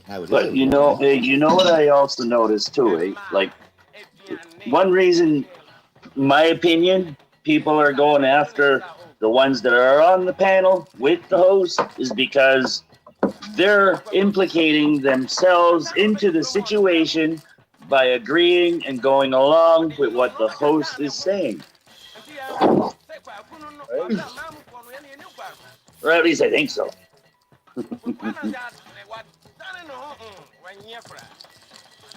how it is. But you know what I also noticed too, like one reason, in my opinion, people are going after the ones that are on the panel with the host is because they're implicating themselves into the situation by agreeing and going along with what the host is saying. Right? Or at least I think so.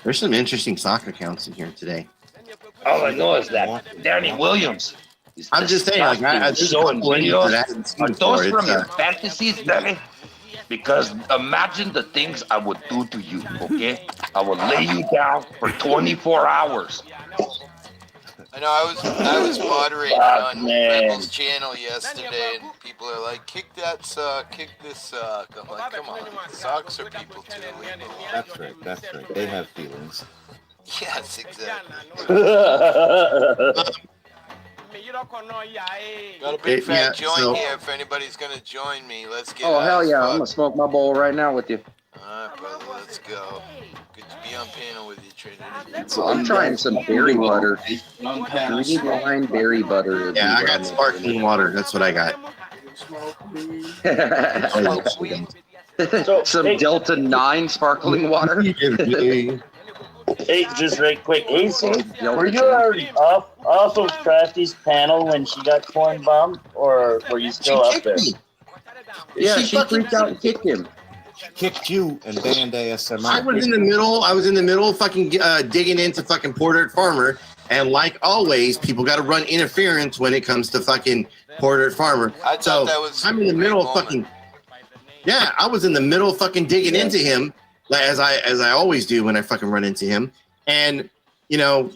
There's some interesting soccer accounts in here today. All I know is that Danny Williams. I'm just saying, like, I showing videos. Are those from your before. fantasies, Danny? Because imagine the things I would do to you, okay? I would lay you down for 24 hours. I know I was moderating on Rebel's channel yesterday, and people are like, "Kick that sock, kick this sock." I'm like, "Come on, socks are people too." That's right. That's right. They have feelings. Yes, exactly. Got a big fat joint here. If anybody's gonna join me, let's get. Oh hell yeah! I'm gonna smoke my bowl right now with you. All right, brother, let's go. Good to be on panel with you, Trinity. So I'm trying some berry butter. Green wine berry butter. Yeah, I got sparkling water. That's what I got. Some Delta 9 sparkling water. Hey, just right quick. Hey, so were you already off of Crafty's panel when she got corn bombed, or were you still up there? Yeah, she freaked out and kicked him. Kicked you and banned ASMR. I was in the middle, fucking digging into fucking Porter Farmer, and like always, people got to run interference when it comes to fucking Porter Farmer. I thought that was I'm in the middle of fucking. Yeah, I was in the middle of fucking digging into him, as I always do when I fucking run into him, and you know,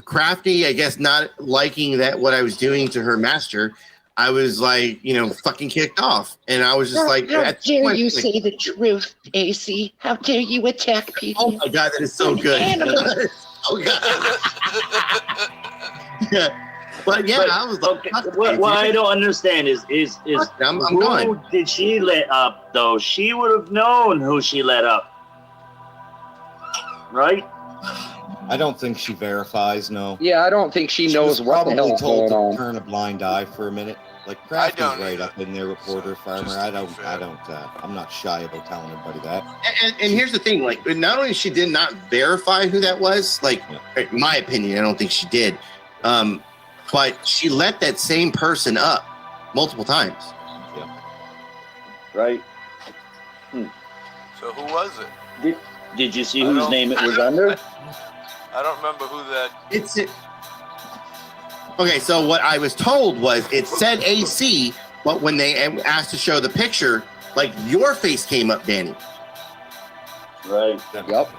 Crafty, I guess, not liking that what I was doing to her master. I was like, you know, fucking kicked off. And I was just like, how dare you say the truth, AC? How dare you attack people? Oh my God, that is so good. Oh God. Yeah. But yeah, I was like, okay, what I don't understand is I'm who going. did she let up, though? She would have known who she let up. Right? I don't think she verifies, no. Yeah, I don't think she knows what the hell's told going on. to turn a blind eye for a minute. Like Crafty's right up in there, reporter, farmer. I'm not shy about telling everybody that. And here's the thing, like, not only she did not verify who that was, like, in my opinion, I don't think she did. But she let that same person up multiple times. Yeah. Right. So who was it? Did you see whose name it was under? I don't remember who that. It's it. Okay, so what I was told was it said AC, but when they asked to show the picture, like your face came up, Danny. Right. Yep.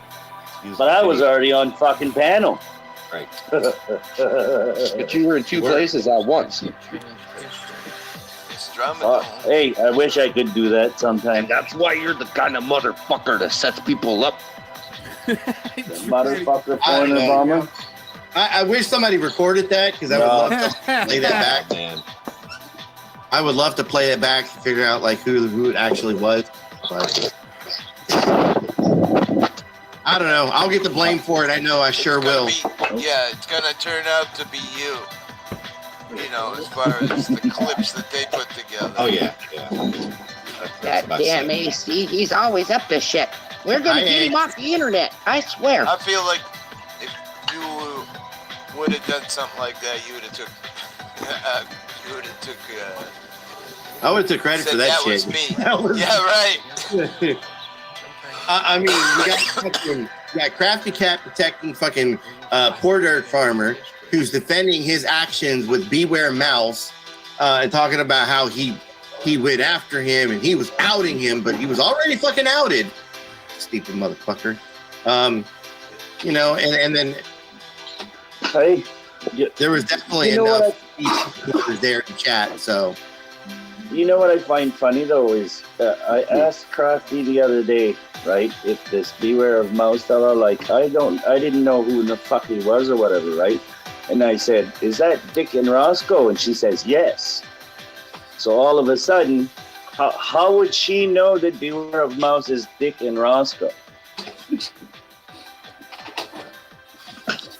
But I was already on fucking panel. Right. But you were in two places at once. It's drama. Hey, I wish I could do that sometime. And that's why you're the kind of motherfucker that sets people up. Motherfucker corner bomber. I wish somebody recorded that because I would love to play that back. Man. I would love to play it back, figure out like who it actually was. But I don't know. I'll get the blame for it. I know I sure will. Yeah, it's gonna turn out to be you. You know, as far as the clips that they put together. Oh yeah. God damn AC, he's always up to shit. We're gonna get him off the internet, I swear. I feel like if you would have done something like that, you would have took. I would have took credit for that shit. Was me. That was yeah, right. I mean, we got Crafty Cat protecting fucking Porter Farmer, who's defending his actions with Beware Mouse, and talking about how he went after him and he was outing him, but he was already fucking outed. stupid motherfucker. You know, and then hey, there was definitely enough people there to chat. So, you know what I find funny though is I asked Crafty the other day, right? If this Beware of Mouse fella, like I didn't know who the fuck he was or whatever, right? And I said, "Is that Dick and Roscoe?" And she says, "Yes." So all of a sudden, how would she know that Beware of Mouse is Dick and Roscoe?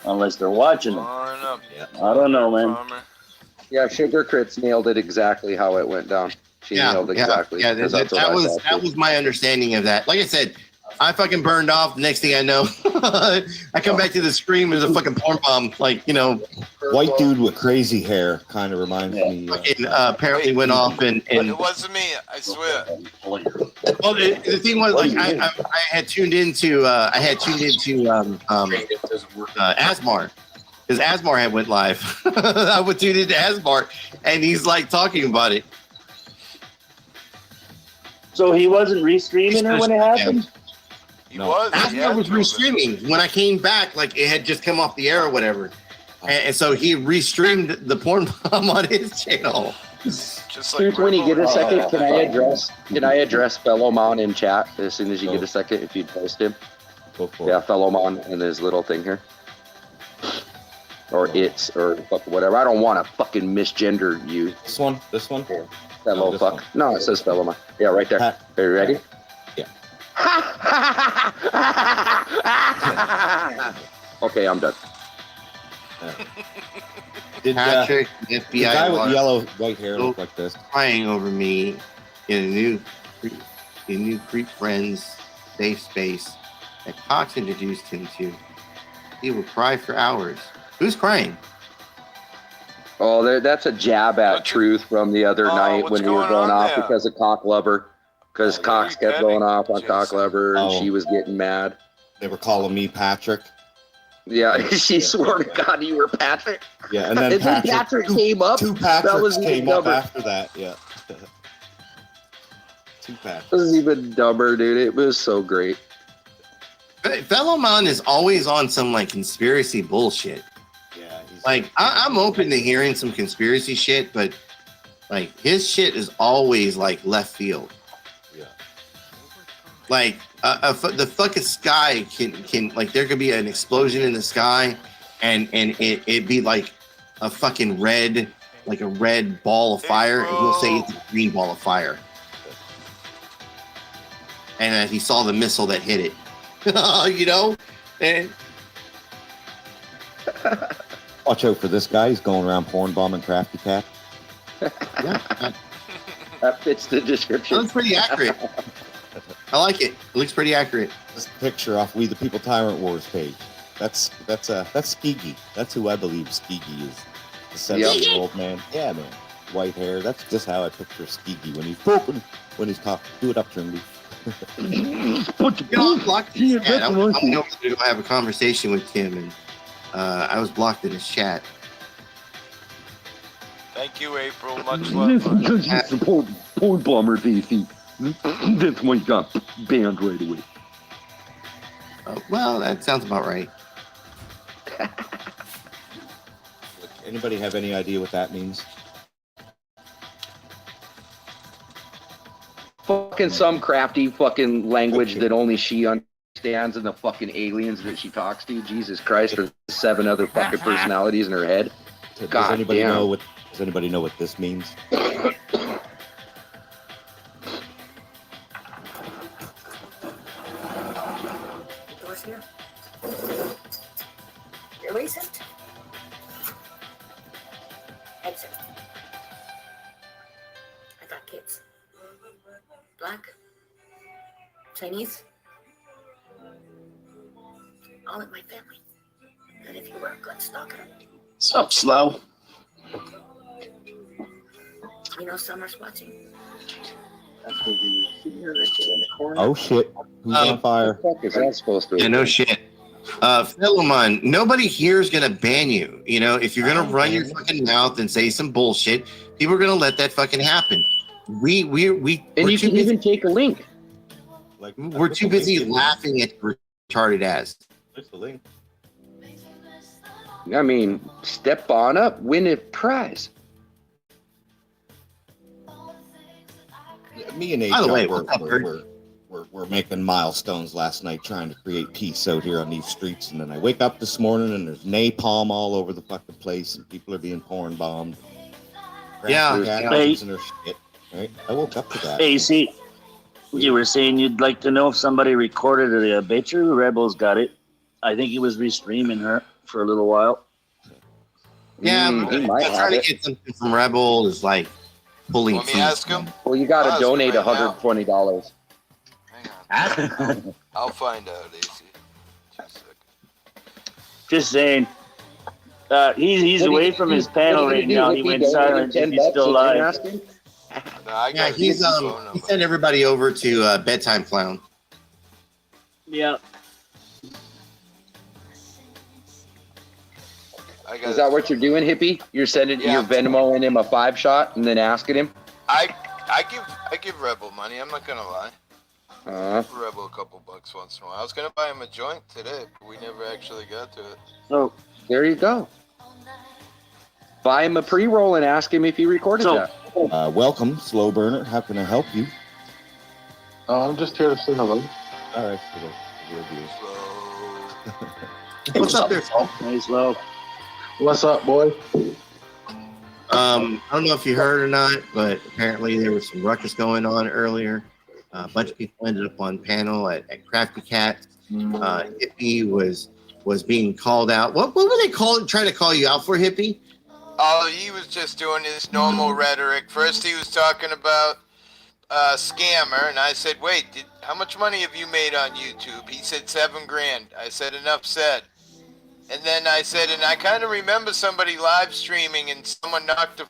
Unless they're watching them. I don't know, man. Yeah, Sugar Crits nailed it exactly how it went down. She nailed it exactly. Yeah, that was my understanding of that. Like I said, I fucking burned off. The next thing I know, I come back to the screen. There's a fucking porn bomb. Like, you know, white dude with crazy hair kind of reminds me. Apparently went off and It wasn't me, I swear. Well, the thing was, like, I had tuned into Asmar, because Asmar had went live. I would tune into Asmar, and he's like talking about it. So he wasn't restreaming it when it happened? Asmar was restreaming. When I came back, like, it had just come off the air or whatever. And so he restreamed the porn bomb on his channel. Just like when you get a second, can I address Fellowmon in chat as soon as you get a second, if you post him? Yeah, Fellowmon and his little thing here. Or or whatever. I don't want to fucking misgender you. This one? Fellow fuck. One. No, it says Fellowmon. Yeah, right there. Are you ready? Yeah. Okay, I'm done. Did Patrick, the guy with yellow white hair look like this? Crying over me in a new Creep Friends safe space that Cox introduced him to. He will cry for hours. Who's crying? Oh, that's a jab at Truth from the other night when we were going off because of Cock Lover. Because Cox kept going off on Cock Lover and she was getting mad. They were calling me Patrick. Yeah, she swore to God you were Patrick. Yeah, and then Patrick came up. Two Patricks came up after that. Yeah. Two Patricks. This is even dumber, dude. It was so great. Fellowmon is always on some like conspiracy bullshit. Yeah. Like I'm open to hearing some conspiracy shit, but like his shit is always like left field. Yeah. Like the fucking sky can like there could be an explosion in the sky, and it'd be like a fucking red ball of fire, and he'll say it's a green ball of fire, and he saw the missile that hit it. You know, and watch out for this guy. He's going around porn bombing Crafty Cat. Yeah, that fits the description. That's pretty accurate. I like it. It looks pretty accurate. This picture off We the People Tyrant Wars page. That's Skeegy. That's who I believe Skeegy is. The 7-year-old man. Yeah, man. White hair. That's just how I picture Skeegy when he's talking. When he's talking. Do it up, Trinity. I'm going to have a conversation with Tim, and I was blocked in his chat. Thank you, April. Much love. Because you're the porn bomber, DC. That's when you got banned right away. Well, that sounds about right. Anybody have any idea what that means? Fucking some crafty fucking language that only she understands, and the fucking aliens that she talks to. Jesus Christ, or 7 other fucking personalities in her head. Does anybody know what this means? Doors here. Erase it. Exit. I got kids. Black. Chinese. All in my family. And if you were a good stalker. Sup, slow? You know Summer's watching. Oh shit! Who's on fire? What the fuck is that supposed to be? Yeah, no shit. Philemon, nobody here is gonna ban you. You know, if you're gonna run your fucking mouth and say some bullshit, people are gonna let that fucking happen. And you can even take a link. Like We're too busy laughing at your retarded ass. There's the link. I mean, step on up, win a prize. Me and By the way, HR what's up, Bert? we're making milestones last night trying to create peace out here on these streets. And then I wake up this morning and there's napalm all over the fucking place and people are being porn bombed. Yeah. And their shit. Right? I woke up to that. Hey, see, you were saying you'd like to know if somebody recorded it. I bet you the Rebels got it. I think he was restreaming her for a little while. Yeah, he might have trying it. to get something from Rebel is like pulling Let me teeth. ask him. Well, you got to Ask donate him right now. $120. I'll find out, AC. Just saying. He's away from his panel right now. He went silent. If he's still live. No, I Yeah, got he's his phone he number. sent everybody over to Bedtime Clown. Yeah. Is that what you're doing, hippie? You're sending your Venmoing him a 5-shot and then asking him? I give Rebel money. I'm not gonna lie. Give Rebel a couple bucks once in a while. I was gonna buy him a joint today, but we never actually got to it. So there you go. Buy him a pre-roll and ask him if he recorded that. Welcome, Slow Burner. How can I help you? I'm just here to say hello. All right. What's up there, Paul? Hey, Slow. What's up, boy? I don't know if you heard or not, but apparently there was some ruckus going on earlier. A bunch of people ended up on panel at Crafty Cat. Hippie was being called out. What were they trying to call you out for, Hippie? Oh, he was just doing his normal rhetoric. First, he was talking about scammer, and I said, "Wait, how much money have you made on YouTube?" He said $7,000. I said, "Enough said." And then I said, and I kind of remember somebody live streaming, and someone knocked the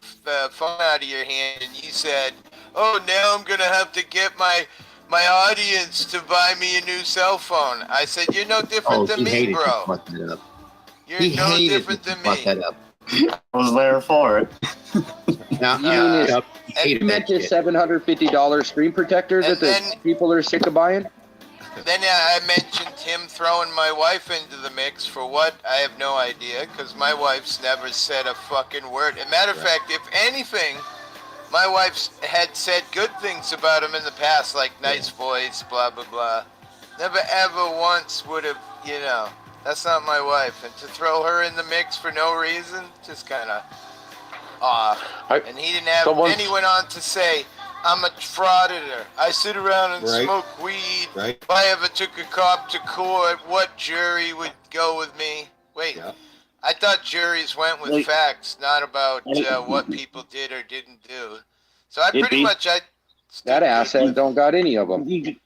phone out of your hand, and you said, "Oh, now I'm gonna have to get my audience to buy me a new cell phone." I said, "You're no different than me, bro. You're no different than me." I was there for it. You meant his $750 screen protector that the people are sick of buying? Then I mentioned him throwing my wife into the mix for what? I have no idea, because my wife's never said a fucking word. As a matter of fact, if anything, my wife had said good things about him in the past, like nice voice, blah, blah, blah. Never ever once would have, that's not my wife. And to throw her in the mix for no reason, just kind of off. And he didn't have, then he went on to say, "I'm a frauditor. I sit around and smoke weed. If I ever took a cop to court, what jury would go with me?" Wait, I thought juries went with facts, not about what people did or didn't do. So I pretty much, that asset don't got any of them. You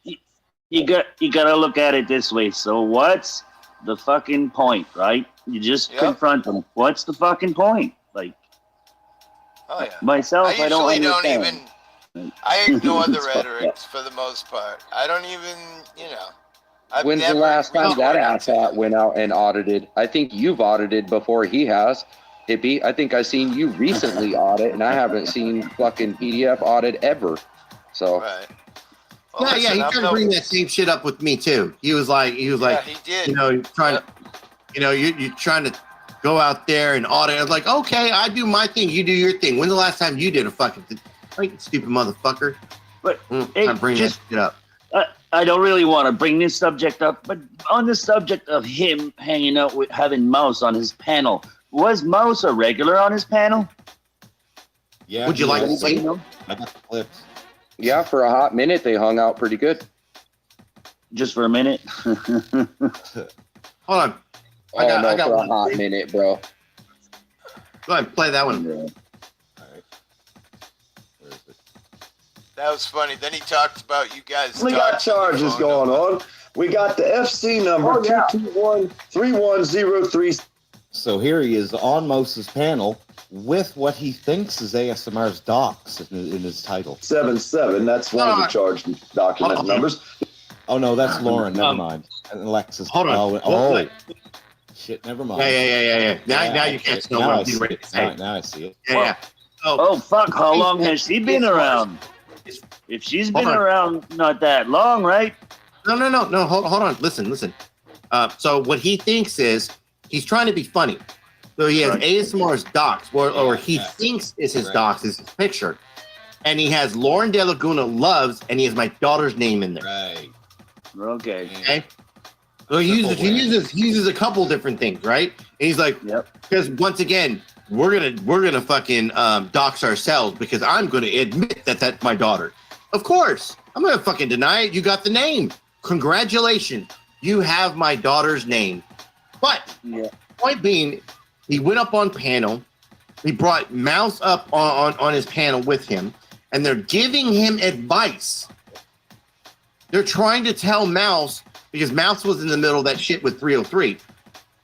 gotta look at it this way. So what's the fucking point, right? You just confront them. What's the fucking point? Like, myself, I don't usually understand. I ignore the rhetorics for the most part. I don't even, When's the last time that asset went out and audited? I think you've audited before he has, Hippie. I think I've seen you recently audit, and I haven't seen fucking PDF audit ever. So. Right. Well, he tried to bring that same shit up with me too. He was like, he did. you're trying to go out there and audit. I was like, okay, I do my thing, you do your thing. When's the last time you did a fucking thing? Like, stupid motherfucker. But bring that shit up. I don't really want to bring this subject up, but on the subject of him hanging out with having Mouse on his panel, was Mouse a regular on his panel? Yeah. Would you like to see? I got the clips. Yeah, for a hot minute, they hung out pretty good. Just for a minute? Hold on. I got for a one. hot minute, bro. Go ahead, play that one. That was funny. Then he talked about you guys. We got charges going on. We got the FC number 221-3103. So here he is on Moses' panel with what he thinks is ASMR's docs in his title. 77. That's one of the charge document numbers. Oh no, that's Lauren. Never mind. And Alexis. Hold on. Oh, shit. Never mind. Yeah. Now you can't know what I'm doing right now. Now I see it. Yeah. Oh fuck! How long has she been around? If she's been around, not that long, right? No. Hold on. Listen. So what he thinks is he's trying to be funny. So he has ASMR's docs, or he thinks is his docs, is his picture. And he has Lauren De Laguna loves, and he has my daughter's name in there. Right. Okay. So he uses a couple different things, right? And he's like, because once again, we're gonna fucking dox ourselves because I'm gonna admit that that's my daughter. Of course, I'm gonna fucking deny it. You got the name. Congratulations, you have my daughter's name. But point being, he went up on panel. He brought Mouse up on his panel with him, and they're giving him advice. They're trying to tell Mouse, because Mouse was in the middle of that shit with 303,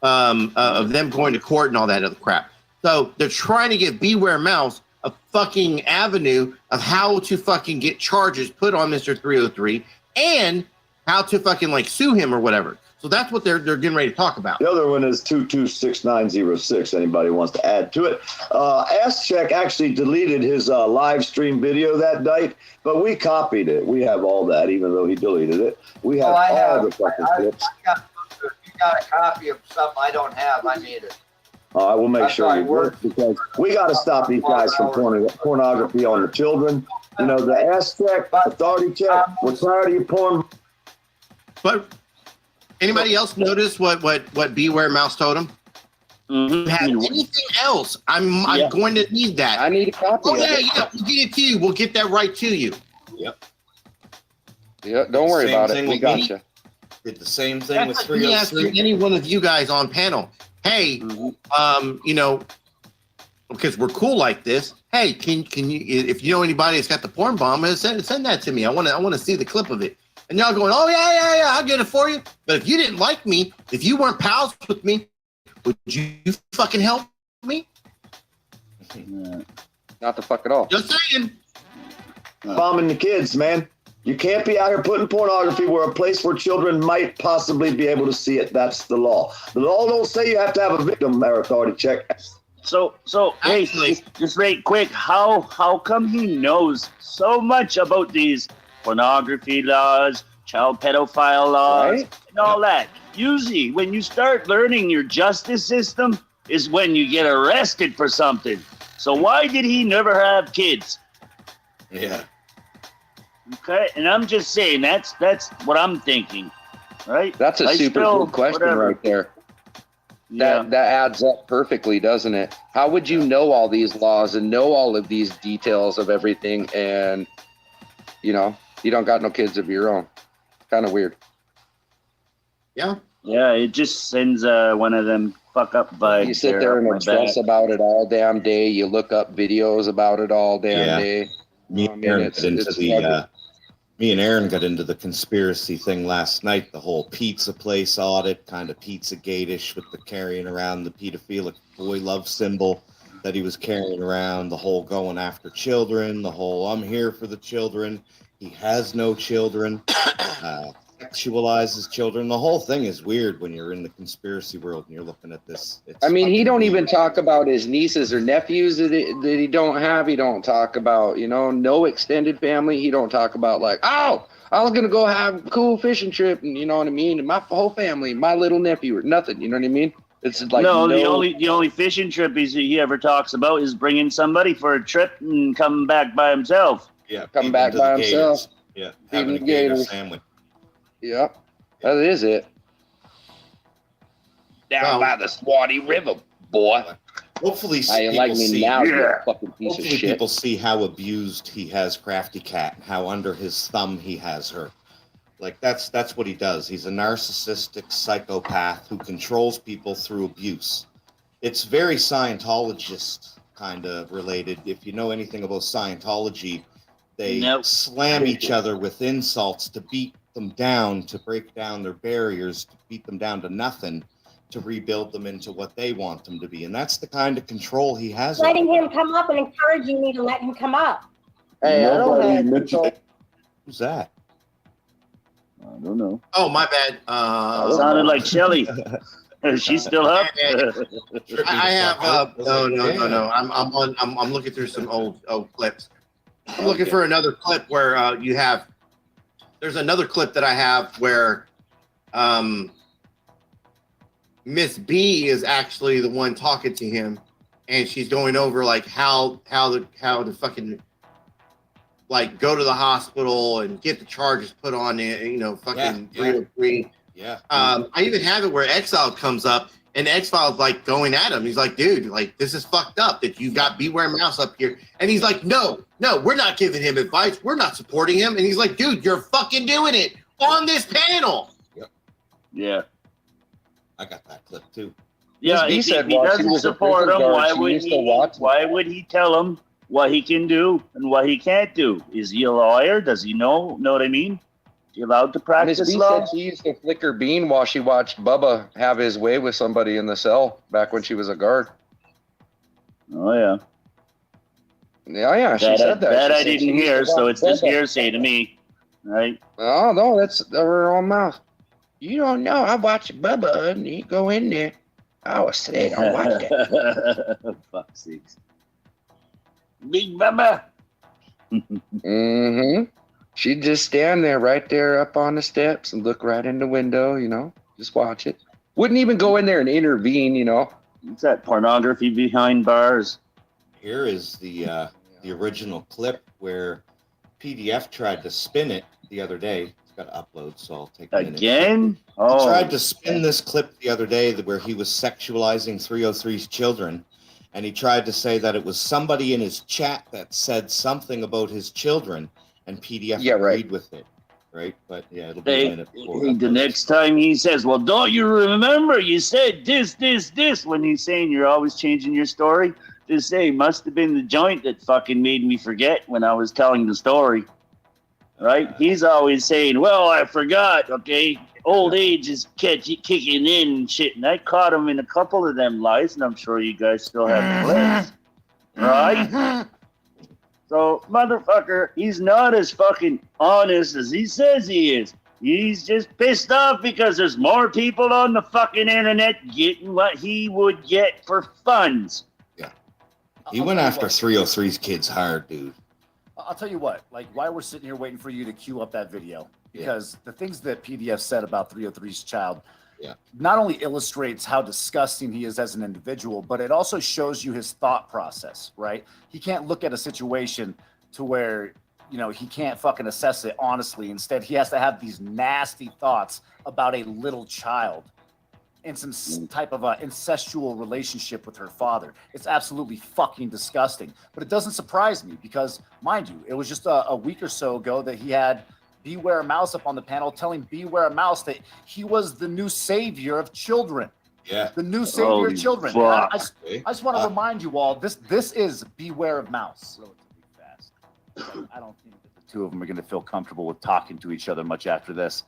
of them going to court and all that other crap. So they're trying to give Beware Mouse a fucking avenue of how to fucking get charges put on Mr. 303 and how to fucking like sue him or whatever. So that's what they're getting ready to talk about. The other one is 226906. Anybody wants to add to it? Ass-Check actually deleted his live stream video that night, but we copied it. We have all that, even though he deleted it. We have all the fucking clips. If you got a copy of something I don't have, I need it. I will make sure you work, because we got to stop these guys from pornography on the children. You know, the Ass-Check, authority check, we're tired of your porn. But anybody else notice what Beware Mouse told him? Have anything else? I'm going to need that. I need a copy. Oh yeah. We'll get it to you. We'll get that right to you. Yep. Yeah, don't worry about it. We got you. Did the same thing with Let me ask any one of you guys on panel. Hey, you know, because we're cool like this. Hey, can you, if you know anybody that's got the porn bomb, send that to me. I want to see the clip of it. And y'all going, oh yeah, I'll get it for you. But if you didn't like me, if you weren't pals with me, would you fucking help me? Not the fuck at all. Just saying. Bombing the kids, man. You can't be out here putting pornography where a place where children might possibly be able to see it. That's the law. The law don't say you have to have a victim, authority check. So hey, just right quick, how come he knows so much about these pornography laws, child pedophile laws, and all that? Usually, when you start learning your justice system is when you get arrested for something. So why did he never have kids? Yeah. Okay, and I'm just saying that's what I'm thinking, right? That's a super good question right there. That adds up perfectly, doesn't it? How would you know all these laws and know all of these details of everything, and you know you don't got no kids of your own? Kind of weird. Yeah. Yeah, it just sends one of them fuck up vibes. You sit there and obsess about it all damn day. You look up videos about it all damn day. Me and Aaron got into the conspiracy thing last night. The whole pizza place audit, kind of Pizzagate-ish, with the carrying around the pedophilic boy love symbol that he was carrying around. The whole going after children. The whole I'm here for the children. He has no children. Sexualizes children. The whole thing is weird when you're in the conspiracy world and you're looking at this. I mean, he don't even talk about his nieces or nephews that he don't have. He don't talk about, you know, no extended family. He don't talk about like, oh, I was gonna go have a cool fishing trip, and you know what I mean, and my whole family, my little nephew, or nothing. You know what I mean? It's like the only fishing trip he ever talks about is bringing somebody for a trip and coming back by himself. Yeah, come back by himself. Yeah, having a gator sandwich. Yep, that is it. Down by the Swanee River, boy. Hopefully, people see how abused he has Crafty Cat, and how under his thumb he has her. Like that's what he does. He's a narcissistic psychopath who controls people through abuse. It's very Scientologist kind of related. If you know anything about Scientology, they slam each other with insults to beat them down, to break down their barriers, to beat them down to nothing, to rebuild them into what they want them to be. And that's the kind of control he has. Letting him come up and encouraging me to let him come up. Hey, I don't have control. Who's that? I don't know. Oh, my bad. Sounded like Shelly. She's still up. I have no. I'm looking through some old clips. I'm looking for another clip where you have there's another clip that I have where Miss B is actually the one talking to him, and she's going over like how to fucking like go to the hospital and get the charges put on it, you know, fucking 303. Yeah. I even have it where Exile comes up and Exile's like going at him. He's like, dude, like this is fucked up that you got Beware Mouse up here. And he's like, no, we're not giving him advice. We're not supporting him. And he's like, dude, you're fucking doing it on this panel. Yep. Yeah. I got that clip too. Yeah, if he doesn't support him, why would he tell him what he can do and what he can't do? Is he a lawyer? Does he know what I mean? Is he allowed to practice Miss B law? said she used to flick her bean while she watched Bubba have his way with somebody in the cell back when she was a guard. Oh, yeah. Yeah, she said that. That She I said didn't she used hear, to so watch it's just Bubba. hearsay to me, right? Oh, no, that's her own mouth. You don't know. I watched Bubba and he go in there. I was saying, I watched that. Fuck's sakes. Big Bubba. Mm-hmm. She'd just stand there right there up on the steps and look right in the window, you know, just watch it. Wouldn't even go in there and intervene, you know. It's that pornography behind bars. Here is the original clip where PDF tried to spin it the other day. It's got to upload, so I'll take a minute. Again? He Oh. tried to spin this clip the other day where he was sexualizing 303's children, and he tried to say that it was somebody in his chat that said something about his children, and PDF agreed with it, right? But yeah, it'll be a minute before. The next time he says, well, don't you remember you said this, when he's saying you're always changing your story, just say, must have been the joint that fucking made me forget when I was telling the story. Right? He's always saying, well, I forgot, okay? Old age is kicking in and shit. And I caught him in a couple of them lies, and I'm sure you guys still have the clips. Right? So, motherfucker, he's not as fucking honest as he says he is. He's just pissed off because there's more people on the fucking internet getting what he would get for funds. Yeah. He went after 303's kids hard, dude. I'll tell you what, like, why we're sitting here waiting for you to queue up that video, because the things that PDF said about 303's child not only illustrates how disgusting he is as an individual, but it also shows you his thought process, right? He can't look at a situation to where, you know, he can't fucking assess it honestly. Instead, he has to have these nasty thoughts about a little child in some type of incestual relationship with her father. It's absolutely fucking disgusting. But it doesn't surprise me because, mind you, it was just a week or so ago that he had Beware Mouse up on the panel telling Beware Mouse that he was the new savior of children. Yeah. The new savior of children. fuck. I just want to remind you all, this is Beware of Mouse. Relatively fast. I don't think that the two of them are going to feel comfortable with talking to each other much after this.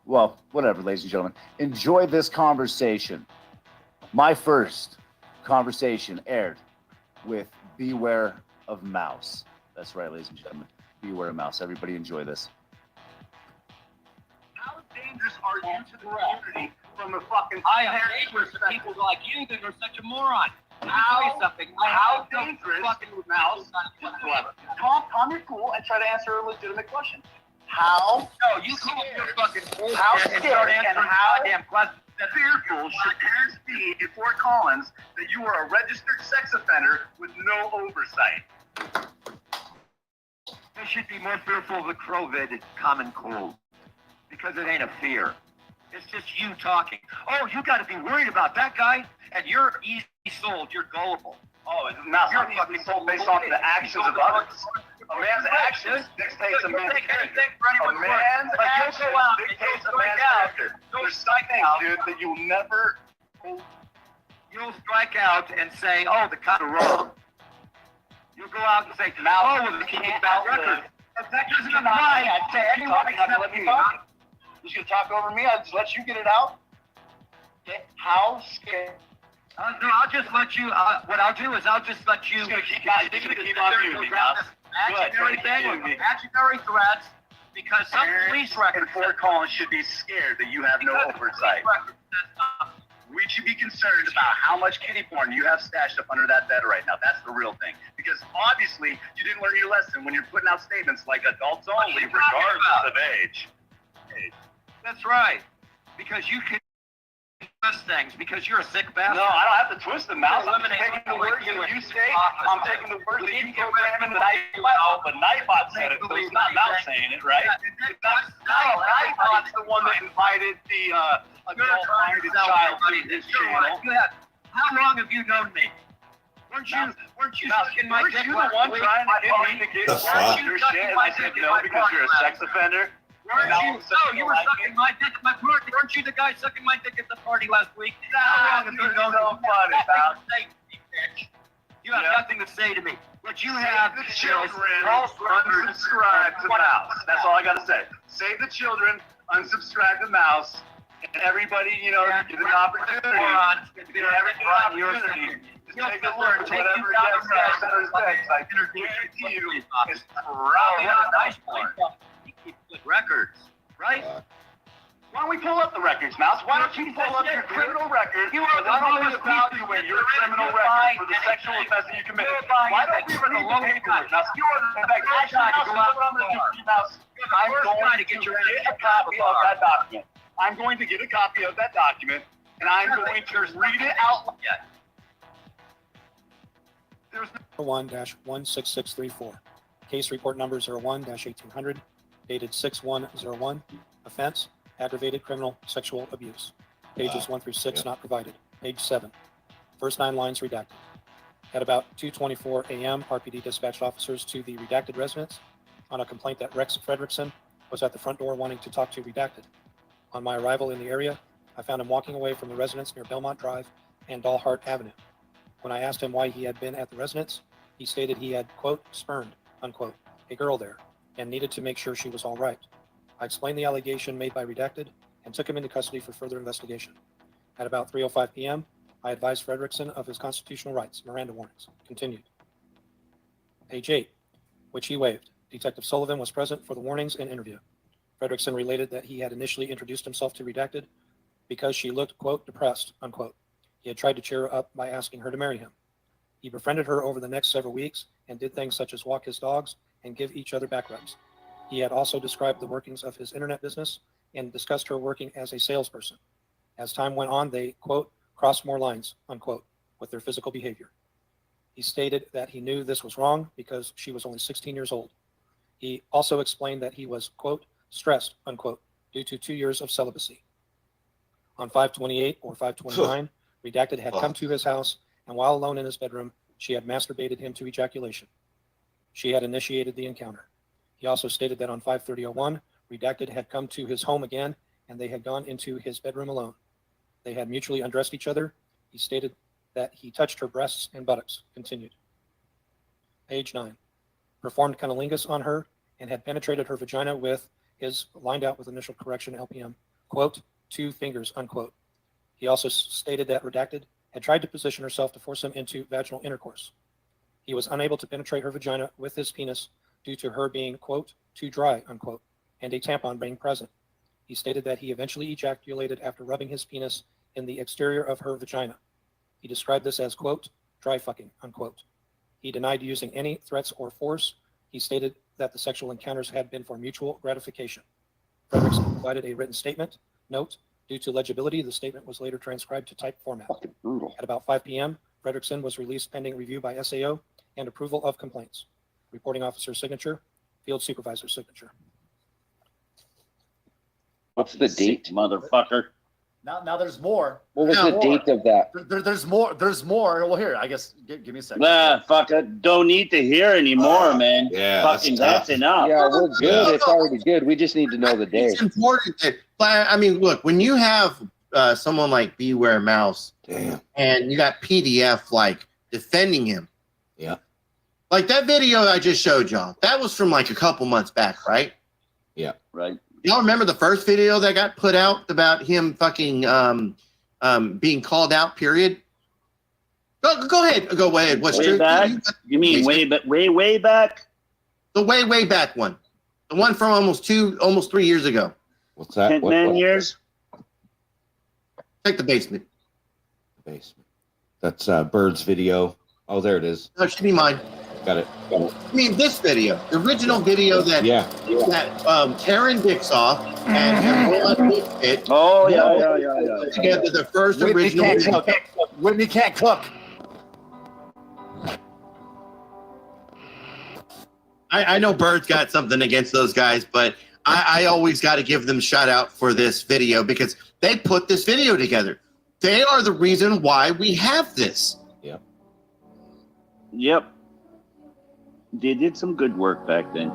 Well, whatever, ladies and gentlemen. Enjoy this conversation. My first conversation aired with Beware of Mouse. That's right, ladies and gentlemen. Beware of Mouse. Everybody enjoy this. How dangerous are you to the community from the fucking people like you that are such a moron? How dangerous Mouse? Calm your cool and try to answer a legitimate question. How? No, you come up with your fucking bullshit and start answering goddamn questions. Fearful should parents be in Fort Collins that you are a registered sex offender with no oversight? They should be more fearful of the COVID common cold because it ain't a fear. It's just you talking. Oh, you got to be worried about that guy, and you're easy sold. You're gullible. Oh, Mouse, you're fucking sold based on the actions of others. A man's actions dictates a man's character. A man's actions dictates a man's character. There's some things, dude, that you'll never. You'll strike out and say, "Oh, the cops are wrong." You'll go out and say, "Oh, well, the can't bad record." That doesn't apply to anyone except me. You're gonna talk over me? I'll just let you get it out. Okay? How scared? No, I'll just let you. What I'll do is I'll just let you. He's gonna keep on muting me, Mouse. Imaginary threats, because some police records in Fort Collins should be scared that you have no oversight. we should be concerned about how much kiddie porn you have stashed up under that bed right now. That's the real thing. Because obviously you didn't learn your lesson when you're putting out statements like adults only, regardless of age. That's right. Because you can twist things because you're a sick bastard. No, I don't have to twist the mouse. I'm just taking the words that you say. I'm taking the words that you program in the Nightbot. But Nightbot said it, so it's not Mouse saying it, right? Nightbot's the one that invited the adult-minded child to his channel. How long have you known me? Weren't you sucking my dick? You the one trying to get me to get your shit, and I said no because you're a sex offender? You were sucking my dick at my party. Weren't you the guy sucking my dick at the party last week? Nah, you're so funny, pal. You have nothing to say to me. What you have the children unsubscribe to Mouse. That's all I gotta say. Save the children, unsubscribe to Mouse, and everybody, you know, get an opportunity. Get everything an opportunity. Just take a look at whatever it is that is next. I guarantee you, it's probably not nice porn. Keep good records, right? Why don't we pull up the records, Mouse? Why don't you pull up your criminal record? You are not only evaluate your criminal record for the sexual offense that you committed. Why don't we read the paperwork, Mouse? You are in fact, Mouse. I'm going to get a copy of that document. I'm going to get a copy of that document, and I'm going to read it out loud. There's 1-16634. Case report number 01-1800. Dated 6/1/01. Offense: aggravated criminal sexual abuse. Pages 1 through 6 not provided. Page 7. First 9 lines redacted. At about 2:24 a.m., RPD dispatched officers to the redacted residence on a complaint that Rex Fredrickson was at the front door wanting to talk to redacted. On my arrival in the area, I found him walking away from the residence near Belmont Drive and Dalhart Avenue. When I asked him why he had been at the residence, he stated he had, quote, spurned, unquote, a girl there and needed to make sure she was all right. I explained the allegation made by redacted and took him into custody for further investigation. At about 3:05 p.m., I advised Fredrickson of his constitutional rights, Miranda warnings. Continued. Page 8, which he waived. Detective Sullivan was present for the warnings and interview. Fredrickson related that he had initially introduced himself to redacted because she looked, quote, depressed, unquote. He had tried to cheer her up by asking her to marry him. He befriended her over the next several weeks and did things such as walk his dogs and give each other back rubs. He had also described the workings of his internet business and discussed her working as a salesperson. As time went on, they, quote, crossed more lines, unquote, with their physical behavior. He stated that he knew this was wrong because she was only 16 years old. He also explained that he was, quote, stressed, unquote, due to 2 years of celibacy. On 5/28 or 5/29, redacted had come to his house, and while alone in his bedroom, she had masturbated him to ejaculation. She had initiated the encounter. He also stated that on 5/30/01, redacted had come to his home again, and they had gone into his bedroom alone. They had mutually undressed each other. He stated that he touched her breasts and buttocks. Continued. Page 9. Performed cunnilingus on her and had penetrated her vagina with his, lined out with initial correction LPM, quote, 2 fingers, unquote. He also stated that redacted had tried to position herself to force him into vaginal intercourse. He was unable to penetrate her vagina with his penis due to her being, quote, too dry, unquote, and a tampon being present. He stated that he eventually ejaculated after rubbing his penis in the exterior of her vagina. He described this as, quote, dry fucking, unquote. He denied using any threats or force. He stated that the sexual encounters had been for mutual gratification. Fredrickson provided a written statement. Note, due to legibility, the statement was later transcribed to type format. At about 5 p.m., Fredrickson was released pending review by SAO and approval of complaints. Reporting officer's signature, field supervisor's signature. What's the date, motherfucker? Now there's more. What was the date of that? There's more. There's more. Well, here, I guess. Give me a second. Nah, fuck it. Don't need to hear anymore, man. Yeah, fucking that's enough. Yeah, we're good. It's already good. We just need to know the date. It's important that, I mean, look, when you have someone like Beware Mouse, and you got PDF like defending him, like that video I just showed y'all, that was from like a couple months back, right? Yeah, right. Y'all remember the first video that got put out about him fucking being called out? Period. Go ahead. Go ahead. What's way true? back? You mean way back? The way back one. The one from almost 3 years ago. What's that? 10 years? Check the basement. basement. That's Bird's video. Oh, there it is. No, it should be mine. Got it. I mean, this video, the original video that Karen dicks off and it. Oh yeah. Together, the first Whitney original. can't cook. Whitney can't cook. I know Bird's got something against those guys, but I always got to give them shout out for this video because they put this video together. They are the reason why we have this. Yep. They did some good work back then.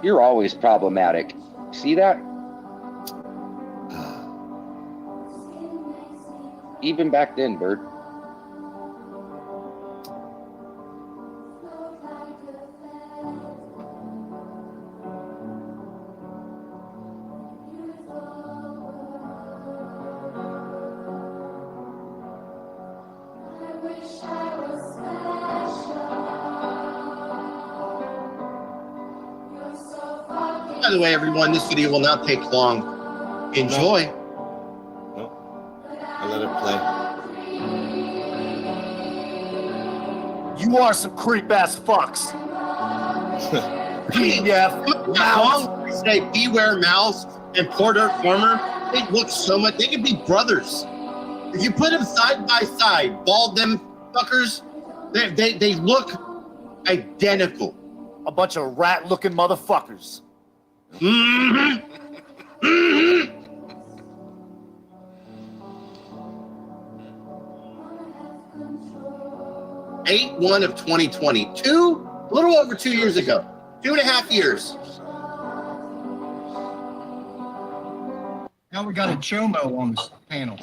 You're always problematic. See that? Even back then, Bird. By the way, everyone, this video will not take long. Enjoy. No. I let it play. You are some creep ass fucks. PDF, Mouse. Say Beware Mouse and Porter Farmer. They look so much. They could be brothers. If you put them side by side, bald them fuckers, they look identical. A bunch of rat-looking motherfuckers. Mm-hmm. Mm-hmm. 8/1 of 2022, a little over 2 years ago, 2.5 years. Now we got a Chomo on this panel.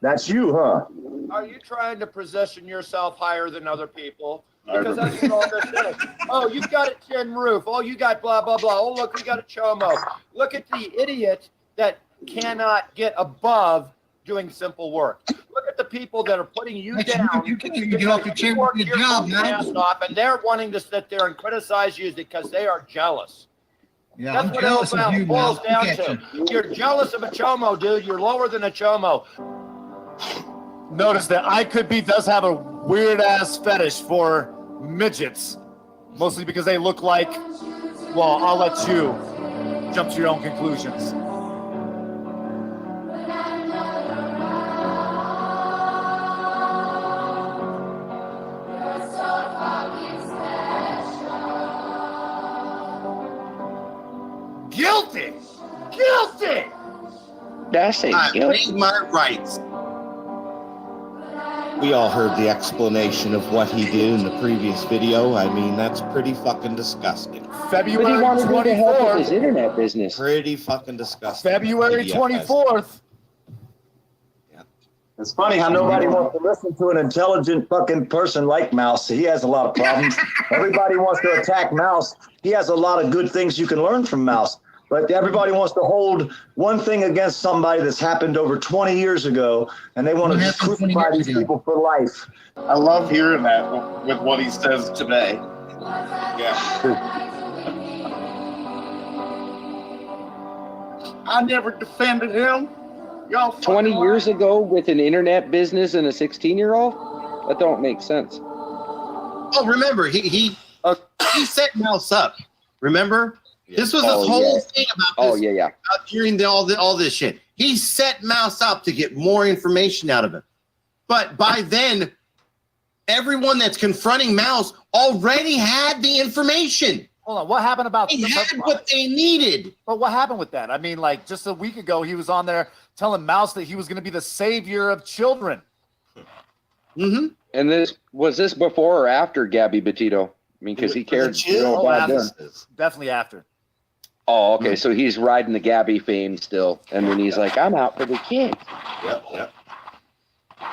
That's you, huh? Are you trying to position yourself higher than other people? Because that's what all this is. Oh, you've got a tin roof. Oh, you got blah, blah, blah. Oh, look, we got a Chomo. Look at the idiot that cannot get above doing simple work. Look at the people that are putting you down. You can get off the chair with your job, man. And they're wanting to sit there and criticize you because they are jealous. Yeah, That's I'm what jealous of you, it boils man. down to. You're jealous of a Chomo, dude. You're lower than a Chomo. Notice that I Could Be does have a weird ass fetish for midgets, mostly because they look like, well, I'll let you jump to your own conclusions. Guilty! Guilty! That's it. I made my rights. We all heard the explanation of what he did in the previous video. I mean, that's pretty fucking disgusting. February But he wanted me to help with his 24th. internet business. Pretty fucking disgusting. February PDF 24th. It's funny how nobody wants to listen to an intelligent fucking person like Mouse. He has a lot of problems. Everybody wants to attack Mouse. He has a lot of good things you can learn from Mouse. But everybody wants to hold one thing against somebody that's happened over 20 years ago, and they want to just crucify these people for life. I love hearing that with what he says today. Yeah. I never defended him. Y'all 20 years ago with an internet business and a 16-year-old? That don't make sense. Oh, remember, he set Mouse up. Remember? This was Oh, the whole yeah. thing about Oh, this, yeah. during all this shit. He set Mouse up to get more information out of him. But by then, everyone that's confronting Mouse already had the information. Hold on, what happened about They had what they needed. But what happened with that? I mean, like just a week ago, he was on there telling Mouse that he was going to be the savior of children. Mm-hmm. And was this before or after Gabby Petito? I mean, because he cared. Definitely after. Oh, okay. So he's riding the Gabby fame still, and then he's like, "I'm out for the kids." Yep.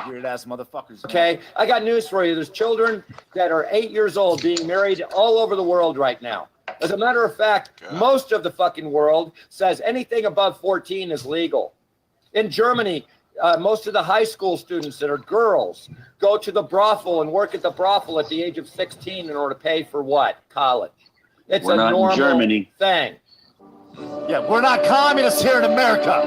Weird ass motherfuckers. Okay, I got news for you. There's children that are 8 years old being married all over the world right now. As a matter of fact, most of the fucking world says anything above 14 is legal. In Germany, most of the high school students that are girls go to the brothel and work at the brothel at the age of 16 in order to pay for what? College. It's We're a not in normal Germany. thing. Yeah, we're not communists here in America.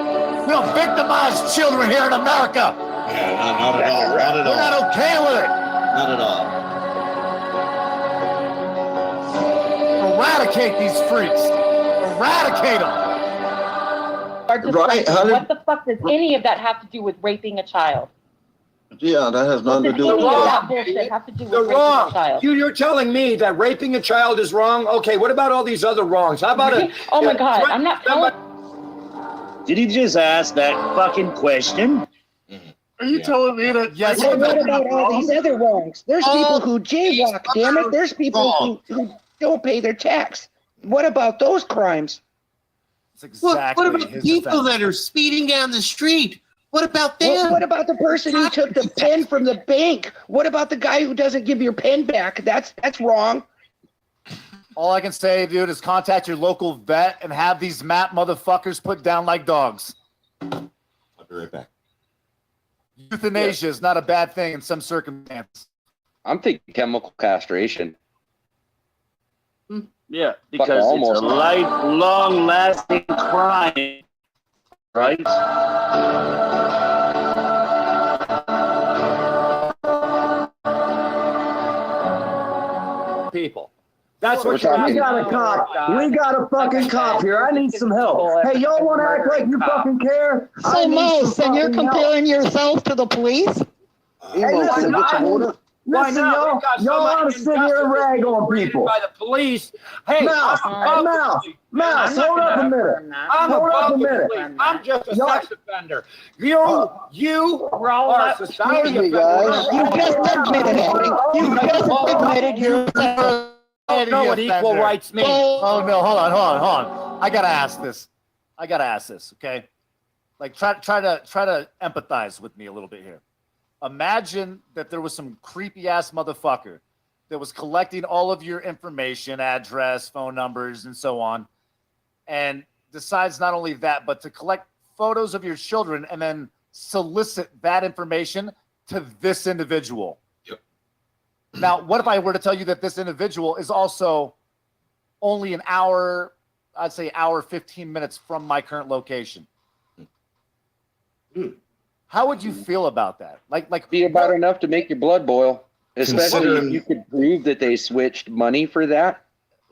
We don't victimize children here in America. Yeah, not at all. Not at all. We're not okay with it. Not at all. Eradicate these freaks. Eradicate them. Right, What the fuck does any of that have to do with raping a child? Yeah, that has nothing to do Any with of it. that bullshit have to do with They're raping wrong. a child? You're telling me that raping a child is wrong? Okay, what about all these other wrongs? How about it? Oh my God, I'm not telling. Did he just ask that fucking question? Are you telling me that? Yes. Well, what about all these other wrongs? There's people who jaywalk, damn it. There's people who don't pay their tax. What about those crimes? Exactly what about the people that are speeding down the street? What about them? What about the person who took the pen from the bank? What about the guy who doesn't give your pen back? That's wrong. All I can say, dude, is contact your local vet and have these MAP motherfuckers put down like dogs. I'll be right back. Euthanasia is not a bad thing in some circumstances. I'm thinking chemical castration. Yeah, because it's a lifelong lasting crime, right? People. That's We what you're got a cop. We got a fucking cop here. I need some help. Hey, y'all want to act like you fucking care? So, Mouse, and you're comparing yourself to the police? Hey, listen, y'all want to sit here and rag on people. By the police. Hey, Mouse, Mouse, hold up a minute. I'm Hold up a above the minute. police. I'm just a sex offender. You are a society Excuse me, offender. guys. You just admitted it. You just admitted you're I don't know what equal rights means. Oh no, hold on. I gotta ask this, okay? Like try to empathize with me a little bit here. Imagine that there was some creepy ass motherfucker that was collecting all of your information, address, phone numbers, and so on, and decides not only that, but to collect photos of your children and then solicit that information to this individual. Now, what if I were to tell you that this individual is also only an hour, I'd say hour, 15 minutes from my current location? How would you feel about that? Like be about enough to make your blood boil, especially if you could prove that they switched money for that.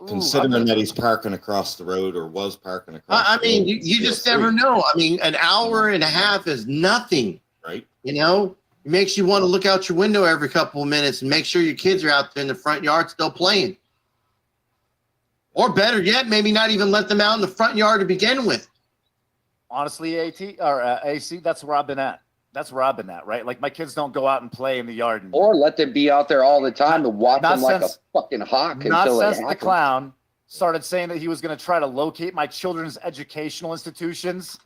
Considering that he's parking across the road or was parking across I the mean, road, you just never know. I mean, an hour and a half is nothing. Right. You know, it makes you want to look out your window every couple of minutes and make sure your kids are out there in the front yard still playing. Or better yet, maybe not even let them out in the front yard to begin with. Honestly, AC, that's where I've been at. That's where I've been at, right? Like my kids don't go out and play in the yard. And, or let them be out there all the time and watch them like a fucking hawk until it since the happens. clown started saying that he was going to try to locate my children's educational institutions,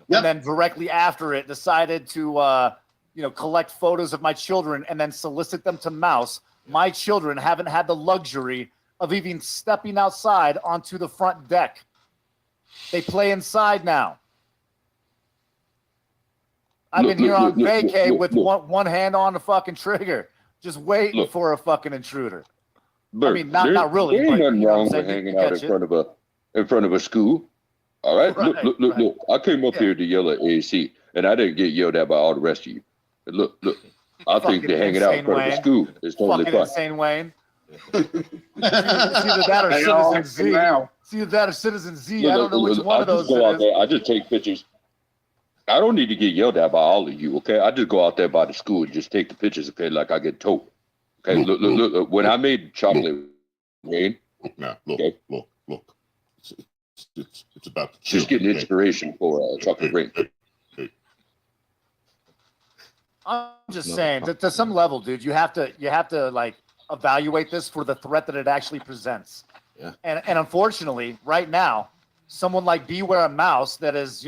and then directly after it decided to, collect photos of my children and then solicit them to Mouse. My children haven't had the luxury of even stepping outside onto the front deck. They play inside now. I've been here on vacay with one hand on the fucking trigger, just waiting for a fucking intruder. Bert, I mean, not really. There ain't but, nothing you know wrong what I'm with saying? hanging out in front of a school. All right, look. I came up here to yell at AC, and I didn't get yelled at by all the rest of you. But look. I think that hanging out in front of a school is totally fucking fine. Insane Wayne. It's either that or Citizen Z. It's either that or Citizen Z. I don't know which one of those go out it is. there. I just take pictures. I don't need to get yelled at by all of you, okay? I just go out there by the school and just take the pictures, okay, like I get told. Okay, look. When I made chocolate rain, okay? Look. It's about the Just getting inspiration for chocolate rain. I'm just saying that to some level, dude, you have to like evaluate this for the threat that it actually presents. Yeah. And unfortunately, right now, someone like Beware a Mouse that has,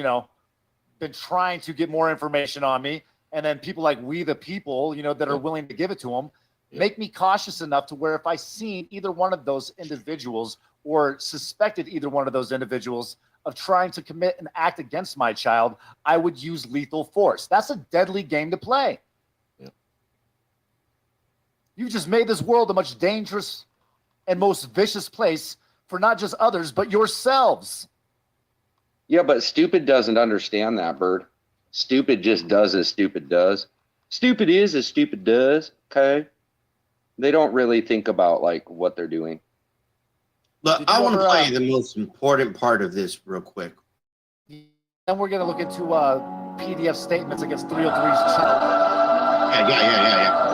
been trying to get more information on me, and then people like We the People, that are willing to give it to him, make me cautious enough to where if I seen either one of those individuals or suspected either one of those individuals of trying to commit an act against my child, I would use lethal force. That's a deadly game to play. Yeah. You've just made this world a much dangerous and most vicious place for not just others, but yourselves. Yeah, but stupid doesn't understand that, Bird. Stupid just does as stupid does. Stupid is as stupid does. Okay. They don't really think about like what they're doing. Look, I want to play the most important part of this real quick. Then we're going to look into PDF statements against 303's child. Yeah.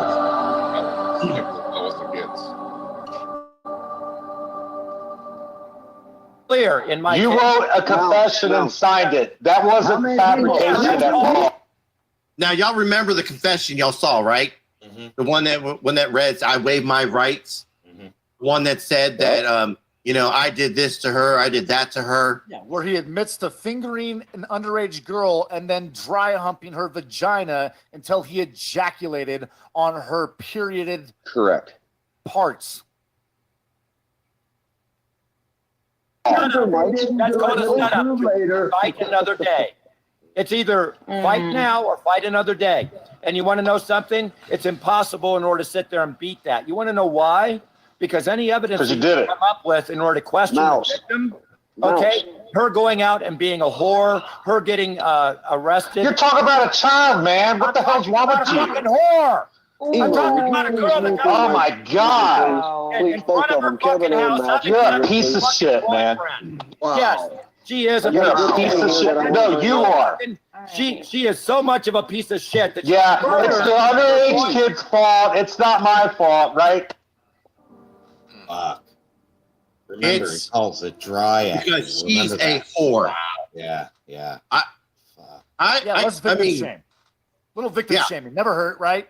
Clear in my You case. wrote a confession and signed it. That wasn't fabrication at all. Now, y'all remember the confession y'all saw, right? The one that reads, "I waive my rights." One that said that, you know, I did this to her, I did that to her. Yeah, where he admits to fingering an underage girl and then dry humping her vagina until he ejaculated on her perioded parts. That's called a setup. Fight another day. It's either fight now or fight another day. And you want to know something? It's impossible in order to sit there and beat that. You want to know why? Because any evidence you come up with in order to question the victim, okay, her going out and being a whore, her getting arrested. You're talking about a child, man. What the hell's wrong with you? I'm talking whore. I'm talking about a girl that Oh my God. in front of her fucking house. You're a piece of shit, man. Yes, she is a You're a piece of shit. No, you are. She is so much of a piece of shit that it's the underage kid's fault. It's not my fault, right? Fuck. Remember, he calls it dry act. Because she's a whore. Yeah. Let's victim shame. Little victim shaming. Never hurt, right?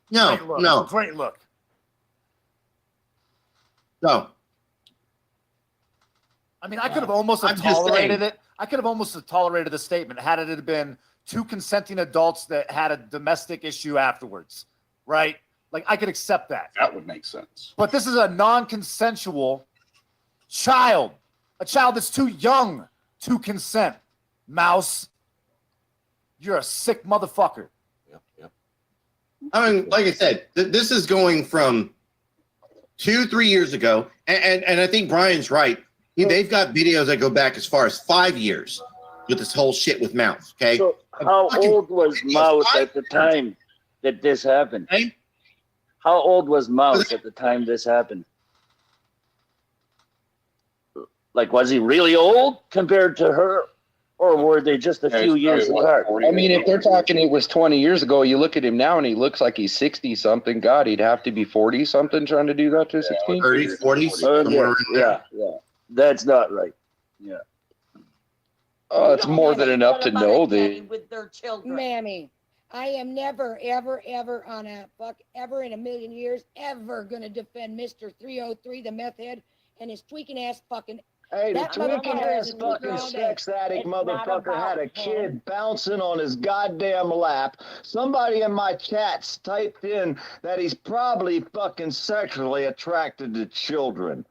No. Great look. No. I mean, I could have almost tolerated it. I could have almost tolerated the statement had it been two consenting adults that had a domestic issue afterwards, right? Like, I could accept that. That would make sense. But this is a non-consensual child, a child that's too young to consent. Mouse, you're a sick motherfucker. Yep. I mean, like I said, this is going from 2-3 years ago, and I think Brian's right. They've got videos that go back as far as 5 years with this whole shit with Mouse. Okay. So how old was Mouse at the time that this happened? How old was Mouse at the time this happened? Like, was he really old compared to her, or were they just a few years apart? I mean, if they're talking it was 20 years ago, you look at him now and he looks like he's 60 something. God, he'd have to be 40 something trying to do that to 16. 30, 40. Yeah. That's not right. Yeah. Oh, it's more than enough to know that. With their children. Mammy, I am never, ever in a million years, ever gonna defend Mr. 303, the meth head, and his tweaking ass fucking. Hey, the that tweaking motherfucker ass is fucking all day. sex addict It's not motherfucker about had a him. kid bouncing on his goddamn lap. Somebody in my chats typed in that he's probably fucking sexually attracted to children.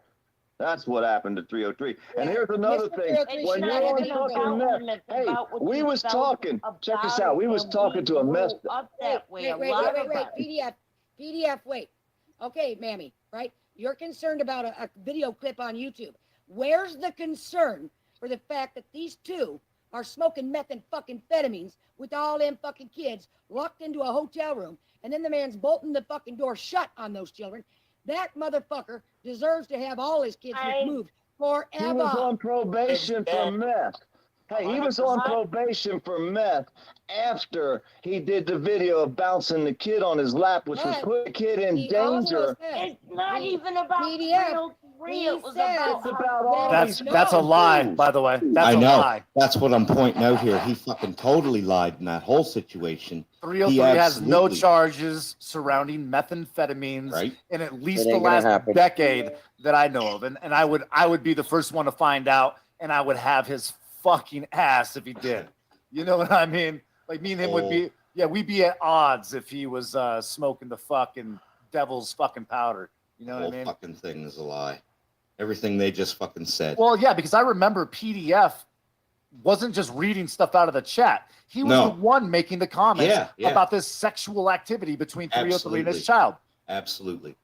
That's what happened to 303. And here's another thing. When you're on fucking meth, hey, we was talking, check this out. We was talking to a meth. Wait, PDF, wait. Okay, Mammy, right? You're concerned about a video clip on YouTube. Where's the concern for the fact that these two are smoking methamphetamines with all them fucking kids locked into a hotel room, and then the man's bolting the fucking door shut on those children? That motherfucker deserves to have all his kids removed forever. He was on probation for meth. Hey, he was on probation for meth after he did the video of bouncing the kid on his lap, which was put the kid in danger. It's not even about real. It was about That's a lie, by the way. That's a lie. That's what I'm pointing out here. He fucking totally lied in that whole situation. 303 has no charges surrounding methamphetamines in at least the last decade that I know of. And I would be the first one to find out, and I would have his fucking ass if he did. You know what I mean? Like, me and him would be, we'd be at odds if he was smoking the fucking devil's fucking powder. You know what I mean? The whole fucking thing is a lie. Everything they just fucking said. Well, yeah, because I remember PDF wasn't just reading stuff out of the chat. He was the one making the comments about this sexual activity between 303 and his child. Absolutely.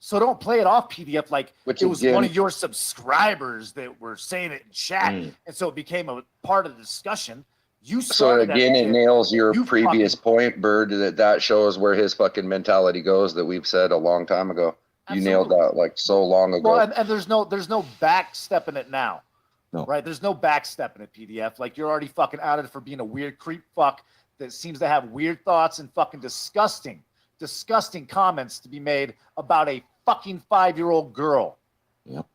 So don't play it off, PDF, like Which it was again- one of your subscribers that were saying it in chat, and so it became a part of the discussion. You So started again, that it shit. nails your You previous fucking- point, Bird, that shows where his fucking mentality goes that we've said a long time ago. You nailed that like so long ago. Well, and there's no back stepping it now. No. Right? There's no back stepping it, PDF. Like you're already fucking outed for being a weird creep fuck that seems to have weird thoughts and fucking disgusting comments to be made about a fucking 5-year-old girl. Yep.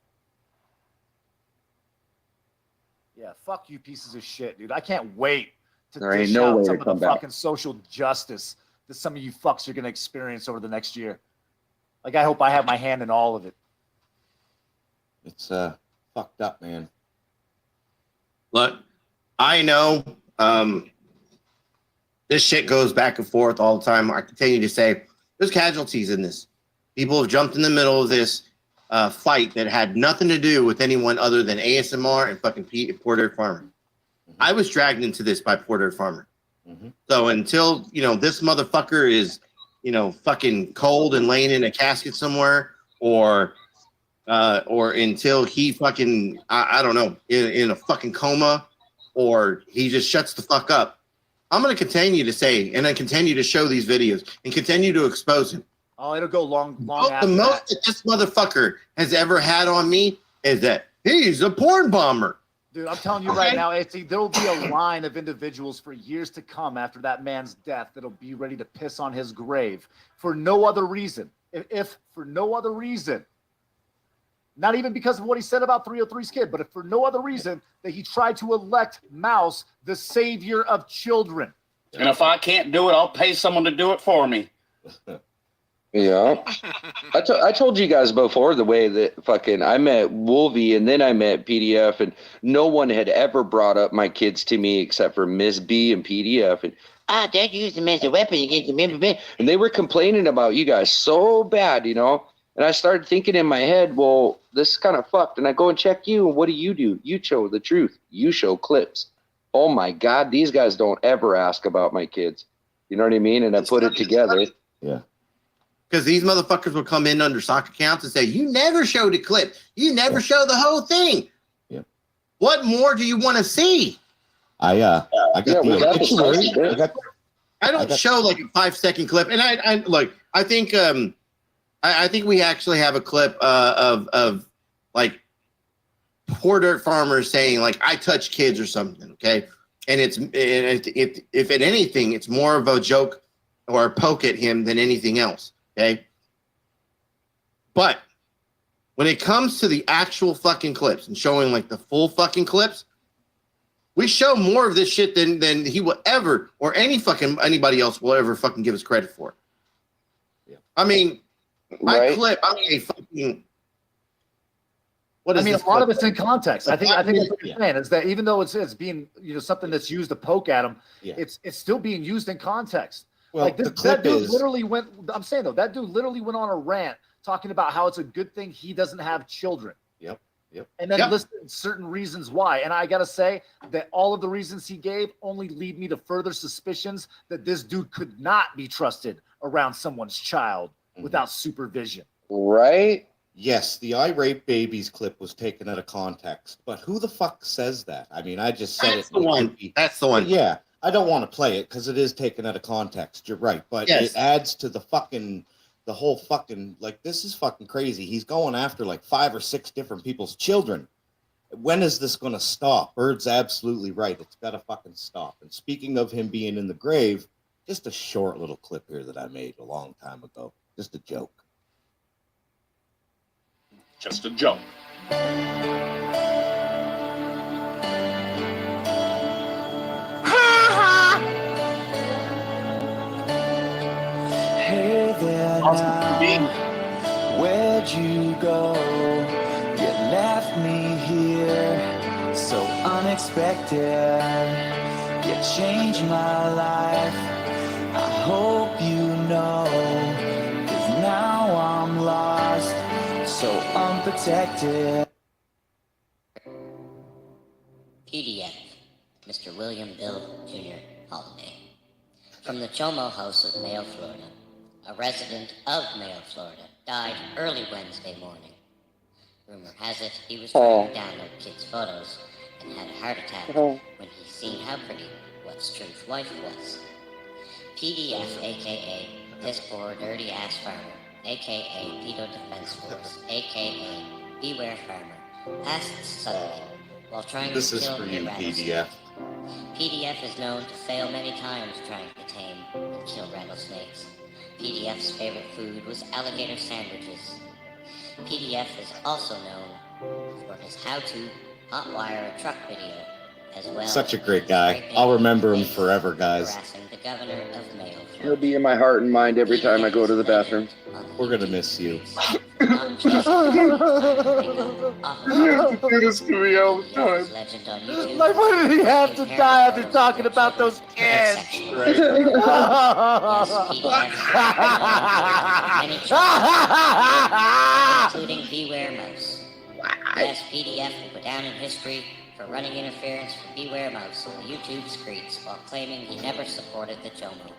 Yeah, fuck you pieces of shit, dude. I can't wait to There ain't dish no out way some to of the come back. fucking social justice that some of you fucks are gonna experience over the next year. Like I hope I have my hand in all of it. It's fucked up, man. Look, I know this shit goes back and forth all the time. I continue to say there's casualties in this. People have jumped in the middle of this fight that had nothing to do with anyone other than ASMR and fucking Poor Dirt Farmer. I was dragged into this by Poor Dirt Farmer. So until, this motherfucker is, fucking cold and laying in a casket somewhere, or until he fucking, I don't know, in a fucking coma, or he just shuts the fuck up, I'm going to continue to say, and I continue to show these videos and continue to expose him. Oh, it'll go long The after most that. that this motherfucker has ever had on me is that he's a porn bomber. Dude, I'm telling you right now, there'll be a line of individuals for years to come after that man's death that'll be ready to piss on his grave for no other reason. If for no other reason, not even because of what he said about 303's kid, but if for no other reason that he tried to elect Mouse the savior of children. And if I can't do it, I'll pay someone to do it for me. Yeah. I told you guys before the way that fucking I met Wolvie and then I met PDF, and no one had ever brought up my kids to me except for Miss B and PDF. And Dad used them as a weapon against the and they were complaining about you guys so bad, And I started thinking in my head, well, this is kind of fucked. And I go and check you, and what do? You show the truth. You show clips. Oh my God, these guys don't ever ask about my kids. You know what I mean? And I put it together. Yeah. Because these motherfuckers will come in under stock accounts and say, you never showed a clip. You never show the whole thing. Yeah. What more do you want to see? I got the obituary. I don't show like a 5-second clip. And I look, I think I think we actually have a clip of like Poor Dirt Farmers saying like I touch kids or something, okay? And if at anything, it's more of a joke or a poke at him than anything else. Okay. But when it comes to the actual fucking clips and showing like the full fucking clips, we show more of this shit than he will ever, or anybody else will ever fucking give us credit for. Yeah. I mean, my clip, a fucking. What is a this lot clip? of it's in context. I think that's what you're saying is that even though it's being something that's used to poke at him, it's still being used in context. Well, like that dude literally went. I'm saying though, that dude literally went on a rant talking about how it's a good thing he doesn't have children. Yep. And then listed certain reasons why. And I gotta say that all of the reasons he gave only lead me to further suspicions that this dude could not be trusted around someone's child without supervision. Right? Yes, the I Rape Babies clip was taken out of context, but who the fuck says that? I mean, I just said That's the one. That's the one. Yeah, I don't want to play it because it is taken out of context. You're right, but it adds to the whole fucking, like, this is fucking crazy. He's going after like 5 or 6 different people's children. When is this going to stop? Bird's absolutely right. It's got to fucking stop. And speaking of him being in the grave, just a short little clip here that I made a long time ago. Just a joke. Just a joke. Hey there now, where'd you go? You left me here so unexpected. You changed my life, I hope you know, 'cause now I'm lost, so unprotected. PDF, Mr. William Bill Jr. Holiday. From the Chomo House of Mayo, Florida, a resident of Mayo, Florida, died early Wednesday morning. Rumor has it he was trying to download kids' photos and had a heart attack when he seen how pretty What's Truth wife was. PDF, aka Piss Poor Dirty Ass Farmer, aka Pedo Defense Force, aka Beware Farmer, passed suddenly while trying This to is kill for a you, rattlesnake. PDF. PDF is known to fail many times trying to tame and kill rattlesnakes. PDF's favorite food was alligator sandwiches. PDF is also known for his how-to hotwire a truck video, as well Such a as great guy. scraping I'll remember him face, forever, guys. harassing the governor of Mayo. He'll be in my heart and mind every time I go to the bathroom. We're gonna miss you. Not just You do this to me all the time. legend on YouTube. Like, why did he have to die after talking about those kids? Yes, PDF, including Beware Mouse. Yes, PDF will go down in history for running interference for Beware Mouse on the YouTube streets while claiming he never supported the Jomo.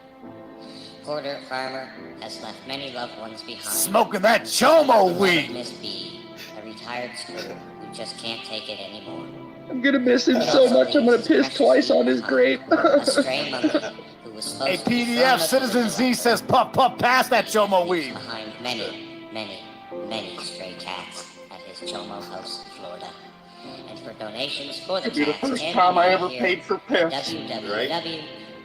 Porter Farmer has left many loved ones behind. Smoking that Jomo weed. Miss B, a retired screw who just can't take it anymore. I'm gonna miss him so much. I'm gonna piss twice on his grave. A stray monkey who was supposed Hey, to be PDF, thrown up Citizen Z says puff, puff, pass that Jomo weed. behind many stray cats at his Jomo house in Florida. And for donations for the It'd be the cats, first and time I ever here, paid for piss.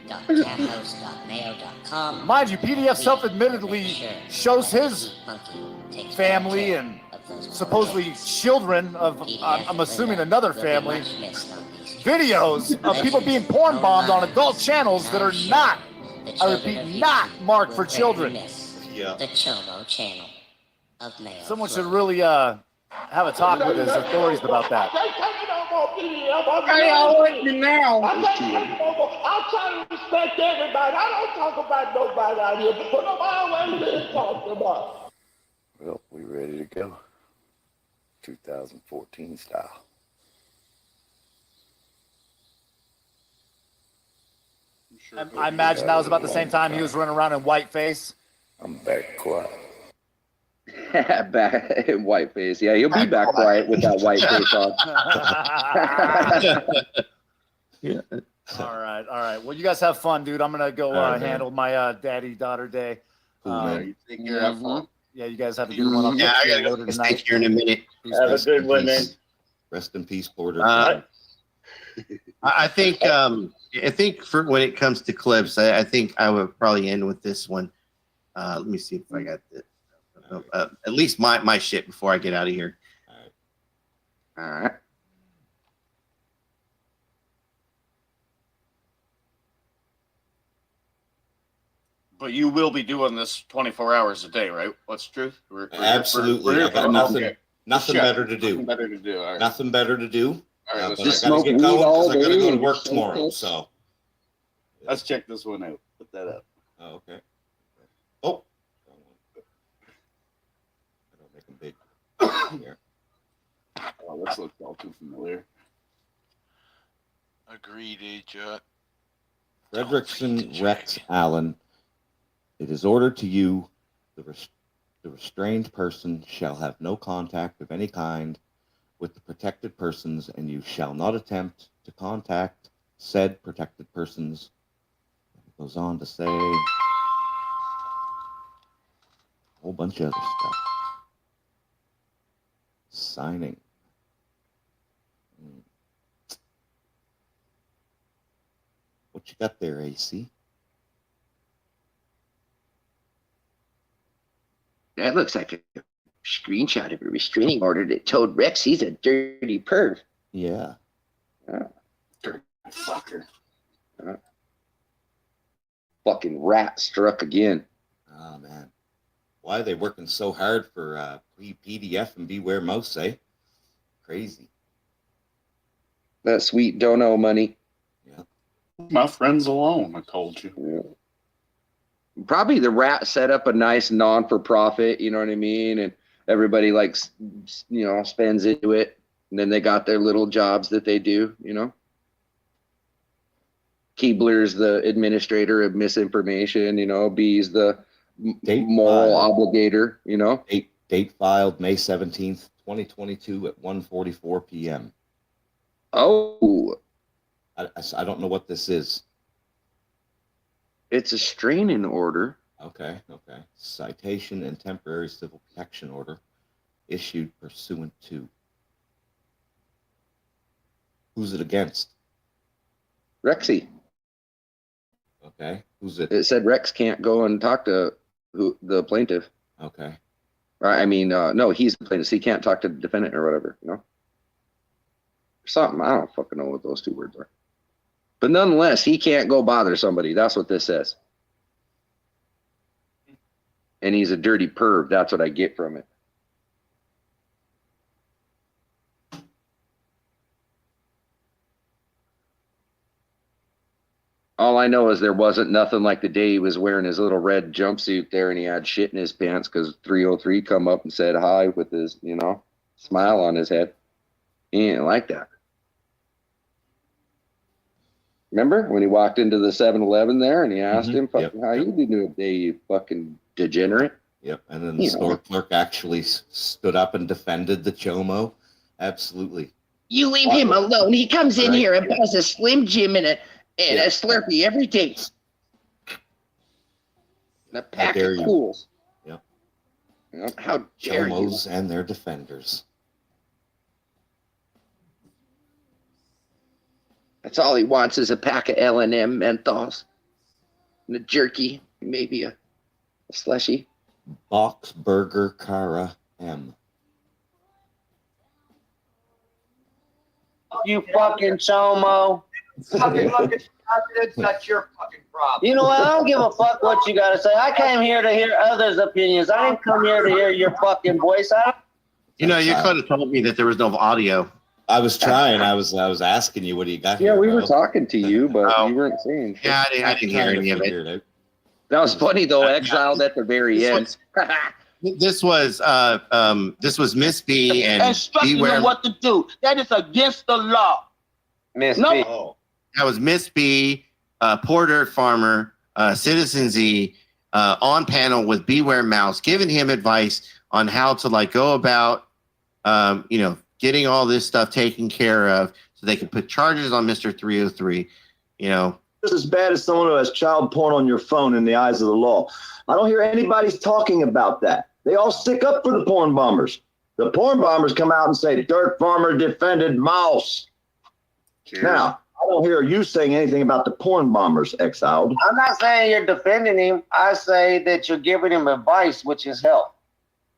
www.cathouse.mayo.com. Mind you, PDF self-admittedly shows his family and supposedly children of, I'm assuming another family, videos of people being porn bombed on adult channels that are not, I repeat, not marked for children. Yeah. The Chomo channel of Mayo. Someone should really have a talk with his authorities about that. Hey, I want you now. I'm trying to respect everybody. I don't talk about nobody out here, but nobody always been talked about. Well, we ready to go. 2014 style. I imagine that was about the same time he was running around in whiteface. I'm back quiet. Back white face. Yeah, he'll be back quiet with that white face on. Yeah. All right. Well, you guys have fun, dude. I'm gonna go handle my daddy-daughter day. Cool, man. You take care. Have fun. Yeah, you guys have a good one. I'll Yeah, catch I you gotta go later to the tonight. steak here in a minute. Have a good one, man. Rest in peace, Porter. I think for when it comes to clips, I think I would probably end with this one. Let me see if I got it. At least my shit before I get out of here. All right. But you will be doing this 24 hours a day, right? What's the truth? Absolutely. I got nothing, okay. nothing Check. better to do. Nothing better to do. All right. Nothing better to do. All right, let's But I just gotta smoke get weed going all 'cause I gotta day go to and work just tomorrow. smoke. So Let's check this one out. Put that up. Oh, okay. Oh. I don't make them big. Here. Oh, this looks all too familiar. Agreed, Agent. Fredrickson Rex Allen. It is ordered to you, the restrained person shall have no contact of any kind with the protected persons, and you shall not attempt to contact said protected persons. It goes on to say a whole bunch of other stuff. Signing. What you got there, AC? That looks like a screenshot of a restraining order that told Rex he's a dirty perv. Yeah. Dirty fucker. Fucking rat struck again. Oh, man. Why are they working so hard for PDF and Beware Mouse, eh? Crazy. That sweet dono money. Yeah. My friends alone, I told you. Yeah. Probably the rat set up a nice non-for-profit, you know what I mean? And everybody likes, spends into it. And then they got their little jobs that they do, Keebler's the administrator of misinformation, B's the moral obligator, you know. Date filed May 17th, 2022 at 1:44 p.m. Oh, I don't know what this is. it's a restraining order. Okay. Citation and temporary civil protection order issued pursuant to. Who's it against? Rexy. Okay. Who's it? It said Rex can't go and talk to the plaintiff. Okay. I mean, no, he's the plaintiff. So he can't talk to the defendant or whatever, you know? Something. I don't fucking know what those two words are. But nonetheless, he can't go bother somebody. That's what this says. And he's a dirty perv. That's what I get from it. All I know is there wasn't nothing like the day he was wearing his little red jumpsuit there and he had shit in his pants because 303 come up and said hi with his, you know, smile on his head. He ain't like that. Remember when he walked into the 7-Eleven there and he asked him, fucking, how you doing today, you fucking degenerate? Yep. And then the store clerk actually stood up and defended the Chomo. Absolutely. You leave him alone. He comes in here and buys a Slim Jim and a Slurpee every day. And a pack of Cools. Yep. How dare you? Chomos and their defenders. That's all he wants is a pack of L&M Menthols and a jerky, maybe a slushy. Box Burger Cara M. You fucking chomo. Fucking look at that's your fucking problem. You know what? I don't give a fuck what you gotta say. I came here to hear others' opinions. I didn't come here to hear your fucking voice. You know, you could have told me that there was no audio. I was trying. I was asking you, what do you got? Yeah, here, we bro? were talking to you, but you weren't saying shit. Yeah, I didn't hear any of it. That was funny though. Exiled at the very end. This was Miss B and instructing them what to do. That is against the law. Miss No. B. That was Miss B, Porter Farmer, Citizen Z, on panel with Beware Mouse, giving him advice on how to like go about, getting all this stuff taken care of, so they can put charges on Mr. 303. You know, just as bad as someone who has child porn on your phone in the eyes of the law. I don't hear anybody talking about that. They all stick up for the porn bombers. The porn bombers come out and say, Dirt Farmer defended Mouse. Cheers. Now, I don't hear you saying anything about the porn bombers, Exiled. I'm not saying you're defending him. I say that you're giving him advice, which is help.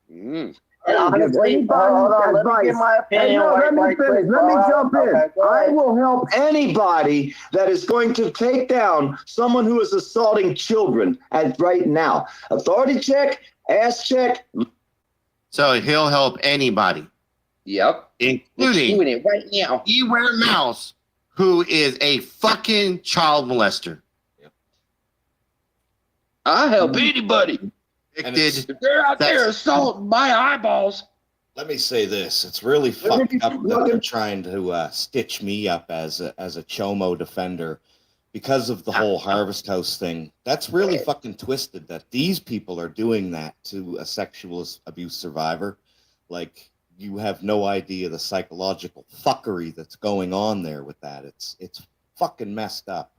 And honestly, hold on, let me give my opinion. Let me finish. Let me jump in. I will help anybody that is going to take down someone who is assaulting children right now. Authority check, ass check. So he'll help anybody. Yep. Including doing it right now. Beware Mouse, who is a fucking child molester. I'll help anybody. If they're out there assaulting my eyeballs. Let me say this: it's really fucked up that they're trying to stitch me up as a Chomo defender because of the whole Harvest House thing. That's really fucking twisted. That these people are doing that to a sexual abuse survivor. Like, you have no idea the psychological fuckery that's going on there with that. It's fucking messed up.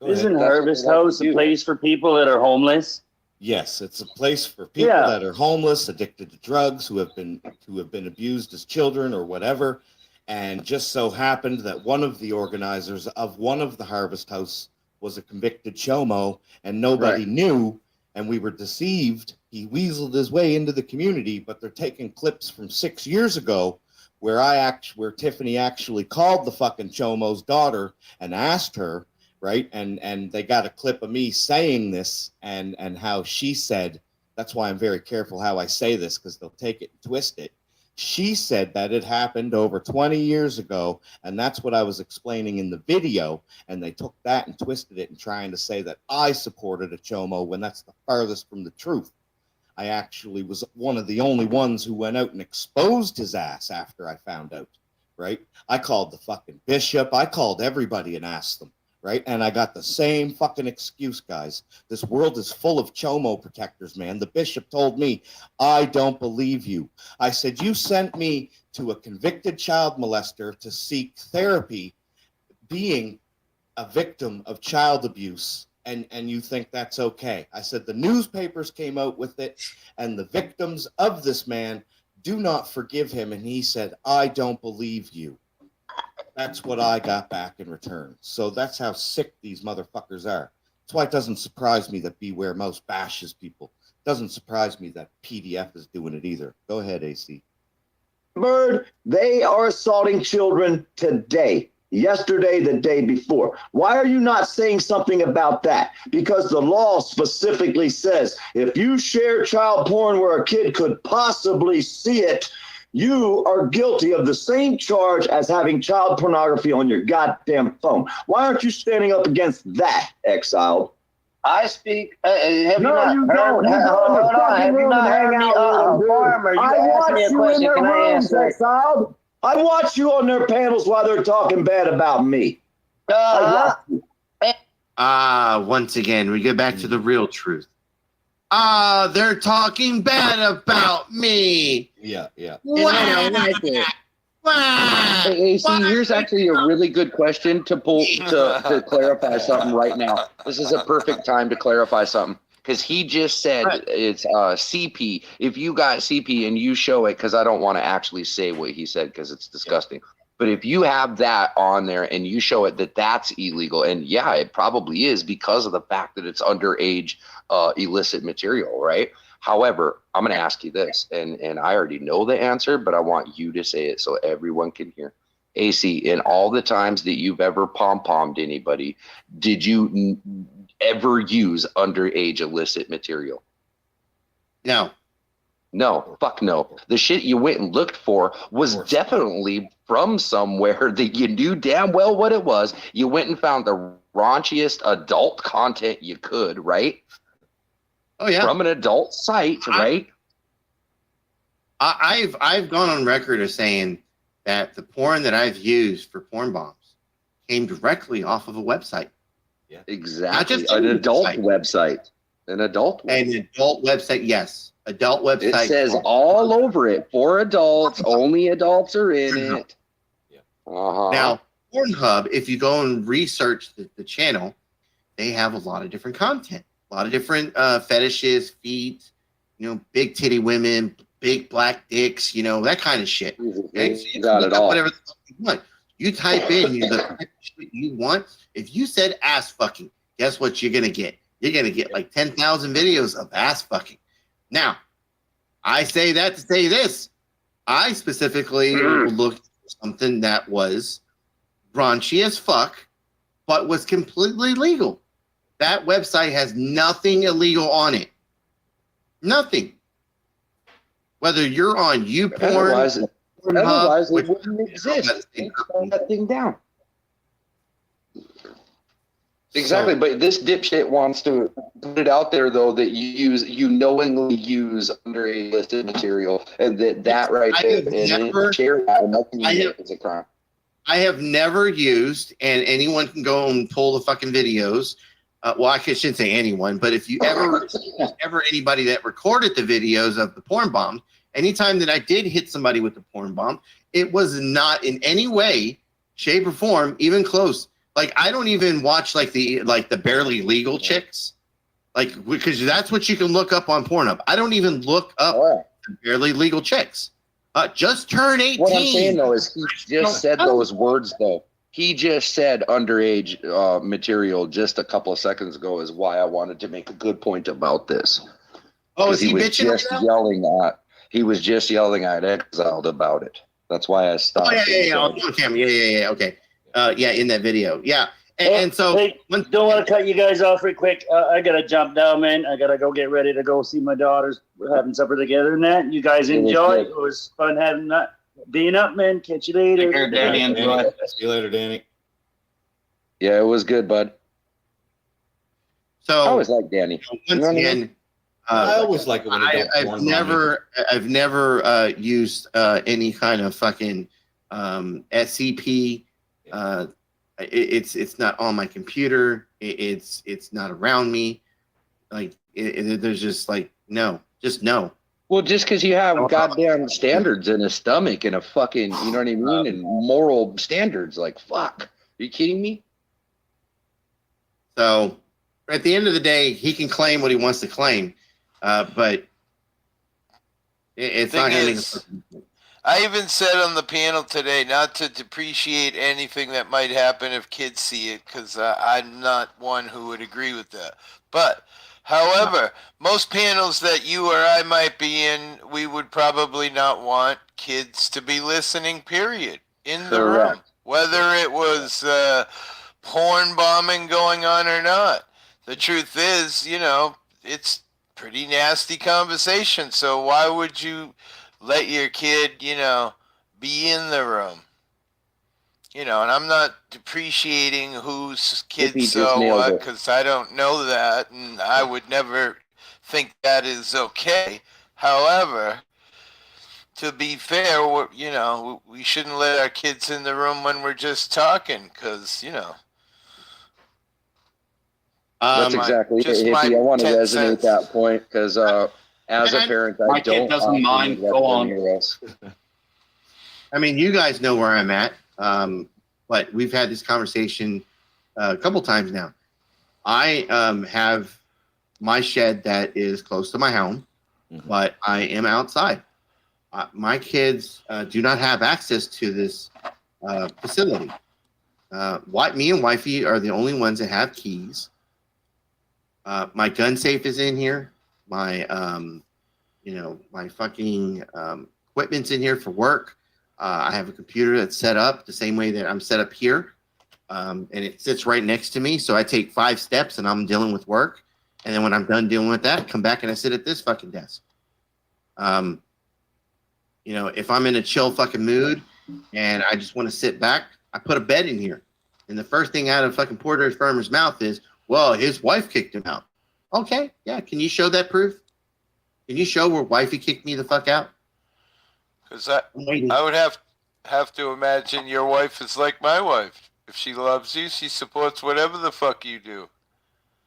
Isn't Harvest House a place for people that are homeless? Yes, it's a place for people that are homeless, addicted to drugs, who have been abused as children or whatever. And just so happened that one of the organizers of one of the Harvest House was a convicted Chomo, and nobody knew, and we were deceived. He weaseled his way into the community, but they're taking clips from 6 years ago where Tiffany actually called the fucking Chomo's daughter and asked her. Right. And they got a clip of me saying this and how she said, that's why I'm very careful how I say this, because they'll take it and twist it. She said that it happened over 20 years ago. And that's what I was explaining in the video. And they took that and twisted it and trying to say that I supported a Chomo when that's the farthest from the truth. I actually was one of the only ones who went out and exposed his ass after I found out. Right. I called the fucking bishop. I called everybody and asked them. right? And I got the same fucking excuse, guys. This world is full of chomo protectors, man. The bishop told me, I don't believe you. I said, you sent me to a convicted child molester to seek therapy, being a victim of child abuse, and you think that's okay. I said, the newspapers came out with it, and the victims of this man do not forgive him. And he said, I don't believe you. That's what I got back in return. So that's how sick these motherfuckers are. That's why it doesn't surprise me that Beware Mouse bashes people. It doesn't surprise me that PDF is doing it either. Go ahead, AC. Bird, they are assaulting children today, yesterday, the day before. Why are you not saying something about that? Because the law specifically says if you share child porn where a kid could possibly see it, you are guilty of the same charge as having child pornography on your goddamn phone. Why aren't you standing up against that, Exiled? I speak. Have No, you you not don't. heard? Hold on. Have you not heard me? Farmer, you asked me a question. Can I answer it? Exiled. I watch you on their panels while they're talking bad about me. Once again, we get back to the real truth. They're talking bad about me. Yeah. Hey, AC, here's actually a really good question to clarify something right now. This is a perfect time to clarify something because he just said it's CP. If you got CP and you show it, because I don't want to actually say what he said because it's disgusting. But if you have that on there and you show it that's illegal, and yeah, it probably is because of the fact that it's underage illicit material, right? However, I'm going to ask you this, and I already know the answer, but I want you to say it so everyone can hear. AC, in all the times that you've ever pom-pommed anybody, did you ever use underage illicit material? No. No, fuck no. The shit you went and looked for was definitely from somewhere that you knew damn well what it was. You went and found the raunchiest adult content you could, right? Oh yeah, from an adult site, right? I've gone on record as saying that the porn that I've used for porn bombs came directly off of a website. Yeah, exactly. An adult website. An adult website, yes. Adult website. It says all over it for adults. Only adults are in it. Now, Pornhub, if you go and research the channel, they have a lot of different content. A lot of different fetishes, feet, big titty women, big black dicks, that kind of shit. Okay? So you got it all. Whatever the fuck you want. You type in the shit you want. If you said ass fucking, guess what you're gonna get? You're gonna get like 10,000 videos of ass fucking. Now, I say that to say this. I specifically looked for something that was raunchy as fuck, but was completely legal. That website has nothing illegal on it. Nothing. Whether you're on YouPorn, otherwise it wouldn't exist. Turn that thing down. Exactly, but this dipshit wants to put it out there though that you knowingly use underage listed material, and that right there is a crime. I have never used, and anyone can go and pull the fucking videos. Well, I shouldn't say anyone, but if you ever anybody that recorded the videos of the porn bomb, anytime that I did hit somebody with the porn bomb, it was not in any way, shape, or form even close. Like I don't even watch the barely legal chicks, because that's what you can look up on Pornhub. I don't even look up the barely legal chicks. Just turn 18. What I'm saying though is he just said those words though. He just said underage material just a couple of seconds ago is why I wanted to make a good point about this. Oh, is he bitching? He was just yelling at Exiled about it. That's why I stopped. Oh, yeah. On camera. Yeah. Okay. In that video. Yeah. And so. Hey, don't want to cut you guys off real quick. I got to jump down, man. I got to go get ready to go see my daughters. We're having supper together and that. You guys enjoy. It was fun having that. Being up, man. Catch you later. Take care, Danny. Enjoy. See you later, Danny. Yeah, it was good, bud. So I always like Danny. Once again, I always like it when I've never used any kind of fucking SCP. It's not on my computer. It's not around me. Like there's just like no, just no. Well, just because you have goddamn standards in a stomach and a fucking, you know what I mean, and moral standards, like fuck. Are you kidding me? So at the end of the day, he can claim what he wants to claim, but it's not going to make I even said on the panel today not to depreciate anything that might happen if kids see it, because I'm not one who would agree with that. But, however, most panels that you or I might be in, we would probably not want kids to be listening, period, in the room. Whether it was porn bombing going on or not. The truth is, you know, it's pretty nasty conversation, so why would you let your kid, you know, be in the room? You know, and I'm not depreciating whose kids saw what, because I don't know that, and I would never think that is okay. However, to be fair, you know, we shouldn't let our kids in the room when we're just talking, because, you know. That's exactly it, Hippie. I want to resonate that point, because as a parent, I my kid doesn't mind. Go on. I mean, you guys know where I'm at, but we've had this conversation a couple times now. I have my shed that is close to my home, but I am outside. My kids do not have access to this facility. Me and wifey are the only ones that have keys. My gun safe is in here. My, you know, my fucking equipment's in here for work. I have a computer that's set up the same way that I'm set up here. And it sits right next to me. So I take 5 steps and I'm dealing with work. And then when I'm done dealing with that, come back and I sit at this fucking desk. You know, if I'm in a chill fucking mood and I just want to sit back, I put a bed in here. And the first thing out of fucking Porter's Farmer's mouth is, well, his wife kicked him out. Okay, yeah. Can you show that proof? Can you show where wifey kicked me the fuck out? Because I would have to imagine your wife is like my wife. If she loves you, she supports whatever the fuck you do.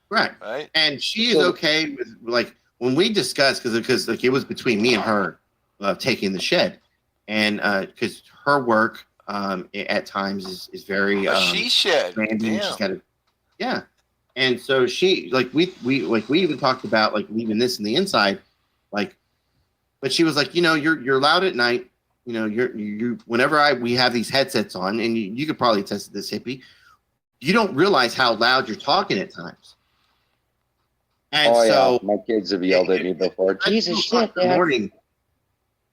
Right. Right. And she is okay with, like, when we discussed, because like it was between me and her taking the shed, and because her work at times is very she shed. Damn. She's got to, yeah. And so she, like, we even talked about like leaving this in the inside, like, but she was like, you know, you're loud at night, you know, you whenever we have these headsets on, and you could probably test this, Hippie, you don't realize how loud you're talking at times. And so my kids have yelled at me before. Jesus shit, Dad. Morning.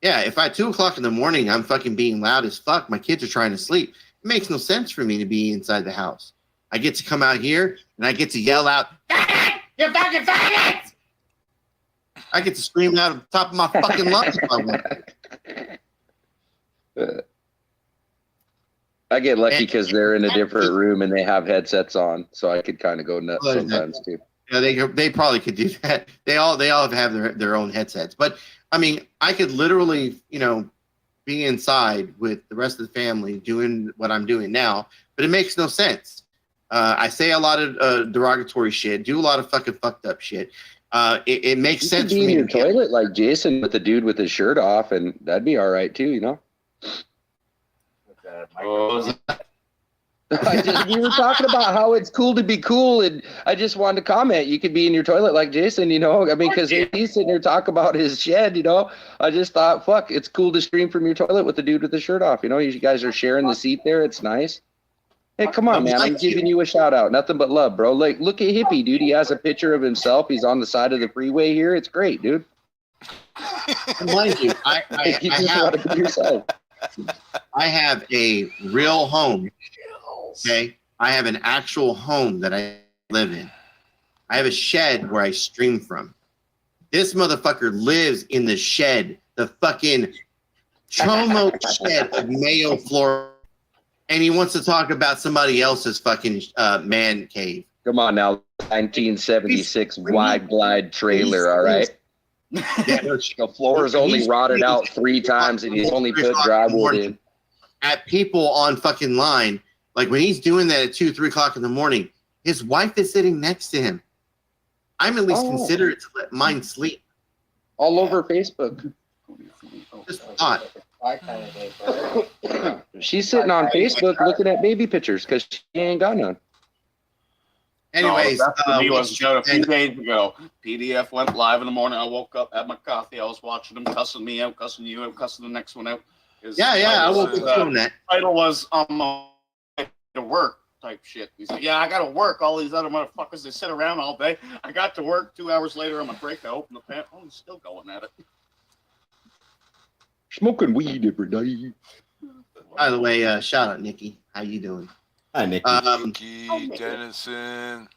Yeah, if at 2:00 in the morning I'm fucking being loud as fuck, my kids are trying to sleep. It makes no sense for me to be inside the house. I get to come out here and I get to yell out, "You're fucking faggots!" I get to scream out at the top of my fucking lungs if I want to. I get lucky because they're in a different room and they have headsets on, so I could kind of go nuts sometimes too. Yeah, they probably could do that. They all have their own headsets. But I mean, I could literally, you know, be inside with the rest of the family doing what I'm doing now, but it makes no sense. I say a lot of derogatory shit, do a lot of fucking fucked up shit. It makes sense for me. You could be in your toilet like like Jason with the dude with his shirt off, and that'd be all right too, you know. We were talking about how it's cool to be cool, and I just wanted to comment. You could be in your toilet like Jason, you know. I mean, because he's sitting there talking about his shed, you know. I just thought, fuck, it's cool to stream from your toilet with the dude with the shirt off. You know, you guys are sharing the seat there. It's nice. Hey, come on, man. I'm giving you a shout out. Nothing but love, bro. Like, look at Hippie, dude. He has a picture of himself. He's on the side of the freeway here. It's great, dude. Mind you, I have a real home. Okay, I have an actual home that I live in. I have a shed where I stream from. This motherfucker lives in the shed, the fucking Chomo shed of Mayo, Florida. And he wants to talk about somebody else's fucking man cave. Come on now, 1976 wide glide trailer, all right? The floor is only rotted out 3 times, and he's only put drywall in. At people on fucking line, like when he's doing that at 2, 3 o'clock in the morning, his wife is sitting next to him. I'm at least considerate to let mine sleep. All over Facebook. Just thought. She's sitting on Facebook looking at baby pictures because she ain't got none. Anyways, no, that's me was showed a few days ago. PDF went live in the morning. I woke up, had my coffee. I was watching them cussing me out, cussing you out, cussing the next one out. I woke up doing that. Title was to work type shit. He's like, yeah, I got to work. All these other motherfuckers, they sit around all day. I got to work 2 hours later on my break. I opened the pan. Oh, he's still going at it. Smoking weed every day. By the way, shout out Nikki. How you doing? Hi, Nikki. Nikki Dennison.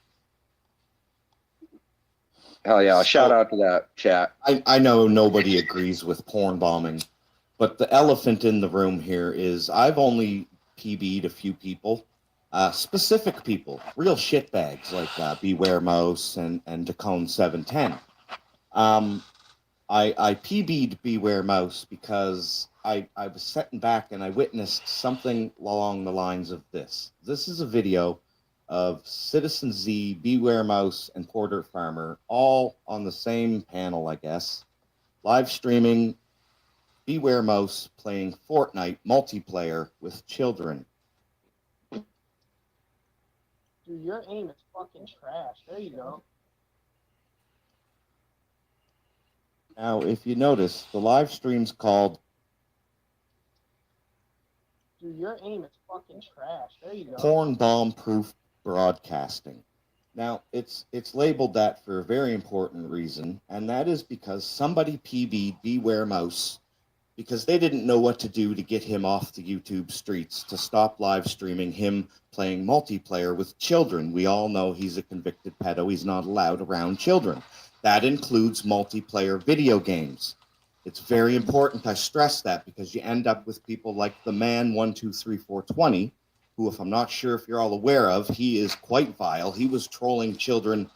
Hell yeah! Shout out to that chat. I know nobody agrees with porn bombing, but the elephant in the room here is I've only PB'd a few people, specific people, real shitbags like Beware Mouse and Tacone 710. I PB'd Beware Mouse because I was sitting back and I witnessed something along the lines of this. This is a video of Citizen Z, Beware Mouse, and Porter Farmer all on the same panel, I guess, live streaming Beware Mouse playing Fortnite multiplayer with children. Dude, your aim is fucking trash. There you go. Now, if you notice, the live stream's called Dude, your aim is fucking trash. There you go. Porn Bomb Proof Broadcasting. Now, it's labeled that for a very important reason, and that is because somebody PB'd Beware Mouse because they didn't know what to do to get him off the YouTube streets, to stop live streaming him playing multiplayer with children. We all know he's a convicted pedo. He's not allowed around children. That includes multiplayer video games. It's very important I stress that because you end up with people like the man 123420, who, if I'm not sure if you're all aware of, he is quite vile. He was trolling children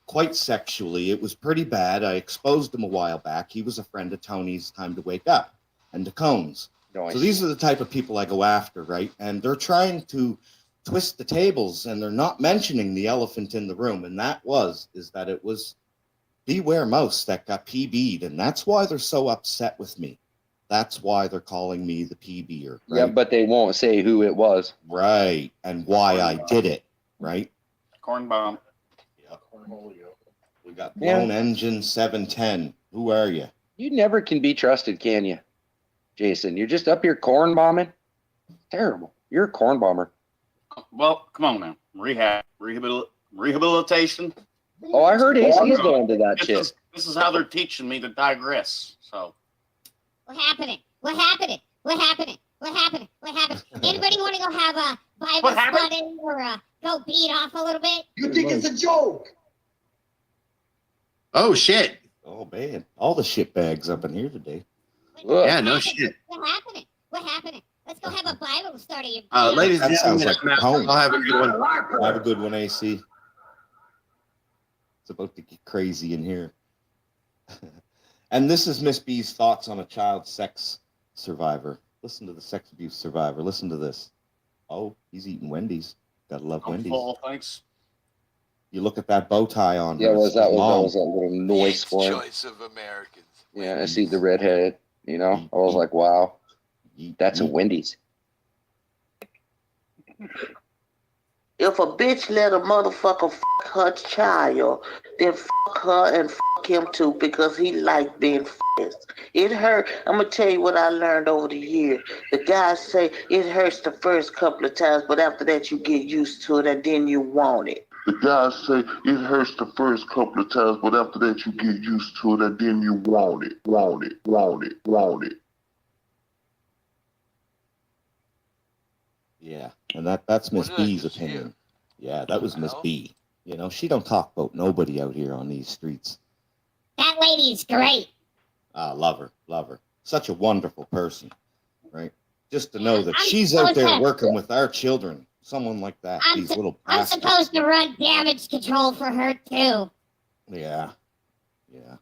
quite sexually. It was pretty bad. I exposed him a while back. He was a friend of Tony's Time to Wake Up and to Combs. Nice. So these are the type of people I go after, right? And they're trying to twist the tables, and they're not mentioning the elephant in the room, and that is that it was Beware Mouse that got PB'd, and that's why they're so upset with me. That's why they're calling me the PB'er. Right? Yeah, but they won't say who it was. Right, and why I did it, right? Corn bomb. Yep. We got Blown Engine 710. Who are you? You never can be trusted, can you, Jason? You're just up here corn bombing. Terrible. You're a corn bomber. Well, come on now. Rehabilitation. Oh, I heard AC's going to that shit. This is how they're teaching me to digress. So. What happening? What happening? What happening? What happening? What happened? Anybody want to go have a Bible study or go beat off a little bit? You think it's a joke? Oh shit! Oh man, all the shit bags up in here today. Yeah, no shit. What happening? What happening? Let's go have a Bible study. Ladies and That sounds gentlemen, like home. I'll have a good one. Have a good one, AC. It's about to get crazy in here. And this is Miss B's thoughts on a child sex survivor. Listen to the sex abuse survivor. Listen to this. Oh, he's eating Wendy's. Gotta love Wendy's. Full, thanks. You look at that bow tie on. Yeah, her. was that Mom. was that little noise squad? Choice of Americans. Yeah, I see the redhead. You know, I was like, wow, that's a Wendy's. If a bitch let a motherfucker fuck her child, then fuck her and fuck him too because he like being fucked. It hurt. I'm gonna tell you what I learned over the years. The guys say it hurts the first couple of times, but after that you get used to it and then you want it. The guys say it hurts the first couple of times, but after that you get used to it and then you want it, want it, want it, want it. Yeah, and that's Miss B's opinion. Yeah, that was Miss B. You know, she don't talk about nobody out here on these streets. That lady's great. Love her, love her. Such a wonderful person, right? Just to know that she's out there working with our children. Someone like that, these little I'm bastards. supposed to run damage control for her too. Yeah, yeah.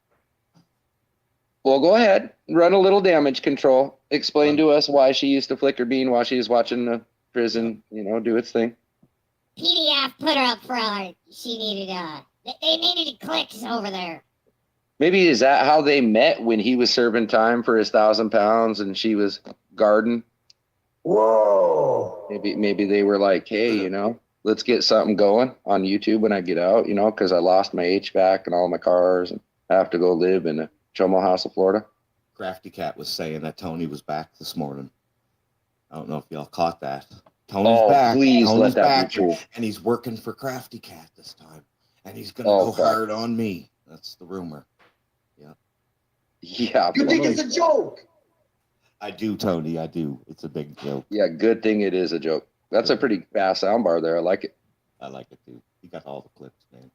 Well, go ahead, run a little damage control. Explain to us why she used to flick her bean while she was watching the prison, do its thing. PDF put her up for she needed they needed clicks over there. Maybe is that how they met when he was serving time for his 1,000 pounds and she was guarding? Whoa. Maybe they were like, hey, let's get something going on YouTube when I get out, because I lost my HVAC and all my cars and I have to go live in a Chomo House of Florida. Crafty Cat was saying that Tony was back this morning. I don't know if y'all caught that. Tony's back. Please Tony's let that back, be true. and he's working for Crafty Cat this time, and he's gonna go hard on me. That's the rumor. Yeah. Yeah. You think it's a joke? I do, Tony. I do. It's a big joke. Yeah, good thing it is a joke. That's a pretty fast soundbar there. I like it. I like it too. You got all the clips, man.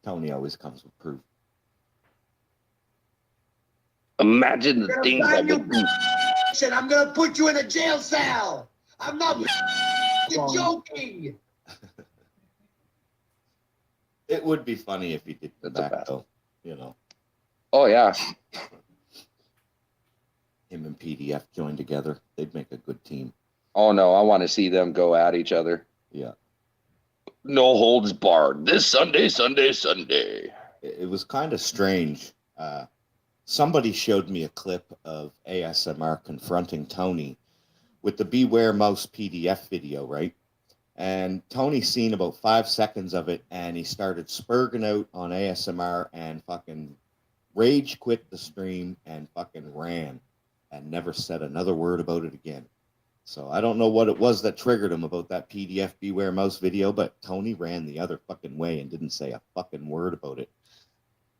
Tony always comes with proof. Imagine the things I would do. I'm gonna put you in a jail cell. I'm not joking. It would be funny if he did that, though. Oh yeah. Him and PDF joined together. They'd make a good team. Oh no, I want to see them go at each other. Yeah. No holds barred. This Sunday. It was kind of strange. Somebody showed me a clip of ASMR confronting Tony with the Beware Mouse PDF video, right? And Tony seen about 5 seconds of it, and he started spurging out on ASMR and fucking rage quit the stream and fucking ran and never said another word about it again. So I don't know what it was that triggered him about that PDF Beware Mouse video, but Tony ran the other fucking way and didn't say a fucking word about it.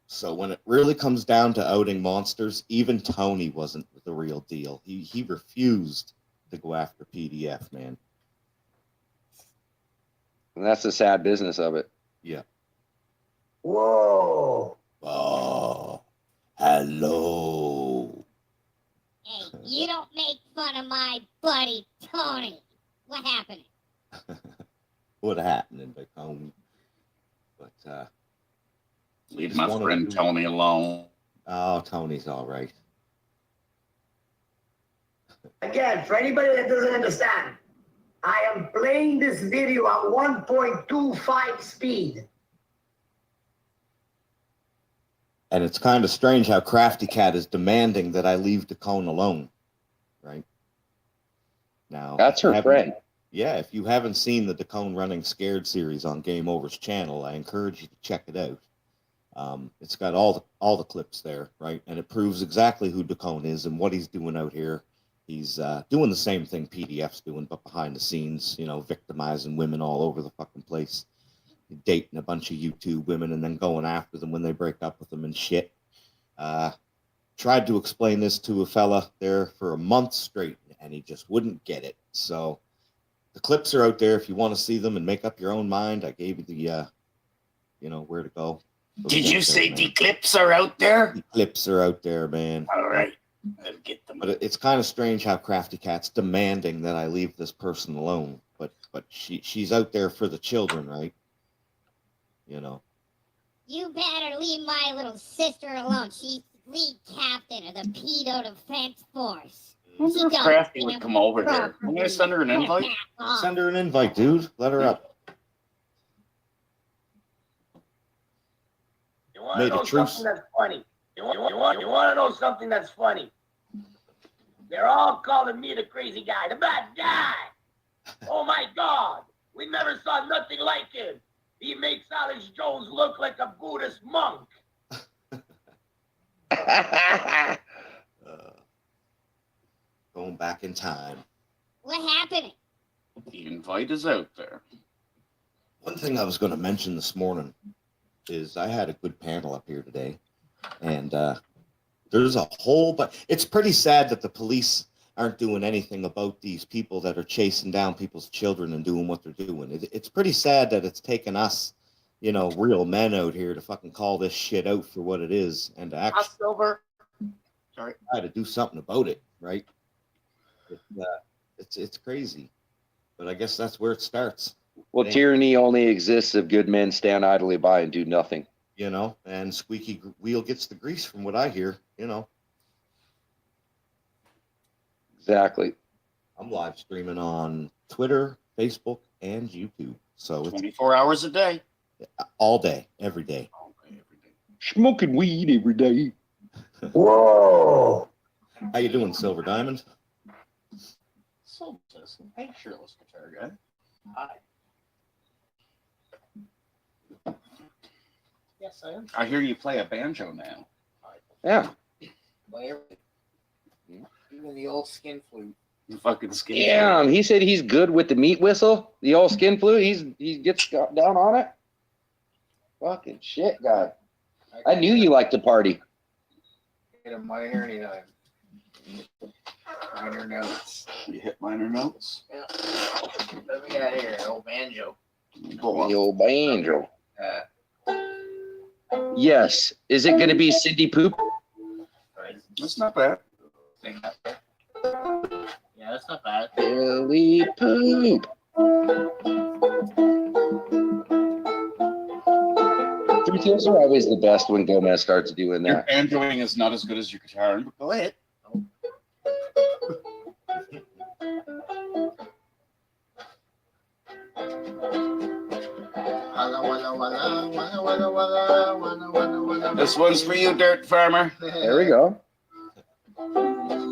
So when it really comes down to outing monsters, even Tony wasn't the real deal. He refused to go after PDF, man. And that's the sad business of it. Yeah. Whoa. Oh, hello. Hey, you don't make fun of my buddy Tony. What happened? What happened to Comin? But leave my friend Tony alone. Oh, Tony's all right. Again, for anybody that doesn't understand, I am playing this video at 1.25 speed. And it's kind of strange how Crafty Cat is demanding that I leave the cone alone, right? Now that's her friend. Yeah, if you haven't seen the Dacone Running Scared series on Game Over's channel, I encourage you to check it out. It's got all the clips there, right? And it proves exactly who Dacone is and what he's doing out here. He's doing the same thing PDF's doing, but behind the scenes, victimizing women all over the fucking place. Dating a bunch of YouTube women and then going after them when they break up with them and shit. Tried to explain this to a fella there for a month straight, and he just wouldn't get it. So the clips are out there if you want to see them and make up your own mind. I gave you the, where to go. Did you say the clips are out there? The clips are out there, man. All right. I'll get them. But it's kind of strange how Crafty Cat's demanding that I leave this person alone. But she's out there for the children, right? You better leave my little sister alone. She's lead captain of the Pedo Defense Force. Crafty would come over here. I'm gonna send her an invite. Send her an invite, dude. Let her up. You want to know something that's funny? You want to know something that's funny? They're all calling me the crazy guy, the bad guy. Oh my God, we never saw nothing like him. He makes Alex Jones look like a Buddhist monk. Going back in time. What happened? The invite is out there. One thing I was going to mention this morning is I had a good panel up here today, and there's a whole but it's pretty sad that the police aren't doing anything about these people that are chasing down people's children and doing what they're doing. It's pretty sad that it's taken us, real men out here to fucking call this shit out for what it is and to actually try to do something about it, right? It's crazy, but I guess that's where it starts. Well, tyranny only exists if good men stand idly by and do nothing. And squeaky wheel gets the grease from what I hear, Exactly. I'm live streaming on Twitter, Facebook, and YouTube. So it's 24 hours a day. all day, every day. Smoking weed every day. Whoa! How you doing, Silver Diamond? So, hey, shirtless guitar guy. Hi. Yes, I am. I hear you play a banjo now. Yeah. Play everything. Even the old skin flute. The fucking skin. Damn, he said he's good with the meat whistle, the old skin flute. He gets down on it. Fucking shit, guy. I knew you liked to party. Hit a minor anytime. Minor notes. You hit minor notes? Yeah. What we got here? An old banjo. The old banjo. Yes. Is it going to be Cindy Poop? That's not bad. Yeah, that's not bad. Billy Poop. Three tunes are always the best when Gomez starts doing Your that. banjoing is not as good as your guitar, but go ahead. This one's for you, Dirt Farmer. There we go.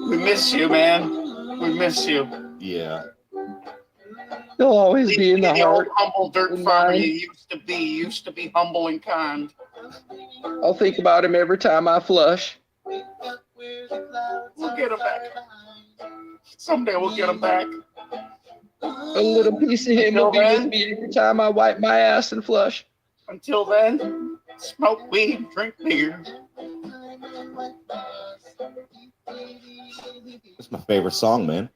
We miss you, man. We miss you. Yeah. He'll always be in the heart. Old humble Dirt Farmer you used to be. You used to be humble and kind. I'll think about him every time I flush. We'll get him back. Someday we'll get him back. A little piece of him will be with me every time I wipe my ass and flush. Until then, smoke weed, drink beer. That's my favorite song, man.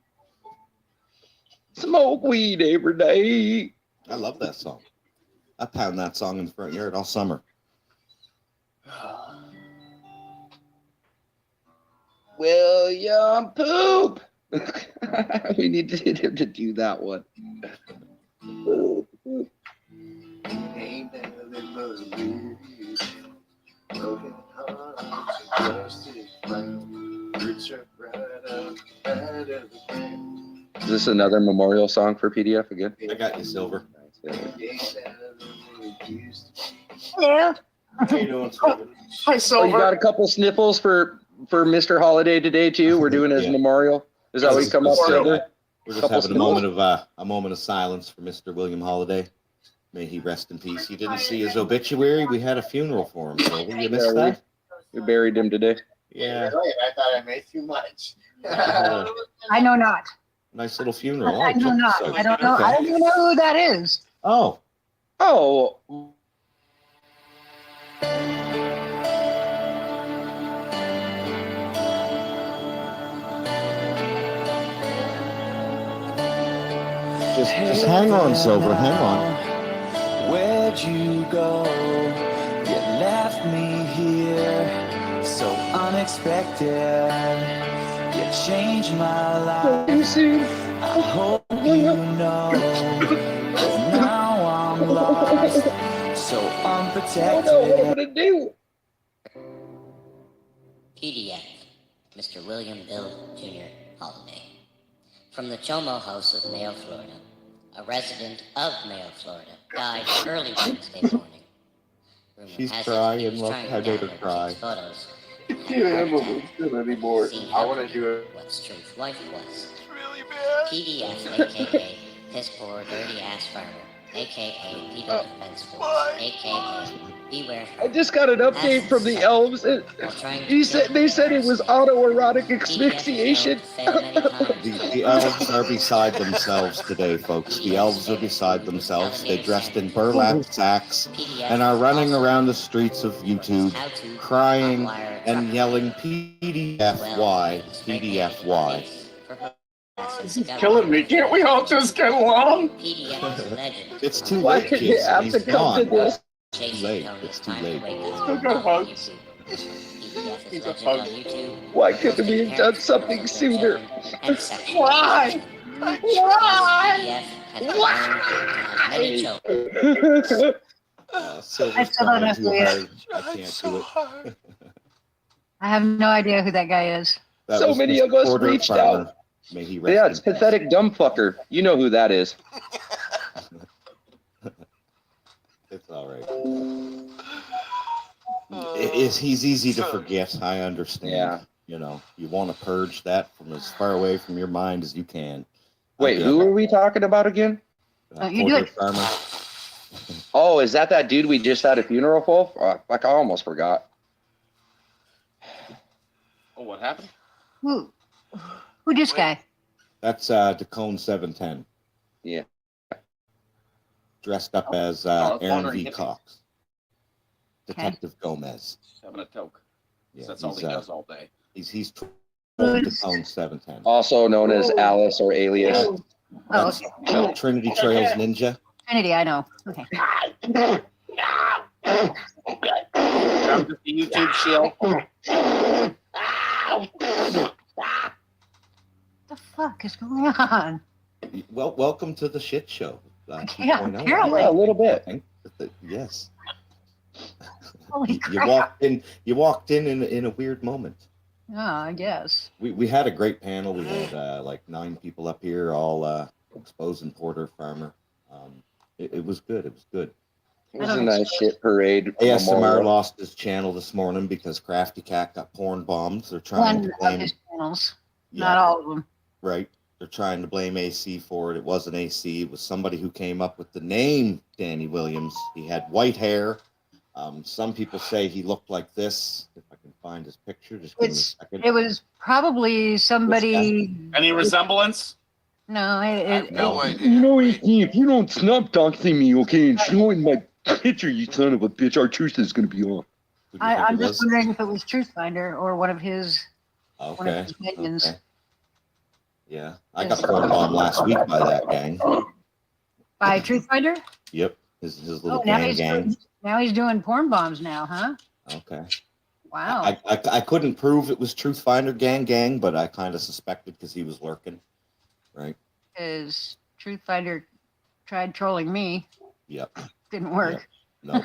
Smoke weed every day. I love that song. I pound that song in the front yard all summer. William Poop. We need to get him to do that one. Is this another memorial song for PDF again? I got you, Silver. Yeah. How you doing, Silver? Hi, Silver. Oh, you got a couple sniffles for Mr. Holiday today too? We're doing his memorial. Is that what you come up with? We're just having a moment of silence for Mr. William Holiday. May he rest in peace. You didn't see his obituary. We had a funeral for him. So you missed that? We buried him today. Yeah. I thought I made too much. I know not. Nice little funeral. I know not. I don't know. I don't even know who that is. Oh. Oh. Just hang on, Silver. Hang on. Where'd you go? You left me here so unexpected. You changed my life. I hope you know that now I'm lost, so unprotected. I don't know what I'm gonna do. PDF, Mr. William Bill Jr. Holiday. From the Chomo House of Mayo, Florida, a resident of Mayo, Florida, died early Wednesday morning. Rumor She's has it crying. he was Look, trying I to made her download cry. kids' photos. Can't handle this shit anymore. I want to do it. What Street's wife was. Really bad. PDF, aka Piss Poor Dirty Ass Farmer, aka Peter Defense Force, aka Beware. I just got an update from the elves. They said it was autoerotic asphyxiation. The elves are beside themselves today, folks. The elves are beside themselves. They dressed in burlap sacks and are running around the streets of YouTube, crying and yelling PDFY, PDFY. This is killing me. Can't we all just get along? It's too Why late, did you kids. have He's to come gone. to this? It's too late. It's too late. Still got hugs. Why couldn't we have done something sooner? Why? Why? Silver's I still don't know trying who too he is. hard. I can't do it. I have no idea who that guy is. That So was many Mr. of us Porter reached Farmer. out. May he rest. Yeah, it's pathetic dumb fucker. You know who that is. It's all right. He's easy to forget. I understand. Yeah. You know, you want to purge that from as far away from your mind as you can. Wait, who are we talking about again? You do it. Farmer. Oh, is that dude we just had a funeral for? Like, I almost forgot. Oh, what happened? Who this guy? That's Comin 710. Yeah. Dressed up as it's Aaron modern V. hippies. Cox. Detective Gomez. Having a toke. Yeah, That's all he does all day. He's trolling the Comin 710. Also known as Alice or Alias. That's Trinity Trails Ninja. Trinity, I know. Okay. I'm just a YouTube shield. What the fuck is going on? Well, welcome to the shit show. Yeah, 2.0. apparently. Yeah, a little bit. Yes. Holy You crap. walked in a weird moment. Oh, I guess. We had a great panel. We had like 9 people up here, all exposing Porter Farmer. It was good. It was good. It was a nice shit parade. ASMR lost his channel this morning because Crafty Cat got porn bombed. They're trying One to of blame his channels. Yeah. Not all of them. Right. They're trying to blame AC for it. It wasn't AC. It was somebody who came up with the name Danny Williams. He had white hair. Some people say he looked like this. If I can find his picture, just give me a second. It was probably somebody. Any resemblance? No, No idea. You know, if you don't snub doxing me, okay, and showing my picture, you son of a bitch, our truth is going to be on. I'm just wondering if it was Truthfinder or one of his Okay. minions. Okay. Yeah, I got porn bombed last week by that gang. By Truthfinder? Yep, his little now gang. Now he's doing porn bombs now, huh? Okay. Wow. I couldn't prove it was Truthfinder gang, but I kind of suspected because he was lurking. Right. Because Truthfinder tried trolling me. Yep. Didn't work. Yep.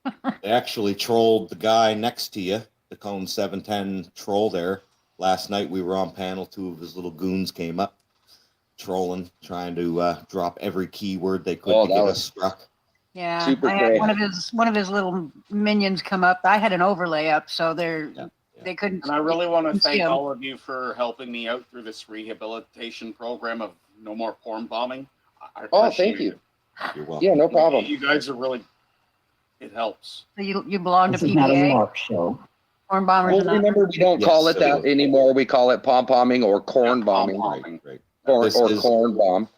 No. They actually trolled the guy next to you, the Comin 710 troll there. Last night we were on panel. 2 of his little goons came up, trolling, trying to drop every keyword they could to get us struck. Yeah, Super I had great. one of his little minions come up. I had an overlay up, so they couldn't. And I really want to see thank him. all of you for helping me out through this rehabilitation program of no more porn bombing. I Oh, appreciate thank you. it. You're welcome. Yeah, no problem. You guys are really, it helps. So you belong to This is not a PBA? Mark show. Porn bombers. Well, Anonymous? remember, we don't call it that anymore. We call it pom-pomming or corn bombing. Right. Or This is- corn bomb.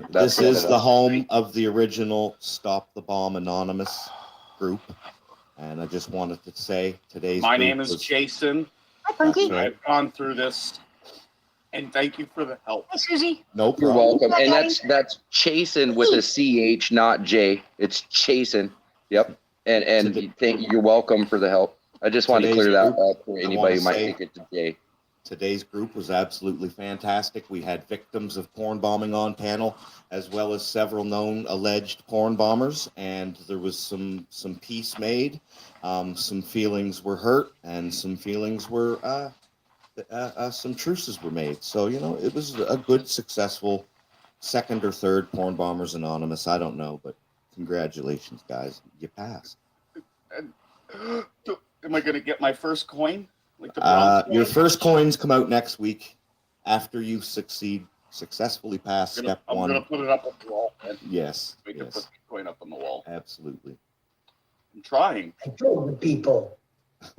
This is the home of the original Stop the Bomb Anonymous group. And I just wanted to say today's My group name is was- Jason. Hi, Punky. That's right. I've gone through this, and thank you for the help. Hi, Susie. No You're problem. welcome. And that's Chasen with a CH, not J. It's Chasen. Yep. And you're welcome for the help. I just wanted to Today's clear that group, up for I anybody wanna who might say- think it's a J. Today's group was absolutely fantastic. We had victims of porn bombing on panel, as well as several known alleged porn bombers, and there was some peace made. Some feelings were hurt, and some feelings were some truces were made. So it was a good, successful second or third Porn Bombers Anonymous. I don't know, but congratulations, guys, you passed. Am I going to get my first coin? Like the bronze coin? Your first coins come out next week after you successfully pass I'm step 1. going to put it up on the wall. Man. Yes. We can Yes. put the coin up on the wall. Absolutely. I'm trying. I told the people,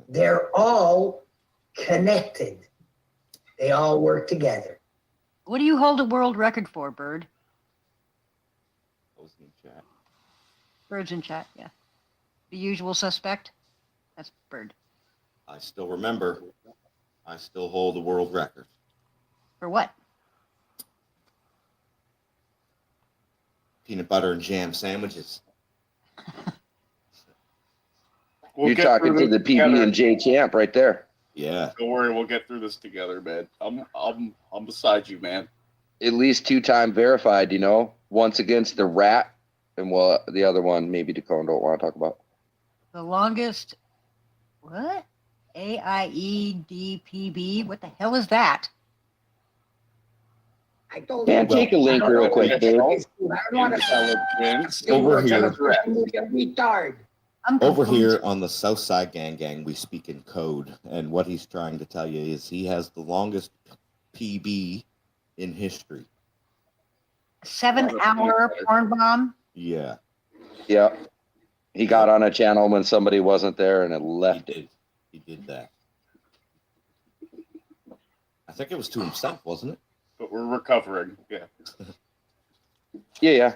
they're all connected. They all work together. What do you hold a world record for, Bird? Bird's in chat, yeah. The usual suspect? That's Bird. I still remember. I still hold the world record. For what? Peanut butter and jam sandwiches. You're talking to the PB and J champ right there. Yeah. Don't worry, we'll get through this together, man. I'm beside you, man. At least 2-time verified, once against the rat, and the other one maybe Dakota don't want to talk about. The longest, what? AIEDPB? What the hell is that? I told Man, you. take a link real quick, dude. I don't want to Over here. retard. Over here on the South Side Gang, we speak in code, and what he's trying to tell you is he has the longest PB in history. 7-hour porn bomb. Yeah. Yeah. He got on a channel when somebody wasn't there and it left it. He did that. I think it was to himself, wasn't it? But we're recovering. Yeah. Yeah.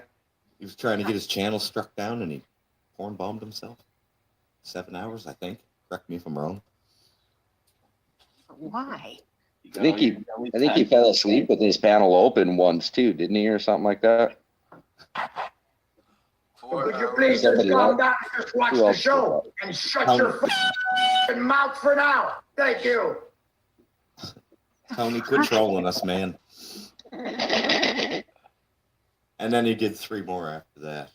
He was trying to get his channel struck down and he porn bombed himself. 7 hours, I think. Correct me if I'm wrong. Why? I think he fell asleep with his panel open once too, didn't he, or something like that? Would you please just calm down and just watch the show and shut your mouth for now? Thank you. Tony, quit trolling us, man. And then he did 3 more after that.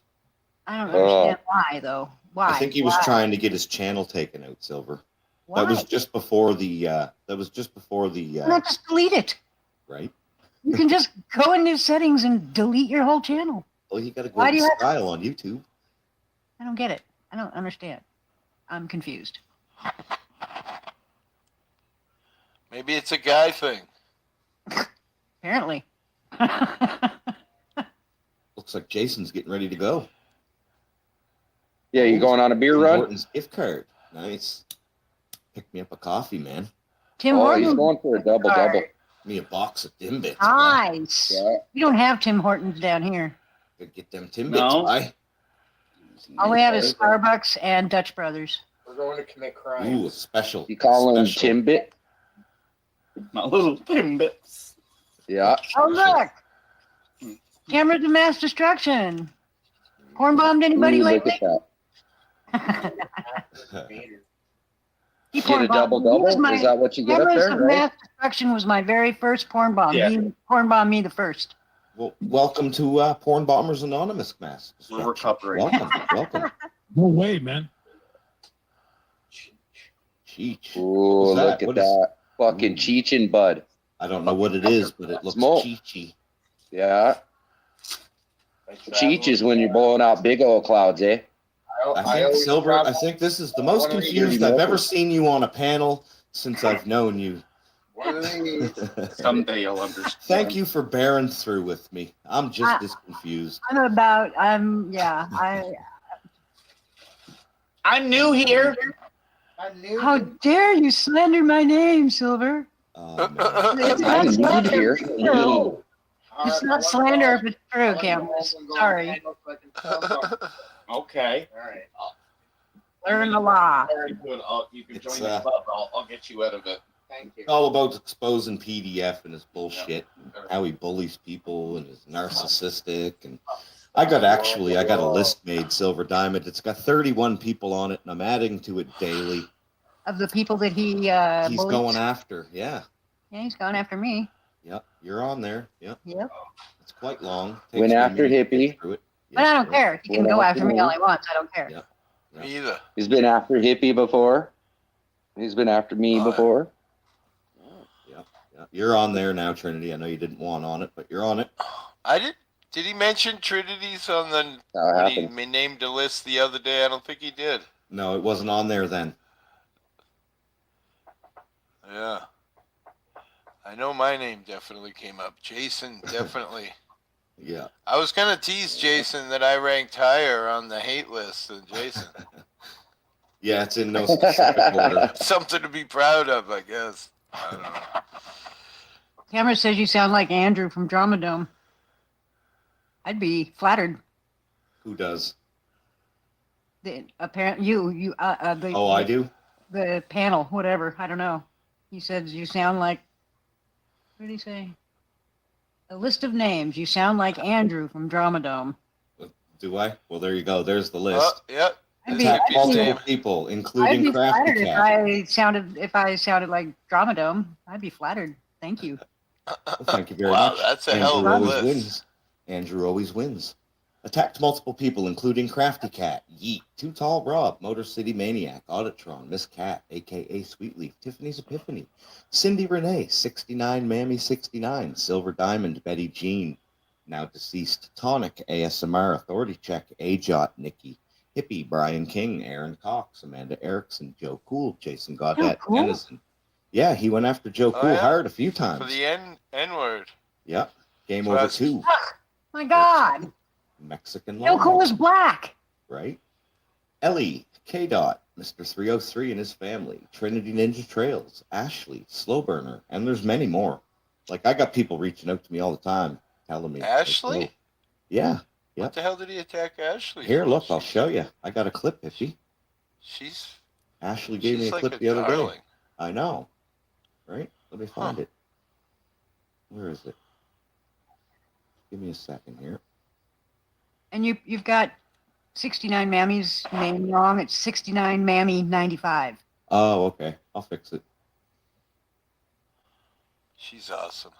I don't understand why though. Why? I think he was trying to get his channel taken out, Silver. Why? That was just before the Why not just delete it? right? You can just go into settings and delete your whole channel. Well, you got to go Why do to you have- style on YouTube. I don't get it. I don't understand. I'm confused. Maybe it's a guy thing. Apparently. Looks like Jason's getting ready to go. Yeah, you going on a beer run? Horton's gift card. Nice. Pick me up a coffee, man. Tim Oh, Hortons. he's going for a double. Me a box of Timbits. Nice. Yeah. We don't have Tim Hortons down here. Gotta get them Timbits, right? All we have is Starbucks and Dutch Brothers. We're going to commit crime. Ooh, special. You call him Special. Timbit? My little Timbits. Yeah. Oh, look. Cameras of mass destruction. Porn bombed anybody Ooh, look lately? at that. He Get porn a bombed. double? He was my- Is that what you get up Cameras there, of right? mass destruction was my very first porn bomb. Yeah. He porn bombed me the first. Well, welcome to Porn Bombers Anonymous, Mass. We're recovering. Welcome. No way, man. Cheech. Ooh, What's that? look at What is- that. Fucking Cheechin' Bud. I don't know what it is, but it looks Smoke. cheechy. Yeah. Cheech is when you're blowing out big old clouds, eh? I think Silver. I think this is the most confused I've ever seen you on a panel since I've known you. Someday you'll understand. Thank you for bearing through with me. I'm just as confused. I'm new here. How dare you slander my name, Silver? It's not I'm new slander here. if it's true. It's not slander if it's true, Cameras. Sorry. Okay. All right. Learn the law. Very good. You can join the club. I'll get you out of it. Thank you. All about exposing PDF and his bullshit, and how he bullies people and is narcissistic. And I got a list made, Silver Diamond. It's got 31 people on it, and I'm adding to it daily. Of the people that he He's bullies. going after, yeah. Yeah, he's going after me. Yep, you're on there. Yep. Yep. It's quite long. Went me a after minute to Hippie. get through it. But I don't care. He can Went go after after me me. all he wants. I don't care. Yeah. Me either. He's been after Hippie before. He's been after me before. Yeah. You're on there now, Trinity. I know you didn't want on it, but you're on it. I did. Did he mention Trinity's on the How when he happened? named the list the other day? I don't think he did. No, it wasn't on there then. Yeah. I know my name definitely came up. Jason definitely. Yeah. I was gonna tease Jason that I ranked higher on the hate list than Jason. Yeah, it's in no specific order. Something to be proud of, I guess. I don't know. Camera says you sound like Andrew from Drama Dome. I'd be flattered. Who does? Apparently, you. Oh, I do? The panel, whatever. I don't know. He says you sound like. What did he say? A list of names. You sound like Andrew from Drama Dome. Do I? Well, there you go. There's the list. Yep. Attack multiple people, I'd including be flattered Crafty Cat. if I sounded like Drama Dome. I'd be flattered. Thank you. Well, thank you very Wow, much. that's a Andrew hell of a always list. wins. Andrew always wins. Attacked multiple people, including Crafty Cat, Yeet, Too Tall Rob, Motor City Maniac, Auditron, Miss Cat, aka Sweetleaf, Tiffany's Epiphany, Cindy Renee, 69 Mammy 69, Silver Diamond, Betty Jean, now deceased Tonic, ASMR, Authority Check, Ajot, Nikki, Hippie, Brian King, Aaron Cox, Amanda Erickson, Joe Cool, Jason Gaudette, Cool? Denizen. Yeah, he went after Joe Cool hard a few For times. the N word. Yeah, game over 2. My God. Mexican Joe law. Cool is black. Right? Ellie, K. Dot, Mr. 303 and his family, Trinity Ninja Trails, Ashley, Slow Burner, and there's many more. Like, I got people reaching out to me all the time telling me. Ashley? Like, oh, yeah. What Yep. the hell did he attack Ashley? Here, for? look, I'll show you. I got a clip, Hippie. She's Ashley gave me a like clip a the other darling. day. I know. Right? Let me find it. Where is it? Give me a second here. And you've got 69 Mammy's name wrong. It's 69 Mammy 95. Oh, okay. I'll fix it. She's awesome.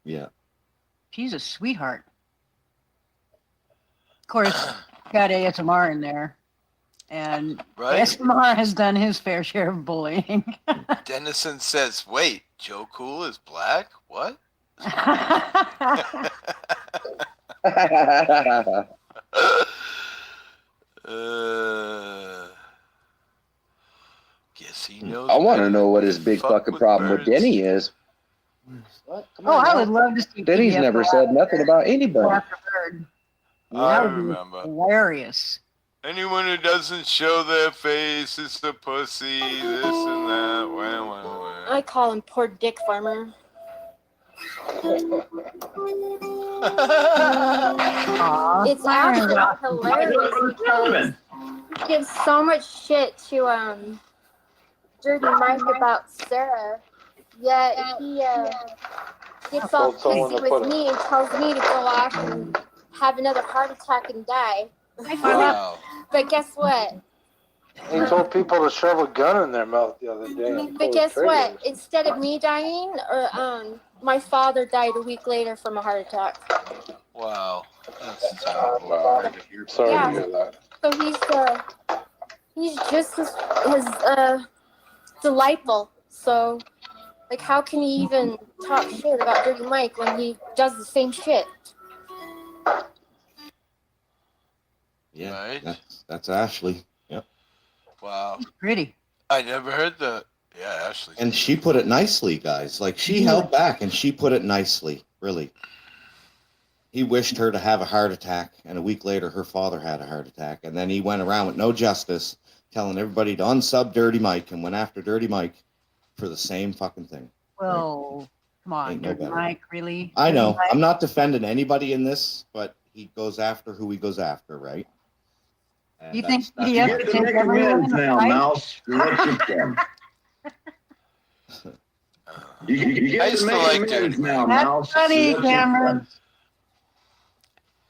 Yeah. She's a sweetheart. Of course, got ASMR in there. And Right? ASMR has done his fair share of bullying. Dennison says, wait, Joe Cool is black? What? Guess he knows. I want to know what his big fucking problem with Denny is. Oh, I would love to see Denny's PDF never go said after- nothing about anybody. go after Bird. I That would be remember. hilarious. Anyone who doesn't show their face is a pussy, this and that. Well. I call him poor dick farmer. It's actually hilarious because he gives so much shit to Dirty Mike about Sarah, yet he gets all pissy with me and tells me to go off and have another heart attack and die. Wow. But guess what? He told people to shove a gun in their mouth the other day. and pull But the guess trigger. what? Instead of me dying, my father died a week later from a heart attack. Wow. That's terrible. Sorry Yeah. to hear that. So he's just as delightful. So, like, how can he even talk shit about Dirty Mike when he does the same shit? Yeah. Right. That's Ashley. Yep. Wow. Pretty. I never heard that. Yeah, Ashley. And she put it nicely, guys. Like, she held back and she put it nicely, really. He wished her to have a heart attack, and a week later, her father had a heart attack. And then he went around with no justice, telling everybody to unsub Dirty Mike, and went after Dirty Mike for the same fucking thing. Well, come on, Ain't no Dirty better. Mike, really? I know. Dirty Mike? I'm not defending anybody in this, but he goes after who he goes after, right? And You think that's- PDF You get to can make everyone amends in a now, fight? Mouse. What you can. You I get used to to make like amends Dirty now, That's Mouse. funny, What you Cameron.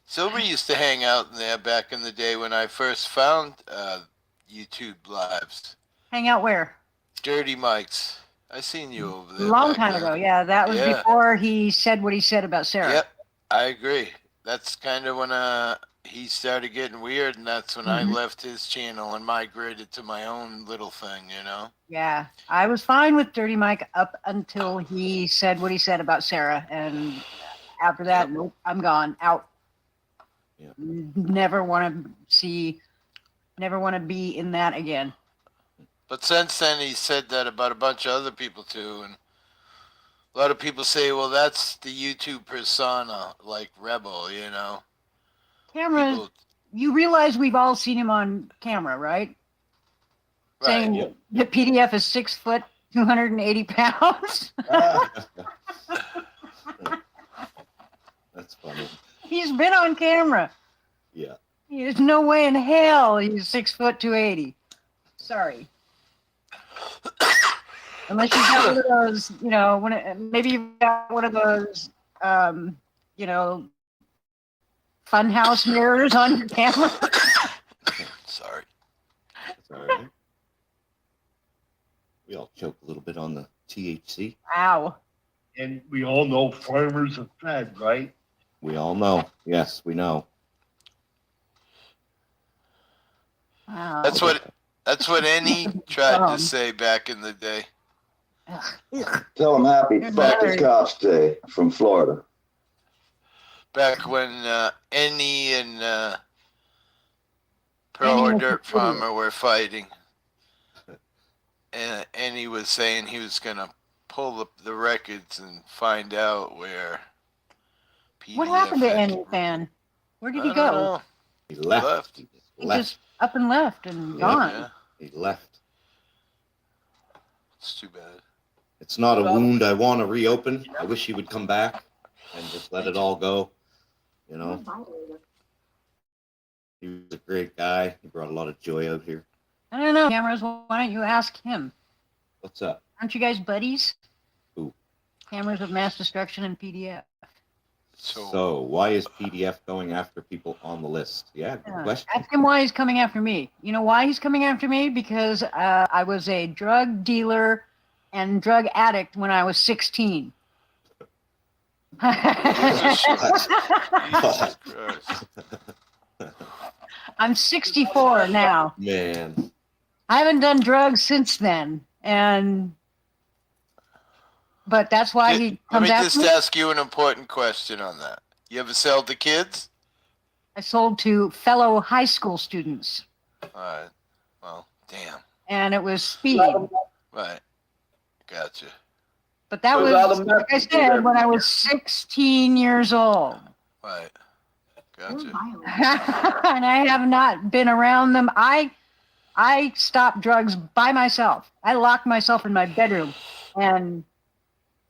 Silver used to hang out in there back in the day when I first found YouTube lives. Hang out where? Dirty Mike's. I seen you over A there. long back time then. ago. Yeah, that was Yeah. before he said what he said about Sarah. Yep, I agree. That's kind of when he started getting weird, and that's when I Mhm. left his channel and migrated to my own little thing, you know? Yeah, I was fine with Dirty Mike up until he said what he said about Sarah, and after that, nope, I'm gone, out. Never want to be in that again. But since then, he said that about a bunch of other people too, and a lot of people say, well, that's the YouTube persona, like Rebel, you know? Cameron, you realize we've all seen him on camera, right? Right. Saying Yep. the PDF is 6 foot, 280 pounds. That's funny. He's been on camera. Yeah. There's no way in hell he's 6 foot, 280. Sorry. Unless you've got one of those, you know, maybe you've got one of those, you know, funhouse mirrors on your camera. Sorry. That's all right. We all choke a little bit on the THC. Ow. And we all know farmers are fed, right? We all know. Yes, we know. Wow. That's what any tried to say back in the day. Tell them happy Fuck the Cops Day from Florida. Back when Any and Pearl or Dirt Farmer were fighting. And Any was saying he was going to pull up the records and find out where PDF What happened to had- Andy Fan? Where did I he don't go? know. He left. He just up and left and gone. Yeah. He left. It's too bad. It's not a wound I want to reopen. I wish he would come back and just let it all go. You know, he was a great guy. He brought a lot of joy out here. I don't know, Cameras. Why don't you ask him? What's up? Aren't you guys buddies? Who? Cameras of Mass Destruction and PDF. So why is PDF going after people on the list? Yeah, good question. Ask him why he's coming after me. You know why he's coming after me? Because I was a drug dealer and drug addict when I was 16. I'm 64 now. Man. I haven't done drugs since then, but that's why he Let comes me after just me. ask you an important question on that. You ever sell to kids? I sold to fellow high school students, All right. Well, damn. and it was speed. Right. Gotcha. But that was, like I said, when I was 16 years old. Right. Gotcha. And I have not been around them. I stopped drugs by myself. I locked myself in my bedroom and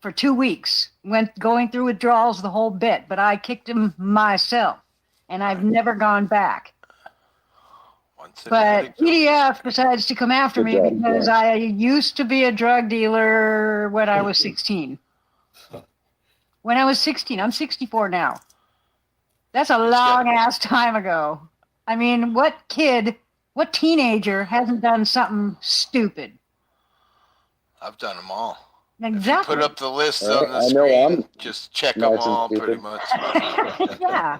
for 2 weeks went going through withdrawals the whole bit, but I kicked them myself and I've never gone back. But PDF decides to come after me because I used to be a drug dealer when I was 16. When I was 16, I'm 64 now. That's a long ass time ago. I mean, what teenager hasn't done something stupid? I've done them all. Exactly. Put up the list Right, on the I know screen. I'm Just check nice them and all stupid. pretty much. Yeah.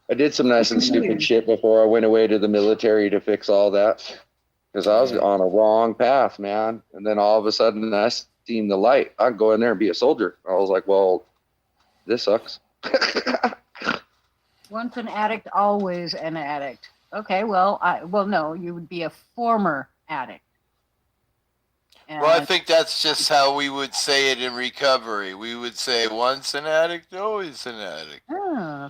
I did some nice and stupid shit before I went away to the military to fix all that. Because I was on a wrong path, man. And then all of a sudden I seen the light. I'd go in there and be a soldier. I was like, well, this sucks. Once an addict, always an addict. Okay, well, no, you would be a former addict. And Well, I think that's just how we would say it in recovery. We would say once an addict, always an addict.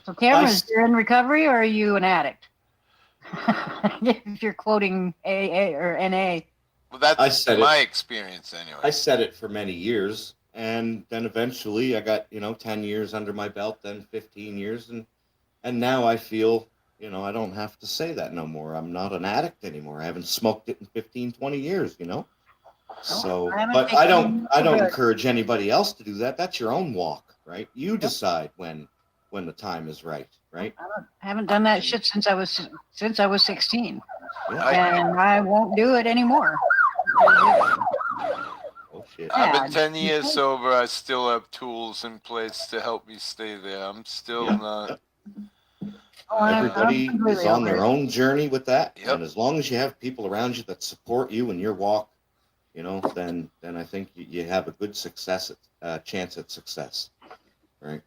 So Cameron, you're in recovery or are you an addict? If you're quoting AA or NA. Well, that's my it. experience anyway. I said it for many years, and then eventually I got 10 years under my belt, then 15 years, and now I feel I don't have to say that no more. I'm not an addict anymore. I haven't smoked it in 15, 20 years. So, but I don't encourage anybody else to do that. That's your own walk, right? You decide when the time is right, right? I haven't done that shit since I was 16, Yeah. and I won't do it anymore. Oh shit! I've been 10 years sober. I still have tools in place to help me stay there. I'm still not. Everybody is on their own journey with that, and as long as you have people around you that support you in your walk, then I think you have a good chance at success, right?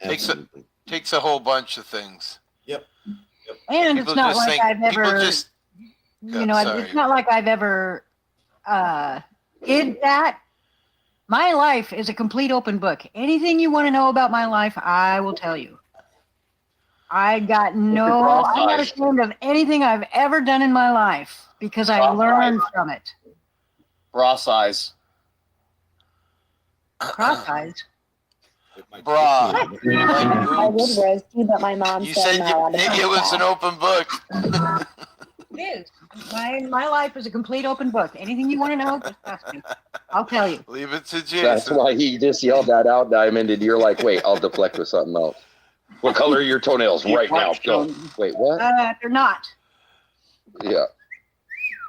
Takes a whole bunch of things. Yep. And People it's not just like think- I've people ever, just- sorry. it's not like I've ever hid that. My life is a complete open book. Anything you want to know about my life, I will tell you. I'm not ashamed of anything I've ever done in my life because I learned from it. Bra size. Cross eyes. Bra. I would roast you, but my mom You said said no. it was an open book. It is. My life is a complete open book. Anything you want to know, just ask me. I'll tell you. Leave it to Jason. That's why he just yelled that out, Diamond, and you're like, wait, I'll deflect with something else. What color are your toenails right now? Go. Wait, what? They're not. Yeah.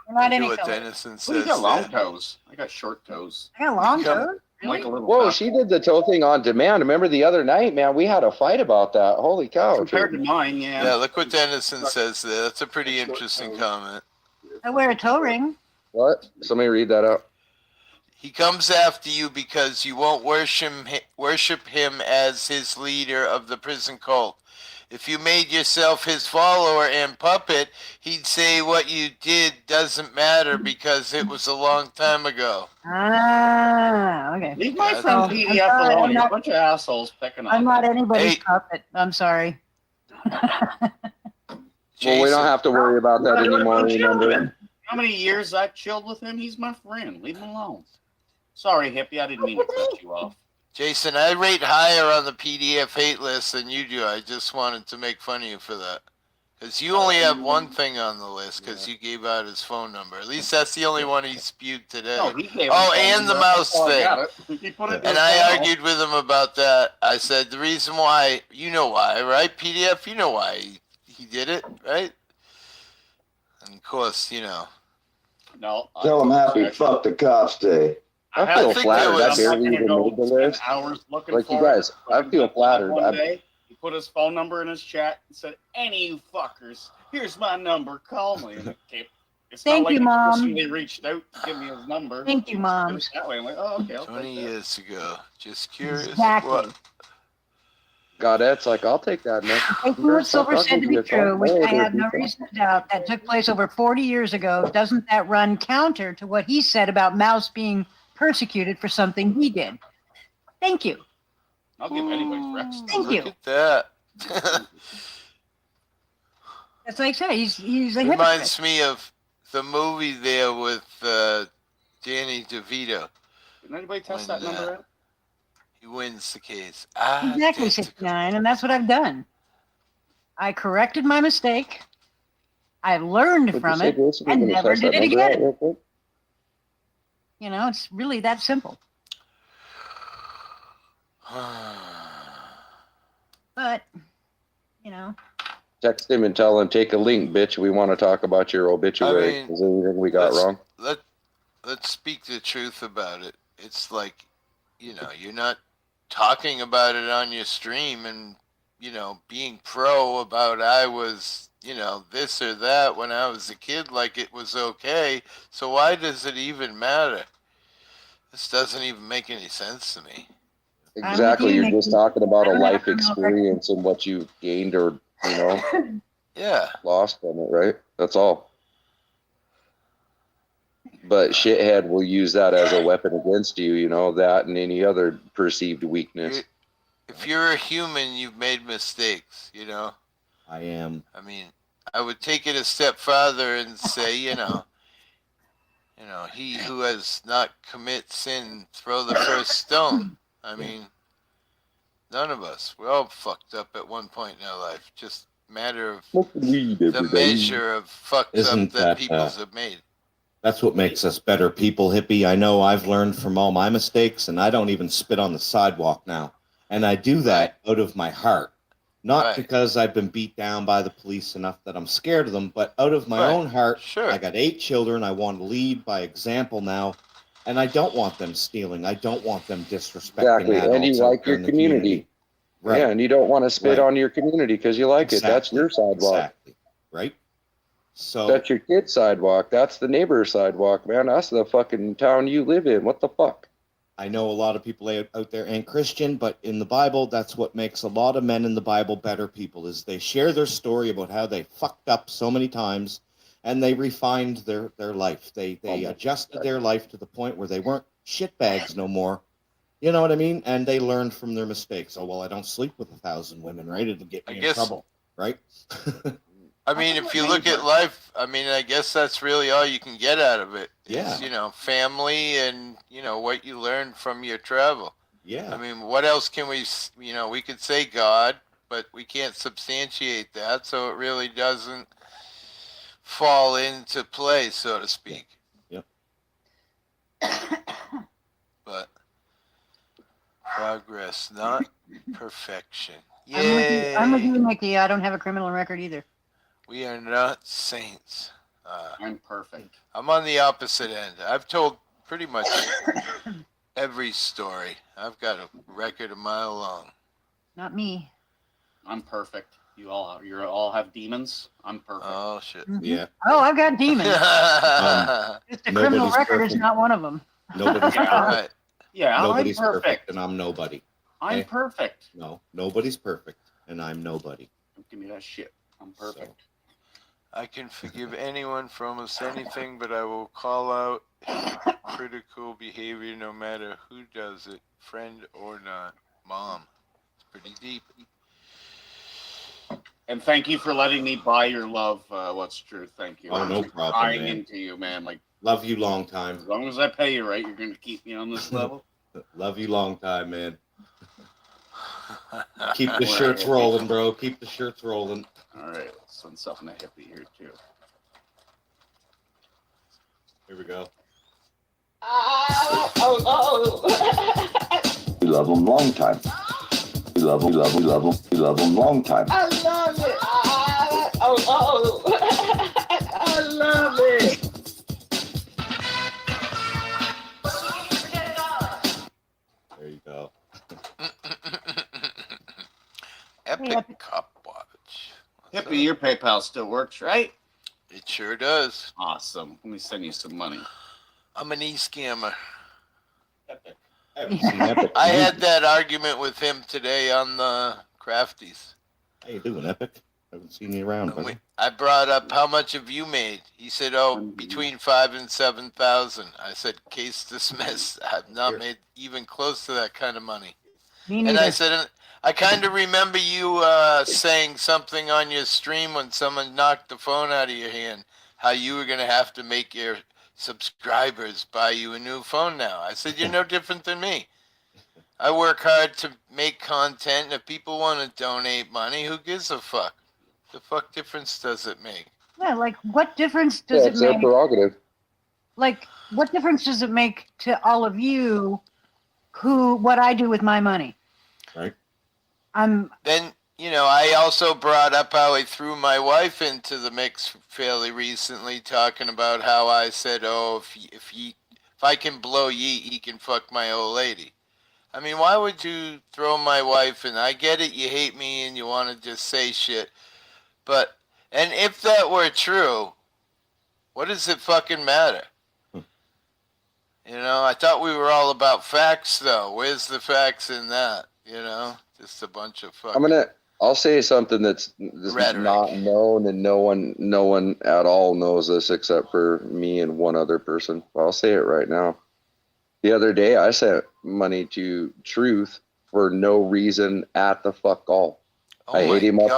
They're not Do any what color. Dennison Well, you says. got long toes. I got short toes. I got long toes. Like a little. Whoa, she did the toe thing on demand. Remember the other night, man? We had a fight about that. Holy cow! Compared to mine, yeah. Yeah, look what Dennison says there. That's a pretty interesting comment. I wear a toe ring. What? Somebody read that out. He comes after you because you won't worship him as his leader of the prison cult. If you made yourself his follower and puppet, he'd say what you did doesn't matter because it was a long time ago. Ah, okay. Leave my That's- friend I'm PDF sorry, alone. I'm You're a not- bunch of assholes picking on I'm not me. anybody's puppet. I'm sorry. Well, we don't have to worry about that anymore. Remember? How many years I've chilled with him? He's my friend. Leave him alone. Sorry, hippie. I didn't mean to cut you off. Jason, I rate higher on the PDF hate list than you do. I just wanted to make fun of you for that. Because you only have one thing on the list because you gave out his phone number. At least that's the only one he spewed today. No, he gave Oh, his phone and the number. mouse Oh, I thing. got it. He put it in And his I phone. argued with him about that. I said, the reason why, you know why, right? PDF, you know why he did it, right? And of course, you know. No. Tell him happy fuck the cops day. I feel flattered. I barely even made the list. Hours looking Like you for guys, I feel flattered. One day, he put his phone number in his chat and said, "Any you fuckers, here's my number. Call me." And it's Thank not like you, he Mom. personally reached out to give me his number. Thank you, Mom. Just that way, I'm like, oh, okay. I'll 20 take that. years ago. Just curious. Exactly. What? Godette's like, I'll take that, man. Taking what Silver said to be true, which I have no reason. reason to doubt, that took place over 40 years ago. Doesn't that run counter to what he said about Mouse being persecuted for something he did? Thank you. I'll give anybody's Rex. Thank you. Look at that. That's like I said. He's a hypocrite. Reminds me of the movie there with Danny DeVito. Did anybody test When, that number out? He wins the case. Exactly 69, and that's what I've done. I corrected my mistake. I learned Would you from say, it Jason, and we're gonna never test did that it number out again. real quick? You know, it's really that simple. But, you know, Text him and tell him, take a link, bitch. We want to talk about your obituary. I mean, Is there anything we got wrong? Let's speak the truth about it. It's like, you know, you're not talking about it on your stream and, you know, being pro about I was, you know, this or that when I was a kid, like it was okay. So why does it even matter? This doesn't even make any sense to me. Exactly. You're just talking about a I'm life not- experience and what you gained or, you know, Yeah. lost from it, right? That's all. But shithead will use that as a weapon against you, you know, that and any other perceived weakness. If you're a human, you've made mistakes, you know? I am. I mean, I would take it a step farther and say, you know, he who has not commit sin, throw the first stone. I mean, none of us. We're all fucked up at one point in our life. Just matter of the measure of fucked Isn't up that that, people have made. That's what makes us better people, hippie. I know I've learned from all my mistakes, and I don't even spit on the sidewalk now. And I do that out of my heart. Not because I've been beat down by the police enough that I'm scared of them, but out of my own heart. Sure. I got 8 children. I want to lead by example now. And I don't want them stealing. I don't want them disrespecting Exactly. adults And you out like there your in the community. Right. Yeah, and you don't want to spit on your community because you like it. That's your sidewalk. Exactly. Right? So That's your kid's sidewalk. That's the neighbor's sidewalk, man. That's the fucking town you live in. What the fuck? I know a lot of people out there ain't Christian, but in the Bible, that's what makes a lot of men in the Bible better people, is they share their story about how they fucked up so many times, and they refined their life. They adjusted their life to the point where they weren't shitbags no more. You know what I mean? And they learned from their mistakes. Oh, well, I don't sleep with 1,000 women, right? It'll get me in trouble, right? I mean, if you look at life, I mean, I guess that's really all you can get out of it. Yeah. Is, you know, family and, you know, what you learned from your travel. Yeah. I mean, what else can we, you know, we could say God, but we can't substantiate that, so it really doesn't fall into play, so to speak. Yep. But progress, not perfection. I'm with you, Mickey. I don't have a criminal record either. We are not saints. I'm perfect. I'm on the opposite end. I've told pretty much Every story. I've got a record a mile long. Not me. I'm perfect. You all have demons. I'm perfect. Oh shit. Mhm. Yeah. Oh, I've got demons. Just a criminal Nobody's record is perfect. not one of them. Nobody's Yeah. perfect. Right. Yeah, Nobody's I'm perfect. and I'm nobody. I'm Okay? perfect. No, nobody's perfect, and I'm nobody. Don't give me that shit. I'm perfect. I can forgive anyone for almost anything, but I will call out critical behavior no matter who does it, friend or not. Mom. It's pretty deep. And thank you for letting me buy your love. What's true? Thank you. Oh, I'm no just problem, buying man. into you, man. Like, Love you long time. as long as I pay you right, you're gonna keep me on this level. Love you long time, man. Keep the shirts rolling, bro. Keep the shirts rolling. All right, let's send something to hippie here too. Here we go. We love them long time. We love them, love them, love them. We love them long time. I love it. I love it. There you go. Epic Cop Watch. Hippie, your PayPal still works, right? It sure does. Awesome. Let me send you some money. I'm an e-scammer. Epic. I had that argument with him today on the Crafties. How you doing, Epic? Haven't seen you around, buddy. I brought up how much have you made? He said, "Oh, between 5,000 and 7,000." I said, "Case dismissed. I've not made even close to that kind of money." Me And I neither. said, I kind of remember you saying something on your stream when someone knocked the phone out of your hand, how you were going to have to make your subscribers buy you a new phone now. I said, you're no different than me. I work hard to make content, and if people want to donate money, who gives a fuck? The fuck difference does it make? Yeah, like what difference does Yeah, it it's their make? prerogative. Like what difference does it make to all of you what I do with my money? Right. Then, I also brought up how I threw my wife into the mix fairly recently, talking about how I said, "Oh, if I can blow ye, he can fuck my old lady." I mean, why would you throw my wife in? I get it, you hate me and you want to just say shit, and if that were true, what does it fucking matter? I thought we were all about facts, though. Where's the facts in that? Just a bunch of fucking... I'll say something that's not known, and no one at all knows this except for me and one other person. I'll say it right now. The other day, I sent money to Truth for no reason at the fuck all. Oh, I hit him up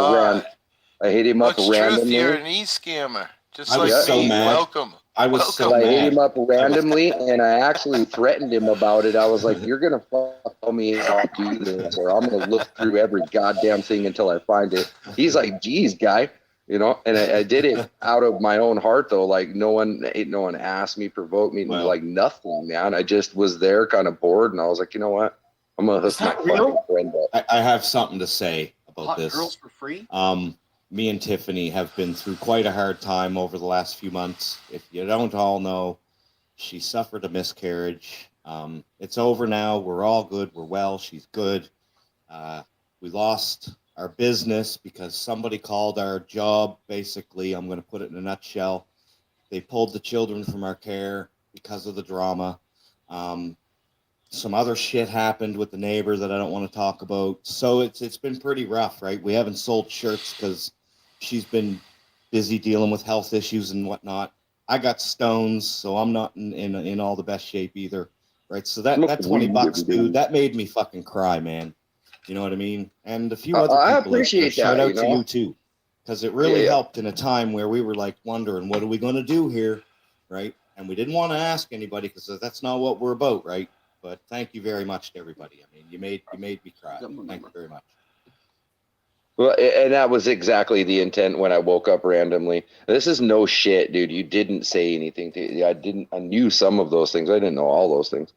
randomly. You're an e-scammer. Just I was like so me. mad. Welcome. I was so I mad. hit him up randomly, and I actually threatened him about it. I was like, "You're gonna follow me if I do this, or I'm gonna look through every goddamn thing until I find it." He's like, "Geez, guy," And I did it out of my own heart, though. Like no one asked me, provoked me, like nothing, man. I just was there, kind of bored, and I was like, you know what? I'm gonna hook my fucking friend up. I have something to say about Hot this. girls for free? Me and Tiffany have been through quite a hard time over the last few months. If you don't all know, she suffered a miscarriage. It's over now. We're all good. We're well. She's good. We lost our business because somebody called our job. Basically, I'm going to put it in a nutshell. They pulled the children from our care because of the drama. Some other shit happened with the neighbor that I don't want to talk about. So it's been pretty rough, right? We haven't sold shirts because she's been busy dealing with health issues and whatnot. I got stones, so I'm not in all the best shape either, right? So that $20, dude, that made me fucking cry, man. You know what I mean? And a few other people. I appreciate that. Shout out to you too, because it really helped in a time where we were like wondering, what are we going to do here, right? And we didn't want to ask anybody because that's not what we're about, right? But thank you very much to everybody. I mean, you made me cry. Thank you very much. Well, and that was exactly the intent when I woke up randomly. This is no shit, dude. You didn't say anything to I knew some of those things. I didn't know all those things.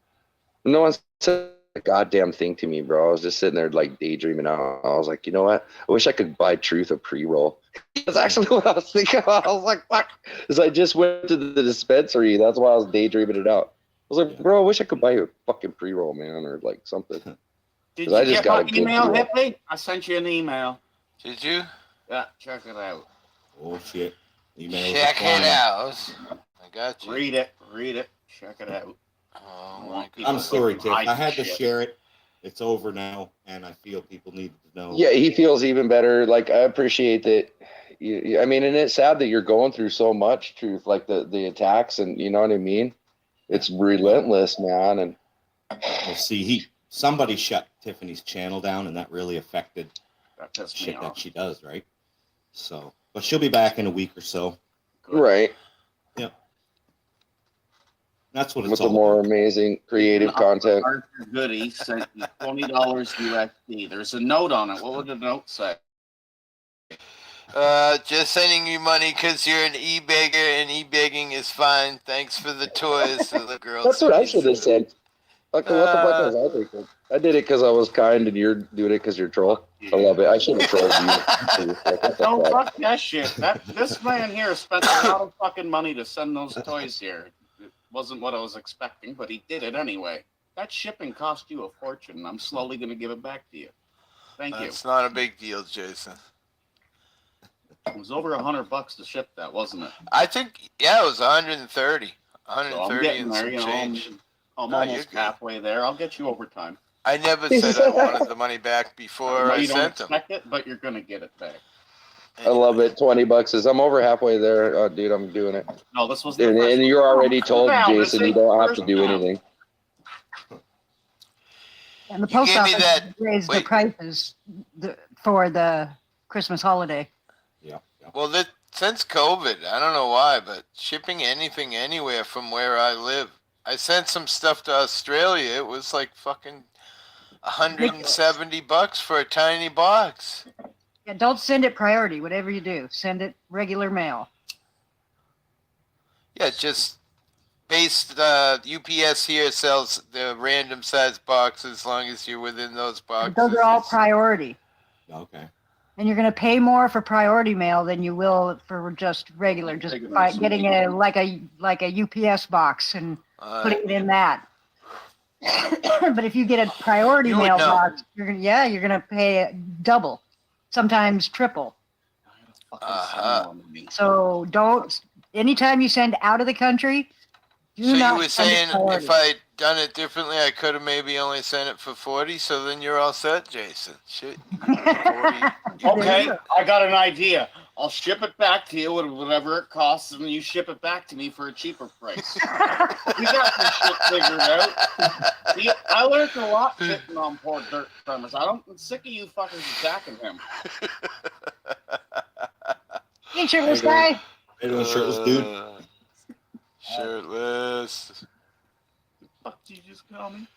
No one said a goddamn thing to me, bro. I was just sitting there like daydreaming out. I was like, you know what? I wish I could buy Truth a pre-roll. That's actually what I was thinking. I was like, fuck. Because I just went to the dispensary. That's why I was daydreaming it out. was like, bro, I wish I could buy you a fucking pre-roll, man, or like something. Did 'Cause I you just get got my a good email, deal. Hippie? I sent you an email. Did you? Yeah, check it out. Oh shit. Emails Check are flying. it out. I got you. Read it. Check it out. Oh my God. I'm sorry, Tiff. I had to shit. share it. It's over now, and I feel people need to know. Yeah, he feels even better. Like, I appreciate that. I mean, and it's sad that you're going through so much, Truth, like the attacks, and you know what I mean? It's relentless, man. And Well, see, somebody shut Tiffany's channel down, and that really affected that shit that she does, right? So, but she'll be back in a week or so. right. Yep. That's what it's With the all more about. amazing creative content. Arthur Goody sent you $20 USD. There's a note on it. What would the note say? Just sending you money because you're an e-beggar and e-begging is fine. Thanks for the toys. So the girl That's what I should have said. said. Like, what the fuck was I thinking? I did it because I was kind, and you're doing it because you're troll. I love it. I should have trolled you. No, fuck that shit. This man here spent a lot of fucking money to send those toys here. It wasn't what I was expecting, but he did it anyway. That shipping cost you a fortune, and I'm slowly going to give it back to you. Thank you. It's not a big deal, Jason. It was over $100 to ship that, wasn't it? I think, yeah, it was 130. So 130 I'm getting and there, some you know, change. I'm No, you're almost good. halfway there. I'll get you overtime. I never said I wanted the money back before No, I you don't sent them. expect it, but you're going to get it back. I love it. $20 is. I'm over halfway there, dude. I'm doing it. No, this was And, and you're already told, Now, Jason, this you don't have is to do anything. And the post gave me office that- raised the wait. prices for the Christmas holiday. Yeah. Well, since COVID, I don't know why, but shipping anything anywhere from where I live. I sent some stuff to Australia. It was like fucking $170 for a tiny box. Yeah, don't send it priority. Whatever you do, send it regular mail. Yeah, just based UPS here sells the random size boxes as long as you're within those boxes. Those are all priority, Okay. and you're going to pay more for priority mail than you will for just regular. Just by getting a like a UPS box and putting it in that. But if you get a priority You would mail know. box, you're gonna pay double, sometimes triple. So don't. Anytime you send out of the country, do So not you were send it saying priority. if I'd done it differently, I could have maybe only sent it for 40. So then you're all set, Jason. Shit. Okay, I got an idea. I'll ship it back to you with whatever it costs, and you ship it back to me for a cheaper price. We got this shit figured out. See, I learned a lot sitting on poor dirt farmers. I'm sick of you fuckers attacking him. Hey, shirtless guy. Hey, doing shirtless dude. Shirtless. Fuck did you just call me?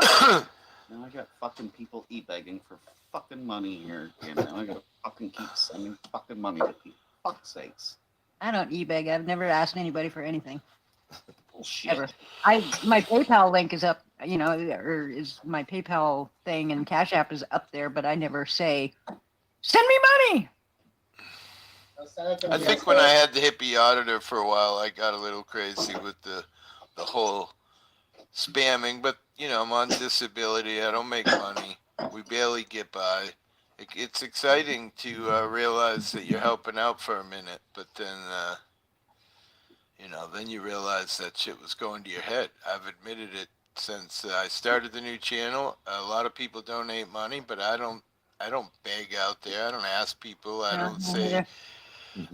Now I got fucking people e-begging for fucking money here. You know, I gotta fucking keep sending fucking money to people. Fuck's sakes. I don't e-beg. I've never asked anybody for anything. Bullshit. Ever. My PayPal link is up, you know, or is my PayPal thing and Cash App is up there, but I never say, send me money. I think when I had the hippie auditor for a while, I got a little crazy with the whole spamming. But, you know, I'm on disability. I don't make money. We barely get by. It's exciting to realize that you're helping out for a minute. But then, you know, then you realize that shit was going to your head. I've admitted it since I started the new channel. A lot of people donate money, but I don't beg out there. I don't ask people. I don't say...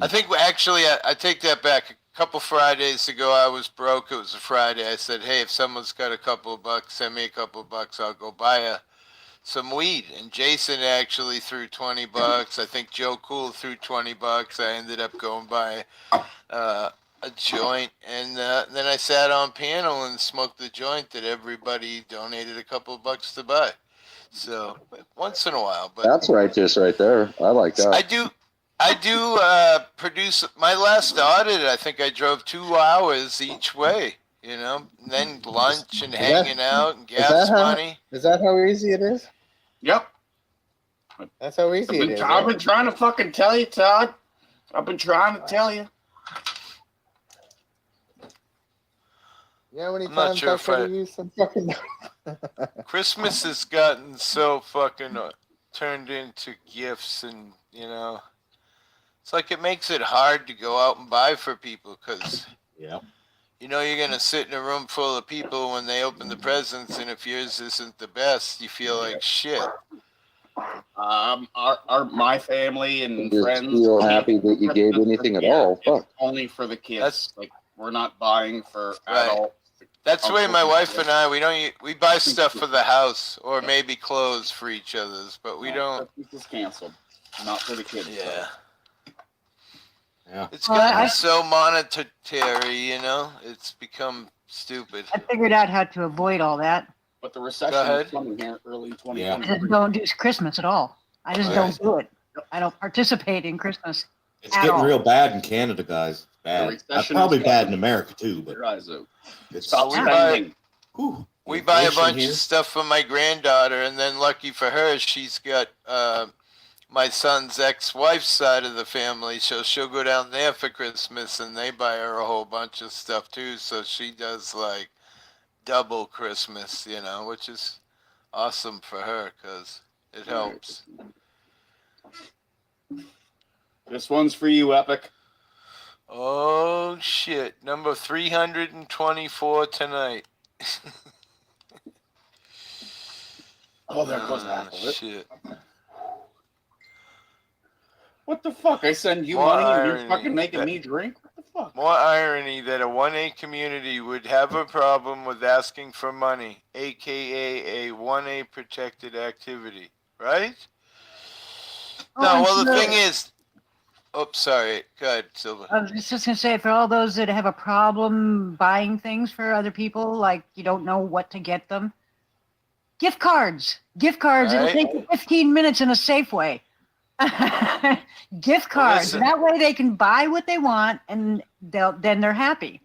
I think actually I take that back. A couple Fridays ago, I was broke. It was a Friday. I said, hey, if someone's got a couple of bucks, send me a couple of bucks. I'll go buy some weed. And Jason actually threw $20. I think Joe Cool threw $20. I ended up going by a joint. And then I sat on panel and smoked the joint that everybody donated a couple of bucks to buy. So once in a while. But That's righteous right there. I like that. I do produce my last audit. I think I drove 2 hours each way, you know, and then lunch and hanging out and gas money. Is that how easy it is? Yep. That's how easy it is. I've been trying to fucking tell you, Todd. I've been trying to tell you. You know how many I'm not times sure I if could I- have used some fucking. Christmas has gotten so fucking turned into gifts, and it's like it makes it hard to go out and buy for people because Yeah. you're gonna sit in a room full of people when they open the presents, and if yours isn't the best, you feel like shit. My family and Just friends feel happy that you gave anything at all. Fuck. only for the kids. Like we're not buying for Right. adults. That's the way my wife and I, we buy stuff for the house or maybe clothes for each other's, but we don't. This is canceled. Not for the kids. Yeah. Yeah. It's Well, gotten I- so monetary, it's become stupid. I figured out how to avoid all that. But the Go recession ahead. is coming here early 2020. I just don't do Christmas at all. I just Right. don't do it. I don't participate in Christmas. It's at getting all. real bad in Canada, guys. It's bad. recession Probably is bad coming. in America too, but Your eyes out. it's Stop We spending. We buy a inflation bunch here. of stuff for my granddaughter, and then lucky for her, she's got my son's ex-wife's side of the family, so she'll go down there for Christmas, and they buy her a whole bunch of stuff too. So she does like double Christmas, which is awesome for her because it helps. This one's for you, Epic. Oh shit! Number 324 tonight. Oh, there goes half of it. Shit. What the fuck? I send you More money and irony you're fucking making that- me drink? What the fuck? More irony that a 1A community would have a problem with asking for money, aka a 1A protected activity, right? No, well, the thing is, oops, sorry. Go ahead, Silva. I was just going to say, for all those that have a problem buying things for other people, like you don't know what to get them, gift cards. Gift cards. It'll Right. take you 15 minutes in a Safeway. Gift cards. listen. That way they can buy what they want, and then they're happy.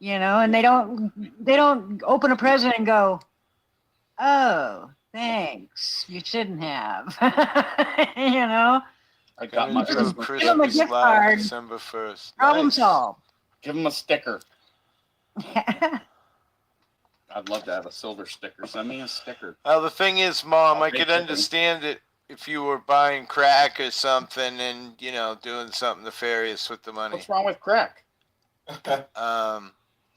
And they don't open a present and go, "Oh, thanks. You shouldn't have." I got my Gonna do Christmas. Give 'em a Christmas gift live card. December 1st. Problem Nice. solved. Give him a sticker. I'd love to have a silver sticker. Send me a sticker. Well, the thing is, Mom, I'll I take could it. understand it if you were buying crack or something and, doing something nefarious with the money. What's wrong with crack?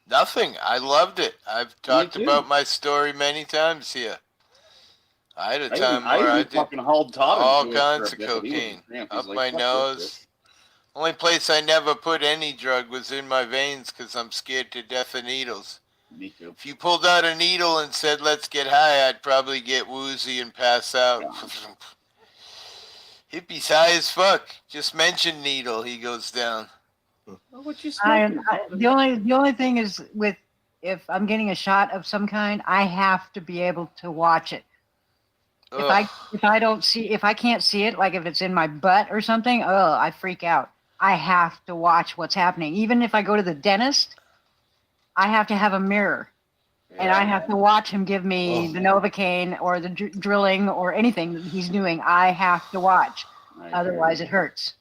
Nothing. I loved it. I've talked too. about my story many times here. I had a time I where I even did fucking hauled Todd all into it for kinds a of bit, but he was cocaine cramped. He's up like, my "Fuck nose. this Only place I never put any drug was in my veins because I'm scared to death of needles. shit." Me too. If you pulled out a needle and said, "Let's get high," I'd probably get woozy and pass out. Hippie's high as fuck. Just mention needle, he goes down. What you The only thing is with if I'm getting a shot of some kind, I have to be able to watch it. Ugh. If I can't see it, like if it's in my butt or something, I freak out. I have to watch what's happening. Even if I go to the dentist, I have to have a mirror. And I have to watch him give me the Novocaine or the drilling or anything that he's doing. I have to watch. Otherwise, it hurts.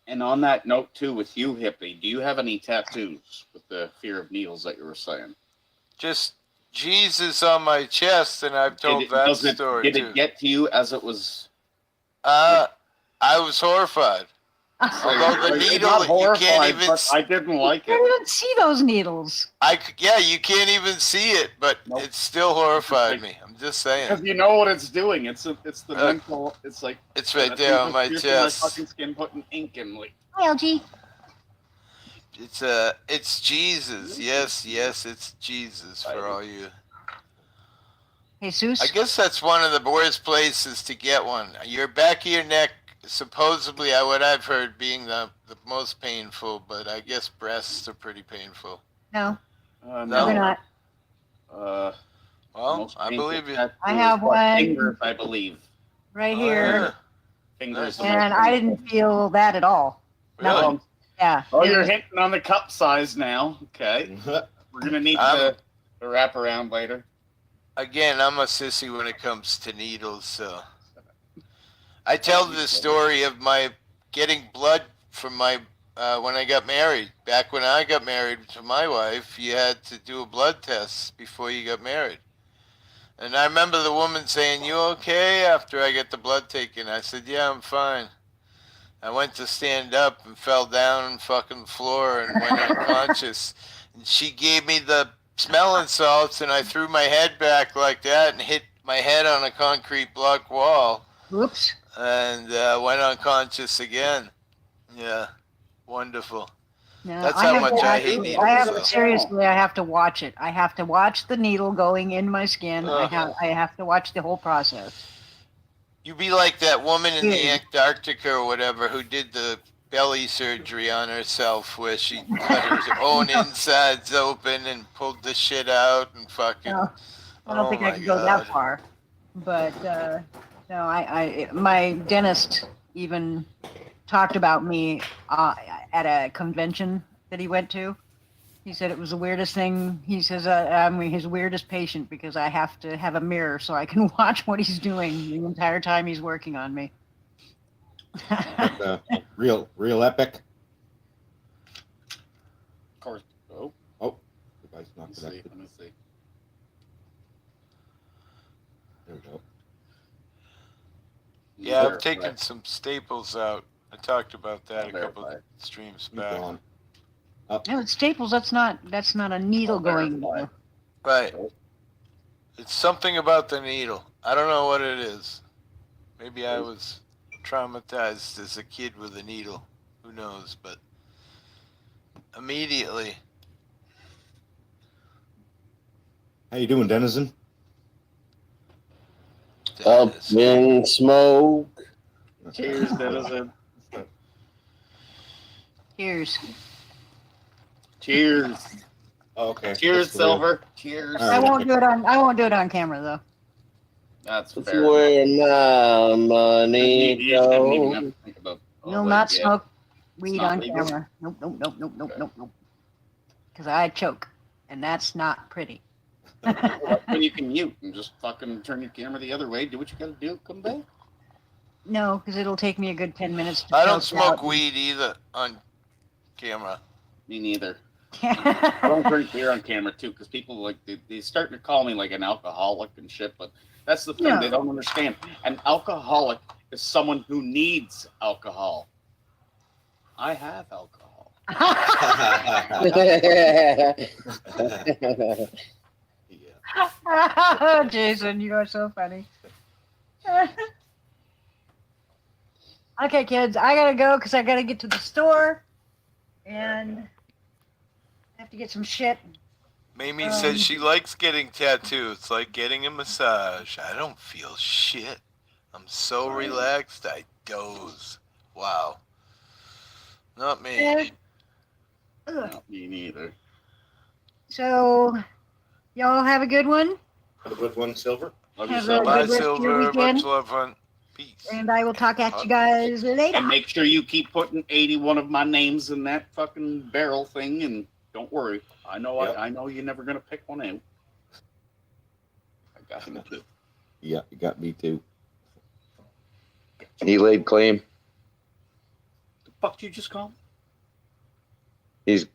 And on that note, too, with you, Hippie, do you have any tattoos with the fear of needles that you were saying? Just Jesus on my chest, and I've told that story Did too. it get to you as it was? I was horrified. Although the It's needle, not you horrified, can't even. but I didn't like You it. can't even see those needles. Yeah, you can't even see it, but it still horrified me. I'm just saying. Because you know what it's doing. It's the mental. It's like It's right there on my chest. My fucking skin putting ink in, like. Hi, LG. It's Jesus. Yes, it's Jesus for all you. Jesus. I guess that's one of the worst places to get one. Your back of your neck, supposedly, what I've heard, being the most painful, but I guess breasts are pretty painful. No. No, they're not. Well, most I painful believe you. tattoo I have is what, one. Fingers, I believe. Right Oh, here. yeah. Fingers. And I didn't feel that at all. Really? Nothing. Yeah. Oh, It you're was- hitting on the cup size now. Okay. We're gonna need to wrap around later. Again, I'm a sissy when it comes to needles, so I tell the story of my getting blood from my when I got married. Back when I got married to my wife, you had to do a blood test before you got married. And I remember the woman saying, "You okay?" after I get the blood taken. I said, "Yeah, I'm fine." I went to stand up and fell down on fucking floor and went unconscious. And she gave me the smelling salts, and I threw my head back like that and hit my head on a concrete block wall. Whoops. And went unconscious again. Yeah, wonderful. No, That's how much I hate needles. Seriously, I have to watch it. I have to watch the needle going in my skin. I have to watch the whole process. You be like that woman in the Antarctica or whatever who did the belly surgery on herself where she cut her own insides open and pulled the shit out and fucking... No, I don't think I can go that far. But, no, my dentist even talked about me at a convention that he went to. He said it was the weirdest thing. He says I'm his weirdest patient because I have to have a mirror so I can watch what he's doing the entire time he's working on me. Real epic. Of course. Oh, device not connected. Let me see. There we go. Yeah, I've taken some staples out. I talked about that a couple of streams back. No, staples. That's not a needle going there. Right. It's something about the needle. I don't know what it is. Maybe I was traumatized as a kid with a needle. Who knows? But immediately. How you doing, Denizen? Up in smoke. Cheers, Denizen. Cheers. Cheers. Okay. Cheers, Silver. Cheers. I won't do it on camera though. That's That's fair. where my money goes. You'll not smoke weed on camera. Nope. Because I choke, and that's not pretty. When you can mute and just fucking turn your camera the other way, do what you gotta do, come back. No, because it'll take me a good 10 minutes to I don't choke smoke out. weed either on camera. Me neither. I don't drink beer on camera too, because people like they starting to call me like an alcoholic and shit. But that's the thing they don't understand. An alcoholic is someone who needs alcohol. I have alcohol. Jason, you are so funny. Okay, kids, I gotta go because I gotta get to the store and I have to get some shit. Mamie says she likes getting tattoos. It's like getting a massage. I don't feel shit. I'm so relaxed, I doze. Wow. Not me. Not me neither. So, y'all have a good one. Have a good one, Silver. Love Have yourself. a Bye, good rest of your Silver. weekend. Much love, hon. Peace. And I will talk at you guys later. And make sure you keep putting 81 of my names in that fucking barrel thing, and don't worry. I know I know you're never gonna pick one out. I got him too. Yeah, you got me too. He laid claim. The fuck did you just call him? He's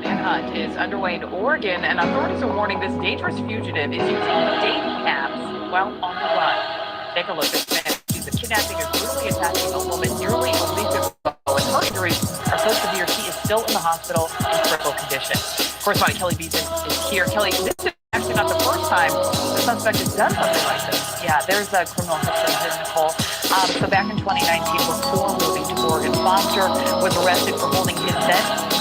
manhunt is underway in Oregon, and authorities are warning this dangerous fugitive is using dating apps while on the run. Take a look. This man accused of kidnapping and brutally attacking a woman nearly a week ago, and her injuries are so severe she is still in the hospital in critical condition. Correspondent Kelly Beaton is here. Kelly, this is actually not the first time the suspect has done something like this. Yeah, there's a criminal history here, Nicole. So back in 2019, before moving to Oregon, Foster was arrested for holding his then